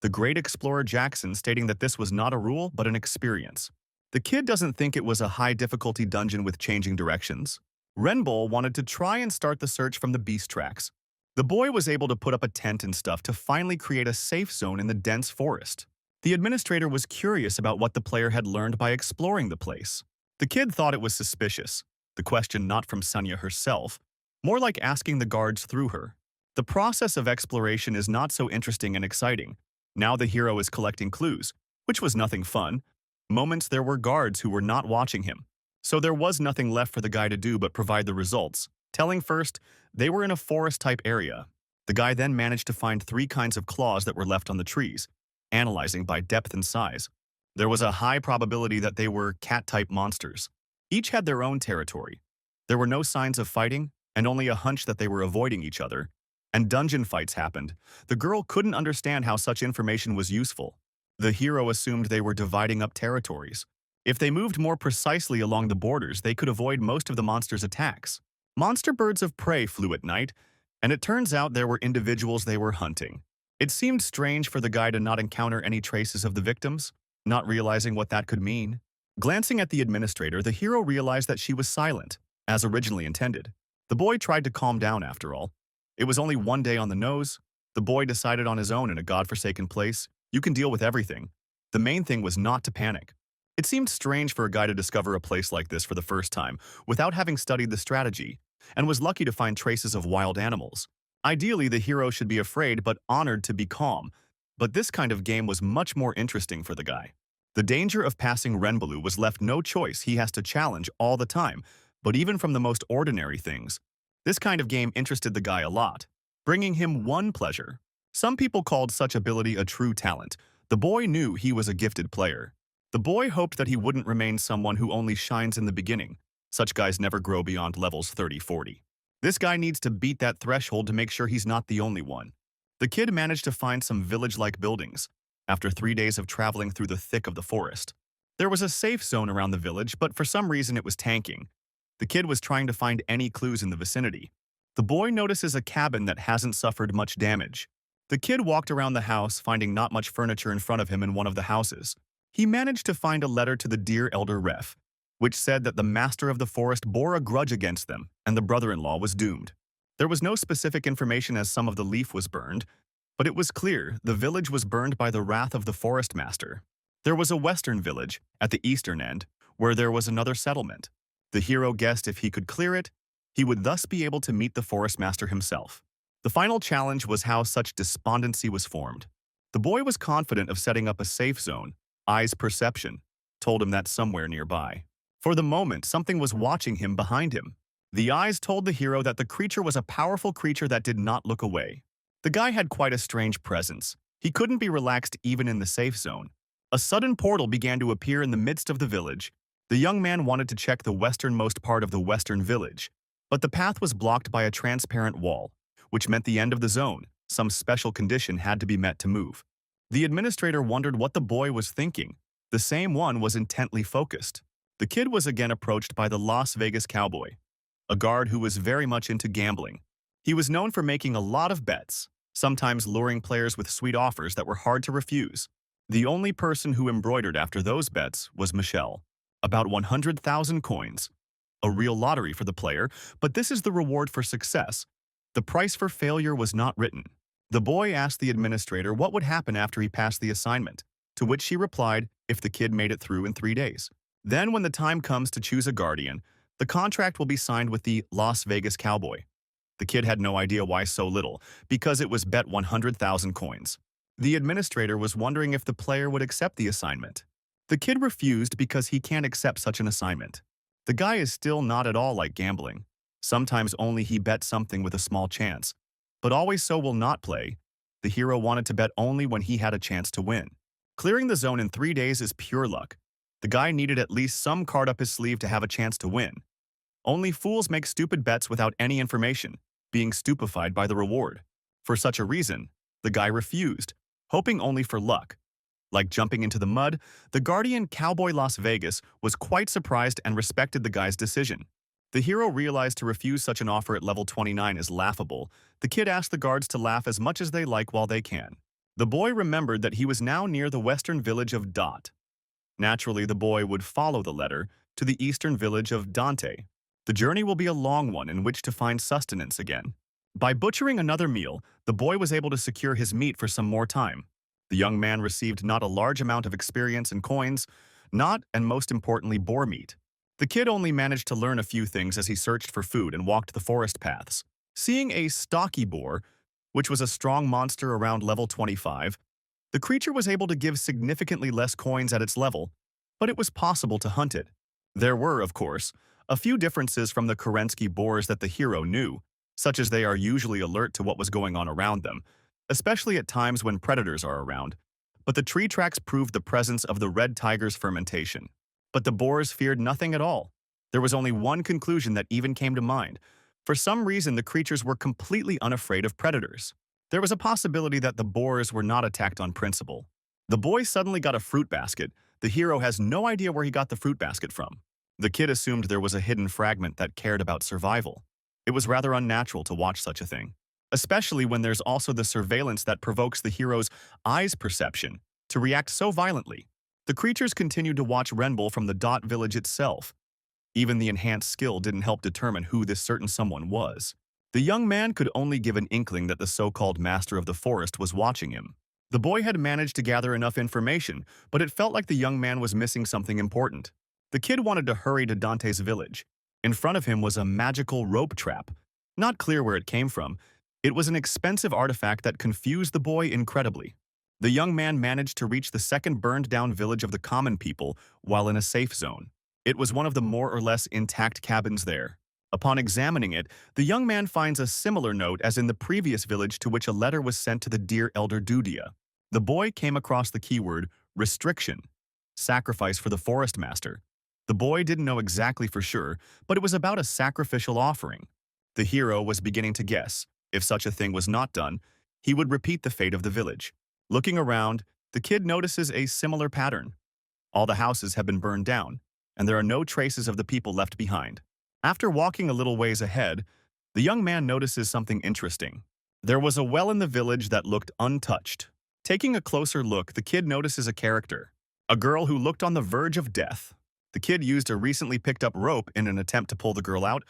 S1: The great explorer Jackson stating that this was not a rule but an experience. The kid doesn't think it was a high-difficulty dungeon with changing directions. Renbull wanted to try and start the search from the beast tracks. The boy was able to put up a tent and stuff to finally create a safe zone in the dense forest. The administrator was curious about what the player had learned by exploring the place. The kid thought it was suspicious, the question not from Sonia herself, more like asking the guards through her. The process of exploration is not so interesting and exciting. Now the hero is collecting clues, which was nothing fun. Moments there were guards who were not watching him. So there was nothing left for the guy to do but provide the results. Telling first, they were in a forest-type area. The guy then managed to find 3 kinds of claws that were left on the trees, analyzing by depth and size. There was a high probability that they were cat-type monsters. Each had their own territory. There were no signs of fighting, and only a hunch that they were avoiding each other. And dungeon fights happened. The girl couldn't understand how such information was useful. The hero assumed they were dividing up territories. If they moved more precisely along the borders, they could avoid most of the monsters' attacks. Monster birds of prey flew at night, and it turns out there were individuals they were hunting. It seemed strange for the guy to not encounter any traces of the victims, not realizing what that could mean. Glancing at the administrator, the hero realized that she was silent, as originally intended. The boy tried to calm down after all. It was only one day on the nose. The boy decided on his own in a godforsaken place. You can deal with everything. The main thing was not to panic. It seemed strange for a guy to discover a place like this for the first time without having studied the strategy, and was lucky to find traces of wild animals. Ideally, the hero should be afraid but honored to be calm, but this kind of game was much more interesting for the guy. The danger of passing Renbull was left no choice. He has to challenge all the time, but even from the most ordinary things. This kind of game interested the guy a lot, bringing him one pleasure. Some people called such ability a true talent. The boy knew he was a gifted player. The boy hoped that he wouldn't remain someone who only shines in the beginning. Such guys never grow beyond levels 30-40. This guy needs to beat that threshold to make sure he's not the only one. The kid managed to find some village-like buildings after 3 days of traveling through the thick of the forest. There was a safe zone around the village, but for some reason it was tanking. The kid was trying to find any clues in the vicinity. The boy notices a cabin that hasn't suffered much damage. The kid walked around the house, finding not much furniture in front of him in one of the houses. He managed to find a letter to the dear elder ref, which said that the master of the forest bore a grudge against them, and the brother-in-law was doomed. There was no specific information as some of the leaf was burned, but it was clear the village was burned by the wrath of the forest master. There was a western village, at the eastern end, where there was another settlement. The hero guessed if he could clear it, he would thus be able to meet the forest master himself. The final challenge was how such despondency was formed. The boy was confident of setting up a safe zone. Eye's perception told him that somewhere nearby. For the moment, something was watching him behind him. The eyes told the hero that the creature was a powerful creature that did not look away. The guy had quite a strange presence. He couldn't be relaxed even in the safe zone. A sudden portal began to appear in the midst of the village. The young man wanted to check the westernmost part of the western village. But the path was blocked by a transparent wall, which meant the end of the zone. Some special condition had to be met to move. The administrator wondered what the boy was thinking. The same one was intently focused. The kid was again approached by the Las Vegas cowboy, a guard who was very much into gambling. He was known for making a lot of bets, sometimes luring players with sweet offers that were hard to refuse. The only person who embroidered after those bets was Michelle. About 100,000 coins. A real lottery for the player, but this is the reward for success. The price for failure was not written. The boy asked the administrator what would happen after he passed the assignment, to which she replied, if the kid made it through in 3 days. Then when the time comes to choose a guardian, the contract will be signed with the Las Vegas cowboy. The kid had no idea why so little, because it was bet 100,000 coins. The administrator was wondering if the player would accept the assignment. The kid refused because he can't accept such an assignment. The guy is still not at all like gambling. Sometimes only he bets something with a small chance, but always so will not play. The hero wanted to bet only when he had a chance to win. Clearing the zone in 3 days is pure luck. The guy needed at least some card up his sleeve to have a chance to win. Only fools make stupid bets without any information, being stupefied by the reward. For such a reason, the guy refused, hoping only for luck. Like jumping into the mud, the guardian cowboy Las Vegas was quite surprised and respected the guy's decision. The hero realized to refuse such an offer at level 29 is laughable. The kid asked the guards to laugh as much as they like while they can. The boy remembered that he was now near the western village of Dot. Naturally, the boy would follow the letter to the eastern village of Dante. The journey will be a long one in which to find sustenance again. By butchering another meal, the boy was able to secure his meat for some more time. The young man received not a large amount of experience and coins, not, and most importantly, boar meat. The kid only managed to learn a few things as he searched for food and walked the forest paths. Seeing a stocky boar, which was a strong monster around level 25, the creature was able to give significantly less coins at its level, but it was possible to hunt it. There were, of course, a few differences from the Kerensky boars that the hero knew, such as they are usually alert to what was going on around them, especially at times when predators are around. But the tree tracks proved the presence of the red tiger's fermentation. But the boars feared nothing at all. There was only one conclusion that even came to mind. For some reason, the creatures were completely unafraid of predators. There was a possibility that the boars were not attacked on principle. The boy suddenly got a fruit basket. The hero has no idea where he got the fruit basket from. The kid assumed there was a hidden fragment that cared about survival. It was rather unnatural to watch such a thing, especially when there's also the surveillance that provokes the hero's eyes perception to react so violently. The creatures continued to watch Renbull from the Dot village itself. Even the enhanced skill didn't help determine who this certain someone was. The young man could only give an inkling that the so-called master of the forest was watching him. The boy had managed to gather enough information, but it felt like the young man was missing something important. The kid wanted to hurry to Dante's village. In front of him was a magical rope trap. Not clear where it came from. It was an expensive artifact that confused the boy incredibly. The young man managed to reach the second burned-down village of the common people while in a safe zone. It was one of the more or less intact cabins there. Upon examining it, the young man finds a similar note as in the previous village to which a letter was sent to the dear elder Dudia. The boy came across the keyword, restriction, sacrifice for the forest master. The boy didn't know exactly for sure, but it was about a sacrificial offering. The hero was beginning to guess. If such a thing was not done, he would repeat the fate of the village. Looking around, the kid notices a similar pattern. All the houses have been burned down, and there are no traces of the people left behind. After walking a little ways ahead, the young man notices something interesting. There was a well in the village that looked untouched. Taking a closer look, the kid notices a character, a girl who looked on the verge of death. The kid used a recently picked up rope in an attempt to pull the girl out.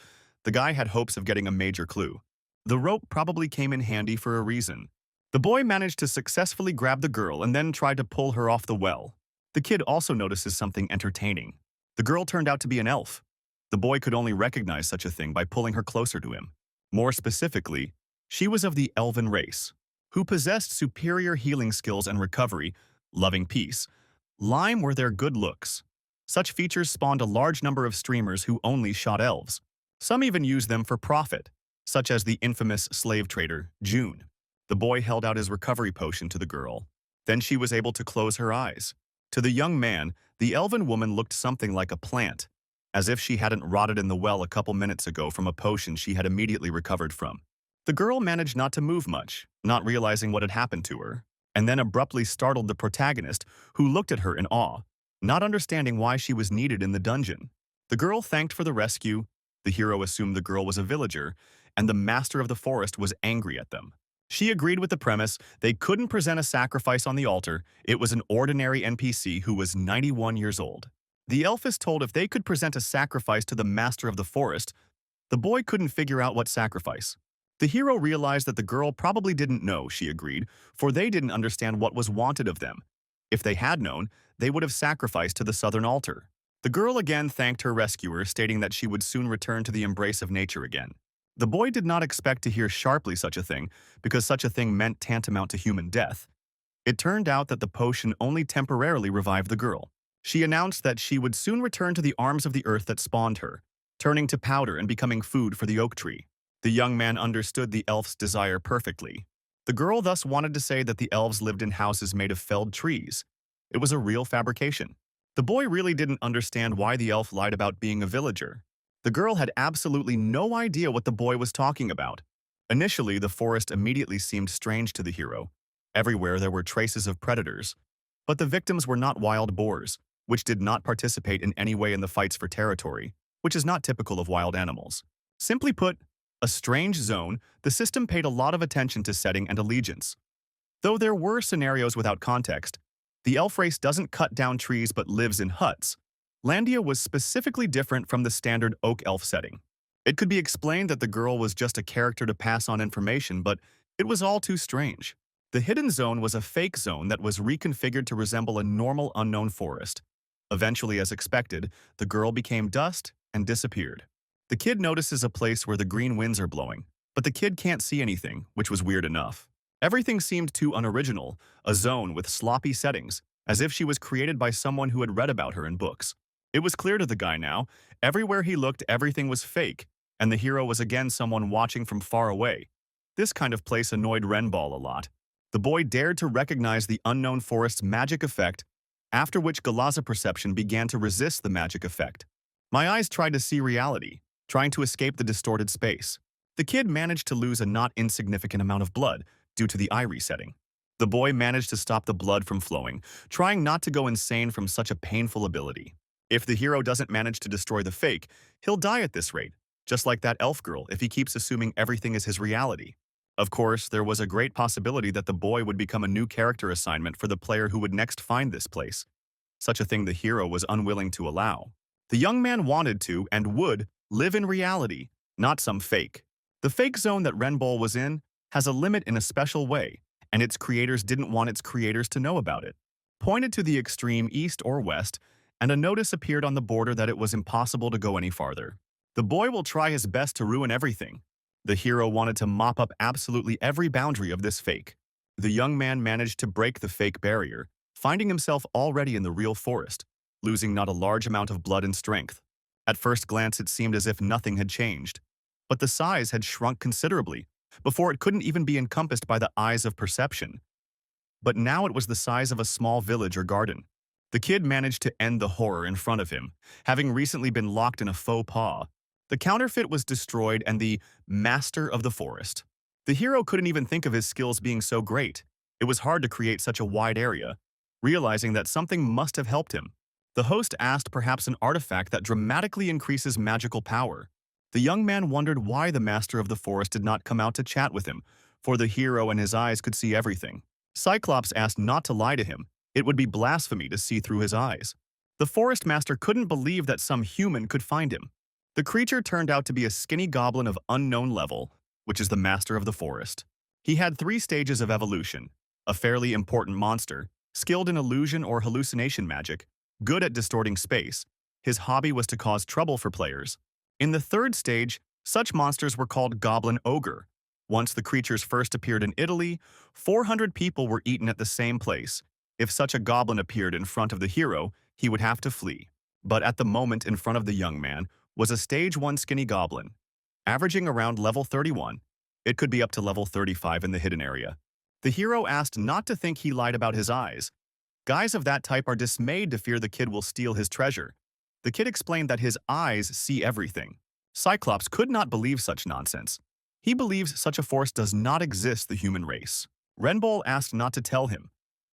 S1: The guy had hopes of getting a major clue. The rope probably came in handy for a reason. The boy managed to successfully grab the girl and then tried to pull her off the well. The kid also notices something entertaining. The girl turned out to be an elf. The boy could only recognize such a thing by pulling her closer to him. More specifically, she was of the elven race, who possessed superior healing skills and recovery, loving peace. Lime were their good looks. Such features spawned a large number of streamers who only shot elves. Some even used them for profit, such as the infamous slave trader, June. The boy held out his recovery potion to the girl. Then she was able to close her eyes. To the young man, the elven woman looked something like a plant, as if she hadn't rotted in the well a couple minutes ago from a potion she had immediately recovered from. The girl managed not to move much, not realizing what had happened to her, and then abruptly startled the protagonist, who looked at her in awe, not understanding why she was needed in the dungeon. The girl thanked for the rescue, the hero assumed the girl was a villager, and the master of the forest was angry at them. She agreed with the premise. They couldn't present a sacrifice on the altar. It was an ordinary NPC who was 91 years old. The elf is told if they could present a sacrifice to the master of the forest, the boy couldn't figure out what sacrifice. The hero realized that the girl probably didn't know, she agreed, for they didn't understand what was wanted of them. If they had known, they would have sacrificed to the southern altar. The girl again thanked her rescuer, stating that she would soon return to the embrace of nature again. The boy did not expect to hear sharply such a thing, because such a thing meant tantamount to human death. It turned out that the potion only temporarily revived the girl. She announced that she would soon return to the arms of the earth that spawned her, turning to powder and becoming food for the oak tree. The young man understood the elf's desire perfectly. The girl thus wanted to say that the elves lived in houses made of felled trees. It was a real fabrication. The boy really didn't understand why the elf lied about being a villager. The girl had absolutely no idea what the boy was talking about. Initially, the forest immediately seemed strange to the hero. Everywhere there were traces of predators. But the victims were not wild boars, which did not participate in any way in the fights for territory, which is not typical of wild animals. Simply put, a strange zone, the system paid a lot of attention to setting and allegiance. Though there were scenarios without context, the elf race doesn't cut down trees but lives in huts. Landia was specifically different from the standard oak elf setting. It could be explained that the girl was just a character to pass on information, but it was all too strange. The hidden zone was a fake zone that was reconfigured to resemble a normal unknown forest. Eventually, as expected, the girl became dust and disappeared. The kid notices a place where the green winds are blowing, but the kid can't see anything, which was weird enough. Everything seemed too unoriginal, a zone with sloppy settings, as if she was created by someone who had read about her in books. It was clear to the guy now. Everywhere he looked, everything was fake, and the hero was again someone watching from far away. This kind of place annoyed Renbull a lot. The boy dared to recognize the unknown forest's magic effect, after which Galaza perception began to resist the magic effect. My eyes tried to see reality, trying to escape the distorted space. The kid managed to lose a not insignificant amount of blood due to the eye resetting. The boy managed to stop the blood from flowing, trying not to go insane from such a painful ability. If the hero doesn't manage to destroy the fake, he'll die at this rate, just like that elf girl if he keeps assuming everything is his reality. Of course, there was a great possibility that the boy would become a new character assignment for the player who would next find this place. Such a thing the hero was unwilling to allow. The young man wanted to, and would, live in reality, not some fake. The fake zone that Renbull was in has a limit in a special way, and its creators didn't want its creators to know about it. Pointed to the extreme east or west, and a notice appeared on the border that it was impossible to go any farther. The boy will try his best to ruin everything. The hero wanted to mop up absolutely every boundary of this fake. The young man managed to break the fake barrier, finding himself already in the real forest, losing not a large amount of blood and strength. At first glance, it seemed as if nothing had changed. But the size had shrunk considerably, before it couldn't even be encompassed by the eyes of perception. But now it was the size of a small village or garden. The kid managed to end the horror in front of him, having recently been locked in a faux pas. The counterfeit was destroyed and the master of the forest. The hero couldn't even think of his skills being so great. It was hard to create such a wide area, realizing that something must have helped him. The host asked perhaps an artifact that dramatically increases magical power. The young man wondered why the master of the forest did not come out to chat with him, for the hero and his eyes could see everything. Cyclops asked not to lie to him. It would be blasphemy to see through his eyes. The forest master couldn't believe that some human could find him. The creature turned out to be a skinny goblin of unknown level, which is the master of the forest. He had 3 stages of evolution, a fairly important monster, skilled in illusion or hallucination magic, good at distorting space. His hobby was to cause trouble for players. In the 3rd stage, such monsters were called goblin ogre. Once the creatures first appeared in Italy, 400 people were eaten at the same place. If such a goblin appeared in front of the hero, he would have to flee. But at the moment in front of the young man was a stage 1 skinny goblin, averaging around level 31. It could be up to level 35 in the hidden area. The hero asked not to think he lied about his eyes. Guys of that type are dismayed to fear the kid will steal his treasure. The kid explained that his eyes see everything. Cyclops could not believe such nonsense. He believes such a force does not exist the human race. Renbull asked not to tell him,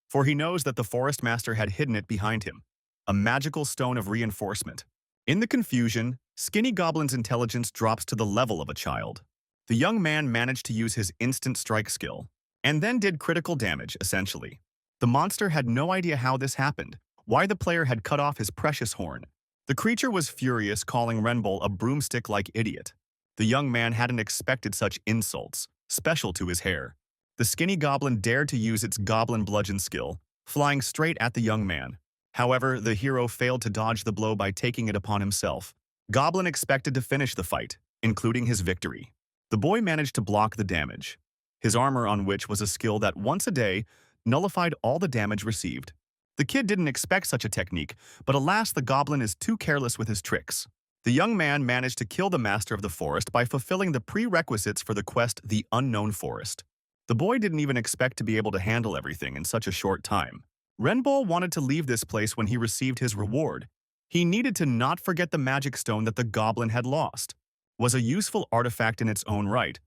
S1: for he knows that the Forest Master had hidden it behind him, a magical stone of reinforcement. In the confusion, Skinny Goblin's intelligence drops to the level of a child. The young man managed to use his instant strike skill, and then did critical damage, essentially. The monster had no idea how this happened, why the player had cut off his precious horn. The creature was furious, calling Renbull a broomstick-like idiot. The young man hadn't expected such insults, special to his hair. The skinny goblin dared to use its goblin bludgeon skill, flying straight at the young man. However, the hero failed to dodge the blow by taking it upon himself. Goblin expected to finish the fight, including his victory. The boy managed to block the damage, his armor on which was a skill that once a day nullified all the damage received. The kid didn't expect such a technique, but alas, the goblin is too careless with his tricks. The young man managed to kill the master of the forest by fulfilling the prerequisites for the quest The Unknown Forest. The boy didn't even expect to be able to handle everything in such a short time. Renbull wanted to leave this place when he received his reward. He needed to not forget the magic stone that the goblin had lost. Was a useful artifact in its own right,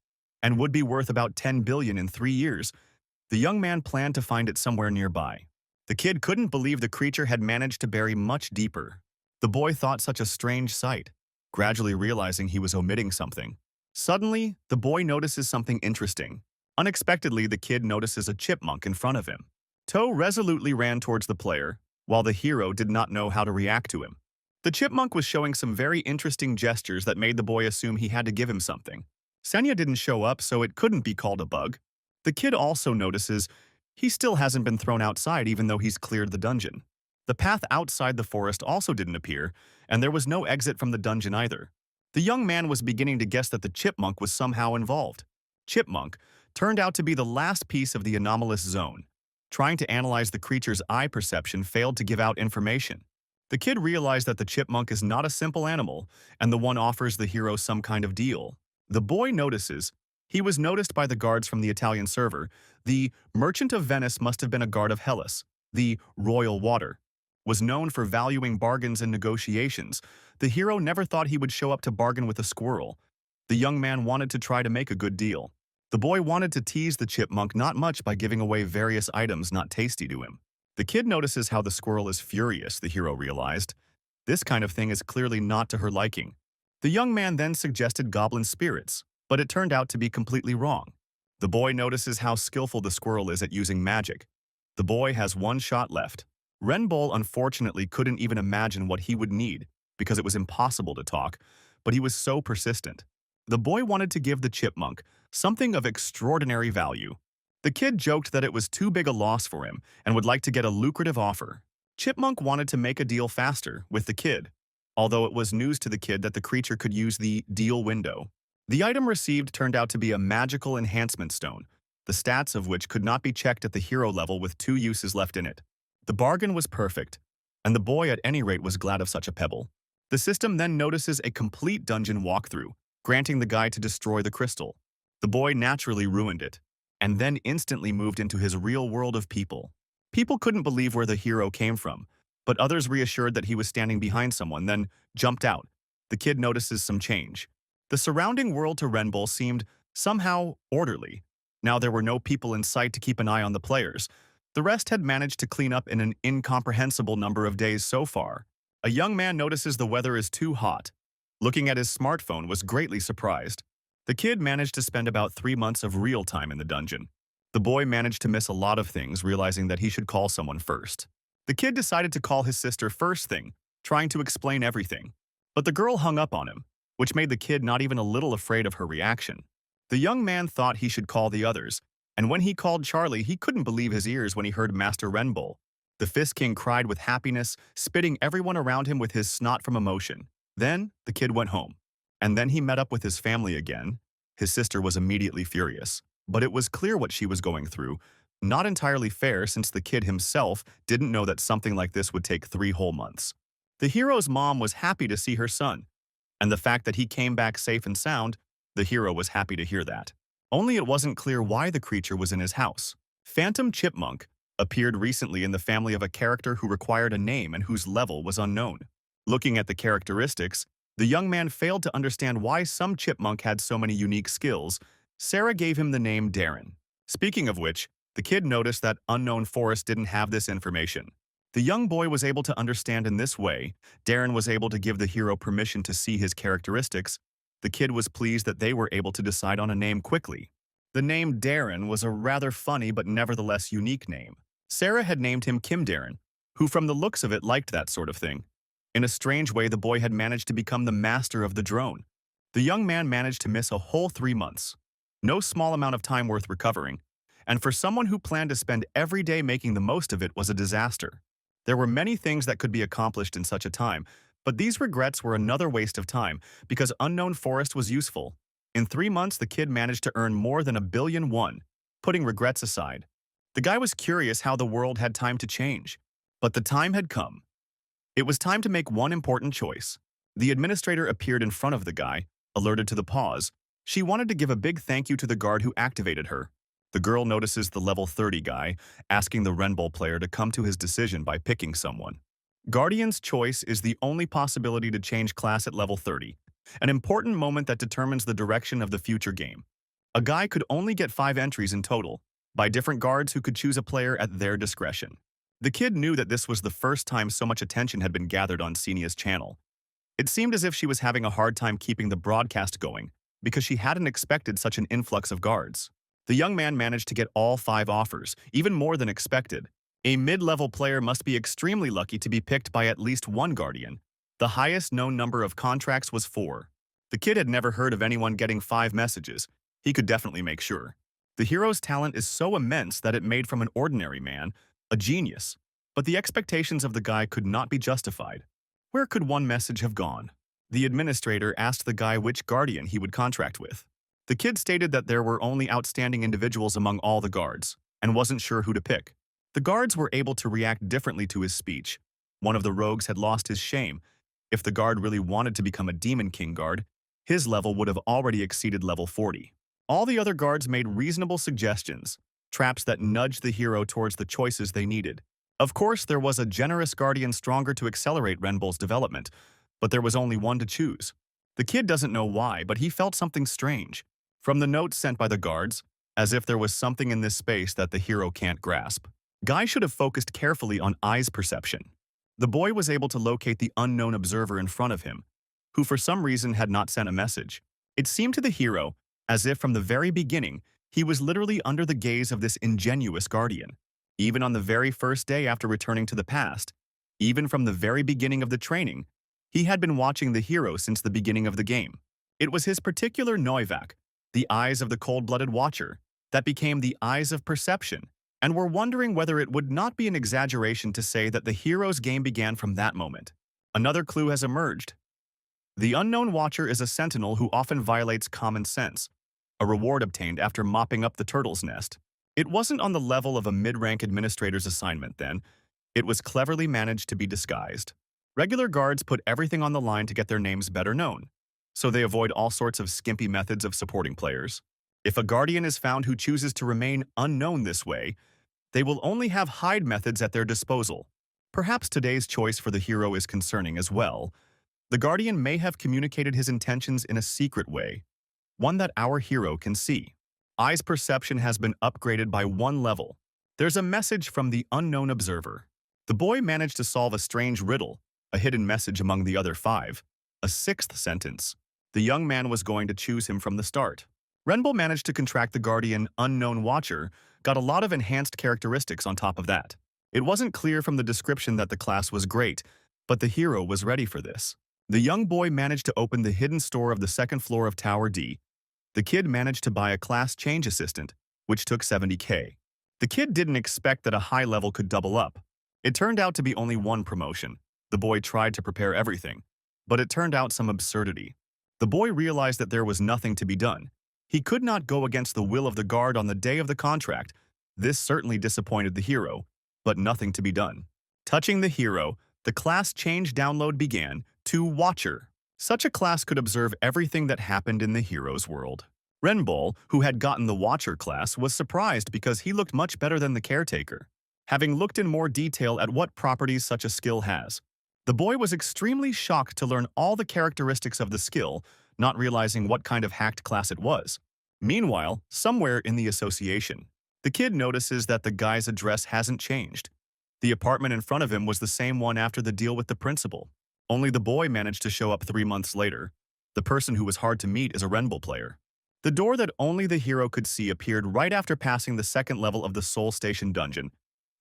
S1: and would be worth about 10 billion in 3 years. The young man planned to find it somewhere nearby. The kid couldn't believe the creature had managed to bury much deeper. The boy thought such a strange sight, gradually realizing he was omitting something. Suddenly, the boy notices something interesting. Unexpectedly, the kid notices a chipmunk in front of him. Toe resolutely ran towards the player, while the hero did not know how to react to him. The chipmunk was showing some very interesting gestures that made the boy assume he had to give him something. Senya didn't show up, so it couldn't be called a bug. The kid also notices he still hasn't been thrown outside even though he's cleared the dungeon. The path outside the forest also didn't appear, and there was no exit from the dungeon either. The young man was beginning to guess that the chipmunk was somehow involved. Chipmunk turned out to be the last piece of the anomalous zone. Trying to analyze the creature's eye perception failed to give out information. The kid realized that the chipmunk is not a simple animal, and the one offers the hero some kind of deal. The boy notices he was noticed by the guards from the Italian server. The Merchant of Venice must have been a guard of Hellas. The Royal Water was known for valuing bargains and negotiations. The hero never thought he would show up to bargain with a squirrel. The young man wanted to try to make a good deal. The boy wanted to tease the chipmunk not much by giving away various items not tasty to him. The kid notices how the squirrel is furious, the hero realized. This kind of thing is clearly not to her liking. The young man then suggested goblin spirits, but it turned out to be completely wrong. The boy notices how skillful the squirrel is at using magic. The boy has one shot left. Renbull unfortunately couldn't even imagine what he would need, because it was impossible to talk, but he was so persistent. The boy wanted to give the chipmunk something of extraordinary value. The kid joked that it was too big a loss for him and would like to get a lucrative offer. Chipmunk wanted to make a deal faster with the kid, although it was news to the kid that the creature could use the deal window. The item received turned out to be a magical enhancement stone, the stats of which could not be checked at the hero level with 2 uses left in it. The bargain was perfect, and the boy at any rate was glad of such a pebble. The system then notices a complete dungeon walkthrough, granting the guy to destroy the crystal. The boy naturally ruined it, and then instantly moved into his real world of people. People couldn't believe where the hero came from, but others reassured that he was standing behind someone, then jumped out. The kid notices some change. The surrounding world to Renbull seemed somehow orderly. Now there were no people in sight to keep an eye on the players. The rest had managed to clean up in an incomprehensible number of days so far. A young man notices the weather is too hot. Looking at his smartphone, was greatly surprised. The kid managed to spend about 3 months of real time in the dungeon. The boy managed to miss a lot of things, realizing that he should call someone first. The kid decided to call his sister first thing, trying to explain everything. But the girl hung up on him, which made the kid not even a little afraid of her reaction. The young man thought he should call the others, and when he called Charlie, he couldn't believe his ears when he heard Master Renbull. The Fist King cried with happiness, spitting everyone around him with his snot from emotion. Then, the kid went home. And then he met up with his family again. His sister was immediately furious, but it was clear what she was going through. Not entirely fair, since the kid himself didn't know that something like this would take 3 whole months. The hero's mom was happy to see her son, and the fact that he came back safe and sound, the hero was happy to hear that. Only it wasn't clear why the creature was in his house. Phantom Chipmunk appeared recently in the family of a character who required a name and whose level was unknown. Looking at the characteristics, the young man failed to understand why some chipmunk had so many unique skills. Sarah gave him the name Darren. Speaking of which, the kid noticed that Unknown Forest didn't have this information. The young boy was able to understand in this way. Darren was able to give the hero permission to see his characteristics. The kid was pleased that they were able to decide on a name quickly. The name Darren was a rather funny but nevertheless unique name. Sarah had named him Kim Darren, who from the looks of it liked that sort of thing. In a strange way, the boy had managed to become the master of the drone. The young man managed to miss a whole 3 months. No small amount of time worth recovering, and for someone who planned to spend every day making the most of it was a disaster. There were many things that could be accomplished in such a time, but these regrets were another waste of time because Unknown Forest was useful. In 3 months, the kid managed to earn more than $1,000,000,000, putting regrets aside. The guy was curious how the world had time to change, but the time had come. It was time to make one important choice. The administrator appeared in front of the guy, alerted to the pause. She wanted to give a big thank you to the guard who activated her. The girl notices the level 30 guy, asking the Renbull player to come to his decision by picking someone. Guardian's choice is the only possibility to change class at level 30, an important moment that determines the direction of the future game. A guy could only get 5 entries in total, by different guards who could choose a player at their discretion. The kid knew that this was the first time so much attention had been gathered on Celia's channel. It seemed as if she was having a hard time keeping the broadcast going because she hadn't expected such an influx of guards. The young man managed to get all 5 offers, even more than expected. A mid-level player must be extremely lucky to be picked by at least one guardian. The highest known number of contracts was 4. The kid had never heard of anyone getting 5 messages. He could definitely make sure. The hero's talent is so immense that it made from an ordinary man a genius, but the expectations of the guy could not be justified. Where could one message have gone? The administrator asked the guy which guardian he would contract with. The kid stated that there were only outstanding individuals among all the guards, and wasn't sure who to pick. The guards were able to react differently to his speech. One of the rogues had lost his shame. If the guard really wanted to become a Demon King guard, his level would have already exceeded level 40. All the other guards made reasonable suggestions, traps that nudged the hero towards the choices they needed. Of course, there was a generous guardian stronger to accelerate Renbull's development, but there was only one to choose. The kid doesn't know why, but he felt something strange. From the notes sent by the guards, as if there was something in this space that the hero can't grasp. Guy should have focused carefully on eyes perception. The boy was able to locate the unknown observer in front of him, who for some reason had not sent a message. It seemed to the hero as if from the very beginning, he was literally under the gaze of this ingenuous guardian. Even on the very first day after returning to the past, even from the very beginning of the training, he had been watching the hero since the beginning of the game. It was his particular Noivak, the eyes of the cold-blooded watcher, that became the eyes of perception, and were wondering whether it would not be an exaggeration to say that the hero's game began from that moment. Another clue has emerged. The unknown watcher is a sentinel who often violates common sense, a reward obtained after mopping up the turtle's nest. It wasn't on the level of a mid-rank administrator's assignment then. It was cleverly managed to be disguised. Regular guards put everything on the line to get their names better known, so they avoid all sorts of skimpy methods of supporting players. If a guardian is found who chooses to remain unknown this way, they will only have hide methods at their disposal. Perhaps today's choice for the hero is concerning as well. The guardian may have communicated his intentions in a secret way, one that our hero can see. Eyes perception has been upgraded by 1 level. There's a message from the unknown observer. The boy managed to solve a strange riddle, a hidden message among the other 5, a 6th sentence. The young man was going to choose him from the start. Renbull managed to contract the guardian unknown watcher, got a lot of enhanced characteristics on top of that. It wasn't clear from the description that the class was great, but the hero was ready for this. The young boy managed to open the hidden store of the 2nd floor of Tower D. The kid managed to buy a class change assistant, which took 70k. The kid didn't expect that a high level could double up. It turned out to be only 1 promotion. The boy tried to prepare everything, but it turned out some absurdity. The boy realized that there was nothing to be done. He could not go against the will of the guard on the day of the contract. This certainly disappointed the hero, but nothing to be done. Touching the hero, the class change download began to Watcher. Such a class could observe everything that happened in the hero's world. Renbull, who had gotten the Watcher class, was surprised because he looked much better than the Caretaker. Having looked in more detail at what properties such a skill has, The boy was extremely shocked to learn all the characteristics of the skill, not realizing what kind of hacked class it was. Meanwhile, somewhere in the association, the kid notices that the guy's address hasn't changed. The apartment in front of him was the same one after the deal with the principal. Only the boy managed to show up 3 months later. The person who was hard to meet is a Renbull player. The door that only the hero could see appeared right after passing the second level of the Soul Station dungeon.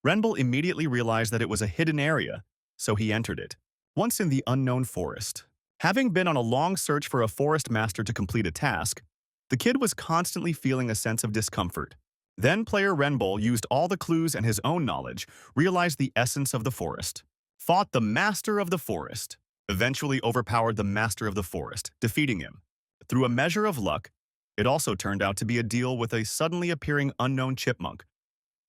S1: Renbull immediately realized that it was a hidden area, so he entered it. Once in the unknown forest. Having been on a long search for a forest master to complete a task, the kid was constantly feeling a sense of discomfort. Then player Renbull used all the clues and his own knowledge, realized the essence of the forest, fought the master of the forest, eventually overpowered the master of the forest, defeating him. Through a measure of luck, it also turned out to be a deal with a suddenly appearing unknown chipmunk.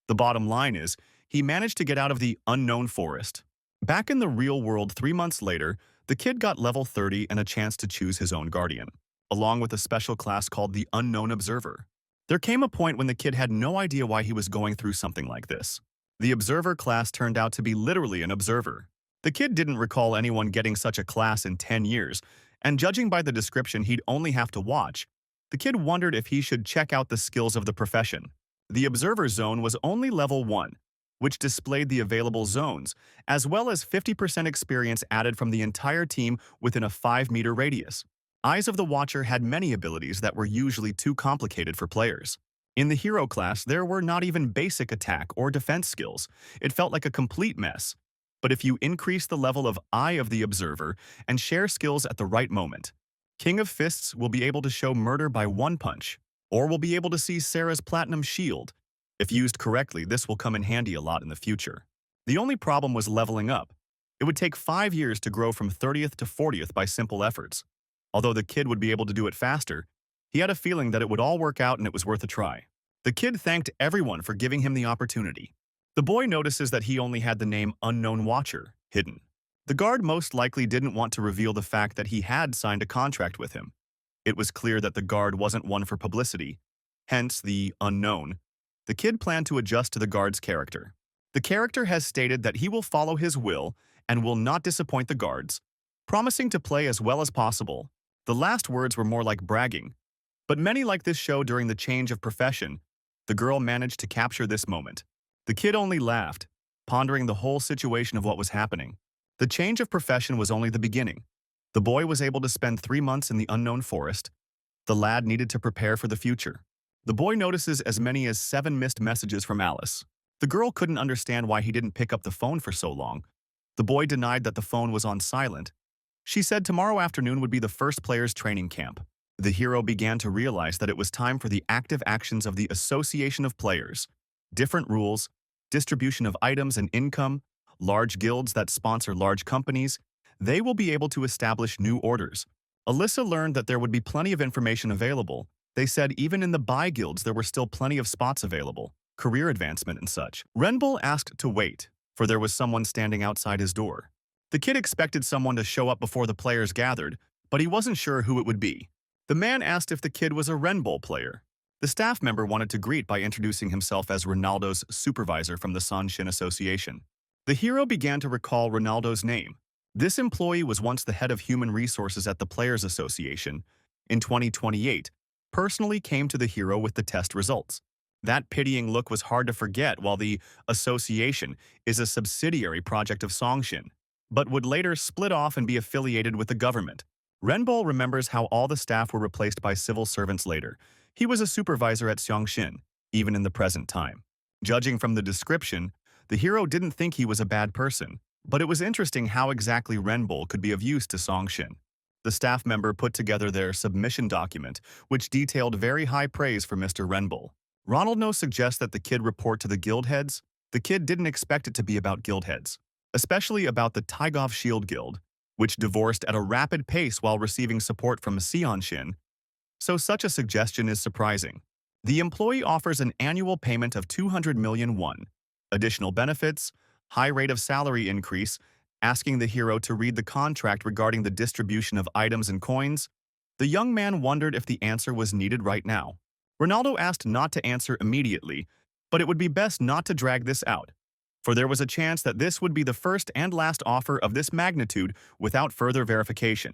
S1: The bottom line is, he managed to get out of the unknown forest. Back in the real world 3 months later, the kid got level 30 and a chance to choose his own guardian, along with a special class called the Unknown Observer. There came a point when the kid had no idea why he was going through something like this. The Observer class turned out to be literally an observer. The kid didn't recall anyone getting such a class in 10 years, and judging by the description he'd only have to watch, the kid wondered if he should check out the skills of the profession. The Observer zone was only level 1, which displayed the available zones, as well as 50% experience added from the entire team within a 5-meter radius. Eyes of the Watcher had many abilities that were usually too complicated for players. In the hero class, there were not even basic attack or defense skills. It felt like a complete mess. But if you increase the level of Eye of the Observer and share skills at the right moment, King of Fists will be able to show murder by one punch, or will be able to see Sarah's Platinum Shield. If used correctly, this will come in handy a lot in the future. The only problem was leveling up. It would take 5 years to grow from 30th to 40th by simple efforts. Although the kid would be able to do it faster, he had a feeling that it would all work out and it was worth a try. The kid thanked everyone for giving him the opportunity. The boy notices that he only had the name Unknown Watcher hidden. The guard most likely didn't want to reveal the fact that he had signed a contract with him. It was clear that the guard wasn't one for publicity, hence the unknown. The kid planned to adjust to the guard's character. The character has stated that he will follow his will and will not disappoint the guards, promising to play as well as possible. The last words were more like bragging. But many like this show during the change of profession, the girl managed to capture this moment. The kid only laughed, pondering the whole situation of what was happening. The change of profession was only the beginning. The boy was able to spend 3 months in the unknown forest. The lad needed to prepare for the future. The boy notices as many as 7 missed messages from Alice. The girl couldn't understand why he didn't pick up the phone for so long. The boy denied that the phone was on silent. She said tomorrow afternoon would be the first player's training camp. The hero began to realize that it was time for the active actions of the Association of Players. Different rules, distribution of items and income, large guilds that sponsor large companies. They will be able to establish new orders. Alyssa learned that there would be plenty of information available. They said even in the buy guilds there were still plenty of spots available, career advancement and such. Renbull asked to wait, for there was someone standing outside his door. The kid expected someone to show up before the players gathered, but he wasn't sure who it would be. The man asked if the kid was a Renbull player. The staff member wanted to greet by introducing himself as Ronaldo's supervisor from the Sanshin Association. The hero began to recall Ronaldo's name. This employee was once the head of human resources at the Players Association. In 2028, personally came to the hero with the test results. That pitying look was hard to forget while the association is a subsidiary project of Sanshin, but would later split off and be affiliated with the government. Renbull remembers how all the staff were replaced by civil servants later. He was a supervisor at Sanshin, even in the present time. Judging from the description, the hero didn't think he was a bad person, but it was interesting how exactly Renbull could be of use to Sanshin. The staff member put together their submission document, which detailed very high praise for Mr. Renbull. Ronaldo suggests that the kid report to the guild heads. The kid didn't expect it to be about guild heads, especially about the Taigov Shield Guild, which divorced at a rapid pace while receiving support from Sanshin. So such a suggestion is surprising. The employee offers an annual payment of 200 million won, additional benefits, high rate of salary increase, asking the hero to read the contract regarding the distribution of items and coins. The young man wondered if the answer was needed right now. Ronaldo asked not to answer immediately, but it would be best not to drag this out. for there was a chance that this would be the first and last offer of this magnitude without further verification.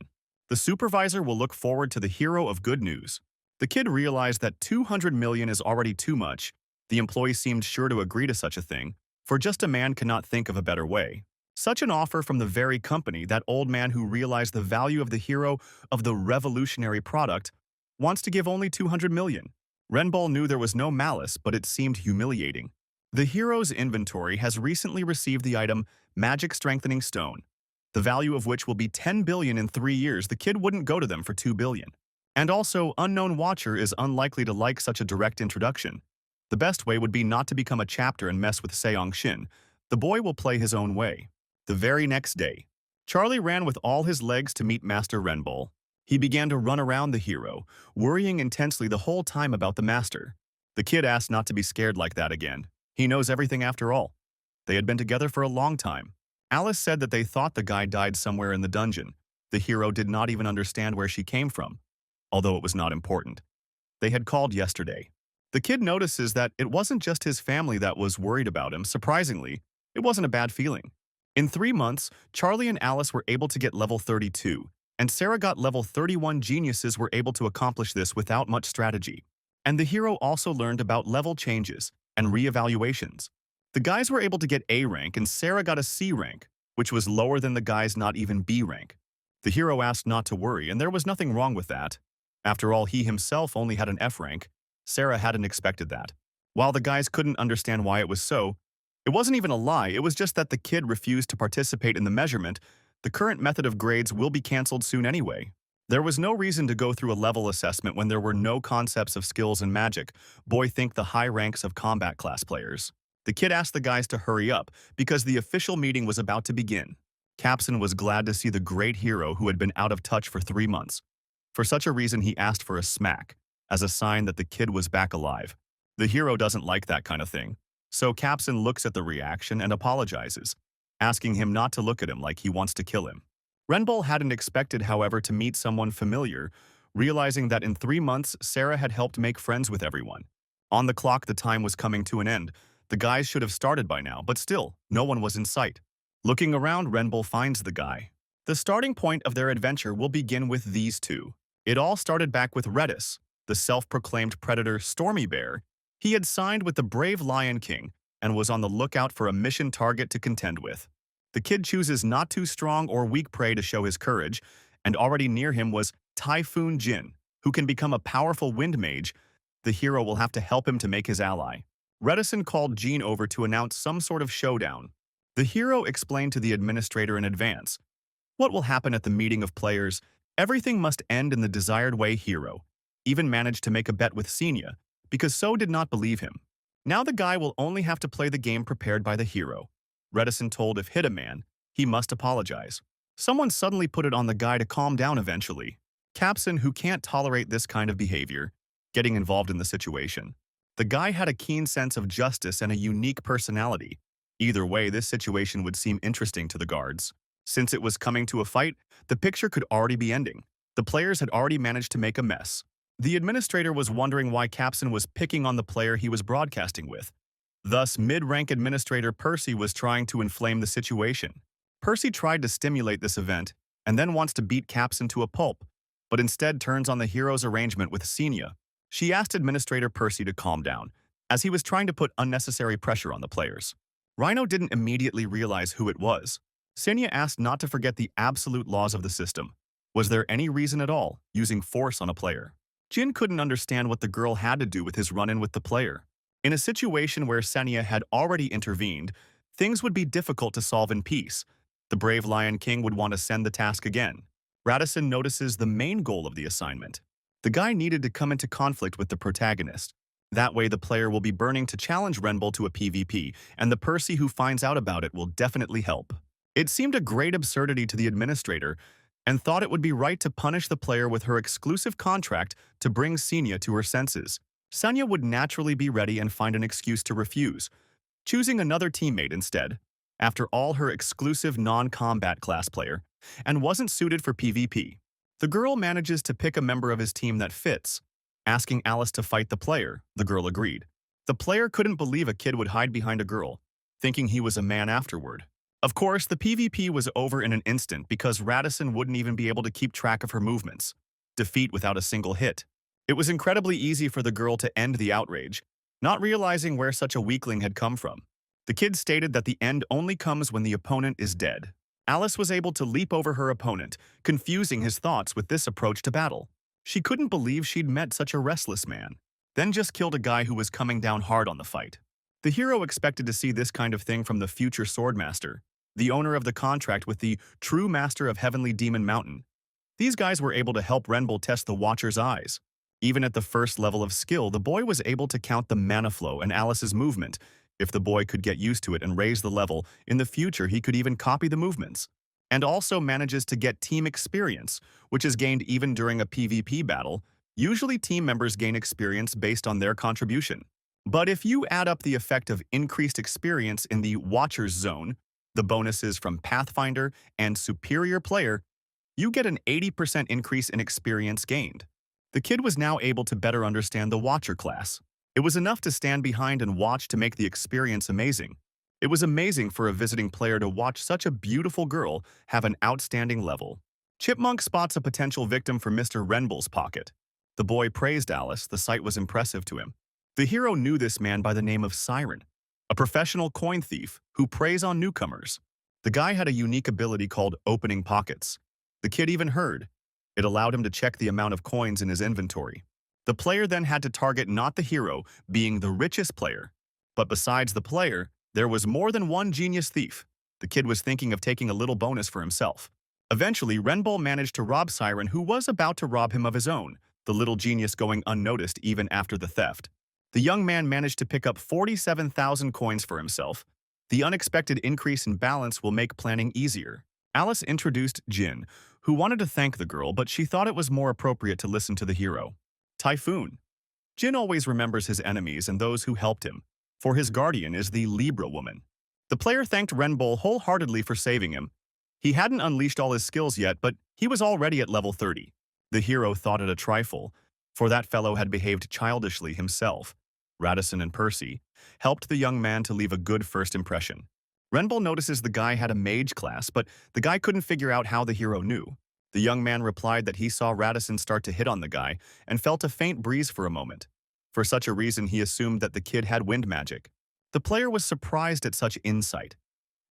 S1: The supervisor will look forward to the hero of good news. The kid realized that 200 million is already too much. The employee seemed sure to agree to such a thing, for just a man cannot think of a better way. Such an offer from the very company that old man who realized the value of the hero of the revolutionary product wants to give only 200 million. Renbull knew there was no malice, but it seemed humiliating. The hero's inventory has recently received the item Magic Strengthening Stone, the value of which will be 10 billion in 3 years. The kid wouldn't go to them for 2 billion. And also, Unknown Watcher is unlikely to like such a direct introduction. The best way would be not to become a chapter and mess with Seong Shin. The boy will play his own way. The very next day, Charlie ran with all his legs to meet Master Renbull. He began to run around the hero, worrying intensely the whole time about the master. The kid asked not to be scared like that again. He knows everything after all. They had been together for a long time. Alice said that they thought the guy died somewhere in the dungeon. The hero did not even understand where she came from, although it was not important. They had called yesterday. The kid notices that it wasn't just his family that was worried about him. Surprisingly, it wasn't a bad feeling. In 3 months, Charlie and Alice were able to get level 32, and Sarah got level 31. Geniuses were able to accomplish this without much strategy. And the hero also learned about level changes and re-evaluations. The guys were able to get A rank and Sarah got a C rank, which was lower than the guys not even B rank. The hero asked not to worry, and there was nothing wrong with that. After all, he himself only had an F rank. Sarah hadn't expected that. While the guys couldn't understand why it was so, it wasn't even a lie, it was just that the kid refused to participate in the measurement. The current method of grades will be cancelled soon anyway. There was no reason to go through a level assessment when there were no concepts of skills and magic. Boy, think the high ranks of combat class players. The kid asked the guys to hurry up because the official meeting was about to begin. Capson was glad to see the great hero who had been out of touch for 3 months. For such a reason, he asked for a smack, as a sign that the kid was back alive. The hero doesn't like that kind of thing. So Capson looks at the reaction and apologizes, asking him not to look at him like he wants to kill him. Renbull hadn't expected, however, to meet someone familiar, realizing that in 3 months, Sarah had helped make friends with everyone. On the clock, the time was coming to an end. The guys should have started by now, but still, no one was in sight. Looking around, Renbull finds the guy. The starting point of their adventure will begin with these two. It all started back with Redis, the self-proclaimed predator Stormy Bear. He had signed with the brave Lion King and was on the lookout for a mission target to contend with. The kid chooses not too strong or weak prey to show his courage, and already near him was Typhoon Jin, who can become a powerful wind mage. The hero will have to help him to make his ally. Redison called Jean over to announce some sort of showdown. The hero explained to the administrator in advance. What will happen at the meeting of players? Everything must end in the desired way. Hero even managed to make a bet with Cecilia, because So did not believe him. Now the guy will only have to play the game prepared by the hero. Redison told if hit a man, he must apologize. Someone suddenly put it on the guy to calm down eventually. Capson, who can't tolerate this kind of behavior, getting involved in the situation. The guy had a keen sense of justice and a unique personality. Either way, this situation would seem interesting to the guards. Since it was coming to a fight, the picture could already be ending. The players had already managed to make a mess. The administrator was wondering why Capson was picking on the player he was broadcasting with. Thus, mid-rank administrator Percy was trying to inflame the situation. Percy tried to stimulate this event and then wants to beat Capson to a pulp, but instead turns on the hero's arrangement with Cecilia. She asked Administrator Percy to calm down, as he was trying to put unnecessary pressure on the players. Rhino didn't immediately realize who it was. Cecilia asked not to forget the absolute laws of the system. Was there any reason at all using force on a player? Jin couldn't understand what the girl had to do with his run-in with the player. In a situation where Cecilia had already intervened, things would be difficult to solve in peace. The brave Lion King would want to send the task again. Radisson notices the main goal of the assignment. The guy needed to come into conflict with the protagonist. That way the player will be burning to challenge Renbull to a PvP, and the Percy who finds out about it will definitely help. It seemed a great absurdity to the administrator, and thought it would be right to punish the player with her exclusive contract to bring Cecilia to her senses. Cecilia would naturally be ready and find an excuse to refuse, choosing another teammate instead. After all, her exclusive non-combat class player, and wasn't suited for PvP. The girl manages to pick a member of his team that fits. Asking Alice to fight the player, the girl agreed. The player couldn't believe a kid would hide behind a girl, thinking he was a man afterward. Of course, the PvP was over in an instant because Radisson wouldn't even be able to keep track of her movements. Defeat without a single hit. It was incredibly easy for the girl to end the outrage, not realizing where such a weakling had come from. The kid stated that the end only comes when the opponent is dead. Alice was able to leap over her opponent, confusing his thoughts with this approach to battle. She couldn't believe she'd met such a restless man, then just killed a guy who was coming down hard on the fight. The hero expected to see this kind of thing from the future Swordmaster, the owner of the contract with the true master of Heavenly Demon Mountain. These guys were able to help Renbull test the Watcher's eyes. Even at the first level of skill, the boy was able to count the mana flow and Alice's movement. If the boy could get used to it and raise the level, in the future he could even copy the movements. And also manages to get team experience, which is gained even during a PvP battle. Usually team members gain experience based on their contribution. But if you add up the effect of increased experience in the Watcher's Zone, the bonuses from Pathfinder and Superior Player, you get an 80% increase in experience gained. The kid was now able to better understand the Watcher class. It was enough to stand behind and watch to make the experience amazing. It was amazing for a visiting player to watch such a beautiful girl have an outstanding level. Chipmunk spots a potential victim for Mr. Renbull's pocket. The boy praised Alice, the sight was impressive to him. The hero knew this man by the name of Siren, a professional coin thief who preys on newcomers. The guy had a unique ability called opening pockets. The kid even heard. It allowed him to check the amount of coins in his inventory. The player then had to target not the hero, being the richest player. But besides the player, there was more than one genius thief. The kid was thinking of taking a little bonus for himself. Eventually, Renbull managed to rob Siren, who was about to rob him of his own, the little genius going unnoticed even after the theft. The young man managed to pick up 47,000 coins for himself. The unexpected increase in balance will make planning easier. Alice introduced Jin, who wanted to thank the girl, but she thought it was more appropriate to listen to the hero. Typhoon. Jin always remembers his enemies and those who helped him, for his guardian is the Libra woman. The player thanked Renbull wholeheartedly for saving him. He hadn't unleashed all his skills yet, but he was already at level 30. The hero thought it a trifle, for that fellow had behaved childishly himself. Radisson and Percy helped the young man to leave a good first impression. Renbull notices the guy had a mage class, but the guy couldn't figure out how the hero knew. The young man replied that he saw Radisson start to hit on the guy and felt a faint breeze for a moment. For such a reason, he assumed that the kid had wind magic. The player was surprised at such insight.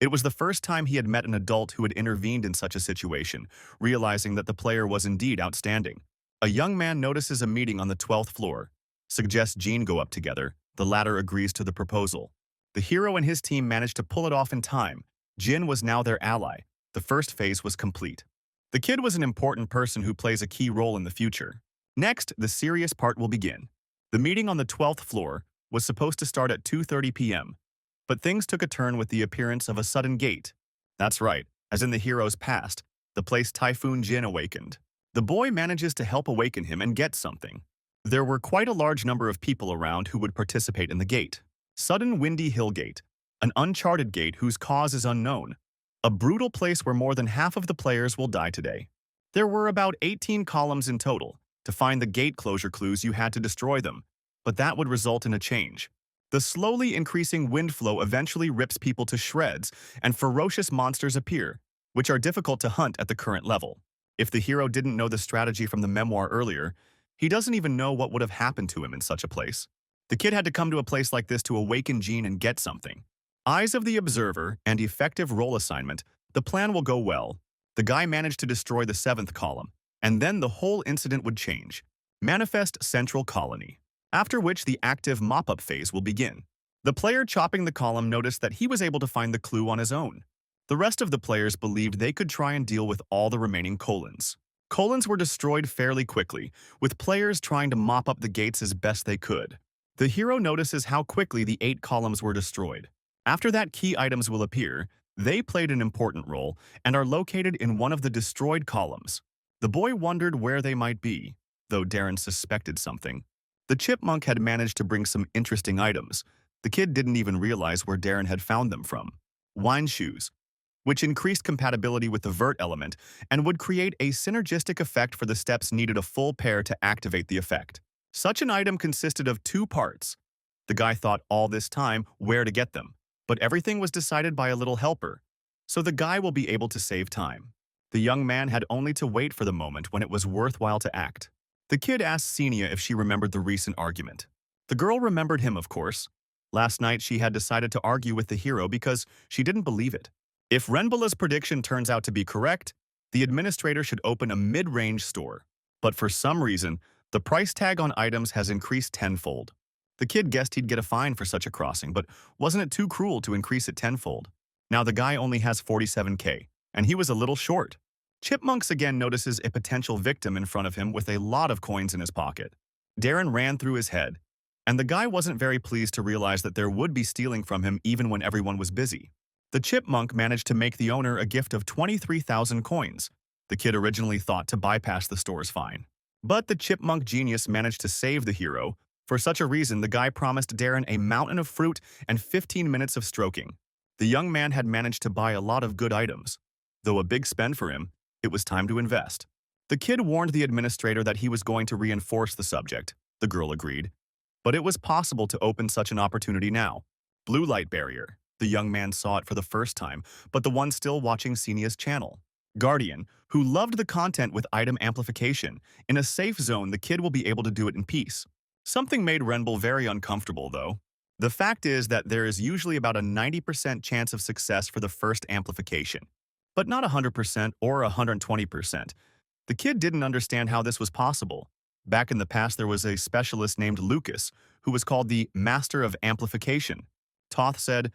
S1: It was the first time he had met an adult who had intervened in such a situation, realizing that the player was indeed outstanding. A young man notices a meeting on the 12th floor, suggests Jean go up together. The latter agrees to the proposal. The hero and his team managed to pull it off in time. Jin was now their ally. The first phase was complete. The kid was an important person who plays a key role in the future. Next, the serious part will begin. The meeting on the 12th floor was supposed to start at 2:30 p.m., but things took a turn with the appearance of a sudden gate. That's right, as in the hero's past, the place Typhoon Jin awakened. The boy manages to help awaken him and get something. There were quite a large number of people around who would participate in the gate. Sudden Windy Hill Gate, an uncharted gate whose cause is unknown. A brutal place where more than half of the players will die today. There were about 18 columns in total. To find the gate closure clues, you had to destroy them, but that would result in a change. The slowly increasing wind flow eventually rips people to shreds, and ferocious monsters appear, which are difficult to hunt at the current level. If the hero didn't know the strategy from the memoir earlier, he doesn't even know what would have happened to him in such a place. The kid had to come to a place like this to awaken Jean and get something. Eyes of the observer and effective role assignment, the plan will go well. The guy managed to destroy the 7th column, and then the whole incident would change. Manifest Central Colony. After which the active mop-up phase will begin. The player chopping the column noticed that he was able to find the clue on his own. The rest of the players believed they could try and deal with all the remaining colons. Colons were destroyed fairly quickly, with players trying to mop up the gates as best they could. The hero notices how quickly the 8 columns were destroyed. After that, key items will appear. They played an important role and are located in one of the destroyed columns. The boy wondered where they might be, though Darren suspected something. The chipmunk had managed to bring some interesting items. The kid didn't even realize where Darren had found them from. Wine shoes, which increased compatibility with the vert element and would create a synergistic effect for the steps needed a full pair to activate the effect. Such an item consisted of 2 parts. The guy thought all this time where to get them. But everything was decided by a little helper, so the guy will be able to save time. The young man had only to wait for the moment when it was worthwhile to act. The kid asked Cecilia if she remembered the recent argument. The girl remembered him, of course. Last night she had decided to argue with the hero because she didn't believe it. If Renbull's prediction turns out to be correct, the administrator should open a mid-range store. But for some reason, the price tag on items has increased tenfold. The kid guessed he'd get a fine for such a crossing, but wasn't it too cruel to increase it tenfold? Now the guy only has 47K, and he was a little short. Chipmunks again notices a potential victim in front of him with a lot of coins in his pocket. Darren ran through his head, and the guy wasn't very pleased to realize that there would be stealing from him even when everyone was busy. The chipmunk managed to make the owner a gift of 23,000 coins. The kid originally thought to bypass the store's fine. But the chipmunk genius managed to save the hero. For such a reason, the guy promised Darren a mountain of fruit and 15 minutes of stroking. The young man had managed to buy a lot of good items. Though a big spend for him, it was time to invest. The kid warned the administrator that he was going to reinforce the subject. The girl agreed. But it was possible to open such an opportunity now. Blue light barrier. The young man saw it for the first time, but the one still watching Celia's channel. Guardian, who loved the content with item amplification. In a safe zone, the kid will be able to do it in peace. Something made Renbull very uncomfortable, though. The fact is that there is usually about a 90% chance of success for the first amplification, but not 100% or 120%. The kid didn't understand how this was possible. Back in the past, there was a specialist named Lucas, who was called the Master of Amplification. Toth said,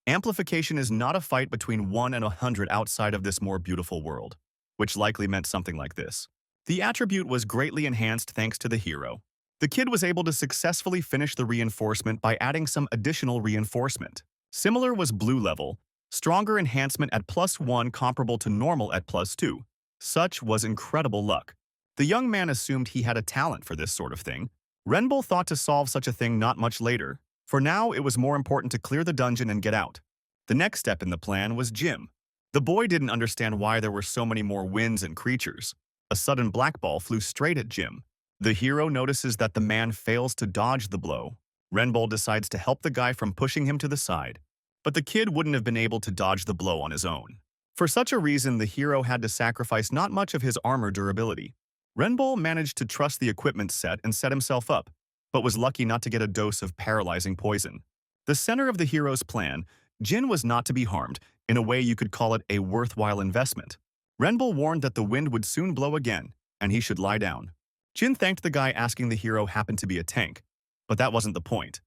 S1: "Amplification is not a fight between 1 and 100 outside of this more beautiful world," which likely meant something like this. The attribute was greatly enhanced thanks to the hero. The kid was able to successfully finish the reinforcement by adding some additional reinforcement. Similar was blue level, stronger enhancement at +1 comparable to normal at +2. Such was incredible luck. The young man assumed he had a talent for this sort of thing. Renbull thought to solve such a thing not much later. For now, it was more important to clear the dungeon and get out. The next step in the plan was Jim. The boy didn't understand why there were so many more winds and creatures. A sudden black ball flew straight at Jim. The hero notices that the man fails to dodge the blow. Renbull decides to help the guy from pushing him to the side. But the kid wouldn't have been able to dodge the blow on his own. For such a reason, the hero had to sacrifice not much of his armor durability. Renbull managed to trust the equipment set and set himself up, but was lucky not to get a dose of paralyzing poison. The center of the hero's plan, Jin was not to be harmed. In a way, you could call it a worthwhile investment. Renbull warned that the wind would soon blow again, and he should lie down. Jin thanked the guy asking the hero happened to be a tank, but that wasn't the point.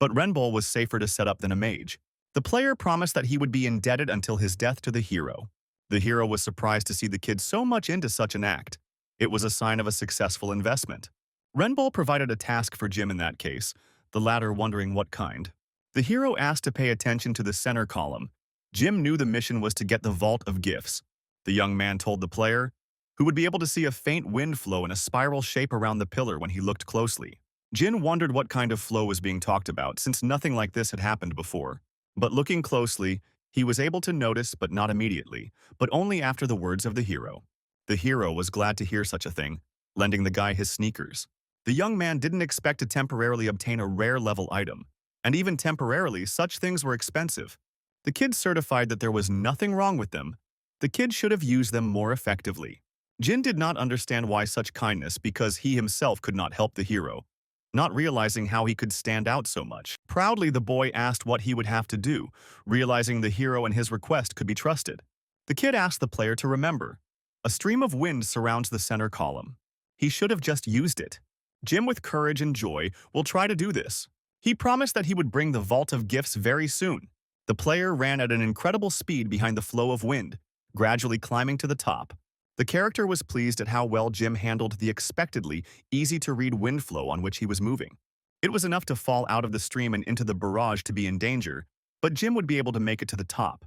S1: But Renbull was safer to set up than a mage. The player promised that he would be indebted until his death to the hero. The hero was surprised to see the kid so much into such an act. It was a sign of a successful investment. Renbull provided a task for Jim in that case, the latter wondering what kind. The hero asked to pay attention to the center column. Jim knew the mission was to get the Vault of Gifts. The young man told the player, who would be able to see a faint wind flow in a spiral shape around the pillar when he looked closely. Jin wondered what kind of flow was being talked about, since nothing like this had happened before. But looking closely, he was able to notice, but not immediately, but only after the words of the hero. The hero was glad to hear such a thing, lending the guy his sneakers. The young man didn't expect to temporarily obtain a rare level item, and even temporarily, such things were expensive. The kid certified that there was nothing wrong with them. The kid should have used them more effectively. Jin did not understand why such kindness because he himself could not help the hero, not realizing how he could stand out so much. Proudly, the boy asked what he would have to do, realizing the hero and his request could be trusted. The kid asked the player to remember, a stream of wind surrounds the center column. He should have just used it. Jim, with courage and joy, will try to do this. He promised that he would bring the Vault of Gifts very soon. The player ran at an incredible speed behind the flow of wind, gradually climbing to the top. The character was pleased at how well Jim handled the expectedly easy-to-read wind flow on which he was moving. It was enough to fall out of the stream and into the barrage to be in danger, but Jim would be able to make it to the top.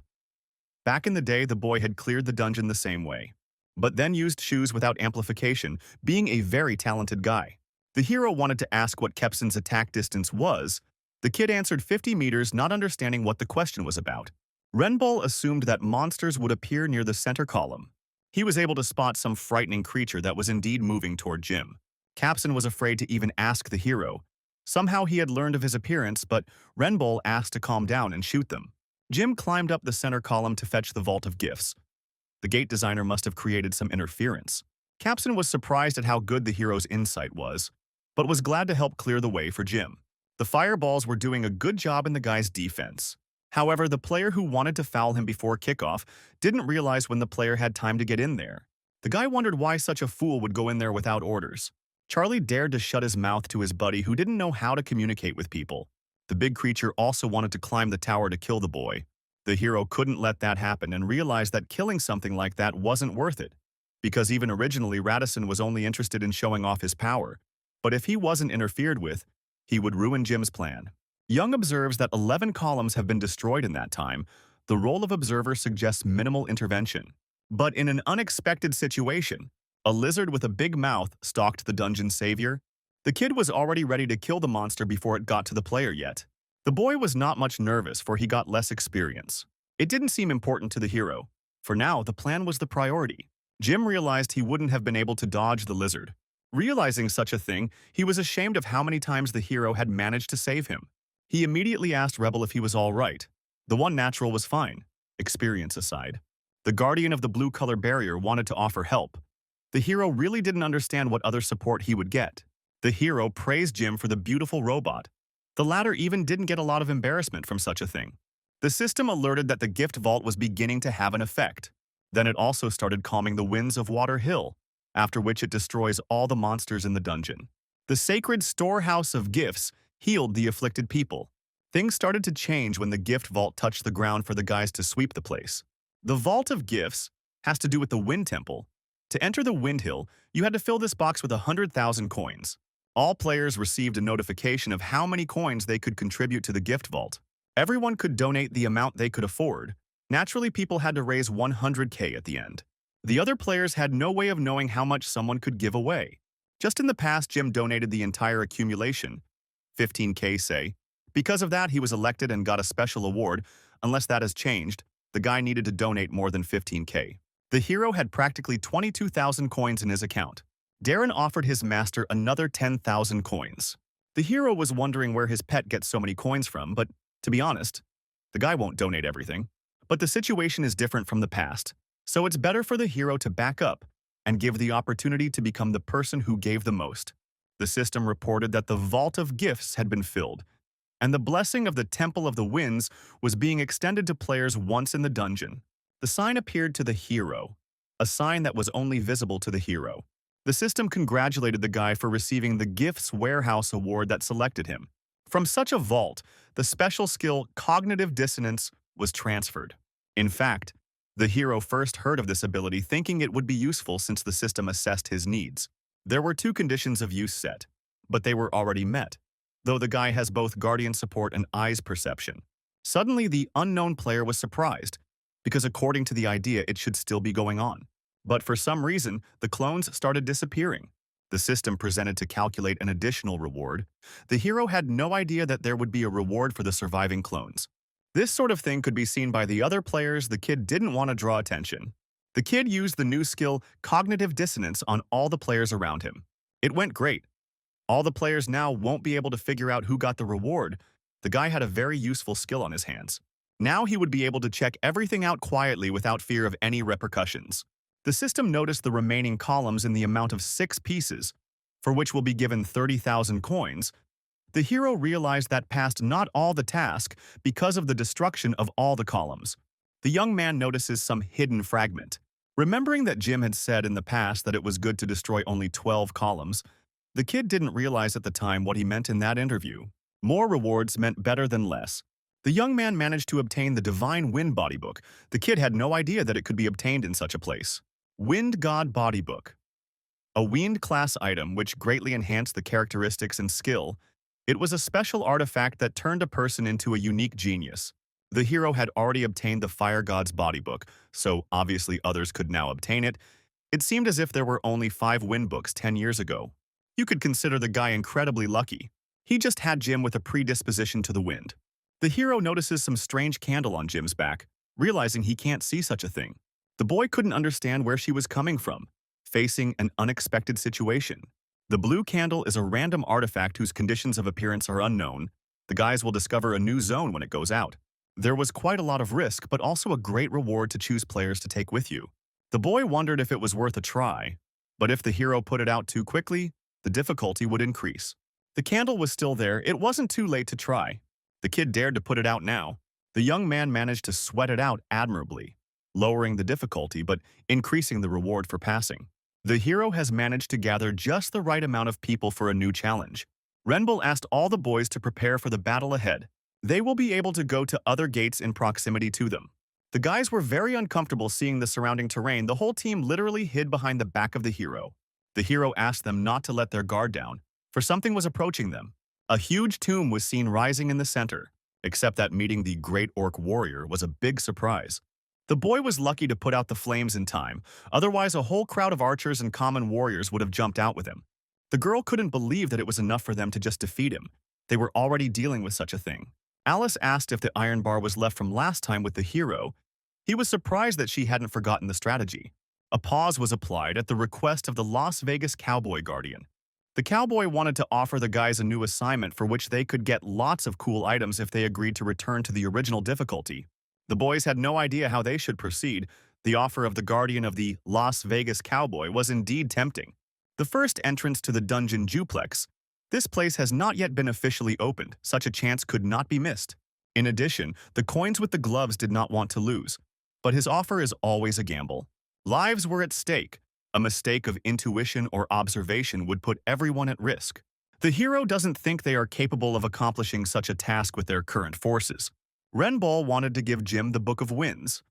S1: Back in the day, the boy had cleared the dungeon the same way, but then used shoes without amplification, being a very talented guy. The hero wanted to ask what Kepson's attack distance was. The kid answered 50 meters, not understanding what the question was about. Renbull assumed that monsters would appear near the center column. He was able to spot some frightening creature that was indeed moving toward Jim. Capson was afraid to even ask the hero. Somehow he had learned of his appearance, but Renbull asked to calm down and shoot them. Jim climbed up the center column to fetch the vault of gifts. The gate designer must have created some interference. Capson was surprised at how good the hero's insight was, but was glad to help clear the way for Jim. The fireballs were doing a good job in the guy's defense. However, the player who wanted to foul him before kickoff didn't realize when the player had time to get in there. The guy wondered why such a fool would go in there without orders. Charlie dared to shut his mouth to his buddy who didn't know how to communicate with people. The big creature also wanted to climb the tower to kill the boy. The hero couldn't let that happen and realized that killing something like that wasn't worth it, because even originally Radisson was only interested in showing off his power. But if he wasn't interfered with, he would ruin Jim's plan. Young observes that 11 columns have been destroyed in that time. The role of observer suggests minimal intervention. But in an unexpected situation, a lizard with a big mouth stalked the dungeon savior. The kid was already ready to kill the monster before it got to the player yet. The boy was not much nervous, for he got less experience. It didn't seem important to the hero. For now, the plan was the priority. Jim realized he wouldn't have been able to dodge the lizard. Realizing such a thing, he was ashamed of how many times the hero had managed to save him. He immediately asked Rebel if he was all right. The one natural was fine, experience aside. The guardian of the blue color barrier wanted to offer help. The hero really didn't understand what other support he would get. The hero praised Jim for the beautiful robot. The latter even didn't get a lot of embarrassment from such a thing. The system alerted that the gift vault was beginning to have an effect. Then it also started calming the winds of Water Hill, after which it destroys all the monsters in the dungeon. The sacred storehouse of gifts healed the afflicted people. Things started to change when the gift vault touched the ground for the guys to sweep the place. The vault of gifts has to do with the Wind Temple. To enter the Wind Hill, you had to fill this box with 100,000 coins. All players received a notification of how many coins they could contribute to the gift vault. Everyone could donate the amount they could afford. Naturally, people had to raise 100K at the end. The other players had no way of knowing how much someone could give away. Just in the past, Jim donated the entire accumulation, 15K say. Because of that, he was elected and got a special award. Unless that has changed, the guy needed to donate more than 15K. The hero had practically 22,000 coins in his account. Darren offered his master another 10,000 coins. The hero was wondering where his pet gets so many coins from, but to be honest, the guy won't donate everything. But the situation is different from the past, so it's better for the hero to back up and give the opportunity to become the person who gave the most. The system reported that the Vault of Gifts had been filled, and the blessing of the Temple of the Winds was being extended to players once in the dungeon. The sign appeared to the hero, a sign that was only visible to the hero. The system congratulated the guy for receiving the Gifts Warehouse Award that selected him. From such a vault, the special skill Cognitive Dissonance was transferred. In fact, the hero first heard of this ability thinking it would be useful since the system assessed his needs. There were 2 conditions of use set, but they were already met, though the guy has both Guardian Support and Eyes Perception. Suddenly, the unknown player was surprised, because according to the idea, it should still be going on. But for some reason, the clones started disappearing. The system presented to calculate an additional reward. The hero had no idea that there would be a reward for the surviving clones. This sort of thing could be seen by the other players. The kid didn't want to draw attention. The kid used the new skill Cognitive Dissonance on all the players around him. It went great. All the players now won't be able to figure out who got the reward. The guy had a very useful skill on his hands. Now he would be able to check everything out quietly without fear of any repercussions. The system noticed the remaining columns in the amount of 6 pieces, for which will be given 30,000 coins. The hero realized that passed not all the task because of the destruction of all the columns. The young man notices some hidden fragment. Remembering that Jim had said in the past that it was good to destroy only 12 columns, the kid didn't realize at the time what he meant in that interview. More rewards meant better than less. The young man managed to obtain the Divine Wind Bodybook. The kid had no idea that it could be obtained in such a place. Wind God Bodybook. A Wind-class item which greatly enhanced the characteristics and skill. It was a special artifact that turned a person into a unique genius. The hero had already obtained the Fire God's Bodybook, so obviously others could now obtain it. It seemed as if there were only 5 Wind books 10 years ago. You could consider the guy incredibly lucky. He just had Jim with a predisposition to the wind. The hero notices some strange candle on Jim's back, realizing he can't see such a thing. The boy couldn't understand where she was coming from, facing an unexpected situation. The blue candle is a random artifact whose conditions of appearance are unknown. The guys will discover a new zone when it goes out. There was quite a lot of risk, but also a great reward to choose players to take with you. The boy wondered if it was worth a try, but if the hero put it out too quickly, the difficulty would increase. The candle was still there. It wasn't too late to try. The kid dared to put it out now. The young man managed to sweat it out admirably, lowering the difficulty but increasing the reward for passing. The hero has managed to gather just the right amount of people for a new challenge. Renbull asked all the boys to prepare for the battle ahead. They will be able to go to other gates in proximity to them. The guys were very uncomfortable seeing the surrounding terrain. The whole team literally hid behind the back of the hero. The hero asked them not to let their guard down, for something was approaching them. A huge tomb was seen rising in the center, except that meeting the great orc warrior was a big surprise. The boy was lucky to put out the flames in time, otherwise a whole crowd of archers and common warriors would have jumped out with him. The girl couldn't believe that it was enough for them to just defeat him. They were already dealing with such a thing. Alice asked if the iron bar was left from last time with the hero. He was surprised that she hadn't forgotten the strategy. A pause was applied at the request of the Las Vegas cowboy guardian. The cowboy wanted to offer the guys a new assignment for which they could get lots of cool items if they agreed to return to the original difficulty. The boys had no idea how they should proceed. The offer of the guardian of the Las Vegas cowboy was indeed tempting. The first entrance to the dungeon duplex. This place has not yet been officially opened. Such a chance could not be missed. In addition, the coins with the gloves did not want to lose. But his offer is always a gamble. Lives were at stake. A mistake of intuition or observation would put everyone at risk. The hero doesn't think they are capable of accomplishing such a task with their current forces. Renbull wanted to give Jim the Book of Winds.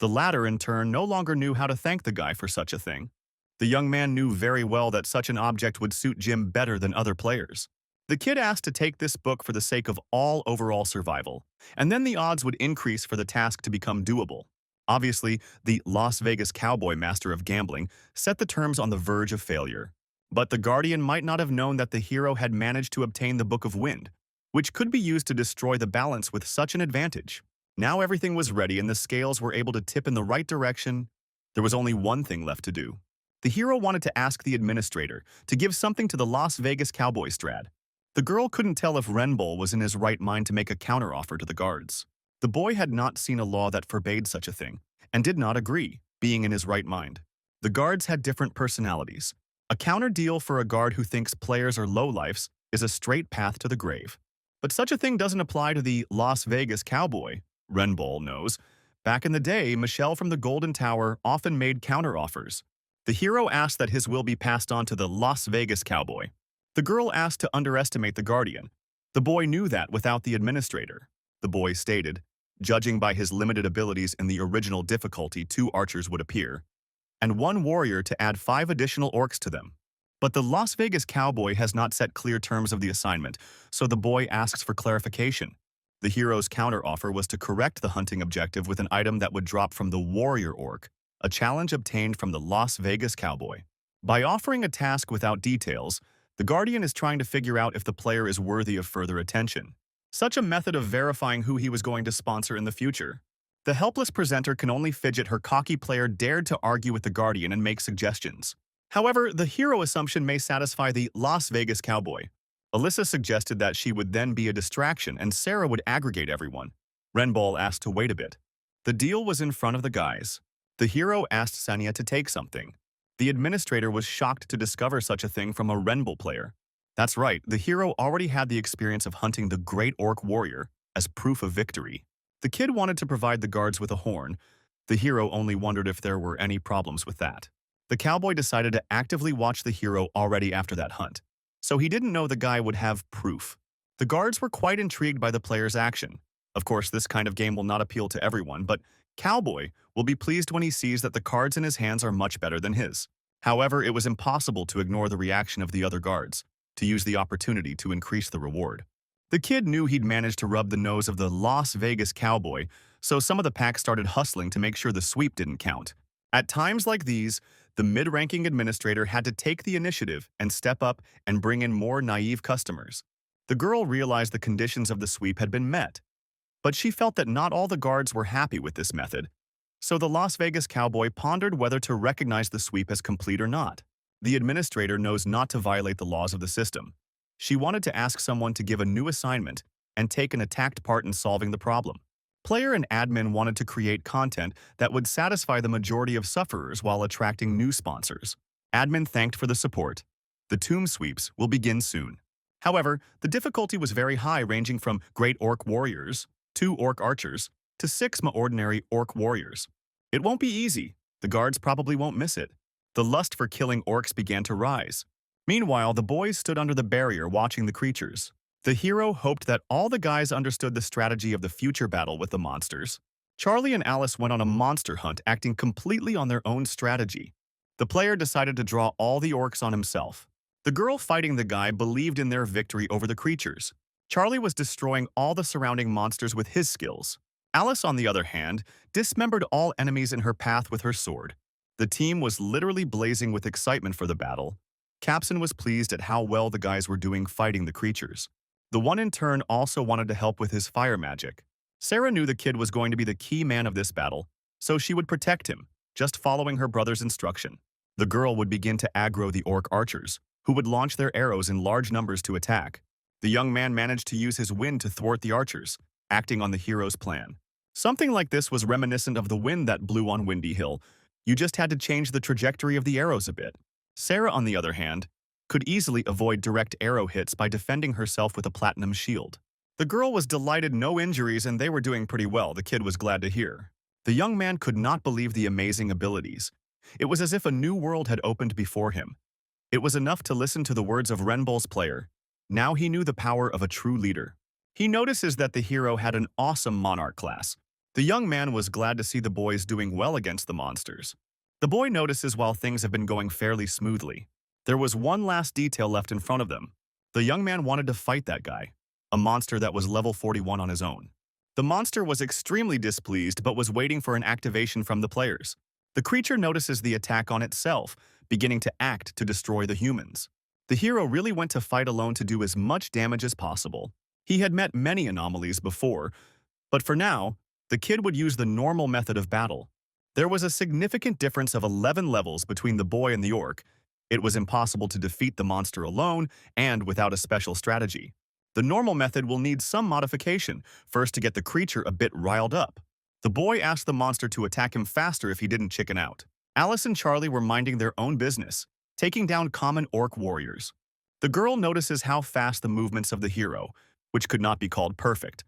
S1: The latter, in turn, no longer knew how to thank the guy for such a thing. The young man knew very well that such an object would suit Jim better than other players. The kid asked to take this book for the sake of all overall survival, and then the odds would increase for the task to become doable. Obviously, the Las Vegas cowboy master of gambling set the terms on the verge of failure. But the guardian might not have known that the hero had managed to obtain the Book of Wind, which could be used to destroy the balance with such an advantage. Now everything was ready and the scales were able to tip in the right direction. There was only one thing left to do. The hero wanted to ask the administrator to give something to the Las Vegas cowboy strat. The girl couldn't tell if Renbull was in his right mind to make a counteroffer to the guards. The boy had not seen a law that forbade such a thing, and did not agree, being in his right mind. The guards had different personalities. A counter deal for a guard who thinks players are lowlifes is a straight path to the grave. But such a thing doesn't apply to the Las Vegas cowboy. Renbull knows. Back in the day, Michelle from the Golden Tower often made counteroffers. The hero asked that his will be passed on to the Las Vegas cowboy. The girl asked to underestimate the guardian. The boy knew that without the administrator. The boy stated, judging by his limited abilities in the original difficulty, 2 archers would appear, and 1 warrior to add 5 additional orcs to them. But the Las Vegas cowboy has not set clear terms of the assignment, so the boy asks for clarification. The hero's counteroffer was to correct the hunting objective with an item that would drop from the warrior orc, a challenge obtained from the Las Vegas cowboy. By offering a task without details, the guardian is trying to figure out if the player is worthy of further attention. Such a method of verifying who he was going to sponsor in the future. The helpless presenter can only fidget. Her cocky player dared to argue with the guardian and make suggestions. However, the hero assumption may satisfy the Las Vegas cowboy. Alyssa suggested that she would then be a distraction and Sarah would aggregate everyone. Renbull asked to wait a bit. The deal was in front of the guys. The hero asked Sanya to take something. The administrator was shocked to discover such a thing from a Renbull player. That's right, the hero already had the experience of hunting the great orc warrior as proof of victory. The kid wanted to provide the guards with a horn. The hero only wondered if there were any problems with that. The cowboy decided to actively watch the hero already after that hunt, so he didn't know the guy would have proof. The guards were quite intrigued by the player's action. Of course, this kind of game will not appeal to everyone, but Cowboy will be pleased when he sees that the cards in his hands are much better than his. However, it was impossible to ignore the reaction of the other guards, to use the opportunity to increase the reward. The kid knew he'd managed to rub the nose of the Las Vegas cowboy, so some of the pack started hustling to make sure the sweep didn't count. At times like these, the mid-ranking administrator had to take the initiative and step up and bring in more naive customers. The girl realized the conditions of the sweep had been met, but she felt that not all the guards were happy with this method. So the Las Vegas cowboy pondered whether to recognize the sweep as complete or not. The administrator knows not to violate the laws of the system. She wanted to ask someone to give a new assignment and take an attacked part in solving the problem. Player and admin wanted to create content that would satisfy the majority of sufferers while attracting new sponsors. Admin thanked for the support. The tomb sweeps will begin soon. However, the difficulty was very high, ranging from Great Orc Warriors, 2 Orc Archers, to 6 ordinary Orc Warriors. It won't be easy. The guards probably won't miss it. The lust for killing orcs began to rise. Meanwhile, the boys stood under the barrier watching the creatures. The hero hoped that all the guys understood the strategy of the future battle with the monsters. Charlie and Alice went on a monster hunt, acting completely on their own strategy. The player decided to draw all the orcs on himself. The girl fighting the guy believed in their victory over the creatures. Charlie was destroying all the surrounding monsters with his skills. Alice, on the other hand, dismembered all enemies in her path with her sword. The team was literally blazing with excitement for the battle. Capson was pleased at how well the guys were doing fighting the creatures. The one in turn also wanted to help with his fire magic. Sarah knew the kid was going to be the key man of this battle, so she would protect him, just following her brother's instruction. The girl would begin to aggro the orc archers, who would launch their arrows in large numbers to attack. The young man managed to use his wind to thwart the archers, acting on the hero's plan. Something like this was reminiscent of the wind that blew on Windy Hill. You just had to change the trajectory of the arrows a bit. Sarah, on the other hand, could easily avoid direct arrow hits by defending herself with a platinum shield. The girl was delighted, no injuries, and they were doing pretty well, the kid was glad to hear. The young man could not believe the amazing abilities. It was as if a new world had opened before him. It was enough to listen to the words of Renbull's player. Now he knew the power of a true leader. He notices that the hero had an awesome monarch class. The young man was glad to see the boys doing well against the monsters. The boy notices while things have been going fairly smoothly, there was one last detail left in front of them. The young man wanted to fight that guy, a monster that was level 41 on his own. The monster was extremely displeased but was waiting for an activation from the players. The creature notices the attack on itself, beginning to act to destroy the humans. The hero really went to fight alone to do as much damage as possible. He had met many anomalies before, but for now, the kid would use the normal method of battle. There was a significant difference of 11 levels between the boy and the orc. It was impossible to defeat the monster alone and without a special strategy. The normal method will need some modification, first to get the creature a bit riled up. The boy asked the monster to attack him faster if he didn't chicken out. Alice and Charlie were minding their own business, taking down common orc warriors. The girl notices how fast the movements of the hero, which could not be called perfect.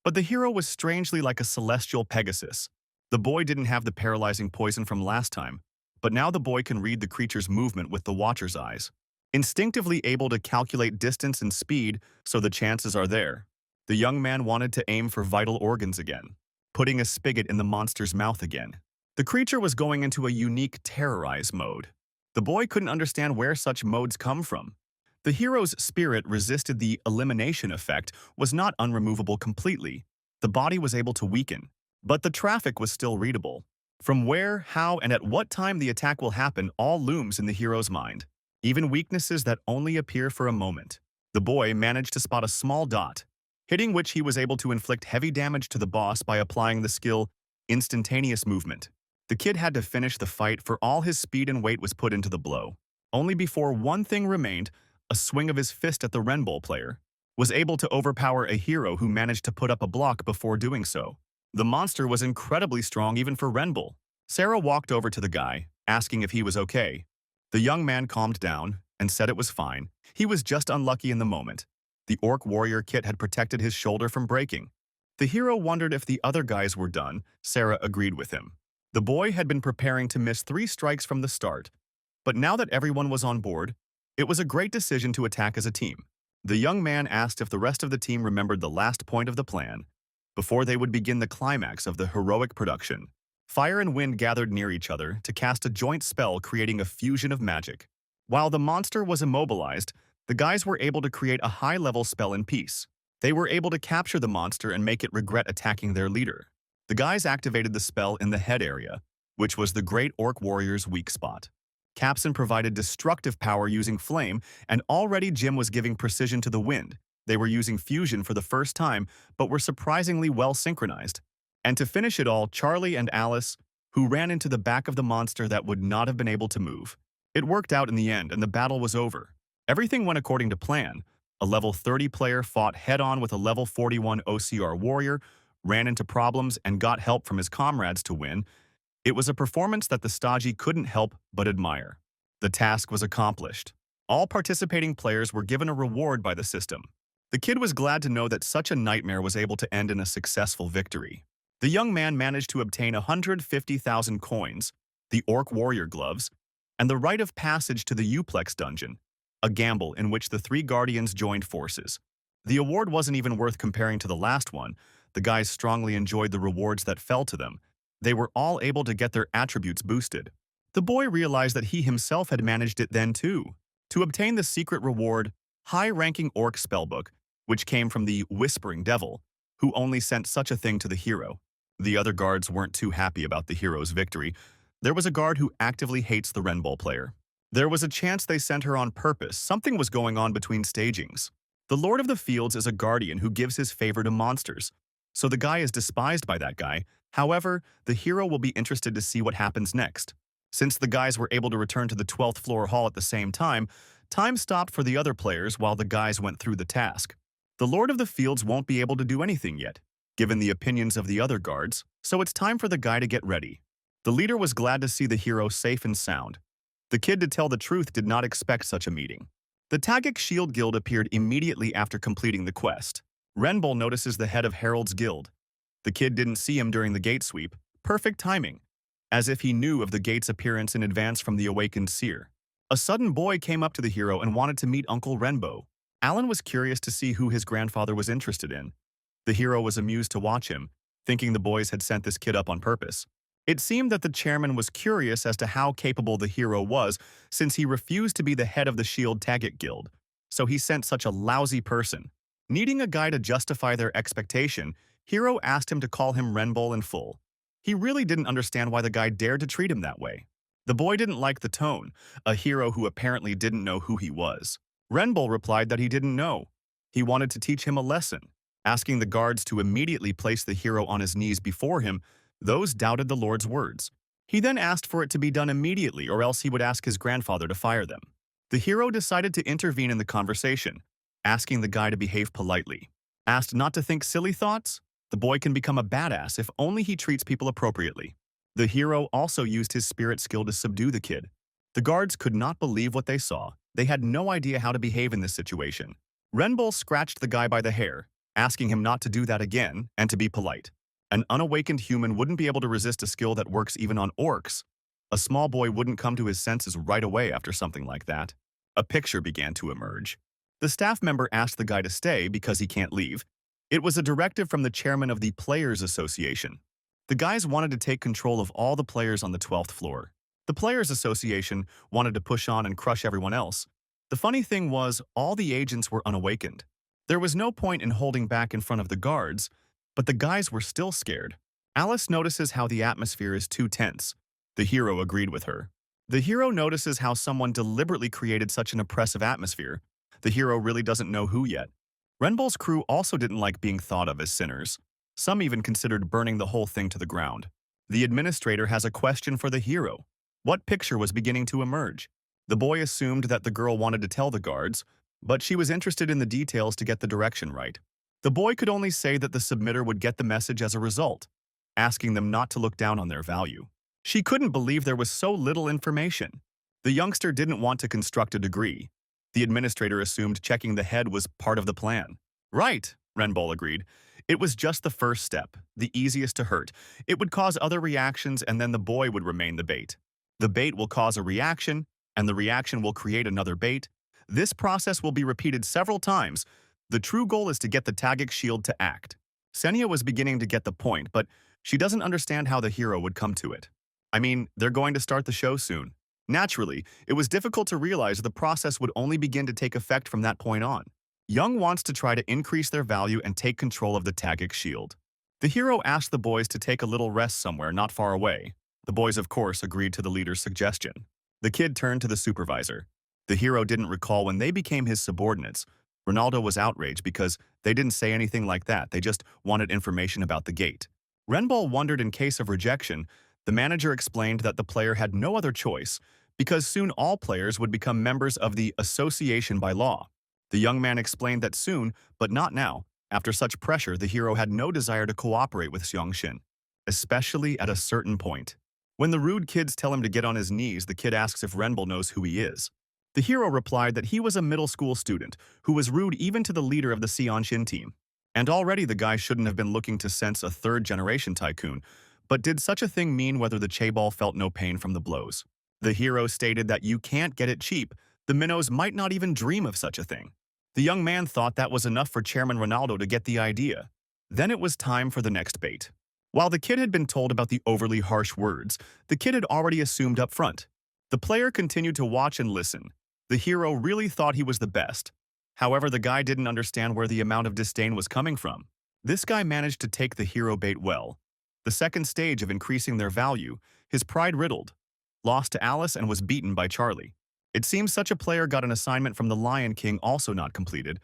S1: But the hero was strangely like a celestial Pegasus. The boy didn't have the paralyzing poison from last time, but now the boy can read the creature's movement with the watcher's eyes. Instinctively able to calculate distance and speed, so the chances are there. The young man wanted to aim for vital organs again, putting a spigot in the monster's mouth again. The creature was going into a unique terrorize mode. The boy couldn't understand where such modes come from. The hero's spirit resisted the elimination effect, was not unremovable completely. The body was able to weaken, but the traffic was still readable. From where, how, and at what time the attack will happen all looms in the hero's mind, even weaknesses that only appear for a moment. The boy managed to spot a small dot, hitting which he was able to inflict heavy damage to the boss by applying the skill Instantaneous Movement. The kid had to finish the fight, for all his speed and weight was put into the blow. Only before one thing remained, a swing of his fist at the Renbull player, was able to overpower a hero who managed to put up a block before doing so. The monster was incredibly strong even for Renbull. Sarah walked over to the guy, asking if he was okay. The young man calmed down and said it was fine. He was just unlucky in the moment. The orc warrior kit had protected his shoulder from breaking. The hero wondered if the other guys were done. Sarah agreed with him. The boy had been preparing to miss 3 strikes from the start, but now that everyone was on board, it was a great decision to attack as a team. The young man asked if the rest of the team remembered the last point of the plan, before they would begin the climax of the heroic production. Fire and wind gathered near each other to cast a joint spell, creating a fusion of magic. While the monster was immobilized, the guys were able to create a high-level spell in peace. They were able to capture the monster and make it regret attacking their leader. The guys activated the spell in the head area, which was the great orc warrior's weak spot. Capson provided destructive power using flame, and already Jim was giving precision to the wind. They were using fusion for the first time, but were surprisingly well synchronized. And to finish it all, Charlie and Alice, who ran into the back of the monster that would not have been able to move. It worked out in the end, and the battle was over. Everything went according to plan. A level 30 player fought head-on with a level 41 OCR warrior, ran into problems, and got help from his comrades to win, it was a performance that the stodgy couldn't help but admire. The task was accomplished. All participating players were given a reward by the system. The kid was glad to know that such a nightmare was able to end in a successful victory. The young man managed to obtain 150,000 coins, the Orc Warrior gloves, and the rite of passage to the Uplex dungeon, a gamble in which the three guardians joined forces. The award wasn't even worth comparing to the last one. The guys strongly enjoyed the rewards that fell to them. They were all able to get their attributes boosted. The boy realized that he himself had managed it then too. To obtain the secret reward, high-ranking Orc spellbook, which came from the Whispering Devil, who only sent such a thing to the hero. The other guards weren't too happy about the hero's victory. There was a guard who actively hates the Renbull player. There was a chance they sent her on purpose. Something was going on between stagings. The Lord of the Fields is a guardian who gives his favor to monsters, so the guy is despised by that guy. However, the hero will be interested to see what happens next. Since the guys were able to return to the 12th floor hall at the same time stopped for the other players while the guys went through the task. The Lord of the Fields won't be able to do anything yet, given the opinions of the other guards, so it's time for the guy to get ready. The leader was glad to see the hero safe and sound. The kid, to tell the truth, did not expect such a meeting. The Tagic Shield Guild appeared immediately after completing the quest. Renbull notices the head of Herald's Guild. The kid didn't see him during the gate sweep. Perfect timing, as if he knew of the gate's appearance in advance from the awakened seer. A sudden boy came up to the hero and wanted to meet Uncle Renbo. Alan was curious to see who his grandfather was interested in. The hero was amused to watch him, thinking the boys had sent this kid up on purpose. It seemed that the chairman was curious as to how capable the hero was, since he refused to be the head of the Shield Tagic Guild, so he sent such a lousy person. Needing a guy to justify their expectation, Hero asked him to call him Renbull in full. He really didn't understand why the guy dared to treat him that way. The boy didn't like the tone, a hero who apparently didn't know who he was. Renbull replied that he didn't know. He wanted to teach him a lesson, asking the guards to immediately place the hero on his knees before him. Those doubted the Lord's words. He then asked for it to be done immediately, or else he would ask his grandfather to fire them. The hero decided to intervene in the conversation, asking the guy to behave politely. Asked not to think silly thoughts? The boy can become a badass if only he treats people appropriately. The hero also used his spirit skill to subdue the kid. The guards could not believe what they saw. They had no idea how to behave in this situation. Renbull scratched the guy by the hair, asking him not to do that again and to be polite. An unawakened human wouldn't be able to resist a skill that works even on orcs. A small boy wouldn't come to his senses right away after something like that. A picture began to emerge. The staff member asked the guy to stay because he can't leave. It was a directive from the chairman of the Players Association. The guys wanted to take control of all the players on the 12th floor. The Players Association wanted to push on and crush everyone else. The funny thing was, all the agents were unawakened. There was no point in holding back in front of the guards, but the guys were still scared. Alice notices how the atmosphere is too tense. The hero agreed with her. The hero notices how someone deliberately created such an oppressive atmosphere. The hero really doesn't know who yet. Renbull's crew also didn't like being thought of as sinners. Some even considered burning the whole thing to the ground. The administrator has a question for the hero. What picture was beginning to emerge? The boy assumed that the girl wanted to tell the guards, but she was interested in the details to get the direction right. The boy could only say that the submitter would get the message as a result, asking them not to look down on their value. She couldn't believe there was so little information. The youngster didn't want to construct a degree. The administrator assumed checking the head was part of the plan. Right, Renbull agreed. It was just the first step, the easiest to hurt. It would cause other reactions, and then the boy would remain the bait. The bait will cause a reaction, and the reaction will create another bait. This process will be repeated several times. The true goal is to get the Tagic Shield to act. Senya was beginning to get the point, but she doesn't understand how the hero would come to it. I mean, they're going to start the show soon. Naturally, it was difficult to realize the process would only begin to take effect from that point on. Young wants to try to increase their value and take control of the Tagic Shield. The hero asked the boys to take a little rest somewhere not far away. The boys, of course, agreed to the leader's suggestion. The kid turned to the supervisor. The hero didn't recall when they became his subordinates. Ronaldo was outraged because they didn't say anything like that. They just wanted information about the gate. Renbull wondered in case of rejection. The manager explained that the player had no other choice because soon all players would become members of the association by law. The young man explained that soon, but not now, After such pressure, the hero had no desire to cooperate with Xiangshin, especially at a certain point. When the rude kids tell him to get on his knees, the kid asks if Renbull knows who he is. The hero replied that he was a middle school student who was rude even to the leader of the Xiangshin team. And already the guy shouldn't have been looking to sense a third-generation tycoon, but did such a thing mean whether the chaebol felt no pain from the blows? The hero stated that you can't get it cheap. The minnows might not even dream of such a thing. The young man thought that was enough for Chairman Ronaldo to get the idea. Then it was time for the next bait. While the kid had been told about the overly harsh words, the kid had already assumed up front. The player continued to watch and listen. The hero really thought he was the best. However, the guy didn't understand where the amount of disdain was coming from. This guy managed to take the hero bait well. The second stage of increasing their value, his pride riddled, lost to Alice and was beaten by Charlie. It seems such a player got an assignment from the Lion King also not completed,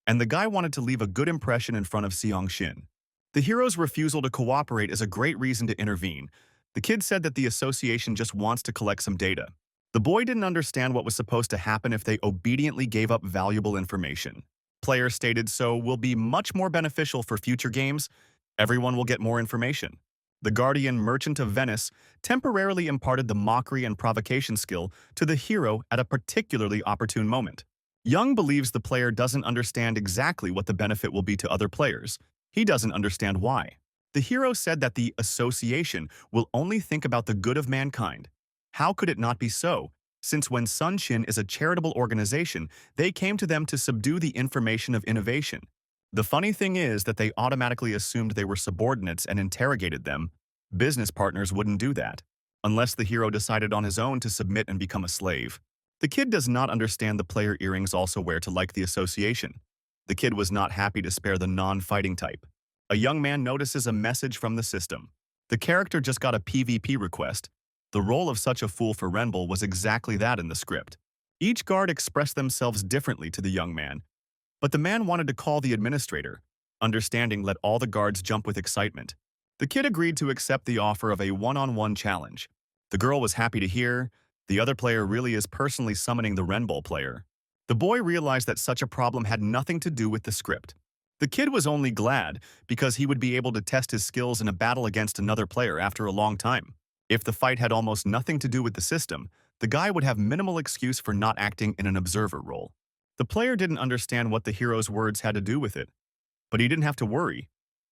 S1: and the guy wanted to leave a good impression in front of Xiangshin. The hero's refusal to cooperate is a great reason to intervene. The kid said that the association just wants to collect some data. The boy didn't understand what was supposed to happen if they obediently gave up valuable information. Player stated so will be much more beneficial for future games. Everyone will get more information. The guardian merchant of Venice temporarily imparted the mockery and provocation skill to the hero at a particularly opportune moment. Young believes the player doesn't understand exactly what the benefit will be to other players. He doesn't understand why. The hero said that the association will only think about the good of mankind. How could it not be so, since when Sunshin is a charitable organization, they came to them to subdue the information of innovation? The funny thing is that they automatically assumed they were subordinates and interrogated them. Business partners wouldn't do that, unless the hero decided on his own to submit and become a slave. The kid does not understand the player earrings also wear to like the association. The kid was not happy to spare the non-fighting type. A young man notices a message from the system. The character just got a PvP request. The role of such a fool for Renbull was exactly that in the script. Each guard expressed themselves differently to the young man, but the man wanted to call the administrator. Understanding let all the guards jump with excitement. The kid agreed to accept the offer of a one-on-one challenge. The girl was happy to hear. The other player really is personally summoning the Renbull player. The boy realized that such a problem had nothing to do with the script. The kid was only glad because he would be able to test his skills in a battle against another player after a long time. If the fight had almost nothing to do with the system, the guy would have minimal excuse for not acting in an observer role. The player didn't understand what the hero's words had to do with it, but he didn't have to worry.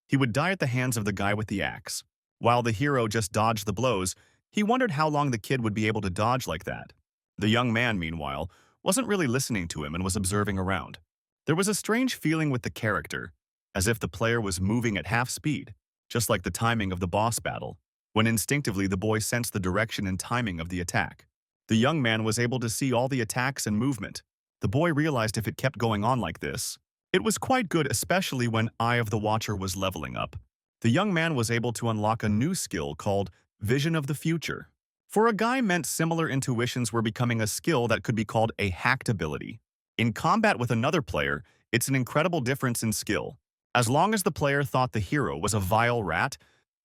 S1: He would die at the hands of the guy with the axe. While the hero just dodged the blows, he wondered how long the kid would be able to dodge like that. The young man, meanwhile, wasn't really listening to him and was observing around. There was a strange feeling with the character, as if the player was moving at half speed, just like the timing of the boss battle, when instinctively the boy sensed the direction and timing of the attack. The young man was able to see all the attacks and movement. The boy realized if it kept going on like this, it was quite good, especially when Eye of the Watcher was leveling up. The young man was able to unlock a new skill called Vision of the Future. For a guy meant similar intuitions were becoming a skill that could be called a hacked ability. In combat with another player, it's an incredible difference in skill. As long as the player thought the hero was a vile rat,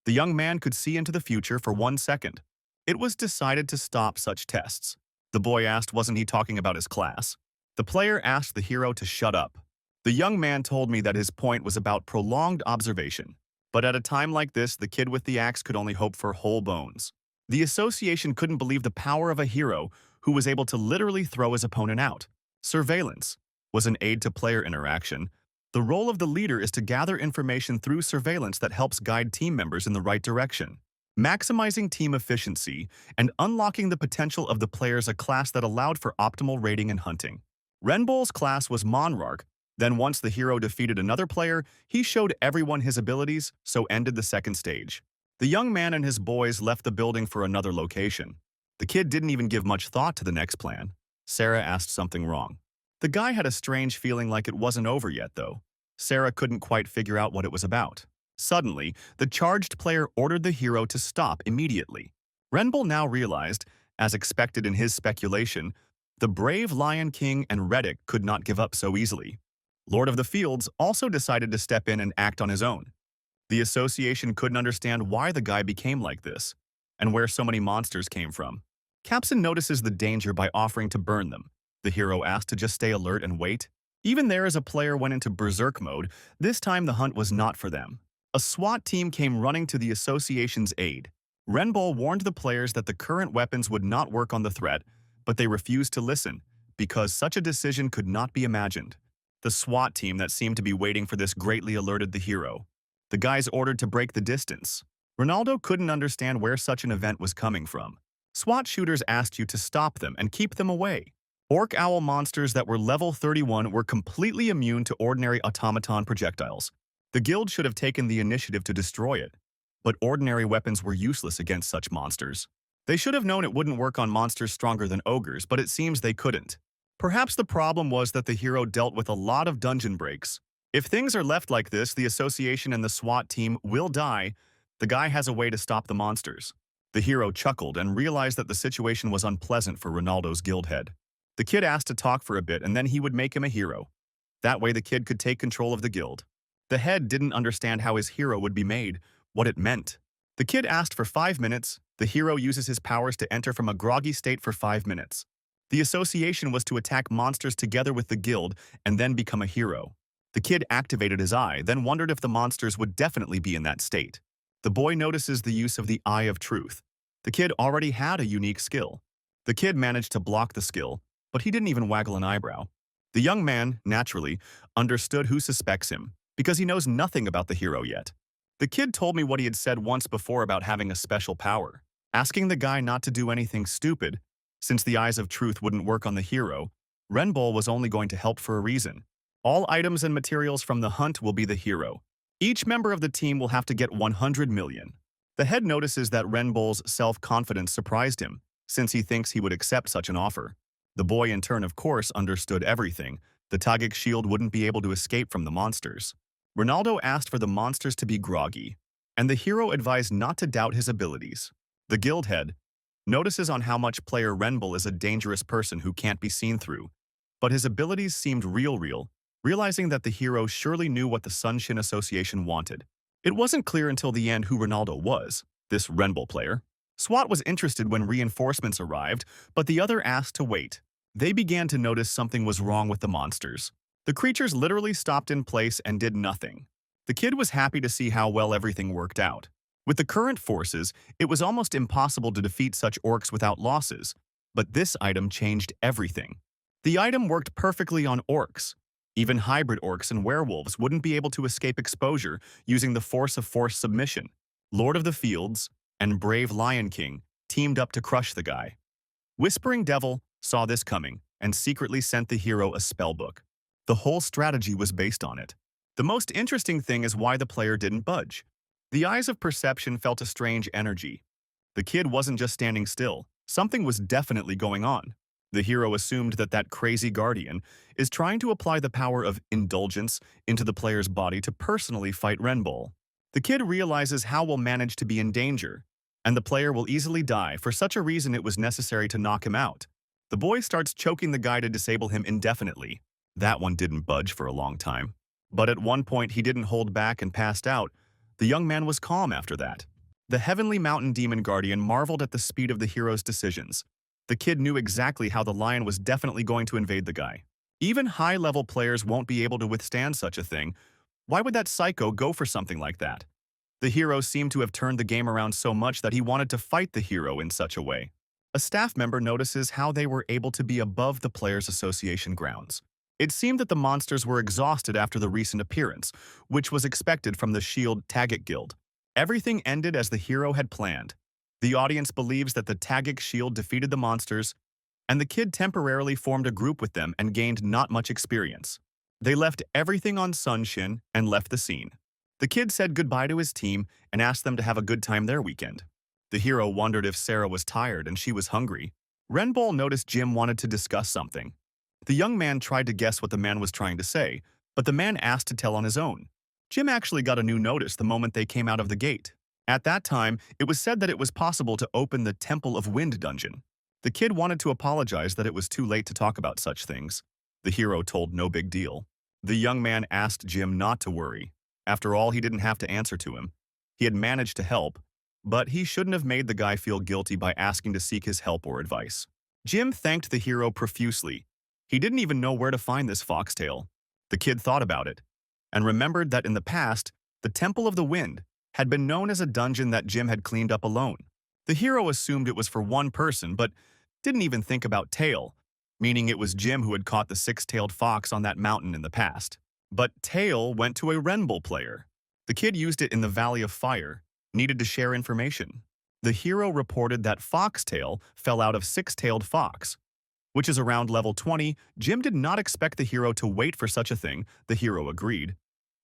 S1: the young man could see into the future for 1 second. It was decided to stop such tests. The boy asked wasn't he talking about his class. The player asked the hero to shut up. The young man told me that his point was about prolonged observation. But at a time like this, the kid with the axe could only hope for whole bones. The association couldn't believe the power of a hero who was able to literally throw his opponent out. Surveillance was an aid to player interaction. The role of the leader is to gather information through surveillance that helps guide team members in the right direction. Maximizing team efficiency and unlocking the potential of the players, a class that allowed for optimal raiding and hunting. Renbull's class was Monarch. Then once the hero defeated another player, he showed everyone his abilities, so ended the second stage. The young man and his boys left the building for another location. The kid didn't even give much thought to the next plan. Sarah asked something wrong. The guy had a strange feeling like it wasn't over yet, though. Sarah couldn't quite figure out what it was about. Suddenly, the charged player ordered the hero to stop immediately. Renbull now realized, as expected in his speculation, the brave Lion King and Reddick could not give up so easily. Lord of the Fields also decided to step in and act on his own. The association couldn't understand why the guy became like this, and where so many monsters came from. Capson notices the danger by offering to burn them. The hero asked to just stay alert and wait. Even there as a player went into berserk mode, this time the hunt was not for them. A SWAT team came running to the association's aid. Renbull warned the players that the current weapons would not work on the threat, but they refused to listen, because such a decision could not be imagined. The SWAT team that seemed to be waiting for this greatly alerted the hero. The guys ordered to break the distance. Ronaldo couldn't understand where such an event was coming from. SWAT shooters asked you to stop them and keep them away. Orc owl monsters that were level 31 were completely immune to ordinary automaton projectiles. The guild should have taken the initiative to destroy it, but ordinary weapons were useless against such monsters. They should have known it wouldn't work on monsters stronger than ogres, but it seems they couldn't. Perhaps the problem was that the hero dealt with a lot of dungeon breaks. If things are left like this, the association and the SWAT team will die. The guy has a way to stop the monsters. The hero chuckled and realized that the situation was unpleasant for Ronaldo's guild head. The kid asked to talk for a bit and then he would make him a hero. That way the kid could take control of the guild. The head didn't understand how his hero would be made, what it meant. The kid asked for 5 minutes. The hero uses his powers to enter from a groggy state for 5 minutes. The association was to attack monsters together with the guild and then become a hero. The kid activated his eye, then wondered if the monsters would definitely be in that state. The boy notices the use of the Eye of Truth. The kid already had a unique skill. The kid managed to block the skill, but he didn't even waggle an eyebrow. The young man, naturally, understood who suspects him, because he knows nothing about the hero yet. The kid told me what he had said once before about having a special power, asking the guy not to do anything stupid. Since the Eyes of Truth wouldn't work on the hero, Renbull was only going to help for a reason. All items and materials from the hunt will be the hero. Each member of the team will have to get 100 million. The head notices that Renbull's self-confidence surprised him, since he thinks he would accept such an offer. The boy in turn, of course, understood everything. The Tagic shield wouldn't be able to escape from the monsters. Ronaldo asked for the monsters to be groggy, and the hero advised not to doubt his abilities. The guild head notices on how much player Renbull is a dangerous person who can't be seen through, but his abilities seemed real, realizing that the hero surely knew what the Sunshin Association wanted. It wasn't clear until the end who Ronaldo was, this Renbull player. SWAT was interested when reinforcements arrived, but the other asked to wait. They began to notice something was wrong with the monsters. The creatures literally stopped in place and did nothing. The kid was happy to see how well everything worked out. With the current forces, it was almost impossible to defeat such orcs without losses, but this item changed everything. The item worked perfectly on orcs. Even hybrid orcs and werewolves wouldn't be able to escape exposure using the force of forced submission. Lord of the Fields and Brave Lion King teamed up to crush the guy. Whispering Devil saw this coming and secretly sent the hero a spellbook. The whole strategy was based on it. The most interesting thing is why the player didn't budge. The eyes of perception felt a strange energy. The kid wasn't just standing still. Something was definitely going on. The hero assumed that that crazy guardian is trying to apply the power of indulgence into the player's body to personally fight Renbull. The kid realizes how will manage to be in danger, and the player will easily die. For such a reason, it was necessary to knock him out. The boy starts choking the guy to disable him indefinitely. That one didn't budge for a long time. But at one point, he didn't hold back and passed out. The young man was calm after that. The Heavenly Mountain Demon Guardian marveled at the speed of the hero's decisions. The kid knew exactly how the lion was definitely going to invade the guy. Even high-level players won't be able to withstand such a thing. Why would that psycho go for something like that? The hero seemed to have turned the game around so much that he wanted to fight the hero in such a way. A staff member notices how they were able to be above the players' association grounds. It seemed that the monsters were exhausted after the recent appearance, which was expected from the Shield Tagic Guild. Everything ended as the hero had planned. The audience believes that the Tagic Shield defeated the monsters, and the kid temporarily formed a group with them and gained not much experience. They left everything on Sunshin and left the scene. The kid said goodbye to his team and asked them to have a good time their weekend. The hero wondered if Sarah was tired and she was hungry. Renbull noticed Jim wanted to discuss something. The young man tried to guess what the man was trying to say, but the man asked to tell on his own. Jim actually got a new notice the moment they came out of the gate. At that time, it was said that it was possible to open the Temple of Wind dungeon. The kid wanted to apologize that it was too late to talk about such things. The hero told no big deal. The young man asked Jim not to worry. After all, he didn't have to answer to him. He had managed to help, but he shouldn't have made the guy feel guilty by asking to seek his help or advice. Jim thanked the hero profusely. He didn't even know where to find this foxtail. The kid thought about it and remembered that in the past, the Temple of the Wind had been known as a dungeon that Jim had cleaned up alone. The hero assumed it was for one person, but didn't even think about Tail, meaning it was Jim who had caught the six-tailed fox on that mountain in the past. But Tail went to a Renbull player. The kid used it in the Valley of Fire, needed to share information. The hero reported that Foxtail fell out of six-tailed fox, which is around level 20. Jim did not expect the hero to wait for such a thing, the hero agreed.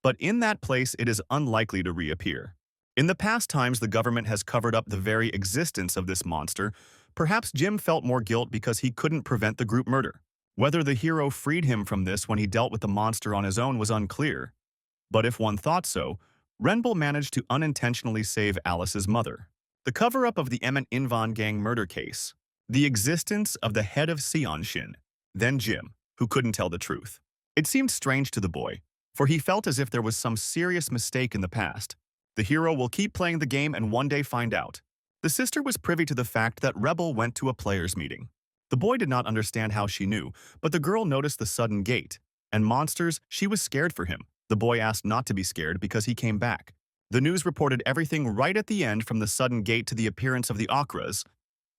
S1: But in that place, it is unlikely to reappear. In the past times, the government has covered up the very existence of this monster. Perhaps Jim felt more guilt because he couldn't prevent the group murder. Whether the hero freed him from this when he dealt with the monster on his own was unclear. But if one thought so, Renbull managed to unintentionally save Alice's mother. The cover-up of the Emmett Invan gang murder case. The existence of the head of Seonshin, then Jim, who couldn't tell the truth. It seemed strange to the boy, for he felt as if there was some serious mistake in the past. The hero will keep playing the game and one day find out. The sister was privy to the fact that Rebel went to a players' meeting. The boy did not understand how she knew, but the girl noticed the sudden gate. And monsters, she was scared for him. The boy asked not to be scared because he came back. The news reported everything right at the end, from the sudden gate to the appearance of the Akras.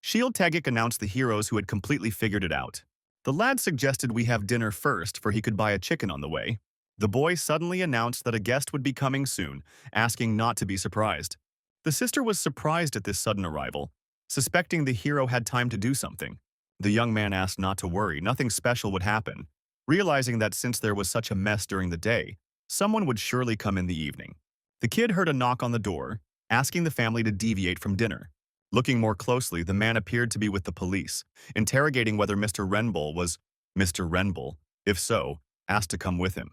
S1: Shield Tagic announced the heroes who had completely figured it out. The lad suggested we have dinner first, for he could buy a chicken on the way. The boy suddenly announced that a guest would be coming soon, asking not to be surprised. The sister was surprised at this sudden arrival, suspecting the hero had time to do something. The young man asked not to worry, nothing special would happen, realizing that since there was such a mess during the day, someone would surely come in the evening. The kid heard a knock on the door, asking the family to deviate from dinner. Looking more closely, the man appeared to be with the police, interrogating whether Mr. Renbull was Mr. Renbull. If so, asked to come with him.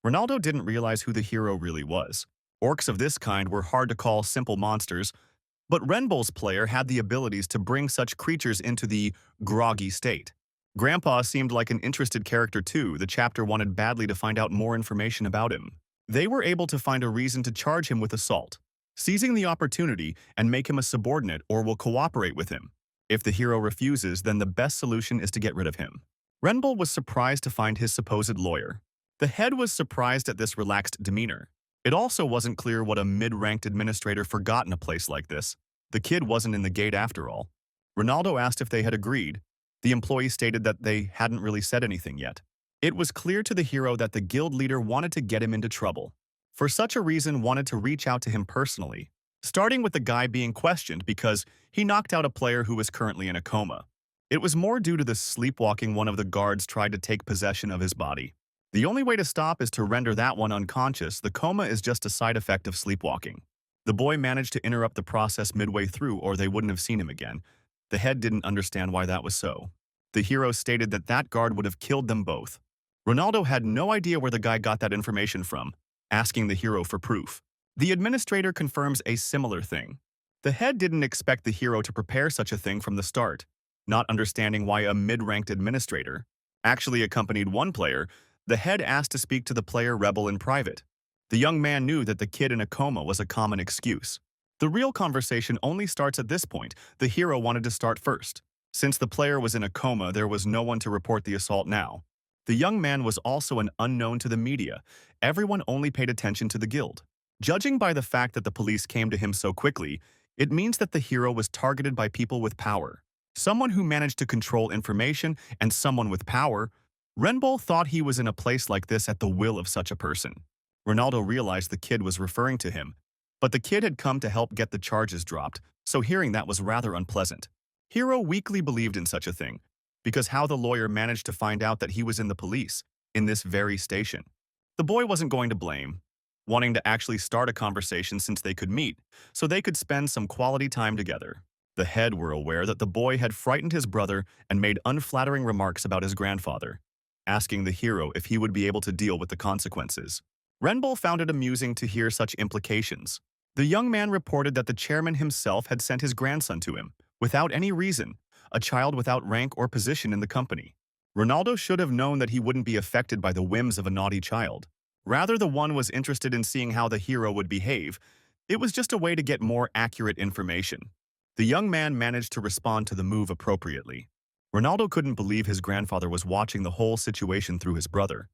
S1: Ronaldo didn't realize who the hero really was. Orcs of this kind were hard to call simple monsters, but Renbull's player had the abilities to bring such creatures into the groggy state. Grandpa seemed like an interested character too. The chapter wanted badly to find out more information about him. They were able to find a reason to charge him with assault, seizing the opportunity and make him a subordinate or will cooperate with him. If the hero refuses, then the best solution is to get rid of him. Renbull was surprised to find his supposed lawyer. The head was surprised at this relaxed demeanor. It also wasn't clear what a mid-ranked administrator forgot in a place like this. The kid wasn't in the gate after all. Ronaldo asked if they had agreed. The employee stated that they hadn't really said anything yet. It was clear to the hero that the guild leader wanted to get him into trouble. For such a reason, wanted to reach out to him personally, starting with the guy being questioned because he knocked out a player who was currently in a coma. It was more due to the sleepwalking one of the guards tried to take possession of his body. The only way to stop is to render that one unconscious. The coma is just a side effect of sleepwalking. The boy managed to interrupt the process midway through, or they wouldn't have seen him again. The head didn't understand why that was so. The hero stated that that guard would have killed them both. Ronaldo had no idea where the guy got that information from, asking the hero for proof. The administrator confirms a similar thing. The head didn't expect the hero to prepare such a thing from the start, not understanding why a mid-ranked administrator actually accompanied one player. The head asked to speak to the player Rebel in private. The young man knew that the kid in a coma was a common excuse. The real conversation only starts at this point. The hero wanted to start first. Since the player was in a coma, there was no one to report the assault now. The young man was also an unknown to the media. Everyone only paid attention to the guild. Judging by the fact that the police came to him so quickly, it means that the hero was targeted by people with power. Someone who managed to control information and someone with power. Renbull thought he was in a place like this at the will of such a person. Ronaldo realized the kid was referring to him, but the kid had come to help get the charges dropped, so hearing that was rather unpleasant. Hero weakly believed in such a thing, because how the lawyer managed to find out that he was in the police, in this very station. The boy wasn't going to blame, wanting to actually start a conversation since they could meet, so they could spend some quality time together. The head were aware that the boy had frightened his brother and made unflattering remarks about his grandfather, asking the hero if he would be able to deal with the consequences. Renbull found it amusing to hear such implications. The young man reported that the chairman himself had sent his grandson to him, without any reason, a child without rank or position in the company. Ronaldo should have known that he wouldn't be affected by the whims of a naughty child. Rather, the one was interested in seeing how the hero would behave. It was just a way to get more accurate information. The young man managed to respond to the move appropriately. Ronaldo couldn't believe his grandfather was watching the whole situation through his brother.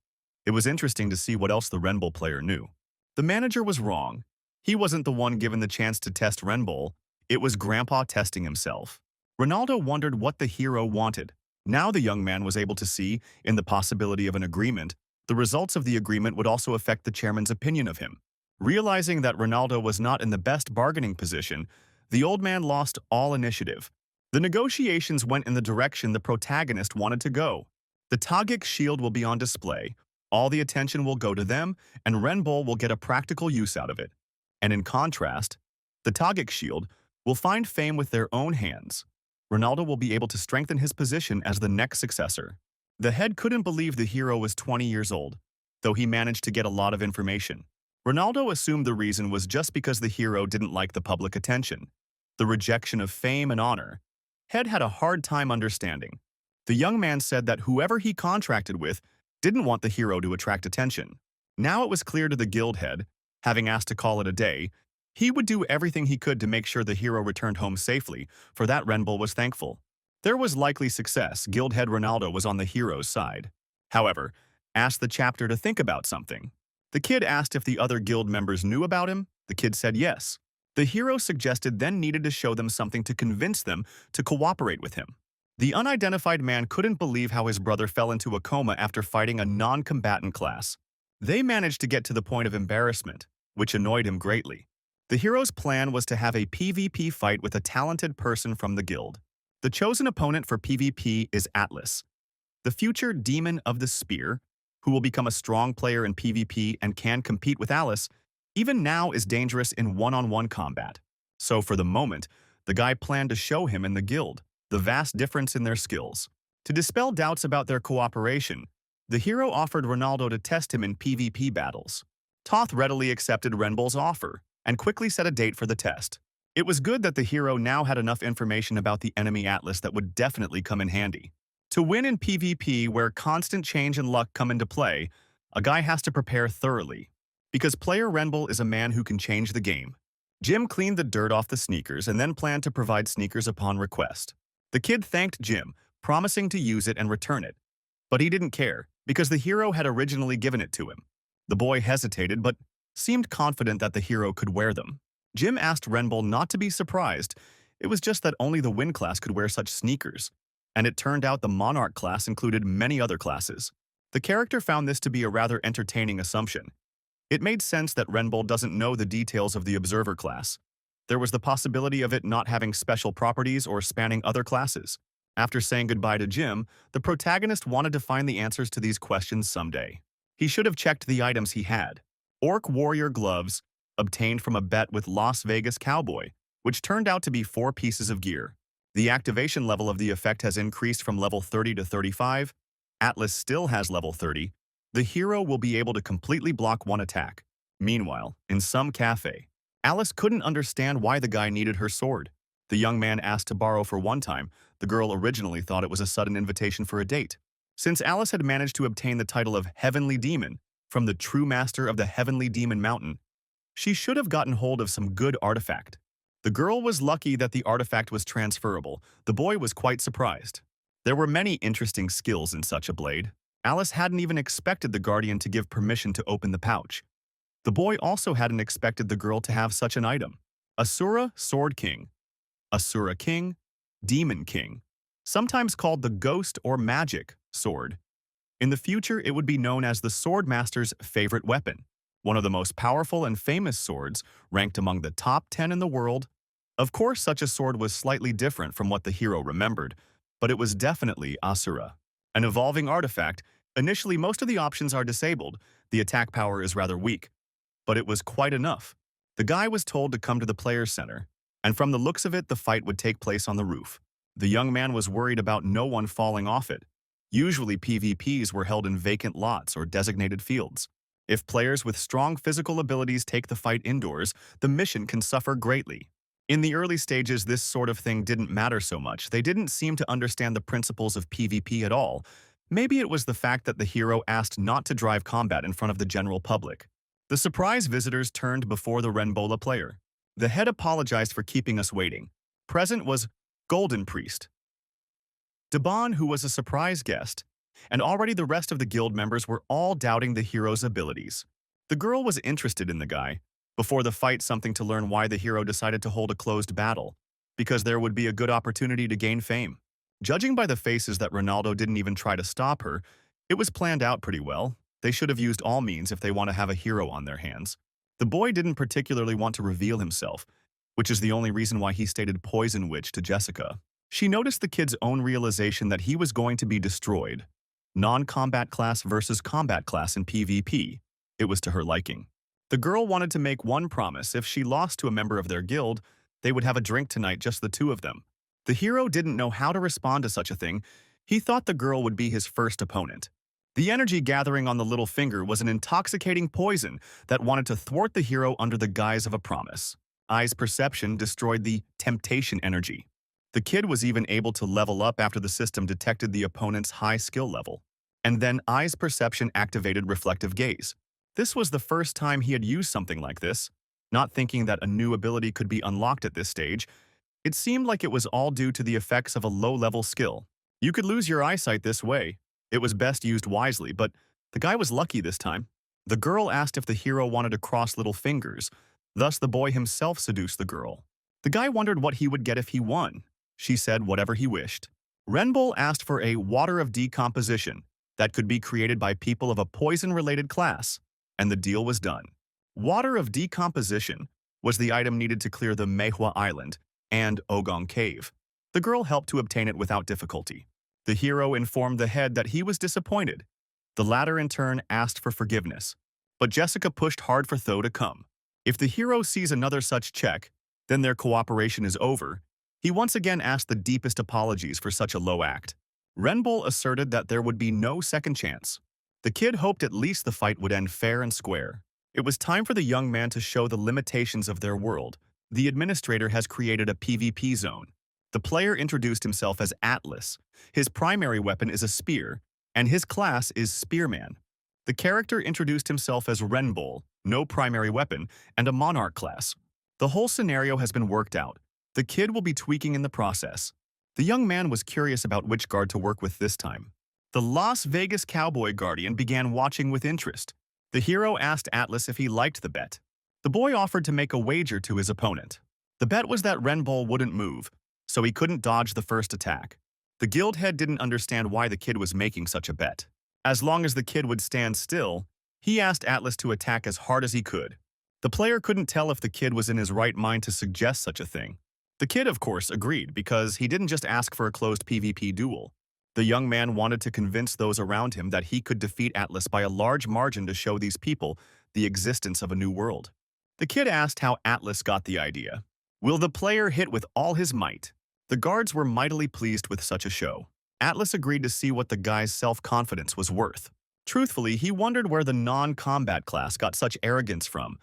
S1: It was interesting to see what else the Renbull player knew. The manager was wrong. He wasn't the one given the chance to test Renbull. It was Grandpa testing himself. Ronaldo wondered what the hero wanted. Now the young man was able to see, in the possibility of an agreement, the results of the agreement would also affect the chairman's opinion of him. Realizing that Ronaldo was not in the best bargaining position, the old man lost all initiative. The negotiations went in the direction the protagonist wanted to go. The Tagic shield will be on display, all the attention will go to them, and Renbull will get a practical use out of it. And in contrast, the Tagic shield will find fame with their own hands. Ronaldo will be able to strengthen his position as the next successor. The head couldn't believe the hero was 20 years old, though he managed to get a lot of information. Ronaldo assumed the reason was just because the hero didn't like the public attention, the rejection of fame and honor. Head had a hard time understanding. The young man said that whoever he contracted with didn't want the hero to attract attention. Now it was clear to the guild head, having asked to call it a day, he would do everything he could to make sure the hero returned home safely. For that, Renbull was thankful. There was likely success. Guild head Ronaldo was on the hero's side. However, asked the chapter to think about something. The kid asked if the other guild members knew about him. The kid said yes. The hero suggested then needed to show them something to convince them to cooperate with him. The unidentified man couldn't believe how his brother fell into a coma after fighting a non-combatant class. They managed to get to the point of embarrassment, which annoyed him greatly. The hero's plan was to have a PvP fight with a talented person from the guild. The chosen opponent for PvP is Atlas, the future demon of the spear, who will become a strong player in PvP and can compete with Alice, even now is dangerous in one-on-one combat. So for the moment, the guy planned to show him in the guild the vast difference in their skills. To dispel doubts about their cooperation, the hero offered Ronaldo to test him in PvP battles. Toth readily accepted Renbull's offer and quickly set a date for the test. It was good that the hero now had enough information about the enemy Atlas that would definitely come in handy. To win in PvP, where constant change and luck come into play, a guy has to prepare thoroughly. Because player Renbull is a man who can change the game. Jim cleaned the dirt off the sneakers and then planned to provide sneakers upon request. The kid thanked Jim, promising to use it and return it. But he didn't care, because the hero had originally given it to him. The boy hesitated, but seemed confident that the hero could wear them. Jim asked Renbull not to be surprised. It was just that only the Wind class could wear such sneakers, and it turned out the Monarch class included many other classes. The character found this to be a rather entertaining assumption. It made sense that Renbull doesn't know the details of the Observer class. There was the possibility of it not having special properties or spanning other classes. After saying goodbye to Jim, the protagonist wanted to find the answers to these questions someday. He should have checked the items he had. Orc Warrior gloves, obtained from a bet with Las Vegas Cowboy, which turned out to be 4 pieces of gear. The activation level of the effect has increased from level 30 to 35. Atlas still has level 30. The hero will be able to completely block one attack. Meanwhile, in some cafe, Alice couldn't understand why the guy needed her sword. The young man asked to borrow for one time. The girl originally thought it was a sudden invitation for a date. Since Alice had managed to obtain the title of Heavenly Demon from the true master of the Heavenly Demon Mountain, she should have gotten hold of some good artifact. The girl was lucky that the artifact was transferable. The boy was quite surprised. There were many interesting skills in such a blade. Alice hadn't even expected the guardian to give permission to open the pouch. The boy also hadn't expected the girl to have such an item. Asura Sword King, Asura King, Demon King, sometimes called the Ghost or Magic Sword. In the future, it would be known as the Sword Master's favorite weapon, one of the most powerful and famous swords, ranked among the top 10 in the world. Of course, such a sword was slightly different from what the hero remembered, but it was definitely Asura. An evolving artifact. Initially, most of the options are disabled. The attack power is rather weak, but it was quite enough. The guy was told to come to the player's center, and from the looks of it, the fight would take place on the roof. The young man was worried about no one falling off it. Usually, PvPs were held in vacant lots or designated fields. If players with strong physical abilities take the fight indoors, the mission can suffer greatly. In the early stages, this sort of thing didn't matter so much. They didn't seem to understand the principles of PvP at all. Maybe it was the fact that the hero asked not to drive combat in front of the general public. The surprise visitors turned before the Renbull player. The head apologized for keeping us waiting. Present was Golden Priest Daban, who was a surprise guest. and already the rest of the guild members were all doubting the hero's abilities. The girl was interested in the guy. Before the fight, something to learn why the hero decided to hold a closed battle, because there would be a good opportunity to gain fame. Judging by the faces that Ronaldo didn't even try to stop her, it was planned out pretty well. They should have used all means if they want to have a hero on their hands. The boy didn't particularly want to reveal himself, which is the only reason why he stated Poison Witch to Jessica. She noticed the kid's own realization that he was going to be destroyed. Non-combat class versus combat class in PvP. It was to her liking. The girl wanted to make one promise: if she lost to a member of their guild, they would have a drink tonight, just the two of them. The hero didn't know how to respond to such a thing. He thought the girl would be his first opponent. The energy gathering on the little finger was an intoxicating poison that wanted to thwart the hero under the guise of a promise. Eye's perception destroyed the temptation energy. The kid was even able to level up after the system detected the opponent's high skill level. And then Eye's perception activated reflective gaze. This was the first time he had used something like this. Not thinking that a new ability could be unlocked at this stage, it seemed like it was all due to the effects of a low-level skill. You could lose your eyesight this way. It was best used wisely, but the guy was lucky this time. The girl asked if the hero wanted to cross little fingers. Thus, the boy himself seduced the girl. The guy wondered what he would get if he won. She said whatever he wished. Renbull asked for a water of decomposition that could be created by people of a poison-related class, and the deal was done. Water of decomposition was the item needed to clear the Manhwa Island and Ogong Cave. The girl helped to obtain it without difficulty. The hero informed the head that he was disappointed. The latter in turn asked for forgiveness, but Jessica pushed hard for Tho to come. If the hero sees another such check, then their cooperation is over. He once again asked the deepest apologies for such a low act. Renbull asserted that there would be no second chance. The kid hoped at least the fight would end fair and square. It was time for the young man to show the limitations of their world. The administrator has created a PvP zone. The player introduced himself as Atlas. His primary weapon is a spear, and his class is Spearman. The character introduced himself as Renbull, no primary weapon, and a Monarch class. The whole scenario has been worked out. The kid will be tweaking in the process. The young man was curious about which guard to work with this time. The Las Vegas Cowboy Guardian began watching with interest. The hero asked Atlas if he liked the bet. The boy offered to make a wager to his opponent. The bet was that Renbull wouldn't move, so he couldn't dodge the first attack. The guild head didn't understand why the kid was making such a bet. As long as the kid would stand still, he asked Atlas to attack as hard as he could. The player couldn't tell if the kid was in his right mind to suggest such a thing. The kid, of course, agreed because he didn't just ask for a closed PvP duel. The young man wanted to convince those around him that he could defeat Atlas by a large margin to show these people the existence of a new world. The kid asked how Atlas got the idea. Will the player hit with all his might? The guards were mightily pleased with such a show. Atlas agreed to see what the guy's self-confidence was worth. Truthfully, he wondered where the non-combat class got such arrogance from,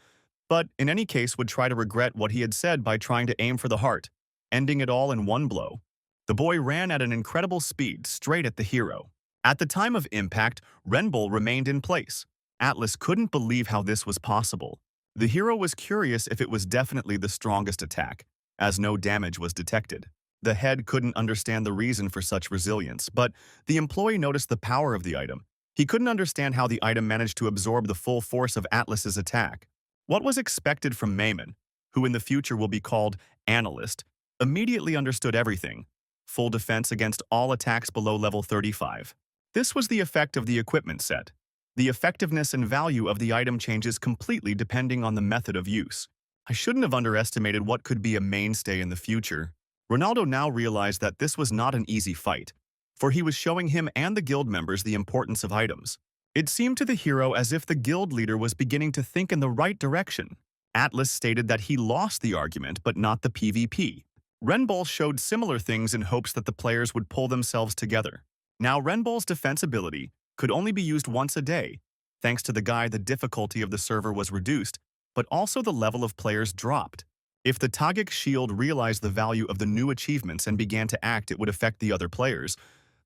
S1: but in any case would try to regret what he had said by trying to aim for the heart, ending it all in one blow. The boy ran at an incredible speed straight at the hero. At the time of impact, Renbull remained in place. Atlas couldn't believe how this was possible. The hero was curious if it was definitely the strongest attack, as no damage was detected. The head couldn't understand the reason for such resilience, but the employee noticed the power of the item. He couldn't understand how the item managed to absorb the full force of Atlas's attack. What was expected from Mayman, who in the future will be called Analyst, immediately understood everything. Full defense against all attacks below level 35. This was the effect of the equipment set. The effectiveness and value of the item changes completely depending on the method of use. I shouldn't have underestimated what could be a mainstay in the future. Ronaldo now realized that this was not an easy fight, for he was showing him and the guild members the importance of items. It seemed to the hero as if the guild leader was beginning to think in the right direction. Atlas stated that he lost the argument but not the PvP. Renbull showed similar things in hopes that the players would pull themselves together. Now Renbull's defense ability could only be used once a day. Thanks to the guy, the difficulty of the server was reduced, but also the level of players dropped. If the Tagic Shield realized the value of the new achievements and began to act, it would affect the other players.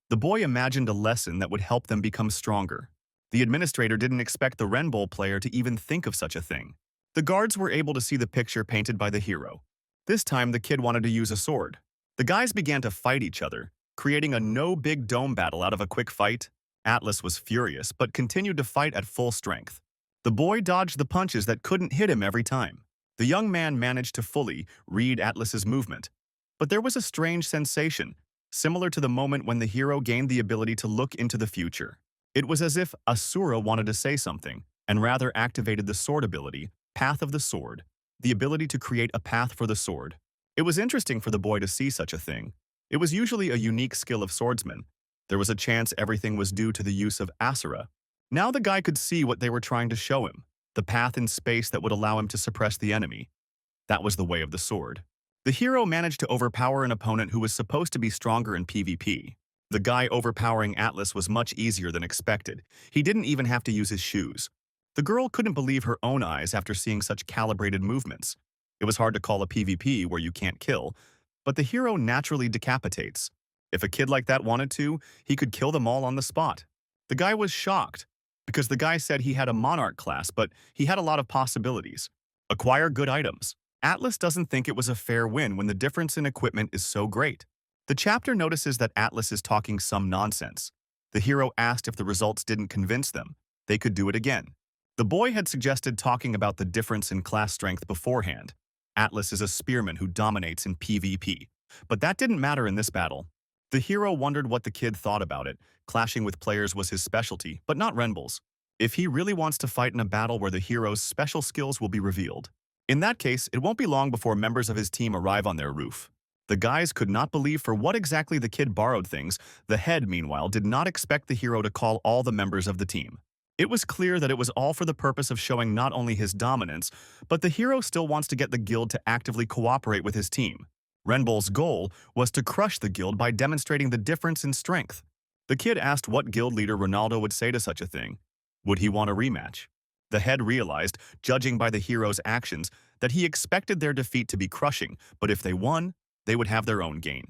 S1: The boy imagined a lesson that would help them become stronger. The administrator didn't expect the Renbull player to even think of such a thing. The guards were able to see the picture painted by the hero. This time, the kid wanted to use a sword. The guys began to fight each other, creating a no-big dome battle out of a quick fight. Atlas was furious, but continued to fight at full strength. The boy dodged the punches that couldn't hit him every time. The young man managed to fully read Atlas's movement. But there was a strange sensation, similar to the moment when the hero gained the ability to look into the future. It was as if Asura wanted to say something, and rather activated the sword ability, Path of the Sword, the ability to create a path for the sword. It was interesting for the boy to see such a thing. It was usually a unique skill of swordsmen. There was a chance everything was due to the use of Asura. Now the guy could see what they were trying to show him, the path in space that would allow him to suppress the enemy. That was the way of the sword. The hero managed to overpower an opponent who was supposed to be stronger in PvP. The guy overpowering Atlas was much easier than expected. He didn't even have to use his shoes. The girl couldn't believe her own eyes after seeing such calibrated movements. It was hard to call a PvP where you can't kill, but the hero naturally decapitates. If a kid like that wanted to, he could kill them all on the spot. The guy was shocked, because the guy said he had a monarch class, but he had a lot of possibilities. Acquire good items. Atlas doesn't think it was a fair win when the difference in equipment is so great. The chapter notices that Atlas is talking some nonsense. The hero asked if the results didn't convince them. They could do it again. The boy had suggested talking about the difference in class strength beforehand. Atlas is a spearman who dominates in PvP. But that didn't matter in this battle. The hero wondered what the kid thought about it. Clashing with players was his specialty, but not Renbull's. If he really wants to fight in a battle where the hero's special skills will be revealed. In that case, it won't be long before members of his team arrive on their roof. The guys could not believe for what exactly the kid borrowed things. The head, meanwhile, did not expect the hero to call all the members of the team. It was clear that it was all for the purpose of showing not only his dominance, but the hero still wants to get the guild to actively cooperate with his team. Renbull's goal was to crush the guild by demonstrating the difference in strength. The kid asked what guild leader Ronaldo would say to such a thing. Would he want a rematch? The head realized, judging by the hero's actions, that he expected their defeat to be crushing, but if they won, they would have their own gain.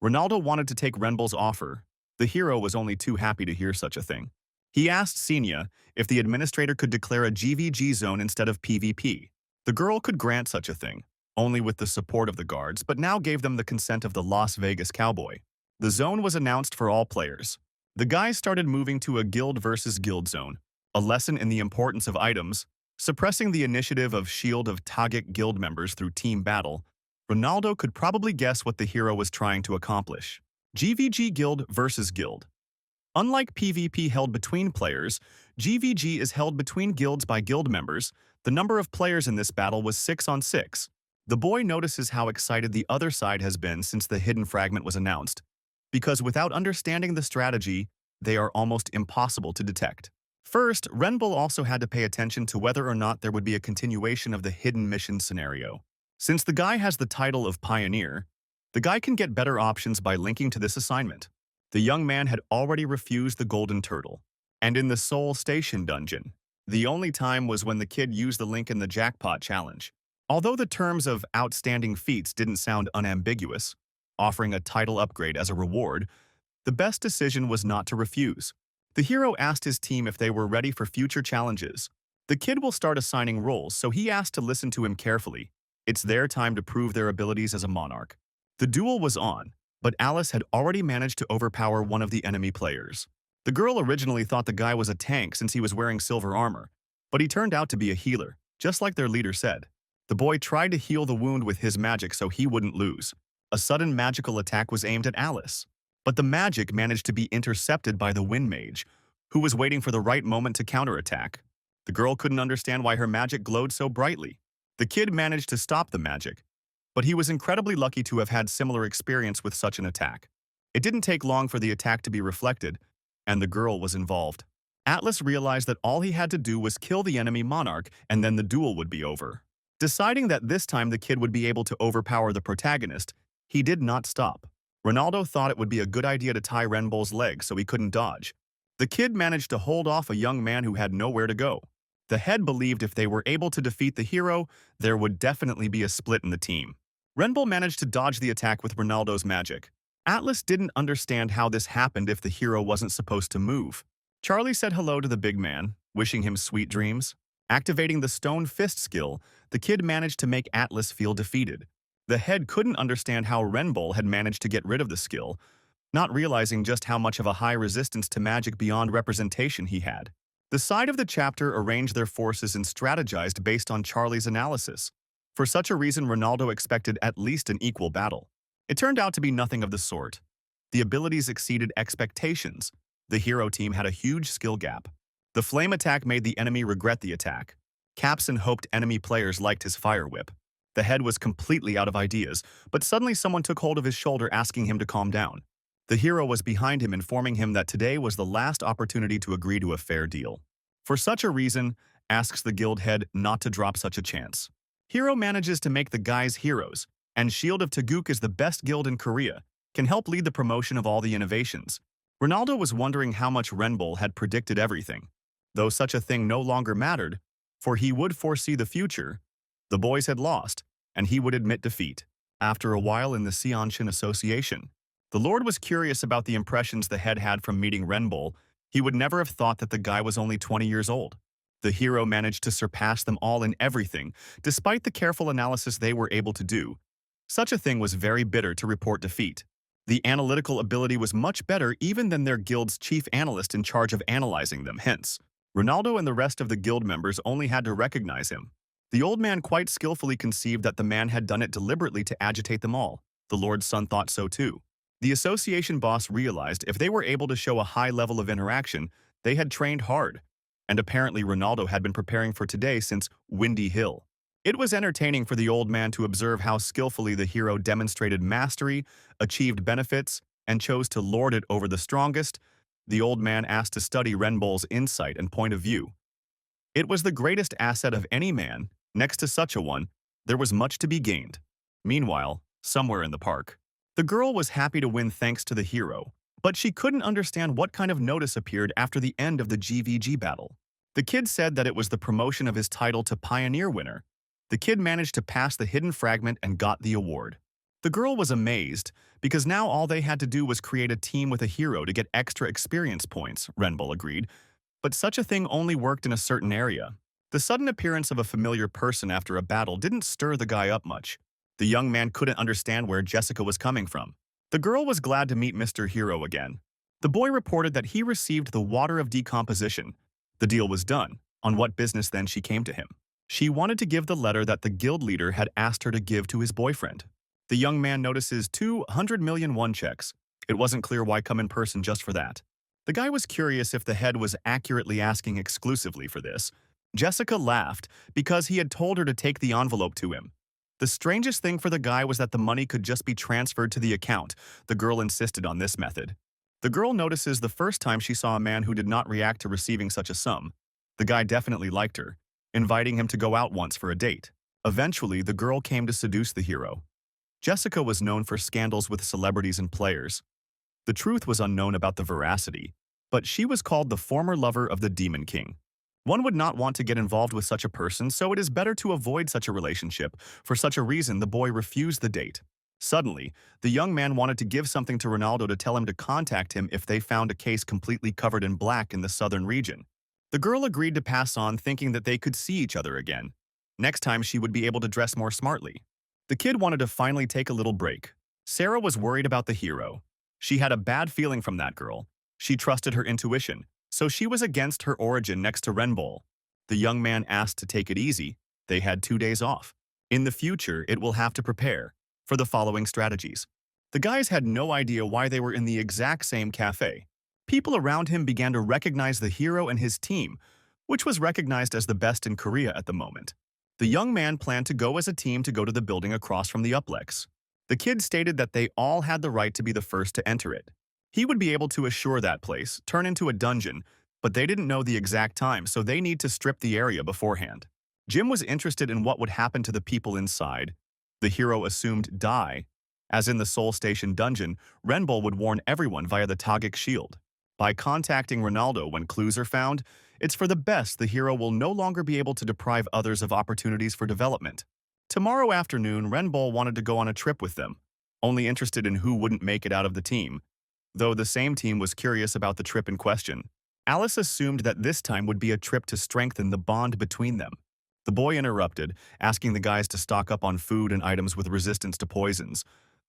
S1: Ronaldo wanted to take Renbull's offer. The hero was only too happy to hear such a thing. He asked Cecilia if the administrator could declare a GVG zone instead of PvP. The girl could grant such a thing, only with the support of the guards, but now gave them the consent of the Las Vegas cowboy. The zone was announced for all players. The guys started moving to a guild versus guild zone, a lesson in the importance of items, suppressing the initiative of Shield of Tagik guild members through team battle. Ronaldo could probably guess what the hero was trying to accomplish. GVG guild versus guild. Unlike PvP held between players, GVG is held between guilds by guild members. The number of players in this battle was 6 on 6. The boy notices how excited the other side has been since the hidden fragment was announced, because without understanding the strategy, they are almost impossible to detect. First, Renbull also had to pay attention to whether or not there would be a continuation of the hidden mission scenario. Since the guy has the title of Pioneer, the guy can get better options by linking to this assignment. The young man had already refused the golden turtle. And in the Soul Station dungeon, the only time was when the kid used the link in the jackpot challenge. Although the terms of outstanding feats didn't sound unambiguous, offering a title upgrade as a reward, the best decision was not to refuse. The hero asked his team if they were ready for future challenges. The kid will start assigning roles, so he asked to listen to him carefully. It's their time to prove their abilities as a monarch. The duel was on, but Alice had already managed to overpower one of the enemy players. The girl originally thought the guy was a tank since he was wearing silver armor, but he turned out to be a healer, just like their leader said. The boy tried to heal the wound with his magic so he wouldn't lose. A sudden magical attack was aimed at Alice, but the magic managed to be intercepted by the wind mage, who was waiting for the right moment to counterattack. The girl couldn't understand why her magic glowed so brightly. The kid managed to stop the magic, but he was incredibly lucky to have had similar experience with such an attack. It didn't take long for the attack to be reflected, and the girl was involved. Atlas realized that all he had to do was kill the enemy monarch, and then the duel would be over. Deciding that this time the kid would be able to overpower the protagonist, he did not stop. Ronaldo thought it would be a good idea to tie Renbull's leg so he couldn't dodge. The kid managed to hold off a young man who had nowhere to go. The head believed if they were able to defeat the hero, there would definitely be a split in the team. Renbull managed to dodge the attack with Ronaldo's magic. Atlas didn't understand how this happened if the hero wasn't supposed to move. Charlie said hello to the big man, wishing him sweet dreams. Activating the Stone Fist skill, the kid managed to make Atlas feel defeated. The head couldn't understand how Renbull had managed to get rid of the skill, not realizing just how much of a high resistance to magic beyond representation he had. The side of the chapter arranged their forces and strategized based on Charlie's analysis. For such a reason, Ronaldo expected at least an equal battle. It turned out to be nothing of the sort. The abilities exceeded expectations. The hero team had a huge skill gap. The flame attack made the enemy regret the attack. Capson hoped enemy players liked his fire whip. The head was completely out of ideas, but suddenly someone took hold of his shoulder asking him to calm down. The hero was behind him, informing him that today was the last opportunity to agree to a fair deal. For such a reason, asks the guild head not to drop such a chance. Hero manages to make the guys heroes, and Shield of Taeguk is the best guild in Korea, can help lead the promotion of all the innovations. Ronaldo was wondering how much Renbull had predicted everything. Though such a thing no longer mattered, for he would foresee the future. The boys had lost, and he would admit defeat. After a while in the Seonshin Association, the Lord was curious about the impressions the head had from meeting Renbull. He would never have thought that the guy was only 20 years old. The hero managed to surpass them all in everything, despite the careful analysis they were able to do. Such a thing was very bitter to report defeat. The analytical ability was much better even than their guild's chief analyst in charge of analyzing them, hence, Ronaldo and the rest of the guild members only had to recognize him. The old man quite skillfully conceived that the man had done it deliberately to agitate them all. The Lord's son thought so too. The association boss realized if they were able to show a high level of interaction, they had trained hard. And apparently Ronaldo had been preparing for today since Windy Hill. It was entertaining for the old man to observe how skillfully the hero demonstrated mastery, achieved benefits, and chose to lord it over the strongest. The old man asked to study Renbull's insight and point of view. It was the greatest asset of any man. Next to such a one, there was much to be gained. Meanwhile, somewhere in the park, the girl was happy to win thanks to the hero, but she couldn't understand what kind of notice appeared after the end of the GVG battle. The kid said that it was the promotion of his title to Pioneer Winner. The kid managed to pass the hidden fragment and got the award. The girl was amazed, because now all they had to do was create a team with a hero to get extra experience points, Renbull agreed. But such a thing only worked in a certain area. The sudden appearance of a familiar person after a battle didn't stir the guy up much. The young man couldn't understand where Jessica was coming from. The girl was glad to meet Mr. Hero again. The boy reported that he received the water of decomposition. The deal was done. On what business then she came to him? She wanted to give the letter that the guild leader had asked her to give to his boyfriend. The young man notices 200 million won checks. It wasn't clear why come in person just for that. The guy was curious if the head was accurately asking exclusively for this. Jessica laughed because he had told her to take the envelope to him. The strangest thing for the guy was that the money could just be transferred to the account. The girl insisted on this method. The girl notices the first time she saw a man who did not react to receiving such a sum. The guy definitely liked her, inviting him to go out once for a date. Eventually, the girl came to seduce the hero. Jessica was known for scandals with celebrities and players. The truth was unknown about the veracity, but she was called the former lover of the Demon King. One would not want to get involved with such a person, so it is better to avoid such a relationship. For such a reason, the boy refused the date. Suddenly, the young man wanted to give something to Ronaldo to tell him to contact him if they found a case completely covered in black in the southern region. The girl agreed to pass on, thinking that they could see each other again. Next time she would be able to dress more smartly. The kid wanted to finally take a little break. Sarah was worried about the hero. She had a bad feeling from that girl. She trusted her intuition, so she was against her origin next to Renbull. The young man asked to take it easy. They had 2 days off. In the future, it will have to prepare for the following strategies. The guys had no idea why they were in the exact same cafe. People around him began to recognize the hero and his team, which was recognized as the best in Korea at the moment. The young man planned to go as a team to go to the building across from the Uplex. The kid stated that they all had the right to be the first to enter it. He would be able to assure that place, turn into a dungeon, but they didn't know the exact time, so they need to strip the area beforehand. Jim was interested in what would happen to the people inside. The hero assumed die. As in the Soul Station dungeon, Renbull would warn everyone via the Taeguk shield. By contacting Ronaldo when clues are found, it's for the best the hero will no longer be able to deprive others of opportunities for development. Tomorrow afternoon, Renbull wanted to go on a trip with them, only interested in who wouldn't make it out of the team. Though the same team was curious about the trip in question, Alice assumed that this time would be a trip to strengthen the bond between them. The boy interrupted, asking the guys to stock up on food and items with resistance to poisons.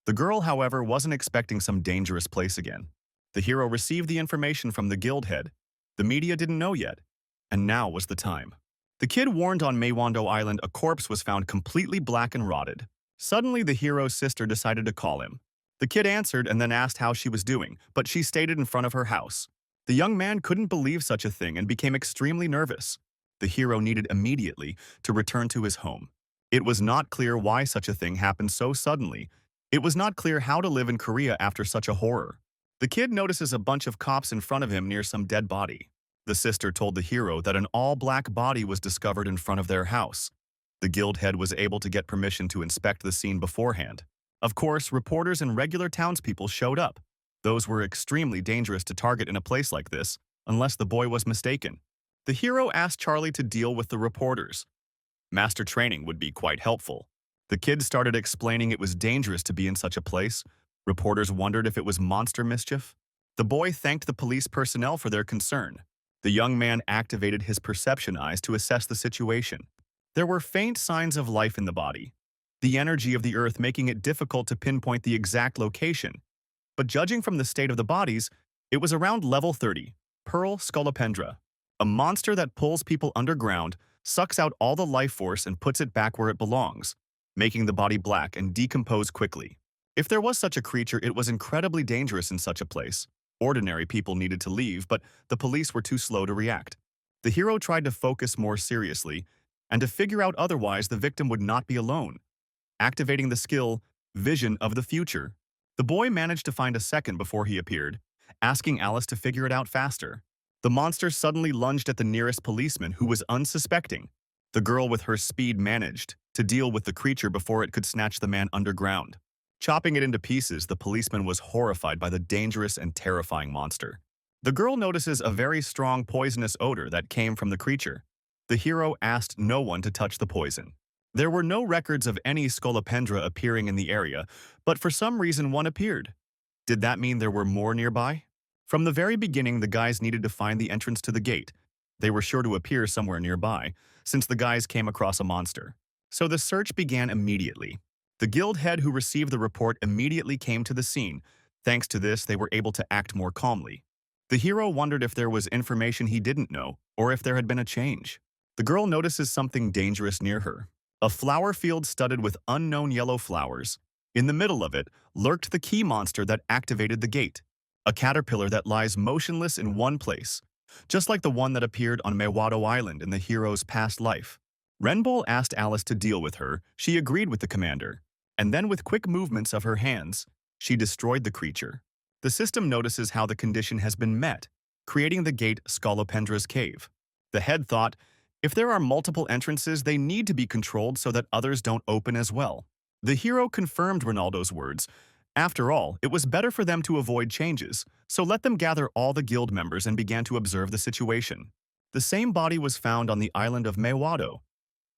S1: The girl, however, wasn't expecting some dangerous place again. The hero received the information from the guild head. The media didn't know yet, and now was the time. The kid warned on Maywando Island a corpse was found completely black and rotted. Suddenly, the hero's sister decided to call him. The kid answered and then asked how she was doing, but she stayed in front of her house. The young man couldn't believe such a thing and became extremely nervous. The hero needed immediately to return to his home. It was not clear why such a thing happened so suddenly. It was not clear how to live in Korea after such a horror. The kid notices a bunch of cops in front of him near some dead body. The sister told the hero that an all-black body was discovered in front of their house. The guild head was able to get permission to inspect the scene beforehand. Of course, reporters and regular townspeople showed up. Those were extremely dangerous to target in a place like this, unless the boy was mistaken. The hero asked Charlie to deal with the reporters. Master training would be quite helpful. The kid started explaining it was dangerous to be in such a place. Reporters wondered if it was monster mischief. The boy thanked the police personnel for their concern. The young man activated his perception eyes to assess the situation. There were faint signs of life in the body, the energy of the earth making it difficult to pinpoint the exact location. But judging from the state of the bodies, it was around level 30, Pearl Scolopendra, a monster that pulls people underground, sucks out all the life force and puts it back where it belongs, making the body black and decompose quickly. If there was such a creature, it was incredibly dangerous in such a place. Ordinary people needed to leave, but the police were too slow to react. The hero tried to focus more seriously, and to figure out otherwise the victim would not be alone. Activating the skill, Vision of the Future, the boy managed to find a second before he appeared, asking Alice to figure it out faster. The monster suddenly lunged at the nearest policeman who was unsuspecting. The girl with her speed managed to deal with the creature before it could snatch the man underground. Chopping it into pieces, the policeman was horrified by the dangerous and terrifying monster. The girl notices a very strong poisonous odor that came from the creature. The hero asked no one to touch the poison. There were no records of any Scolopendra appearing in the area, but for some reason one appeared. Did that mean there were more nearby? From the very beginning, the guys needed to find the entrance to the gate. They were sure to appear somewhere nearby, since the guys came across a monster. So the search began immediately. The guild head who received the report immediately came to the scene. Thanks to this, they were able to act more calmly. The hero wondered if there was information he didn't know, or if there had been a change. The girl notices something dangerous near her. A flower field studded with unknown yellow flowers. In the middle of it lurked the key monster that activated the gate. A caterpillar that lies motionless in one place, just like the one that appeared on Maywado Island in the hero's past life. Renbull asked Alice to deal with her. She agreed with the commander, and then with quick movements of her hands, she destroyed the creature. The system notices how the condition has been met, creating the gate Scolopendra's cave. The head thought, if there are multiple entrances, they need to be controlled so that others don't open as well. The hero confirmed Ronaldo's words. After all, it was better for them to avoid changes, so let them gather all the guild members and began to observe the situation. The same body was found on the island of Maywado.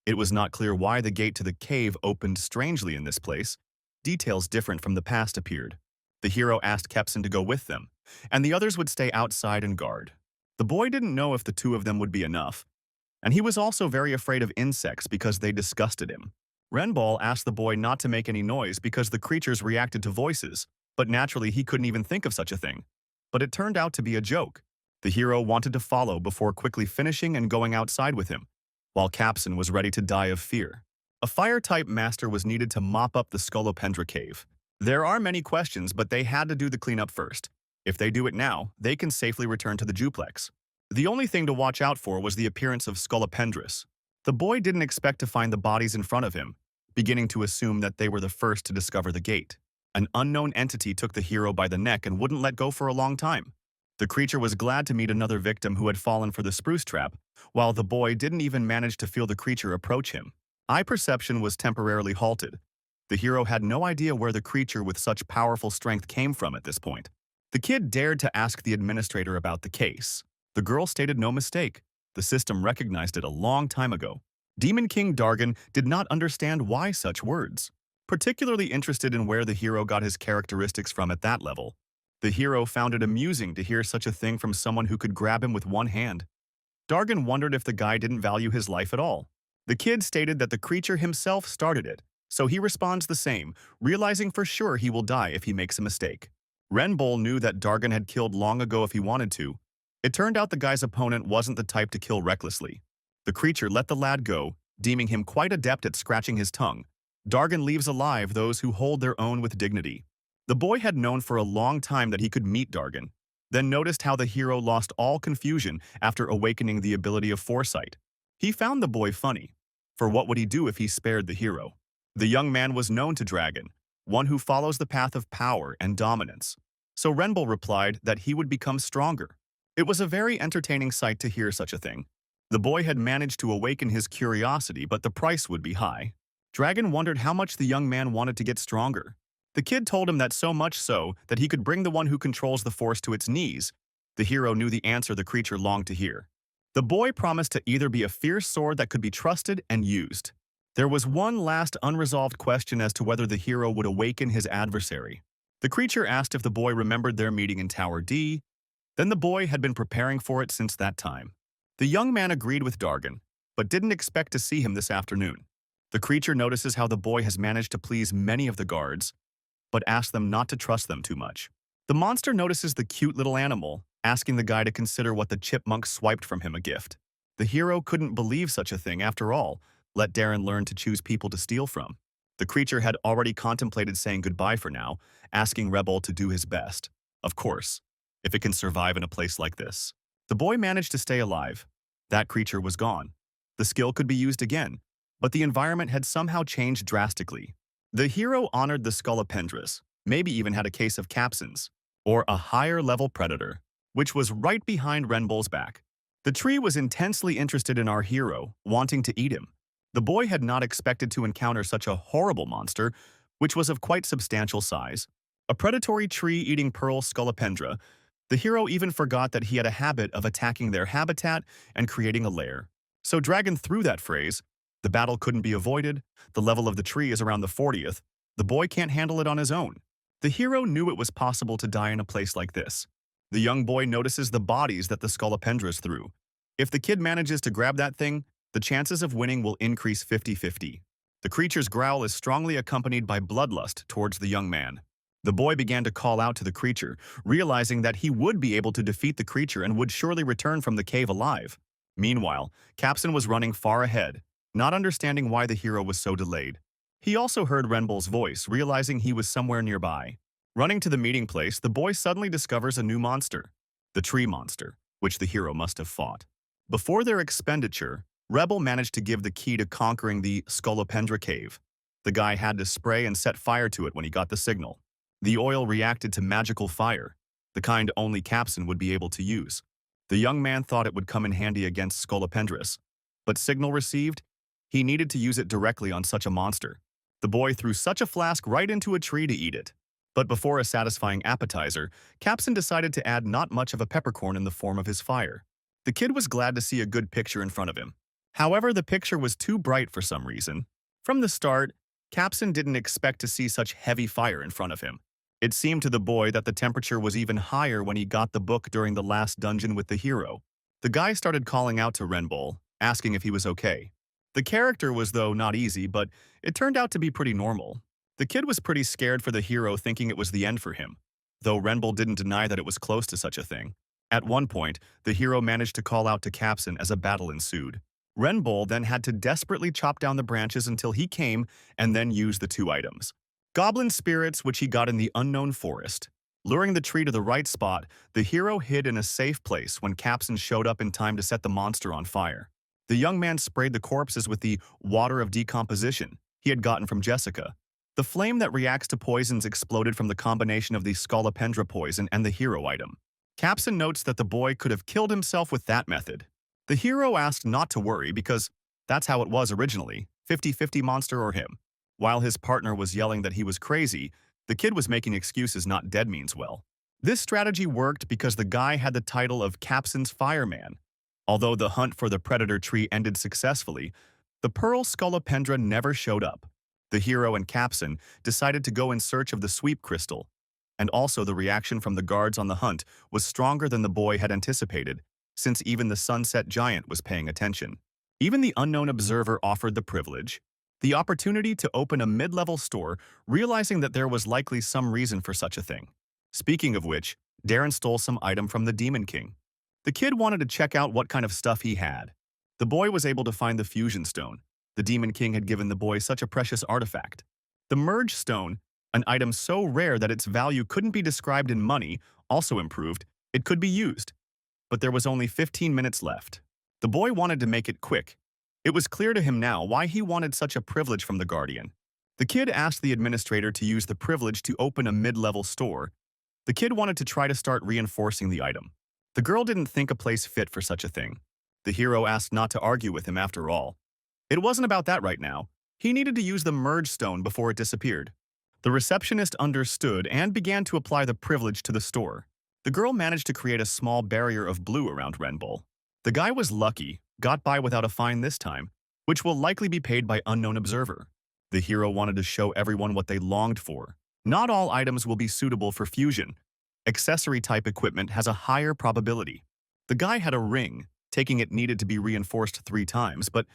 S1: It was not clear why the gate to the cave opened strangely in this place. Details different from the past appeared. The hero asked Kepson to go with them, and the others would stay outside and guard. The boy didn't know if the two of them would be enough, and he was also very afraid of insects because they disgusted him. Renbull asked the boy not to make any noise because the creatures reacted to voices, but naturally he couldn't even think of such a thing. But it turned out to be a joke. The hero wanted to follow before quickly finishing and going outside with him, while Capson was ready to die of fear. A fire-type master was needed to mop up the Scolopendra cave. There are many questions, but they had to do the cleanup first. If they do it now, they can safely return to the duplex. The only thing to watch out for was the appearance of Scolopendras. The boy didn't expect to find the bodies in front of him, beginning to assume that they were the first to discover the gate. An unknown entity took the hero by the neck and wouldn't let go for a long time. The creature was glad to meet another victim who had fallen for the spruce trap, while the boy didn't even manage to feel the creature approach him. Eye perception was temporarily halted. The hero had no idea where the creature with such powerful strength came from at this point. The kid dared to ask the administrator about the case. The girl stated no mistake. The system recognized it a long time ago. Demon King Dargan did not understand why such words. Particularly interested in where the hero got his characteristics from at that level. The hero found it amusing to hear such a thing from someone who could grab him with one hand. Dargan wondered if the guy didn't value his life at all. The kid stated that the creature himself started it, So he responds the same, realizing for sure he will die if he makes a mistake. Renbull knew that Dargon had killed long ago if he wanted to. It turned out the guy's opponent wasn't the type to kill recklessly. The creature let the lad go, deeming him quite adept at scratching his tongue. Dargon leaves alive those who hold their own with dignity. The boy had known for a long time that he could meet Dargon, then noticed how the hero lost all confusion after awakening the ability of foresight. He found the boy funny. For what would he do if he spared the hero? The young man was known to Dragon, one who follows the path of power and dominance. So Renbull replied that he would become stronger. It was a very entertaining sight to hear such a thing. The boy had managed to awaken his curiosity, but the price would be high. Dragon wondered how much the young man wanted to get stronger. The kid told him that so much so that he could bring the one who controls the force to its knees. The hero knew the answer the creature longed to hear. The boy promised to either be a fierce sword that could be trusted and used. There was one last unresolved question as to whether the hero would awaken his adversary. The creature asked if the boy remembered their meeting in Tower D. Then the boy had been preparing for it since that time. The young man agreed with Dargon, but didn't expect to see him this afternoon. The creature notices how the boy has managed to please many of the guards, but asks them not to trust them too much. The monster notices the cute little animal, asking the guy to consider what the chipmunk swiped from him a gift. The hero couldn't believe such a thing after all. Let Darren learn to choose people to steal from. The creature had already contemplated saying goodbye for now, asking Renbull to do his best. Of course, if it can survive in a place like this. The boy managed to stay alive. That creature was gone. The skill could be used again, but the environment had somehow changed drastically. The hero honored the Scolopendras, maybe even had a case of capsins, or a higher-level predator, which was right behind Renbull's back. The tree was intensely interested in our hero, wanting to eat him. The boy had not expected to encounter such a horrible monster, which was of quite substantial size. A predatory tree-eating pearl Scolopendra. The hero even forgot that he had a habit of attacking their habitat and creating a lair. So Dragon threw that phrase. The battle couldn't be avoided. The level of the tree is around the 40th. The boy can't handle it on his own. The hero knew it was possible to die in a place like this. The young boy notices the bodies that the Scolopendras threw. If the kid manages to grab that thing, the chances of winning will increase 50-50. The creature's growl is strongly accompanied by bloodlust towards the young man. The boy began to call out to the creature, realizing that he would be able to defeat the creature and would surely return from the cave alive. Meanwhile, Capson was running far ahead, not understanding why the hero was so delayed. He also heard Renbull's voice, realizing he was somewhere nearby. Running to the meeting place, the boy suddenly discovers a new monster, the tree monster, which the hero must have fought. Before their expenditure, Renbull managed to give the key to conquering the Scolopendra cave. The guy had to spray and set fire to it when he got the signal. The oil reacted to magical fire, the kind only Capson would be able to use. The young man thought it would come in handy against Scolopendras, but signal received, he needed to use it directly on such a monster. The boy threw such a flask right into a tree to eat it. But before a satisfying appetizer, Capson decided to add not much of a peppercorn in the form of his fire. The kid was glad to see a good picture in front of him. However, the picture was too bright for some reason. From the start, Capson didn't expect to see such heavy fire in front of him. It seemed to the boy that the temperature was even higher when he got the book during the last dungeon with the hero. The guy started calling out to Renbull, asking if he was okay. The character was, though, not easy, but it turned out to be pretty normal. The kid was pretty scared for the hero, thinking it was the end for him, though Renbull didn't deny that it was close to such a thing. At one point, the hero managed to call out to Capson as a battle ensued. Renbull then had to desperately chop down the branches until he came and then used the two items. Goblin spirits, which he got in the unknown forest. Luring the tree to the right spot, the hero hid in a safe place when Capson showed up in time to set the monster on fire. The young man sprayed the corpses with the water of decomposition he had gotten from Jessica. The flame that reacts to poisons exploded from the combination of the Scolopendra poison and the hero item. Capson notes that the boy could have killed himself with that method. The hero asked not to worry because that's how it was originally, 50-50 monster or him. While his partner was yelling that he was crazy, the kid was making excuses not dead means well. This strategy worked because the guy had the title of Capson's Fireman. Although the hunt for the predator tree ended successfully, the pearl Scolopendra never showed up. The hero and Capson decided to go in search of the sweep crystal, and also the reaction from the guards on the hunt was stronger than the boy had anticipated, since even the sunset giant was paying attention. Even the unknown observer offered the privilege. The opportunity to open a mid-level store, realizing that there was likely some reason for such a thing. Speaking of which, Darren stole some item from the Demon King. The kid wanted to check out what kind of stuff he had. The boy was able to find the fusion stone. The Demon King had given the boy such a precious artifact. The merge stone, an item so rare that its value couldn't be described in money, also improved. It could be used. But there was only 15 minutes left. The boy wanted to make it quick. It was clear to him now why he wanted such a privilege from the Guardian. The kid asked the administrator to use the privilege to open a mid-level store. The kid wanted to try to start reinforcing the item. The girl didn't think a place fit for such a thing. The hero asked not to argue with him after all. It wasn't about that right now. He needed to use the merge stone before it disappeared. The receptionist understood and began to apply the privilege to the store. The girl managed to create a small barrier of blue around Renbull. The guy was lucky, got by without a fine this time, which will likely be paid by unknown observer. The hero wanted to show everyone what they longed for. Not all items will be suitable for fusion. Accessory-type equipment has a higher probability. The guy had a ring. Taking it needed to be reinforced 3 times, but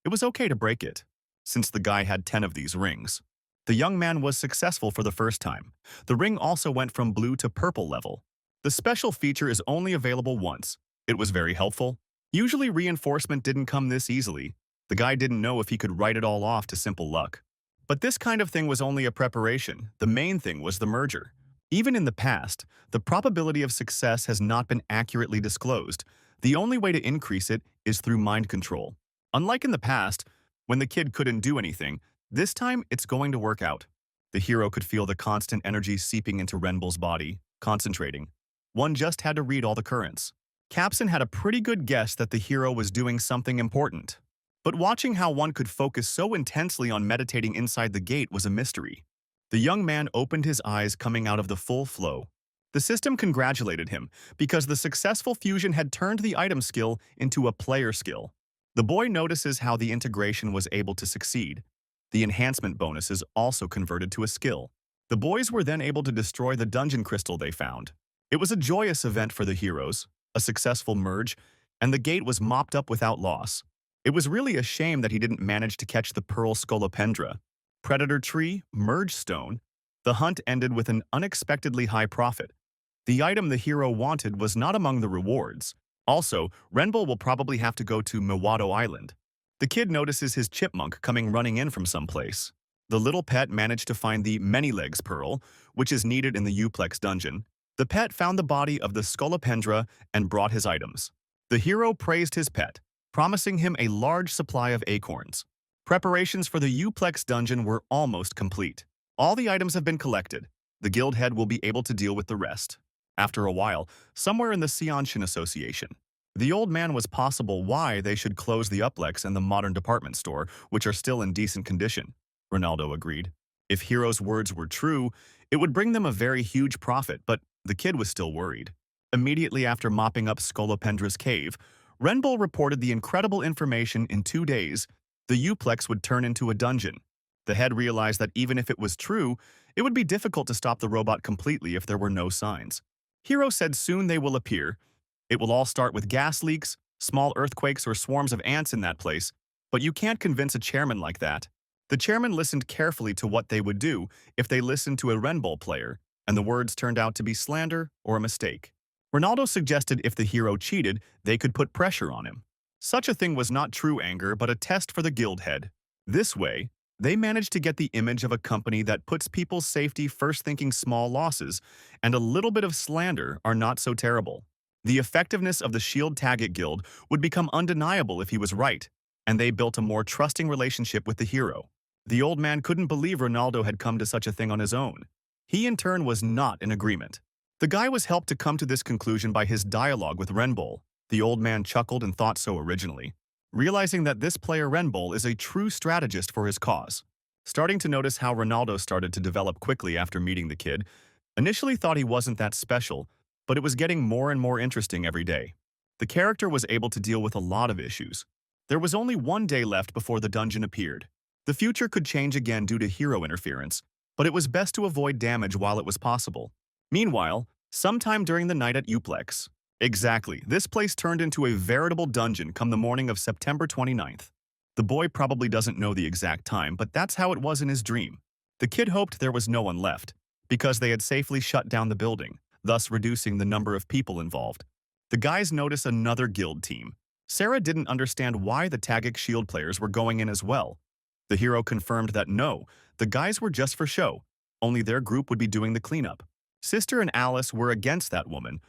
S1: it was okay to break it, since the guy had 10 of these rings. The young man was successful for the first time. The ring also went from blue to purple level. The special feature is only available once. It was very helpful. Usually reinforcement didn't come this easily. The guy didn't know if he could write it all off to simple luck. But this kind of thing was only a preparation. The main thing was the merger. Even in the past, the probability of success has not been accurately disclosed. The only way to increase it is through mind control. Unlike in the past, when the kid couldn't do anything, this time it's going to work out. The hero could feel the constant energy seeping into Renbull's body, concentrating. One just had to read all the currents. Capson had a pretty good guess that the hero was doing something important. But watching how one could focus so intensely on meditating inside the gate was a mystery. The young man opened his eyes coming out of the full flow. The system congratulated him because the successful fusion had turned the item skill into a player skill. The boy notices how the integration was able to succeed. The enhancement bonuses also converted to a skill. The boys were then able to destroy the dungeon crystal they found. It was a joyous event for the heroes, a successful merge, and the gate was mopped up without loss. It was really a shame that he didn't manage to catch the pearl Scolopendra. Predator Tree, Merge Stone. The hunt ended with an unexpectedly high profit. The item the hero wanted was not among the rewards. Also, Renbull will probably have to go to Mewado Island. The kid notices his chipmunk coming running in from someplace. The little pet managed to find the Many Legs Pearl, which is needed in the Uplex dungeon. The pet found the body of the Scolopendra and brought his items. The hero praised his pet, promising him a large supply of acorns. Preparations for the Uplex dungeon were almost complete. All the items have been collected. The guild head will be able to deal with the rest. After a while, somewhere in the Seanshin Association, the old man was possible why they should close the Uplex and the modern department store, which are still in decent condition. Ronaldo agreed. If Hero's words were true, it would bring them a very huge profit, but the kid was still worried. Immediately after mopping up Scolopendra's cave, Renbull reported the incredible information in 2 days. The Uplex would turn into a dungeon. The head realized that even if it was true, it would be difficult to stop the robot completely if there were no signs. Hero said soon they will appear. It will all start with gas leaks, small earthquakes, or swarms of ants in that place, but you can't convince a chairman like that. The chairman listened carefully to what they would do if they listened to a Renbull player, and the words turned out to be slander or a mistake. Ronaldo suggested if the hero cheated, they could put pressure on him. Such a thing was not true anger, but a test for the guild head. This way, they managed to get the image of a company that puts people's safety first, thinking small losses and a little bit of slander are not so terrible. The effectiveness of the Shield Target Guild would become undeniable if he was right, and they built a more trusting relationship with the hero. The old man couldn't believe Ronaldo had come to such a thing on his own. He in turn was not in agreement. The guy was helped to come to this conclusion by his dialogue with Renbull. The old man chuckled and thought so originally, realizing that this player Renbull is a true strategist for his cause. Starting to notice how Ronaldo started to develop quickly after meeting the kid, initially thought he wasn't that special, but it was getting more and more interesting every day. The character was able to deal with a lot of issues. There was only 1 day left before the dungeon appeared. The future could change again due to hero interference, but it was best to avoid damage while it was possible. Meanwhile, sometime during the night at Uplex. Exactly, this place turned into a veritable dungeon come the morning of September 29th. The boy probably doesn't know the exact time, but that's how it was in his dream. The kid hoped there was no one left, because they had safely shut down the building, thus reducing the number of people involved. The guys notice another guild team. Sarah didn't understand why the Tagic Shield players were going in as well. The hero confirmed that no, the guys were just for show, only their group would be doing the cleanup. Sister and Alice were against that woman,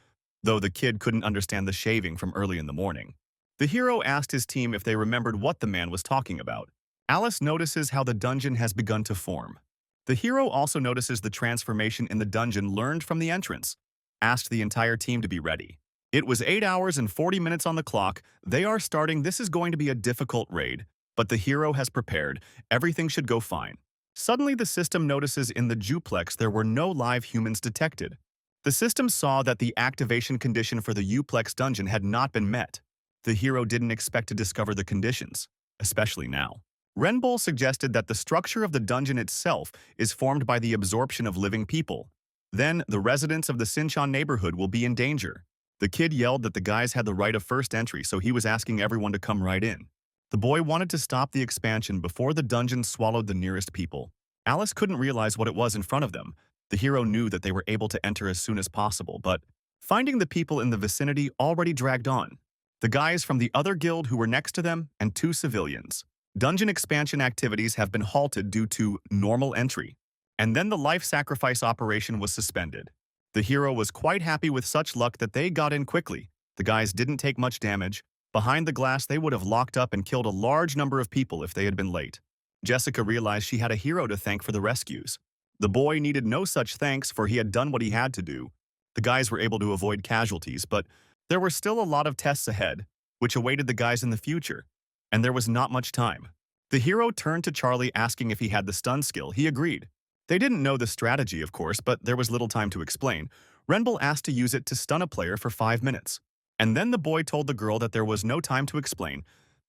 S1: though the kid couldn't understand the shaving from early in the morning. The hero asked his team if they remembered what the man was talking about. Alice notices how the dungeon has begun to form. The hero also notices the transformation in the dungeon learned from the entrance, asked the entire team to be ready. It was 8 hours and 40 minutes on the clock. They are starting. This is going to be a difficult raid, but the hero has prepared. Everything should go fine. Suddenly, the system notices in the duplex there were no live humans detected. The system saw that the activation condition for the Uplex dungeon had not been met. The hero didn't expect to discover the conditions, especially now. Renbull suggested that the structure of the dungeon itself is formed by the absorption of living people. Then, the residents of the Sinchan neighborhood will be in danger. The kid yelled that the guys had the right of first entry, so he was asking everyone to come right in. The boy wanted to stop the expansion before the dungeon swallowed the nearest people. Alice couldn't realize what it was in front of them. The hero knew that they were able to enter as soon as possible, but finding the people in the vicinity already dragged on. The guys from the other guild who were next to them, and 2 civilians. Dungeon expansion activities have been halted due to normal entry. And then the life sacrifice operation was suspended. The hero was quite happy with such luck that they got in quickly. The guys didn't take much damage. Behind the glass, they would have locked up and killed a large number of people if they had been late. Jessica realized she had a hero to thank for the rescues. The boy needed no such thanks, for he had done what he had to do. The guys were able to avoid casualties, but there were still a lot of tests ahead, which awaited the guys in the future, and there was not much time. The hero turned to Charlie asking if he had the stun skill. He agreed. They didn't know the strategy, of course, but there was little time to explain. Renbull asked to use it to stun a player for 5 minutes. And then the boy told the girl that there was no time to explain.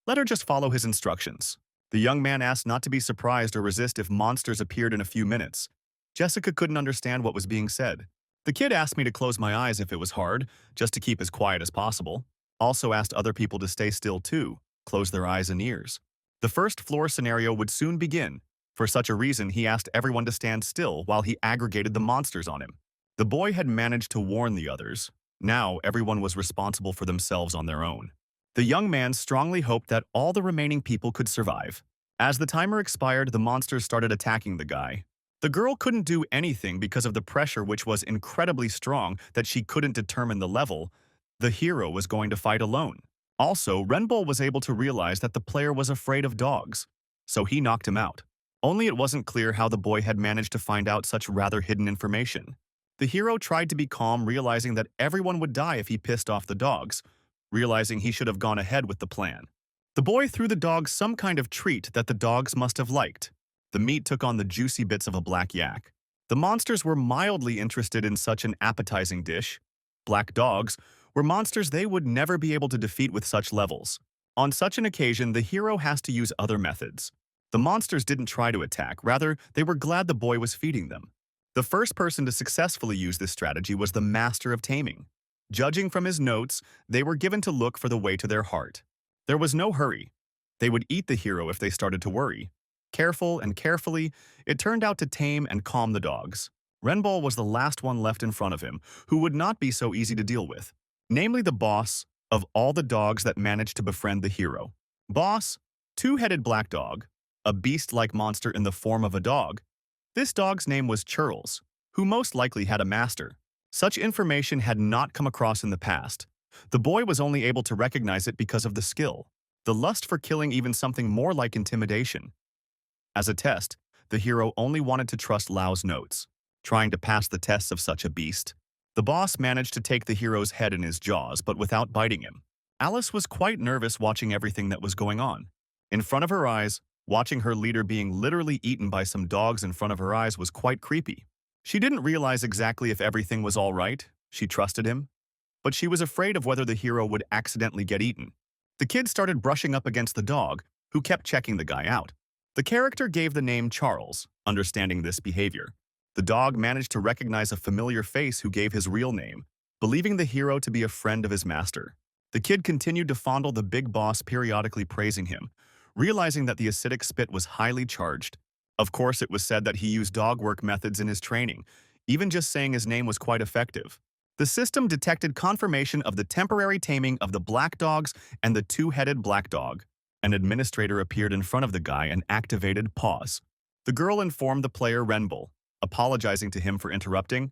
S1: Let her just follow his instructions. The young man asked not to be surprised or resist if monsters appeared in a few minutes. Jessica couldn't understand what was being said. The kid asked me to close my eyes if it was hard, just to keep as quiet as possible. Also asked other people to stay still too, close their eyes and ears. The first floor scenario would soon begin. For such a reason, he asked everyone to stand still while he aggregated the monsters on him. The boy had managed to warn the others. Now, everyone was responsible for themselves on their own. The young man strongly hoped that all the remaining people could survive. As the timer expired, the monsters started attacking the guy. The girl couldn't do anything because of the pressure, which was incredibly strong that she couldn't determine the level. The hero was going to fight alone. Also, Renbull was able to realize that the player was afraid of dogs, so he knocked him out. Only it wasn't clear how the boy had managed to find out such rather hidden information. The hero tried to be calm, realizing that everyone would die if he pissed off the dogs, realizing he should have gone ahead with the plan. The boy threw the dogs some kind of treat that the dogs must have liked. The meat took on the juicy bits of a black yak. The monsters were mildly interested in such an appetizing dish. Black dogs were monsters they would never be able to defeat with such levels. On such an occasion, the hero has to use other methods. The monsters didn't try to attack, rather, they were glad the boy was feeding them. The first person to successfully use this strategy was the master of taming. Judging from his notes, they were given to look for the way to their heart. There was no hurry. They would eat the hero if they started to worry. Careful and carefully, it turned out to tame and calm the dogs. Renbull was the last one left in front of him, who would not be so easy to deal with. Namely the boss of all the dogs that managed to befriend the hero. Boss, 2-headed black dog, a beast-like monster in the form of a dog. This dog's name was Churls, who most likely had a master. Such information had not come across in the past. The boy was only able to recognize it because of the skill, the lust for killing, even something more like intimidation. As a test, the hero only wanted to trust Lau's notes, trying to pass the tests of such a beast. The boss managed to take the hero's head in his jaws, but without biting him. Alice was quite nervous watching everything that was going on. In front of her eyes, watching her leader being literally eaten by some dogs in front of her eyes was quite creepy. She didn't realize exactly if everything was all right. She trusted him, but she was afraid of whether the hero would accidentally get eaten. The kid started brushing up against the dog, who kept checking the guy out. The character gave the name Charles, understanding this behavior. The dog managed to recognize a familiar face who gave his real name, believing the hero to be a friend of his master. The kid continued to fondle the big boss, periodically praising him. realizing that the acidic spit was highly charged. Of course, it was said that he used dog work methods in his training. Even just saying his name was quite effective. The system detected confirmation of the temporary taming of the black dogs and the two-headed black dog. An administrator appeared in front of the guy and activated pause. The girl informed the player Renbull, apologizing to him for interrupting.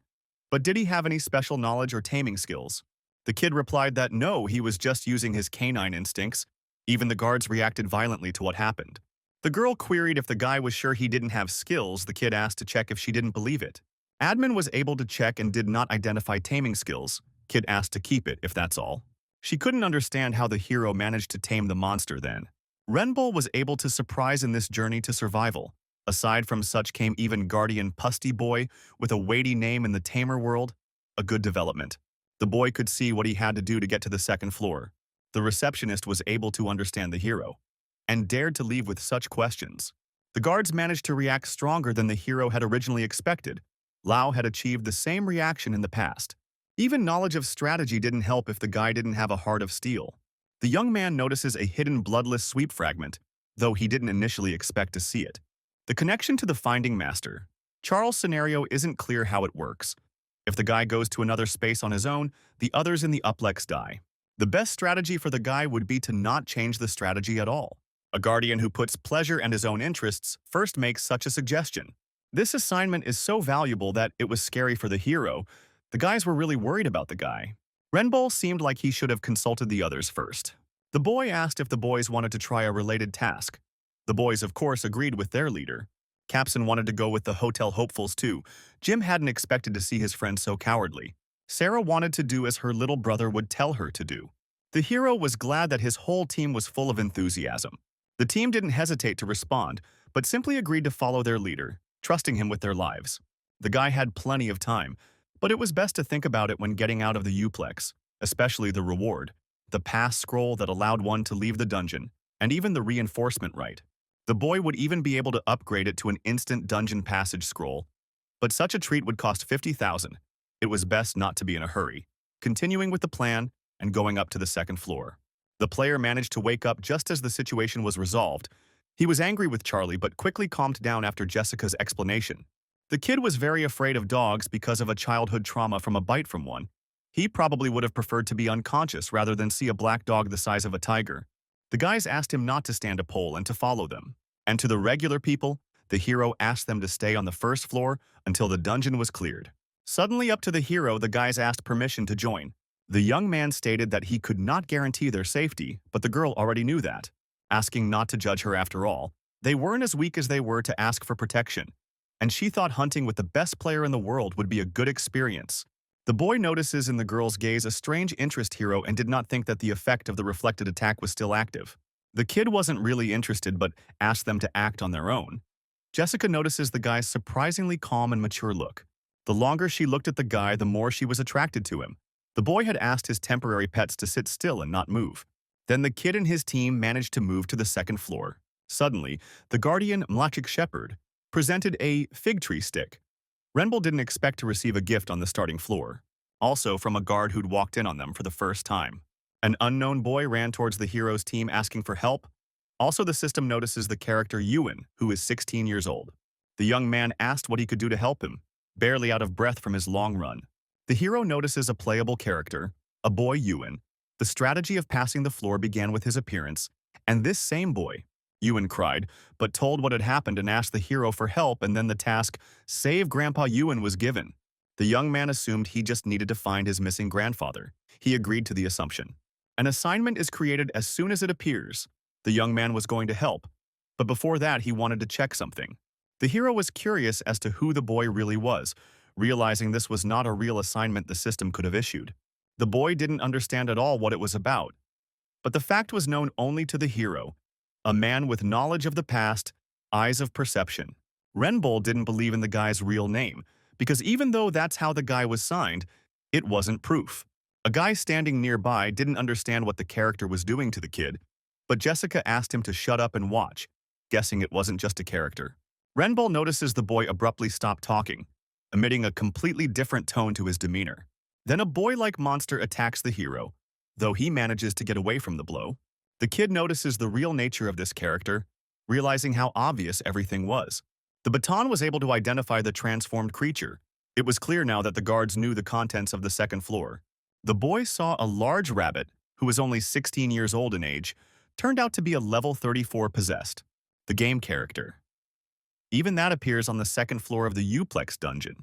S1: But did he have any special knowledge or taming skills? The kid replied that no, he was just using his canine instincts. Even the guards reacted violently to what happened. The girl queried if the guy was sure he didn't have skills. The kid asked to check if she didn't believe it. Admin was able to check and did not identify taming skills. Kid asked to keep it, if that's all. She couldn't understand how the hero managed to tame the monster then. Renbull was able to surprise in this journey to survival. Aside from such came even Guardian Pusty Boy with a weighty name in the tamer world. A good development. The boy could see what he had to do to get to the second floor. The receptionist was able to understand the hero and dared to leave with such questions. The guards managed to react stronger than the hero had originally expected. Lau had achieved the same reaction in the past. Even knowledge of strategy didn't help if the guy didn't have a heart of steel. The young man notices a hidden bloodless sweep fragment, though he didn't initially expect to see it. The connection to the Finding Master. Charles' scenario isn't clear how it works. If the guy goes to another space on his own, the others in the Uplex die. The best strategy for the guy would be to not change the strategy at all. A guardian who puts pleasure and his own interests first makes such a suggestion. This assignment is so valuable that it was scary for the hero. The guys were really worried about the guy. Renbull seemed like he should have consulted the others first. The boy asked if the boys wanted to try a related task. The boys, of course, agreed with their leader. Capson wanted to go with the hotel hopefuls too. Jim hadn't expected to see his friend so cowardly. Sarah wanted to do as her little brother would tell her to do. The hero was glad that his whole team was full of enthusiasm. The team didn't hesitate to respond, but simply agreed to follow their leader, trusting him with their lives. The guy had plenty of time, but it was best to think about it when getting out of the Uplex, especially the reward, the pass scroll that allowed one to leave the dungeon, and even the reinforcement right. The boy would even be able to upgrade it to an instant dungeon passage scroll, but such a treat would cost 50,000. It was best not to be in a hurry. Continuing with the plan and going up to the second floor. The player managed to wake up just as the situation was resolved. He was angry with Charlie but quickly calmed down after Jessica's explanation. The kid was very afraid of dogs because of a childhood trauma from a bite from one. He probably would have preferred to be unconscious rather than see a black dog the size of a tiger. The guys asked him not to stand a pole and to follow them. And to the regular people, the hero asked them to stay on the first floor until the dungeon was cleared. Suddenly up to the hero, the guys asked permission to join. The young man stated that he could not guarantee their safety, but the girl already knew that. Asking not to judge her after all, they weren't as weak as they were to ask for protection. And she thought hunting with the best player in the world would be a good experience. The boy notices in the girl's gaze a strange interest hero and did not think that the effect of the reflected attack was still active. The kid wasn't really interested but asked them to act on their own. Jessica notices the guy's surprisingly calm and mature look. The longer she looked at the guy, the more she was attracted to him. The boy had asked his temporary pets to sit still and not move. Then the kid and his team managed to move to the second floor. Suddenly, the guardian Mlachik Shepherd presented a fig tree stick. Renbull didn't expect to receive a gift on the starting floor, also from a guard who'd walked in on them for the first time. An unknown boy ran towards the hero's team asking for help. Also, the system notices the character Ewan, who is 16 years old. The young man asked what he could do to help him, barely out of breath from his long run. The hero notices a playable character, a boy Ewan. The strategy of passing the floor began with his appearance, and this same boy, Ewan cried, but told what had happened and asked the hero for help, and then the task, Save Grandpa Ewan, was given. The young man assumed he just needed to find his missing grandfather. He agreed to the assumption. An assignment is created as soon as it appears. The young man was going to help, but before that he wanted to check something. The hero was curious as to who the boy really was, realizing this was not a real assignment the system could have issued. The boy didn't understand at all what it was about, but the fact was known only to the hero, a man with knowledge of the past, eyes of perception. Renbull didn't believe in the guy's real name, because even though that's how the guy was signed, it wasn't proof. A guy standing nearby didn't understand what the character was doing to the kid, but Jessica asked him to shut up and watch, guessing it wasn't just a character. Renbull notices the boy abruptly stop talking, emitting a completely different tone to his demeanor. Then a boy-like monster attacks the hero, though he manages to get away from the blow. The kid notices the real nature of this character, realizing how obvious everything was. The baton was able to identify the transformed creature. It was clear now that the guards knew the contents of the second floor. The boy saw a large rabbit, who was only 16 years old in age, turned out to be a level 34 possessed. The game character. Even that appears on the second floor of the Uplex dungeon.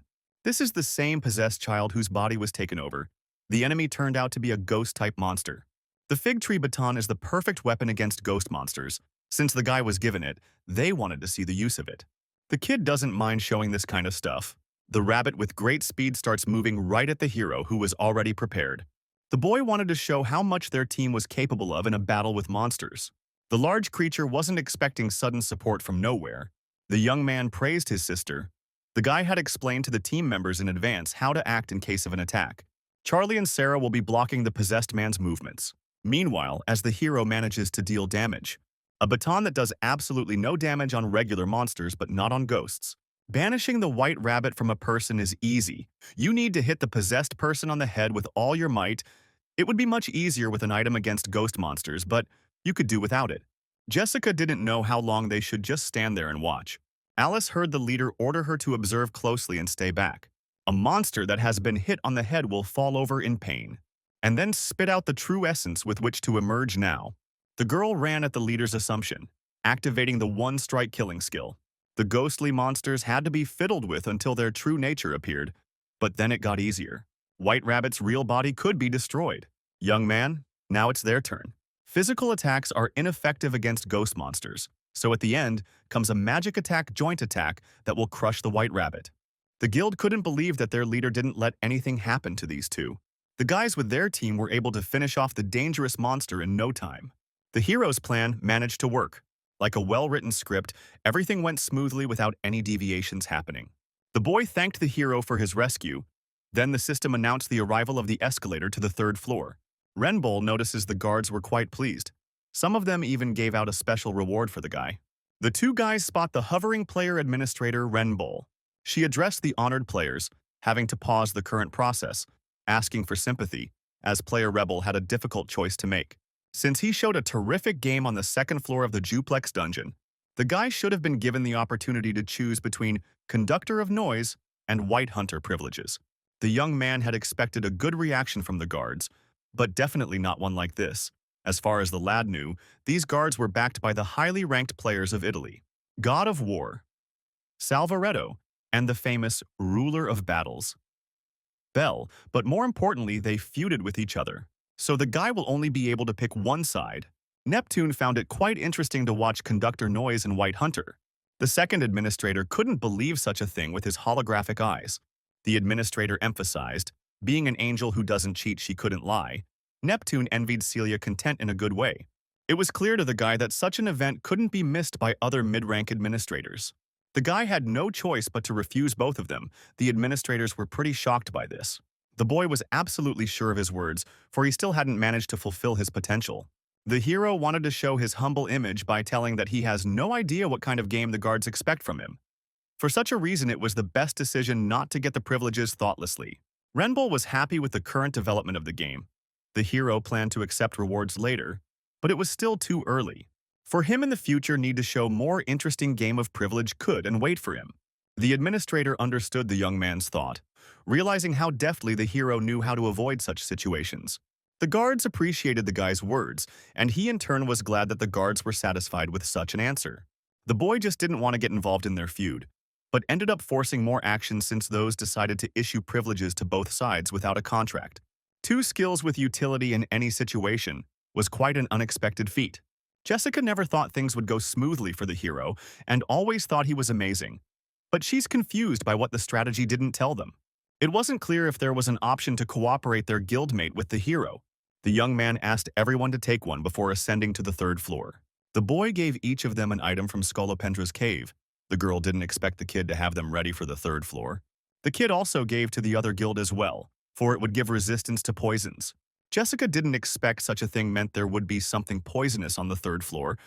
S1: This is the same possessed child whose body was taken over. The enemy turned out to be a ghost-type monster. The fig tree baton is the perfect weapon against ghost monsters. Since the guy was given it, they wanted to see the use of it. The kid doesn't mind showing this kind of stuff. The rabbit with great speed starts moving right at the hero who was already prepared. The boy wanted to show how much their team was capable of in a battle with monsters. The large creature wasn't expecting sudden support from nowhere. The young man praised his sister. The guy had explained to the team members in advance how to act in case of an attack. Charlie and Sarah will be blocking the possessed man's movements. Meanwhile, as the hero manages to deal damage, a baton that does absolutely no damage on regular monsters but not on ghosts. Banishing the white rabbit from a person is easy. You need to hit the possessed person on the head with all your might. It would be much easier with an item against ghost monsters, but you could do without it. Jessica didn't know how long they should just stand there and watch. Alice heard the leader order her to observe closely and stay back. A monster that has been hit on the head will fall over in pain, and then spit out the true essence with which to emerge now. The girl ran at the leader's assumption, activating the one-strike killing skill. The ghostly monsters had to be fiddled with until their true nature appeared, but then it got easier. White Rabbit's real body could be destroyed. Young man, now it's their turn. Physical attacks are ineffective against ghost monsters, so at the end comes a magic attack joint attack that will crush the White Rabbit. The guild couldn't believe that their leader didn't let anything happen to these two. The guys with their team were able to finish off the dangerous monster in no time. The hero's plan managed to work. Like a well-written script, everything went smoothly without any deviations happening. The boy thanked the hero for his rescue. Then the system announced the arrival of the escalator to the third floor. Renbull notices the guards were quite pleased. Some of them even gave out a special reward for the guy. The two guys spot the hovering player administrator Renbull. She addressed the honored players, having to pause the current process, asking for sympathy, as player Rebel had a difficult choice to make. Since he showed a terrific game on the second floor of the Duplex dungeon, the guy should have been given the opportunity to choose between Conductor of Noise and White Hunter privileges. The young man had expected a good reaction from the guards, but definitely not one like this. As far as the lad knew, these guards were backed by the highly ranked players of Italy, God of War, Salvaretto, and the famous Ruler of Battles, Bell, but more importantly, they feuded with each other. So the guy will only be able to pick one side. Neptune found it quite interesting to watch Conductor Noise and White Hunter. The second administrator couldn't believe such a thing with his holographic eyes. The administrator emphasized, being an angel who doesn't cheat, she couldn't lie. Neptune envied Celia content in a good way. It was clear to the guy that such an event couldn't be missed by other mid-rank administrators. The guy had no choice but to refuse both of them. The administrators were pretty shocked by this. The boy was absolutely sure of his words, for he still hadn't managed to fulfill his potential. The hero wanted to show his humble image by telling that he has no idea what kind of game the guards expect from him. For such a reason, it was the best decision not to get the privileges thoughtlessly. Renbull was happy with the current development of the game. The hero planned to accept rewards later, but it was still too early. For him in the future need to show more interesting game of privilege could and wait for him. The administrator understood the young man's thought, realizing how deftly the hero knew how to avoid such situations. The guards appreciated the guy's words, and he in turn was glad that the guards were satisfied with such an answer. The boy just didn't want to get involved in their feud, but ended up forcing more action since those decided to issue privileges to both sides without a contract. Two skills with utility in any situation was quite an unexpected feat. Jessica never thought things would go smoothly for the hero and always thought he was amazing. But she's confused by what the strategy didn't tell them. It wasn't clear if there was an option to cooperate their guildmate with the hero. The young man asked everyone to take one before ascending to the third floor. The boy gave each of them an item from Scolopendra's cave. The girl didn't expect the kid to have them ready for the third floor. The kid also gave to the other guild as well, for it would give resistance to poisons. Jessica didn't expect such a thing meant there would be something poisonous on the third floor.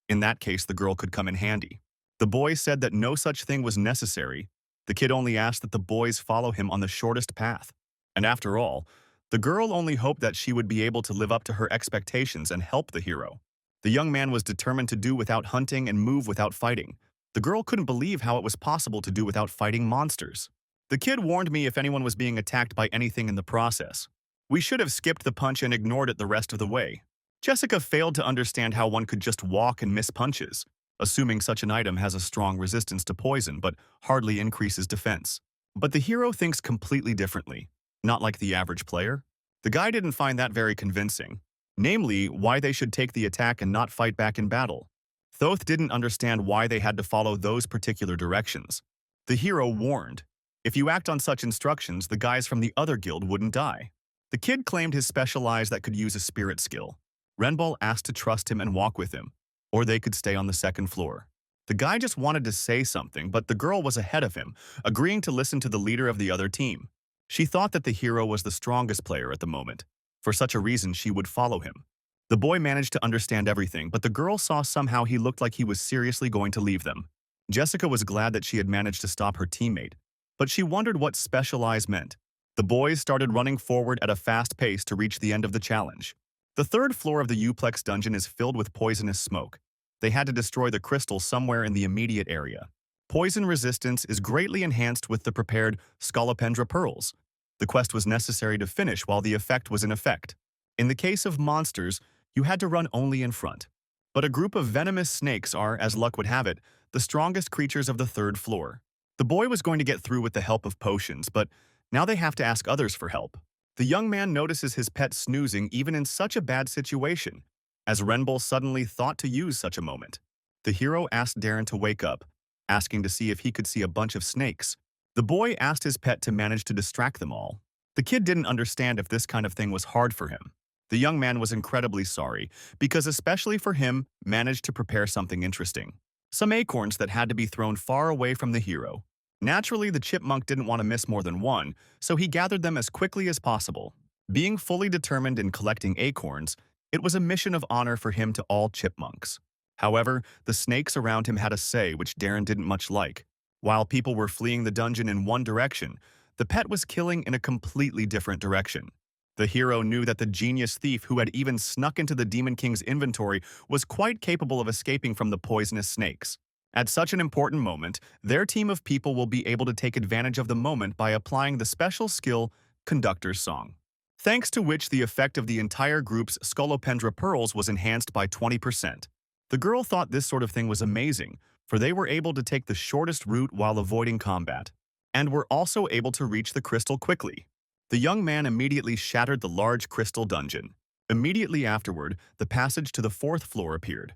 S1: In that case, the girl could come in handy. The boy said that no such thing was necessary. The kid only asked that the boys follow him on the shortest path. And after all, the girl only hoped that she would be able to live up to her expectations and help the hero. The young man was determined to do without hunting and move without fighting. The girl couldn't believe how it was possible to do without fighting monsters. The kid warned me if anyone was being attacked by anything in the process. We should have skipped the punch and ignored it the rest of the way. Jessica failed to understand how one could just walk and miss punches, assuming such an item has a strong resistance to poison but hardly increases defense. But the hero thinks completely differently, not like the average player. The guy didn't find that very convincing, namely why they should take the attack and not fight back in battle. Thoth didn't understand why they had to follow those particular directions. The hero warned, if you act on such instructions, the guys from the other guild wouldn't die. The kid claimed his special eyes that could use a spirit skill. Renbull asked to trust him and walk with him, or they could stay on the second floor. The guy just wanted to say something, but the girl was ahead of him, agreeing to listen to the leader of the other team. She thought that the hero was the strongest player at the moment. For such a reason, she would follow him. The boy managed to understand everything, but the girl saw somehow he looked like he was seriously going to leave them. Jessica was glad that she had managed to stop her teammate, but she wondered what special eyes meant. The boys started running forward at a fast pace to reach the end of the challenge. The third floor of the Uplex dungeon is filled with poisonous smoke. They had to destroy the crystal somewhere in the immediate area. Poison resistance is greatly enhanced with the prepared Scolopendra pearls. The quest was necessary to finish while the effect was in effect. In the case of monsters, you had to run only in front. But a group of venomous snakes are, as luck would have it, the strongest creatures of the third floor. The boy was going to get through with the help of potions, but now they have to ask others for help. The young man notices his pet snoozing even in such a bad situation, as Renbull suddenly thought to use such a moment. The hero asked Darren to wake up, asking to see if he could see a bunch of snakes. The boy asked his pet to manage to distract them all. The kid didn't understand if this kind of thing was hard for him. The young man was incredibly sorry, because especially for him, managed to prepare something interesting. Some acorns that had to be thrown far away from the hero. Naturally, the chipmunk didn't want to miss more than one, so he gathered them as quickly as possible. Being fully determined in collecting acorns, it was a mission of honor for him to all chipmunks. However, the snakes around him had a say which Darren didn't much like. While people were fleeing the dungeon in one direction, the pet was killing in a completely different direction. The hero knew that the genius thief who had even snuck into the Demon King's inventory was quite capable of escaping from the poisonous snakes. At such an important moment, their team of people will be able to take advantage of the moment by applying the special skill, Conductor's Song, thanks to which the effect of the entire group's Scolopendra pearls was enhanced by 20%. The girl thought this sort of thing was amazing, for they were able to take the shortest route while avoiding combat, and were also able to reach the crystal quickly. The young man immediately shattered the large crystal dungeon. Immediately afterward, the passage to the fourth floor appeared.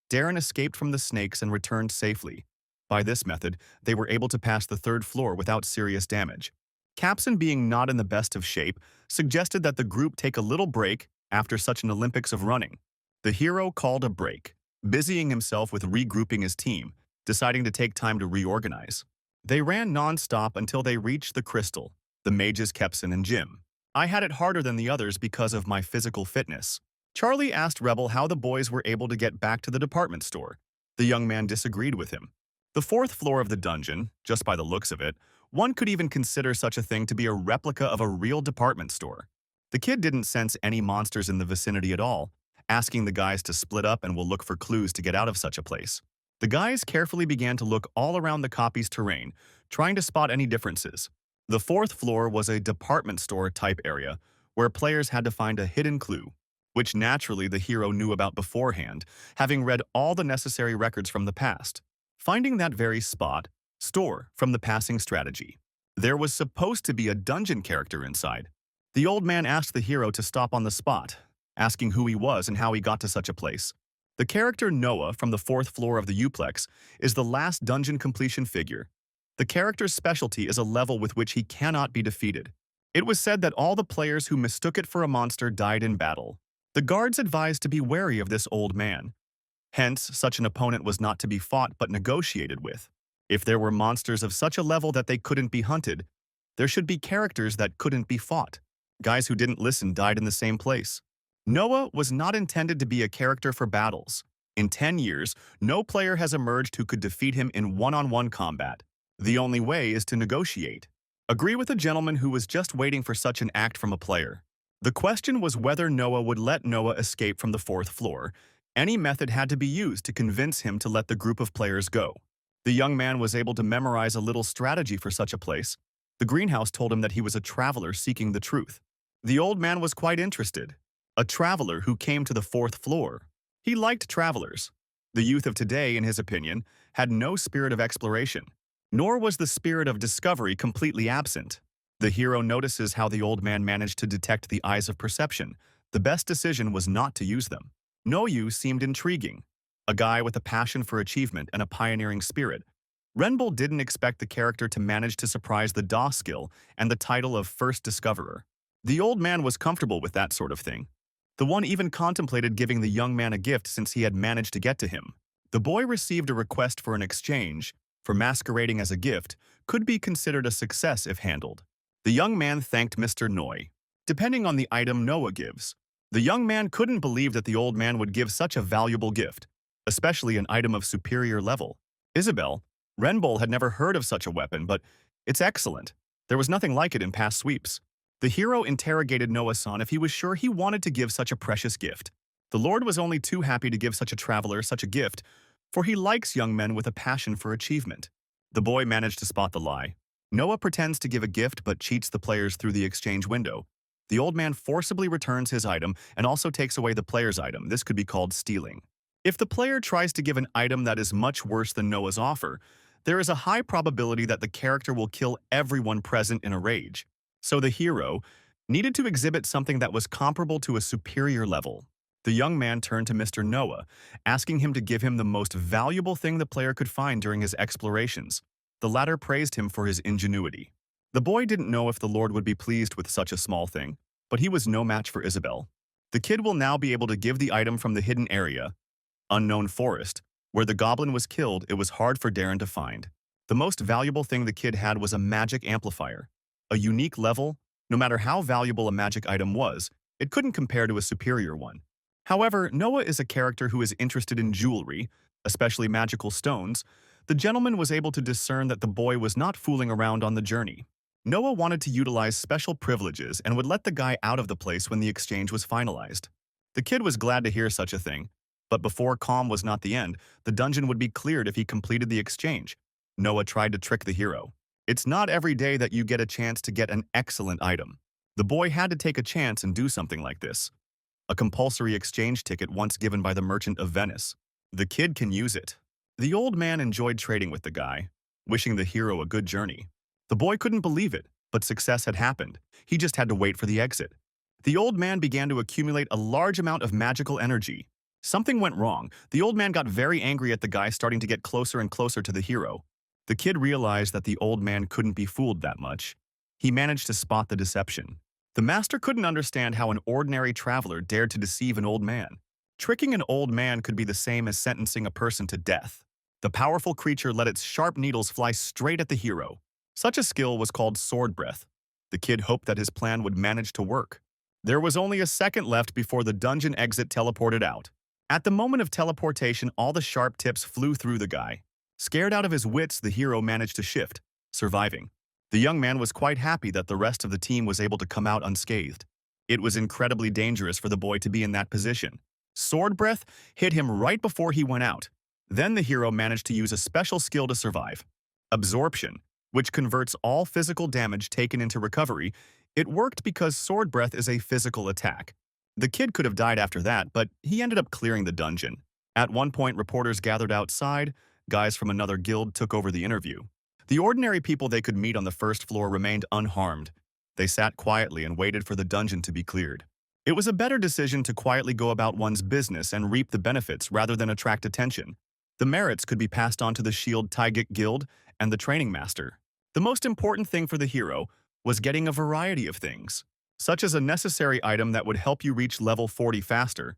S1: Darren escaped from the snakes and returned safely. By this method, they were able to pass the third floor without serious damage. Capson, being not in the best of shape, suggested that the group take a little break after such an Olympics of running. The hero called a break, busying himself with regrouping his team, deciding to take time to reorganize. They ran non-stop until they reached the crystal, the mages Kepson and Jim. I had it harder than the others because of my physical fitness. Charlie asked Rebel how the boys were able to get back to the department store. The young man disagreed with him. The fourth floor of the dungeon, just by the looks of it, one could even consider such a thing to be a replica of a real department store. The kid didn't sense any monsters in the vicinity at all, asking the guys to split up and will look for clues to get out of such a place. The guys carefully began to look all around the copy's terrain, trying to spot any differences. The fourth floor was a department store type area, where players had to find a hidden clue, which naturally the hero knew about beforehand, having read all the necessary records from the past. Finding that very spot, store from the passing strategy. There was supposed to be a dungeon character inside. The old man asked the hero to stop on the spot, asking who he was and how he got to such a place. The character Noah from the fourth floor of the Uplex is the last dungeon completion figure. The character's specialty is a level with which he cannot be defeated. It was said that all the players who mistook it for a monster died in battle. The guards advised to be wary of this old man. Hence, such an opponent was not to be fought but negotiated with. If there were monsters of such a level that they couldn't be hunted, there should be characters that couldn't be fought. Guys who didn't listen died in the same place. Noah was not intended to be a character for battles. In 10 years, no player has emerged who could defeat him in one-on-one combat. The only way is to negotiate. Agree with a gentleman who was just waiting for such an act from a player. The question was whether Noah would let Noah escape from the fourth floor, Any method had to be used to convince him to let the group of players go. The young man was able to memorize a little strategy for such a place. The greenhouse told him that he was a traveler seeking the truth. The old man was quite interested. A traveler who came to the fourth floor. He liked travelers. The youth of today, in his opinion, had no spirit of exploration, nor was the spirit of discovery completely absent. The hero notices how the old man managed to detect the eyes of perception. The best decision was not to use them. Noyu seemed intriguing, a guy with a passion for achievement and a pioneering spirit. Renbull didn't expect the character to manage to surprise the DA skill and the title of First Discoverer. The old man was comfortable with that sort of thing. The one even contemplated giving the young man a gift since he had managed to get to him. The boy received a request for an exchange, for masquerading as a gift, could be considered a success if handled. The young man thanked Mr. Noi. Depending on the item Noah gives, the young man couldn't believe that the old man would give such a valuable gift, especially an item of superior level. Isabel, Renbull had never heard of such a weapon, but it's excellent. There was nothing like it in past sweeps. The hero interrogated Noah-san if he was sure he wanted to give such a precious gift. The Lord was only too happy to give such a traveler such a gift, for he likes young men with a passion for achievement. The boy managed to spot the lie. Noah pretends to give a gift but cheats the players through the exchange window. The old man forcibly returns his item and also takes away the player's item. This could be called stealing. If the player tries to give an item that is much worse than Noah's offer, there is a high probability that the character will kill everyone present in a rage. So the hero needed to exhibit something that was comparable to a superior level. The young man turned to Mr. Noah, asking him to give him the most valuable thing the player could find during his explorations. The latter praised him for his ingenuity. The boy didn't know if the Lord would be pleased with such a small thing, but he was no match for Isabel. The kid will now be able to give the item from the hidden area, unknown forest, where the goblin was killed. It was hard for Darren to find. The most valuable thing the kid had was a magic amplifier. A unique level, no matter how valuable a magic item was, it couldn't compare to a superior one. However, Noah is a character who is interested in jewelry, especially magical stones. The gentleman was able to discern that the boy was not fooling around on the journey. Noah wanted to utilize special privileges and would let the guy out of the place when the exchange was finalized. The kid was glad to hear such a thing, but before calm was not the end, the dungeon would be cleared if he completed the exchange. Noah tried to trick the hero. It's not every day that you get a chance to get an excellent item. The boy had to take a chance and do something like this. A compulsory exchange ticket once given by the merchant of Venice. The kid can use it. The old man enjoyed trading with the guy, wishing the hero a good journey. The boy couldn't believe it, but success had happened. He just had to wait for the exit. The old man began to accumulate a large amount of magical energy. Something went wrong. The old man got very angry at the guy starting to get closer and closer to the hero. The kid realized that the old man couldn't be fooled that much. He managed to spot the deception. The master couldn't understand how an ordinary traveler dared to deceive an old man. Tricking an old man could be the same as sentencing a person to death. The powerful creature let its sharp needles fly straight at the hero. Such a skill was called sword breath. The kid hoped that his plan would manage to work. There was only a second left before the dungeon exit teleported out. At the moment of teleportation, all the sharp tips flew through the guy. Scared out of his wits, the hero managed to shift, surviving. The young man was quite happy that the rest of the team was able to come out unscathed. It was incredibly dangerous for the boy to be in that position. Sword breath hit him right before he went out. Then the hero managed to use a special skill to survive. Absorption, which converts all physical damage taken into recovery. It worked because sword breath is a physical attack. The kid could have died after that, but he ended up clearing the dungeon. At one point, reporters gathered outside. Guys from another guild took over the interview. The ordinary people they could meet on the first floor remained unharmed. They sat quietly and waited for the dungeon to be cleared. It was a better decision to quietly go about one's business and reap the benefits rather than attract attention. The merits could be passed on to the Shield Taigik Guild and the Training Master. The most important thing for the hero was getting a variety of things, such as a necessary item that would help you reach level 40 faster.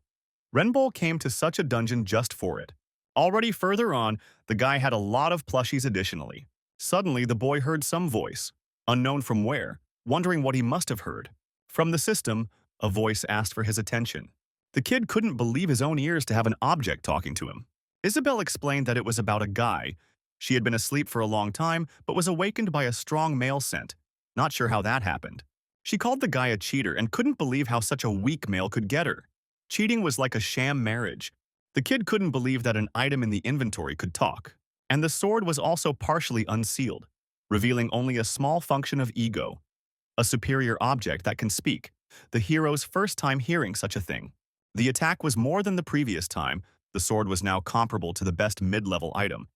S1: Renbull came to such a dungeon just for it. Already further on, the guy had a lot of plushies additionally. Suddenly, the boy heard some voice, unknown from where, wondering what he must have heard. From the system, a voice asked for his attention. The kid couldn't believe his own ears to have an object talking to him. Isabel explained that it was about a guy. She had been asleep for a long time, but was awakened by a strong male scent. Not sure how that happened. She called the guy a cheater and couldn't believe how such a weak male could get her. Cheating was like a sham marriage. The kid couldn't believe that an item in the inventory could talk, and the sword was also partially unsealed, revealing only a small function of ego, a superior object that can speak, the hero's first time hearing such a thing. The attack was more than the previous time. The sword was now comparable to the best mid-level item.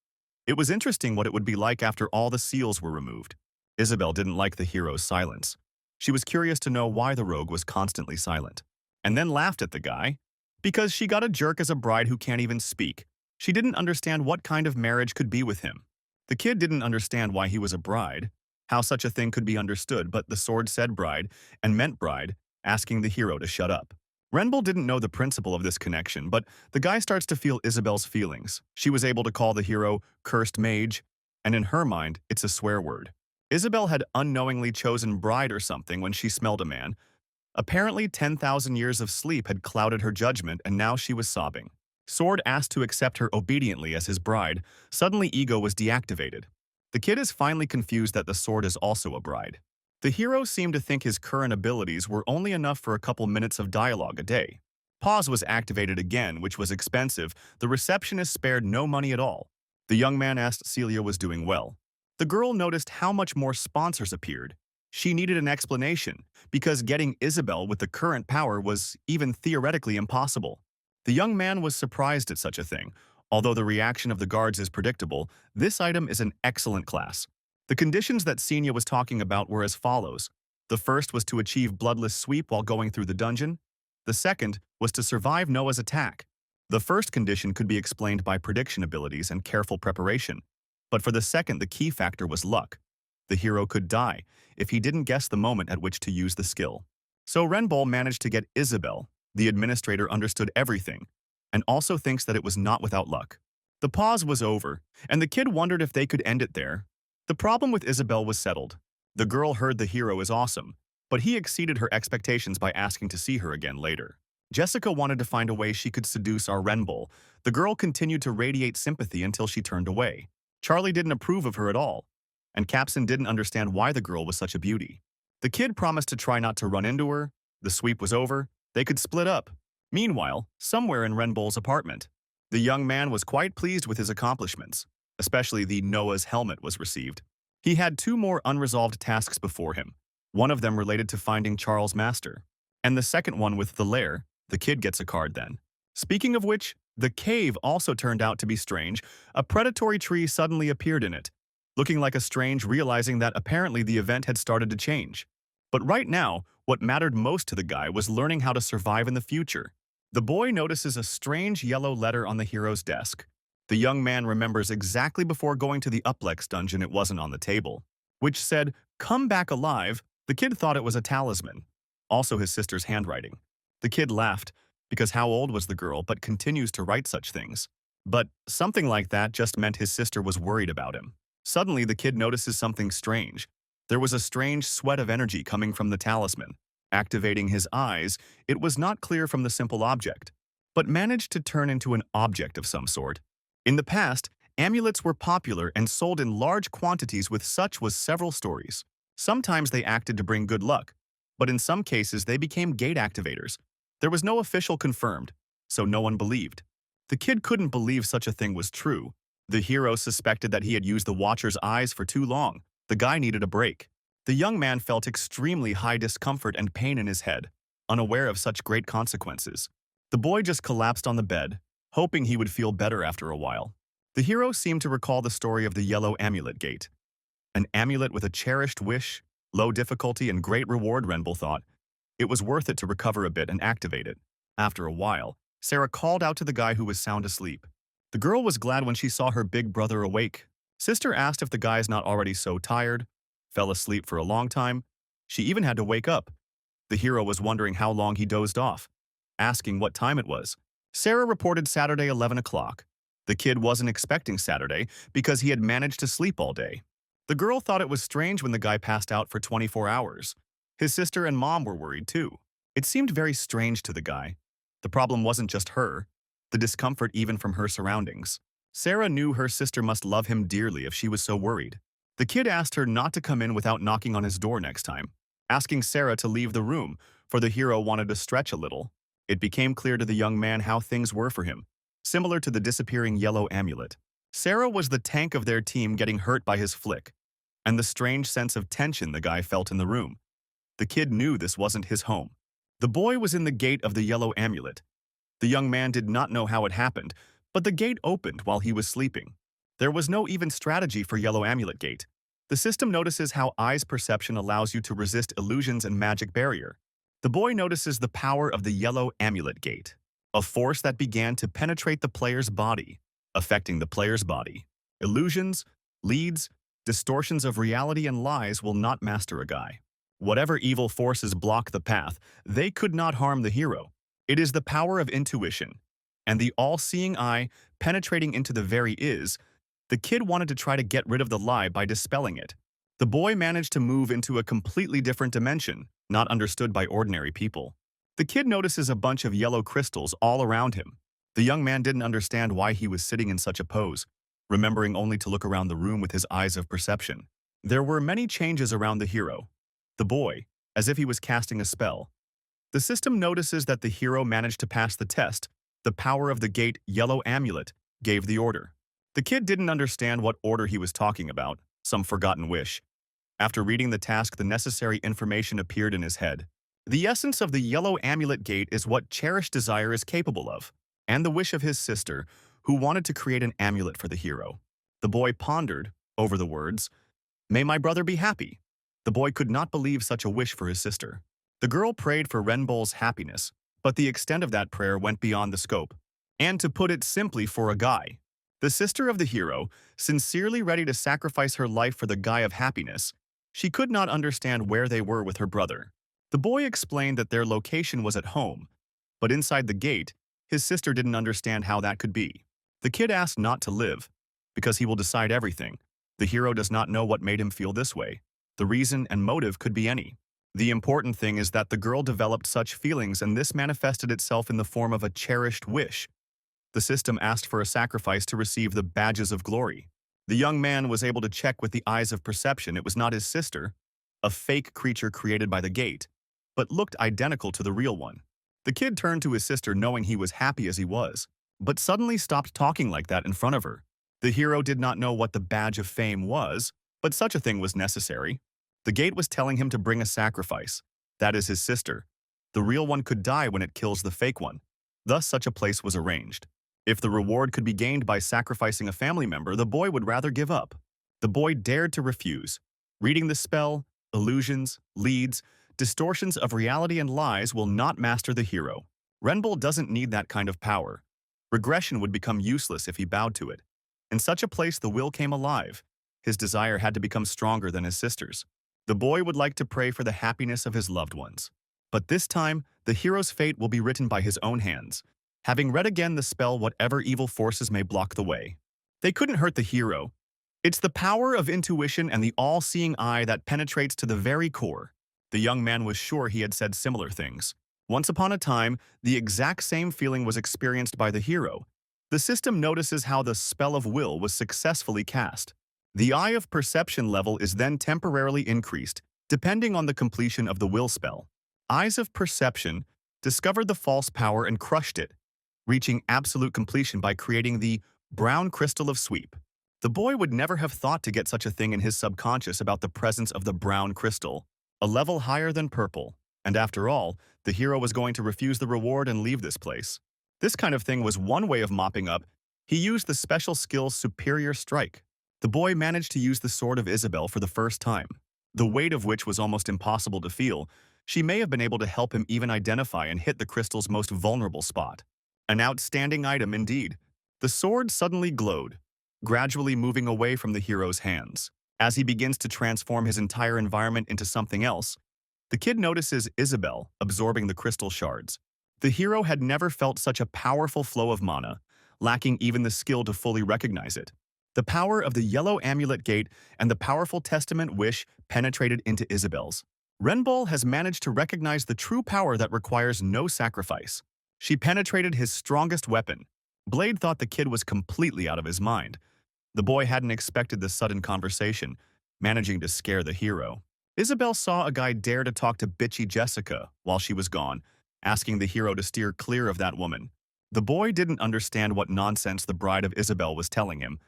S1: It was interesting what it would be like after all the seals were removed. Isabel didn't like the hero's silence. She was curious to know why the rogue was constantly silent, and then laughed at the guy. Because she got a jerk as a bride who can't even speak. She didn't understand what kind of marriage could be with him. The kid didn't understand why he was a bride, how such a thing could be understood, but the sword said bride and meant bride, asking the hero to shut up. Renbull didn't know the principle of this connection, but the guy starts to feel Isabel's feelings. She was able to call the hero cursed mage, and in her mind, it's a swear word. Isabel had unknowingly chosen bride or something when she smelled a man. Apparently 10,000 years of sleep had clouded her judgment, and now she was sobbing. Sword asked to accept her obediently as his bride. Suddenly ego was deactivated. The kid is finally confused that the sword is also a bride. The hero seemed to think his current abilities were only enough for a couple minutes of dialogue a day. Pause was activated again, which was expensive. The receptionist spared no money at all. The young man asked Cecilia was doing well. The girl noticed how much more sponsors appeared. She needed an explanation, because getting Isabel with the current power was even theoretically impossible. The young man was surprised at such a thing. Although the reaction of the guards is predictable, this item is an excellent class. The conditions that Cecilia was talking about were as follows. The first was to achieve bloodless sweep while going through the dungeon. The second was to survive Noah's attack. The first condition could be explained by prediction abilities and careful preparation. But for the second, the key factor was luck. The hero could die if he didn't guess the moment at which to use the skill. So Renbull managed to get Isabel. The administrator understood everything, and also thinks that it was not without luck. The pause was over, and the kid wondered if they could end it there. The problem with Isabel was settled. The girl heard the hero is awesome, but he exceeded her expectations by asking to see her again later. Jessica wanted to find a way she could seduce our Renbull. The girl continued to radiate sympathy until she turned away. Charlie didn't approve of her at all, and Capson didn't understand why the girl was such a beauty. The kid promised to try not to run into her. The sweep was over. They could split up. Meanwhile, somewhere in Renbull's apartment, the young man was quite pleased with his accomplishments, especially the Noah's helmet was received. He had two more unresolved tasks before him, one of them related to finding Charles' master, and the second one with the lair. The kid gets a card then. Speaking of which, the cave also turned out to be strange. A predatory tree suddenly appeared in it, looking like a strange, realizing that apparently the event had started to change. But right now, what mattered most to the guy was learning how to survive in the future. The boy notices a strange yellow letter on the hero's desk. The young man remembers exactly before going to the Uplex dungeon it wasn't on the table, which said, "Come back alive." The kid thought it was a talisman, also his sister's handwriting. The kid laughed, because how old was the girl but continues to write such things? But something like that just meant his sister was worried about him. Suddenly, the kid notices something strange. There was a strange sweat of energy coming from the talisman. Activating his eyes, it was not clear from the simple object, but managed to turn into an object of some sort. In the past, amulets were popular and sold in large quantities with such was several stories. Sometimes they acted to bring good luck, but in some cases they became gate activators. There was no official confirmed, so no one believed. The kid couldn't believe such a thing was true. The hero suspected that he had used the Watcher's eyes for too long. The guy needed a break. The young man felt extremely high discomfort and pain in his head, unaware of such great consequences. The boy just collapsed on the bed, hoping he would feel better after a while. The hero seemed to recall the story of the yellow amulet gate. An amulet with a cherished wish, low difficulty, and great reward, Renbull thought. It was worth it to recover a bit and activate it. After a while, Sarah called out to the guy who was sound asleep. The girl was glad when she saw her big brother awake. Sister asked if the guy's not already so tired, fell asleep for a long time. She even had to wake up. The hero was wondering how long he dozed off, asking what time it was. Sarah reported Saturday 11 o'clock. The kid wasn't expecting Saturday because he had managed to sleep all day. The girl thought it was strange when the guy passed out for 24 hours. His sister and mom were worried too. It seemed very strange to the guy. The problem wasn't just her, the discomfort even from her surroundings. Sarah knew her sister must love him dearly if she was so worried. The kid asked her not to come in without knocking on his door next time, asking Sarah to leave the room, for the hero wanted to stretch a little. It became clear to the young man how things were for him. similar to the disappearing yellow amulet. Sarah was the tank of their team getting hurt by his flick, and the strange sense of tension the guy felt in the room. The kid knew this wasn't his home. The boy was in the gate of the yellow amulet. The young man did not know how it happened, but the gate opened while he was sleeping. There was no even strategy for Yellow Amulet Gate. The system notices how eyes perception allows you to resist illusions and magic barrier. The boy notices the power of the Yellow Amulet Gate, a force that began to penetrate the player's body, affecting the player's body. Illusions, leads, distortions of reality and lies will not master a guy. Whatever evil forces block the path, they could not harm the hero. It is the power of intuition, and the all-seeing eye penetrating into the very is. The kid wanted to try to get rid of the lie by dispelling it. The boy managed to move into a completely different dimension, not understood by ordinary people. The kid notices a bunch of yellow crystals all around him. The young man didn't understand why he was sitting in such a pose, remembering only to look around the room with his eyes of perception. There were many changes around the hero. The boy, as if he was casting a spell. The system notices that the hero managed to pass the test. The power of the gate Yellow Amulet gave the order. The kid didn't understand what order he was talking about, some forgotten wish. After reading the task, the necessary information appeared in his head. The essence of the Yellow Amulet Gate is what cherished desire is capable of, and the wish of his sister, who wanted to create an amulet for the hero. The boy pondered over the words, "May my brother be happy." The boy could not believe such a wish for his sister. The girl prayed for Renbull's happiness, but the extent of that prayer went beyond the scope. And to put it simply, for a guy. The sister of the hero, sincerely ready to sacrifice her life for the guy of happiness, she could not understand where they were with her brother. The boy explained that their location was at home, but inside the gate, his sister didn't understand how that could be. The kid asked not to live, because he will decide everything. The hero does not know what made him feel this way. The reason and motive could be any. The important thing is that the girl developed such feelings, and this manifested itself in the form of a cherished wish. The system asked for a sacrifice to receive the badges of glory. The young man was able to check with the eyes of perception it was not his sister, a fake creature created by the gate, but looked identical to the real one. The kid turned to his sister knowing he was happy as he was, but suddenly stopped talking like that in front of her. The hero did not know what the badge of fame was, but such a thing was necessary. The gate was telling him to bring a sacrifice. That is his sister. The real one could die when it kills the fake one. Thus, such a place was arranged. If the reward could be gained by sacrificing a family member, the boy would rather give up. The boy dared to refuse. Reading the spell, illusions, leads, distortions of reality and lies will not master the hero. Renbull doesn't need that kind of power. Regression would become useless if he bowed to it. In such a place, the will came alive. His desire had to become stronger than his sister's. The boy would like to pray for the happiness of his loved ones. But this time, the hero's fate will be written by his own hands. Having read again the spell, whatever evil forces may block the way. They couldn't hurt the hero. It's the power of intuition and the all-seeing eye that penetrates to the very core. The young man was sure he had said similar things. Once upon a time, the exact same feeling was experienced by the hero. The system notices how the spell of will was successfully cast. The eye of perception level is then temporarily increased, depending on the completion of the will spell. Eyes of perception discovered the false power and crushed it, reaching absolute completion by creating the brown crystal of sweep. The boy would never have thought to get such a thing in his subconscious about the presence of the brown crystal, a level higher than purple. And after all, the hero was going to refuse the reward and leave this place. This kind of thing was one way of mopping up. He used the special skill Superior Strike. The boy managed to use the Sword of Isabel for the first time, the weight of which was almost impossible to feel. She may have been able to help him even identify and hit the crystal's most vulnerable spot. An outstanding item indeed. The sword suddenly glowed, gradually moving away from the hero's hands. As he begins to transform his entire environment into something else, the kid notices Isabel absorbing the crystal shards. The hero had never felt such a powerful flow of mana, lacking even the skill to fully recognize it. The power of the Yellow Amulet Gate and the powerful Testament Wish penetrated into Isabel's. Renbull has managed to recognize the true power that requires no sacrifice. She penetrated his strongest weapon. Blade thought the kid was completely out of his mind. The boy hadn't expected this sudden conversation, managing to scare the hero. Isabel saw a guy dare to talk to bitchy Jessica while she was gone, asking the hero to steer clear of that woman. The boy didn't understand what nonsense the bride of Isabel was telling him,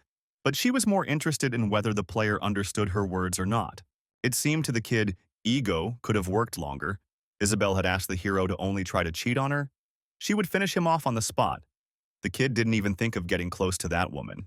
S1: but she was more interested in whether the player understood her words or not. It seemed to the kid, ego could have worked longer. Isabel had asked the hero to only try to cheat on her. She would finish him off on the spot. The kid didn't even think of getting close to that woman.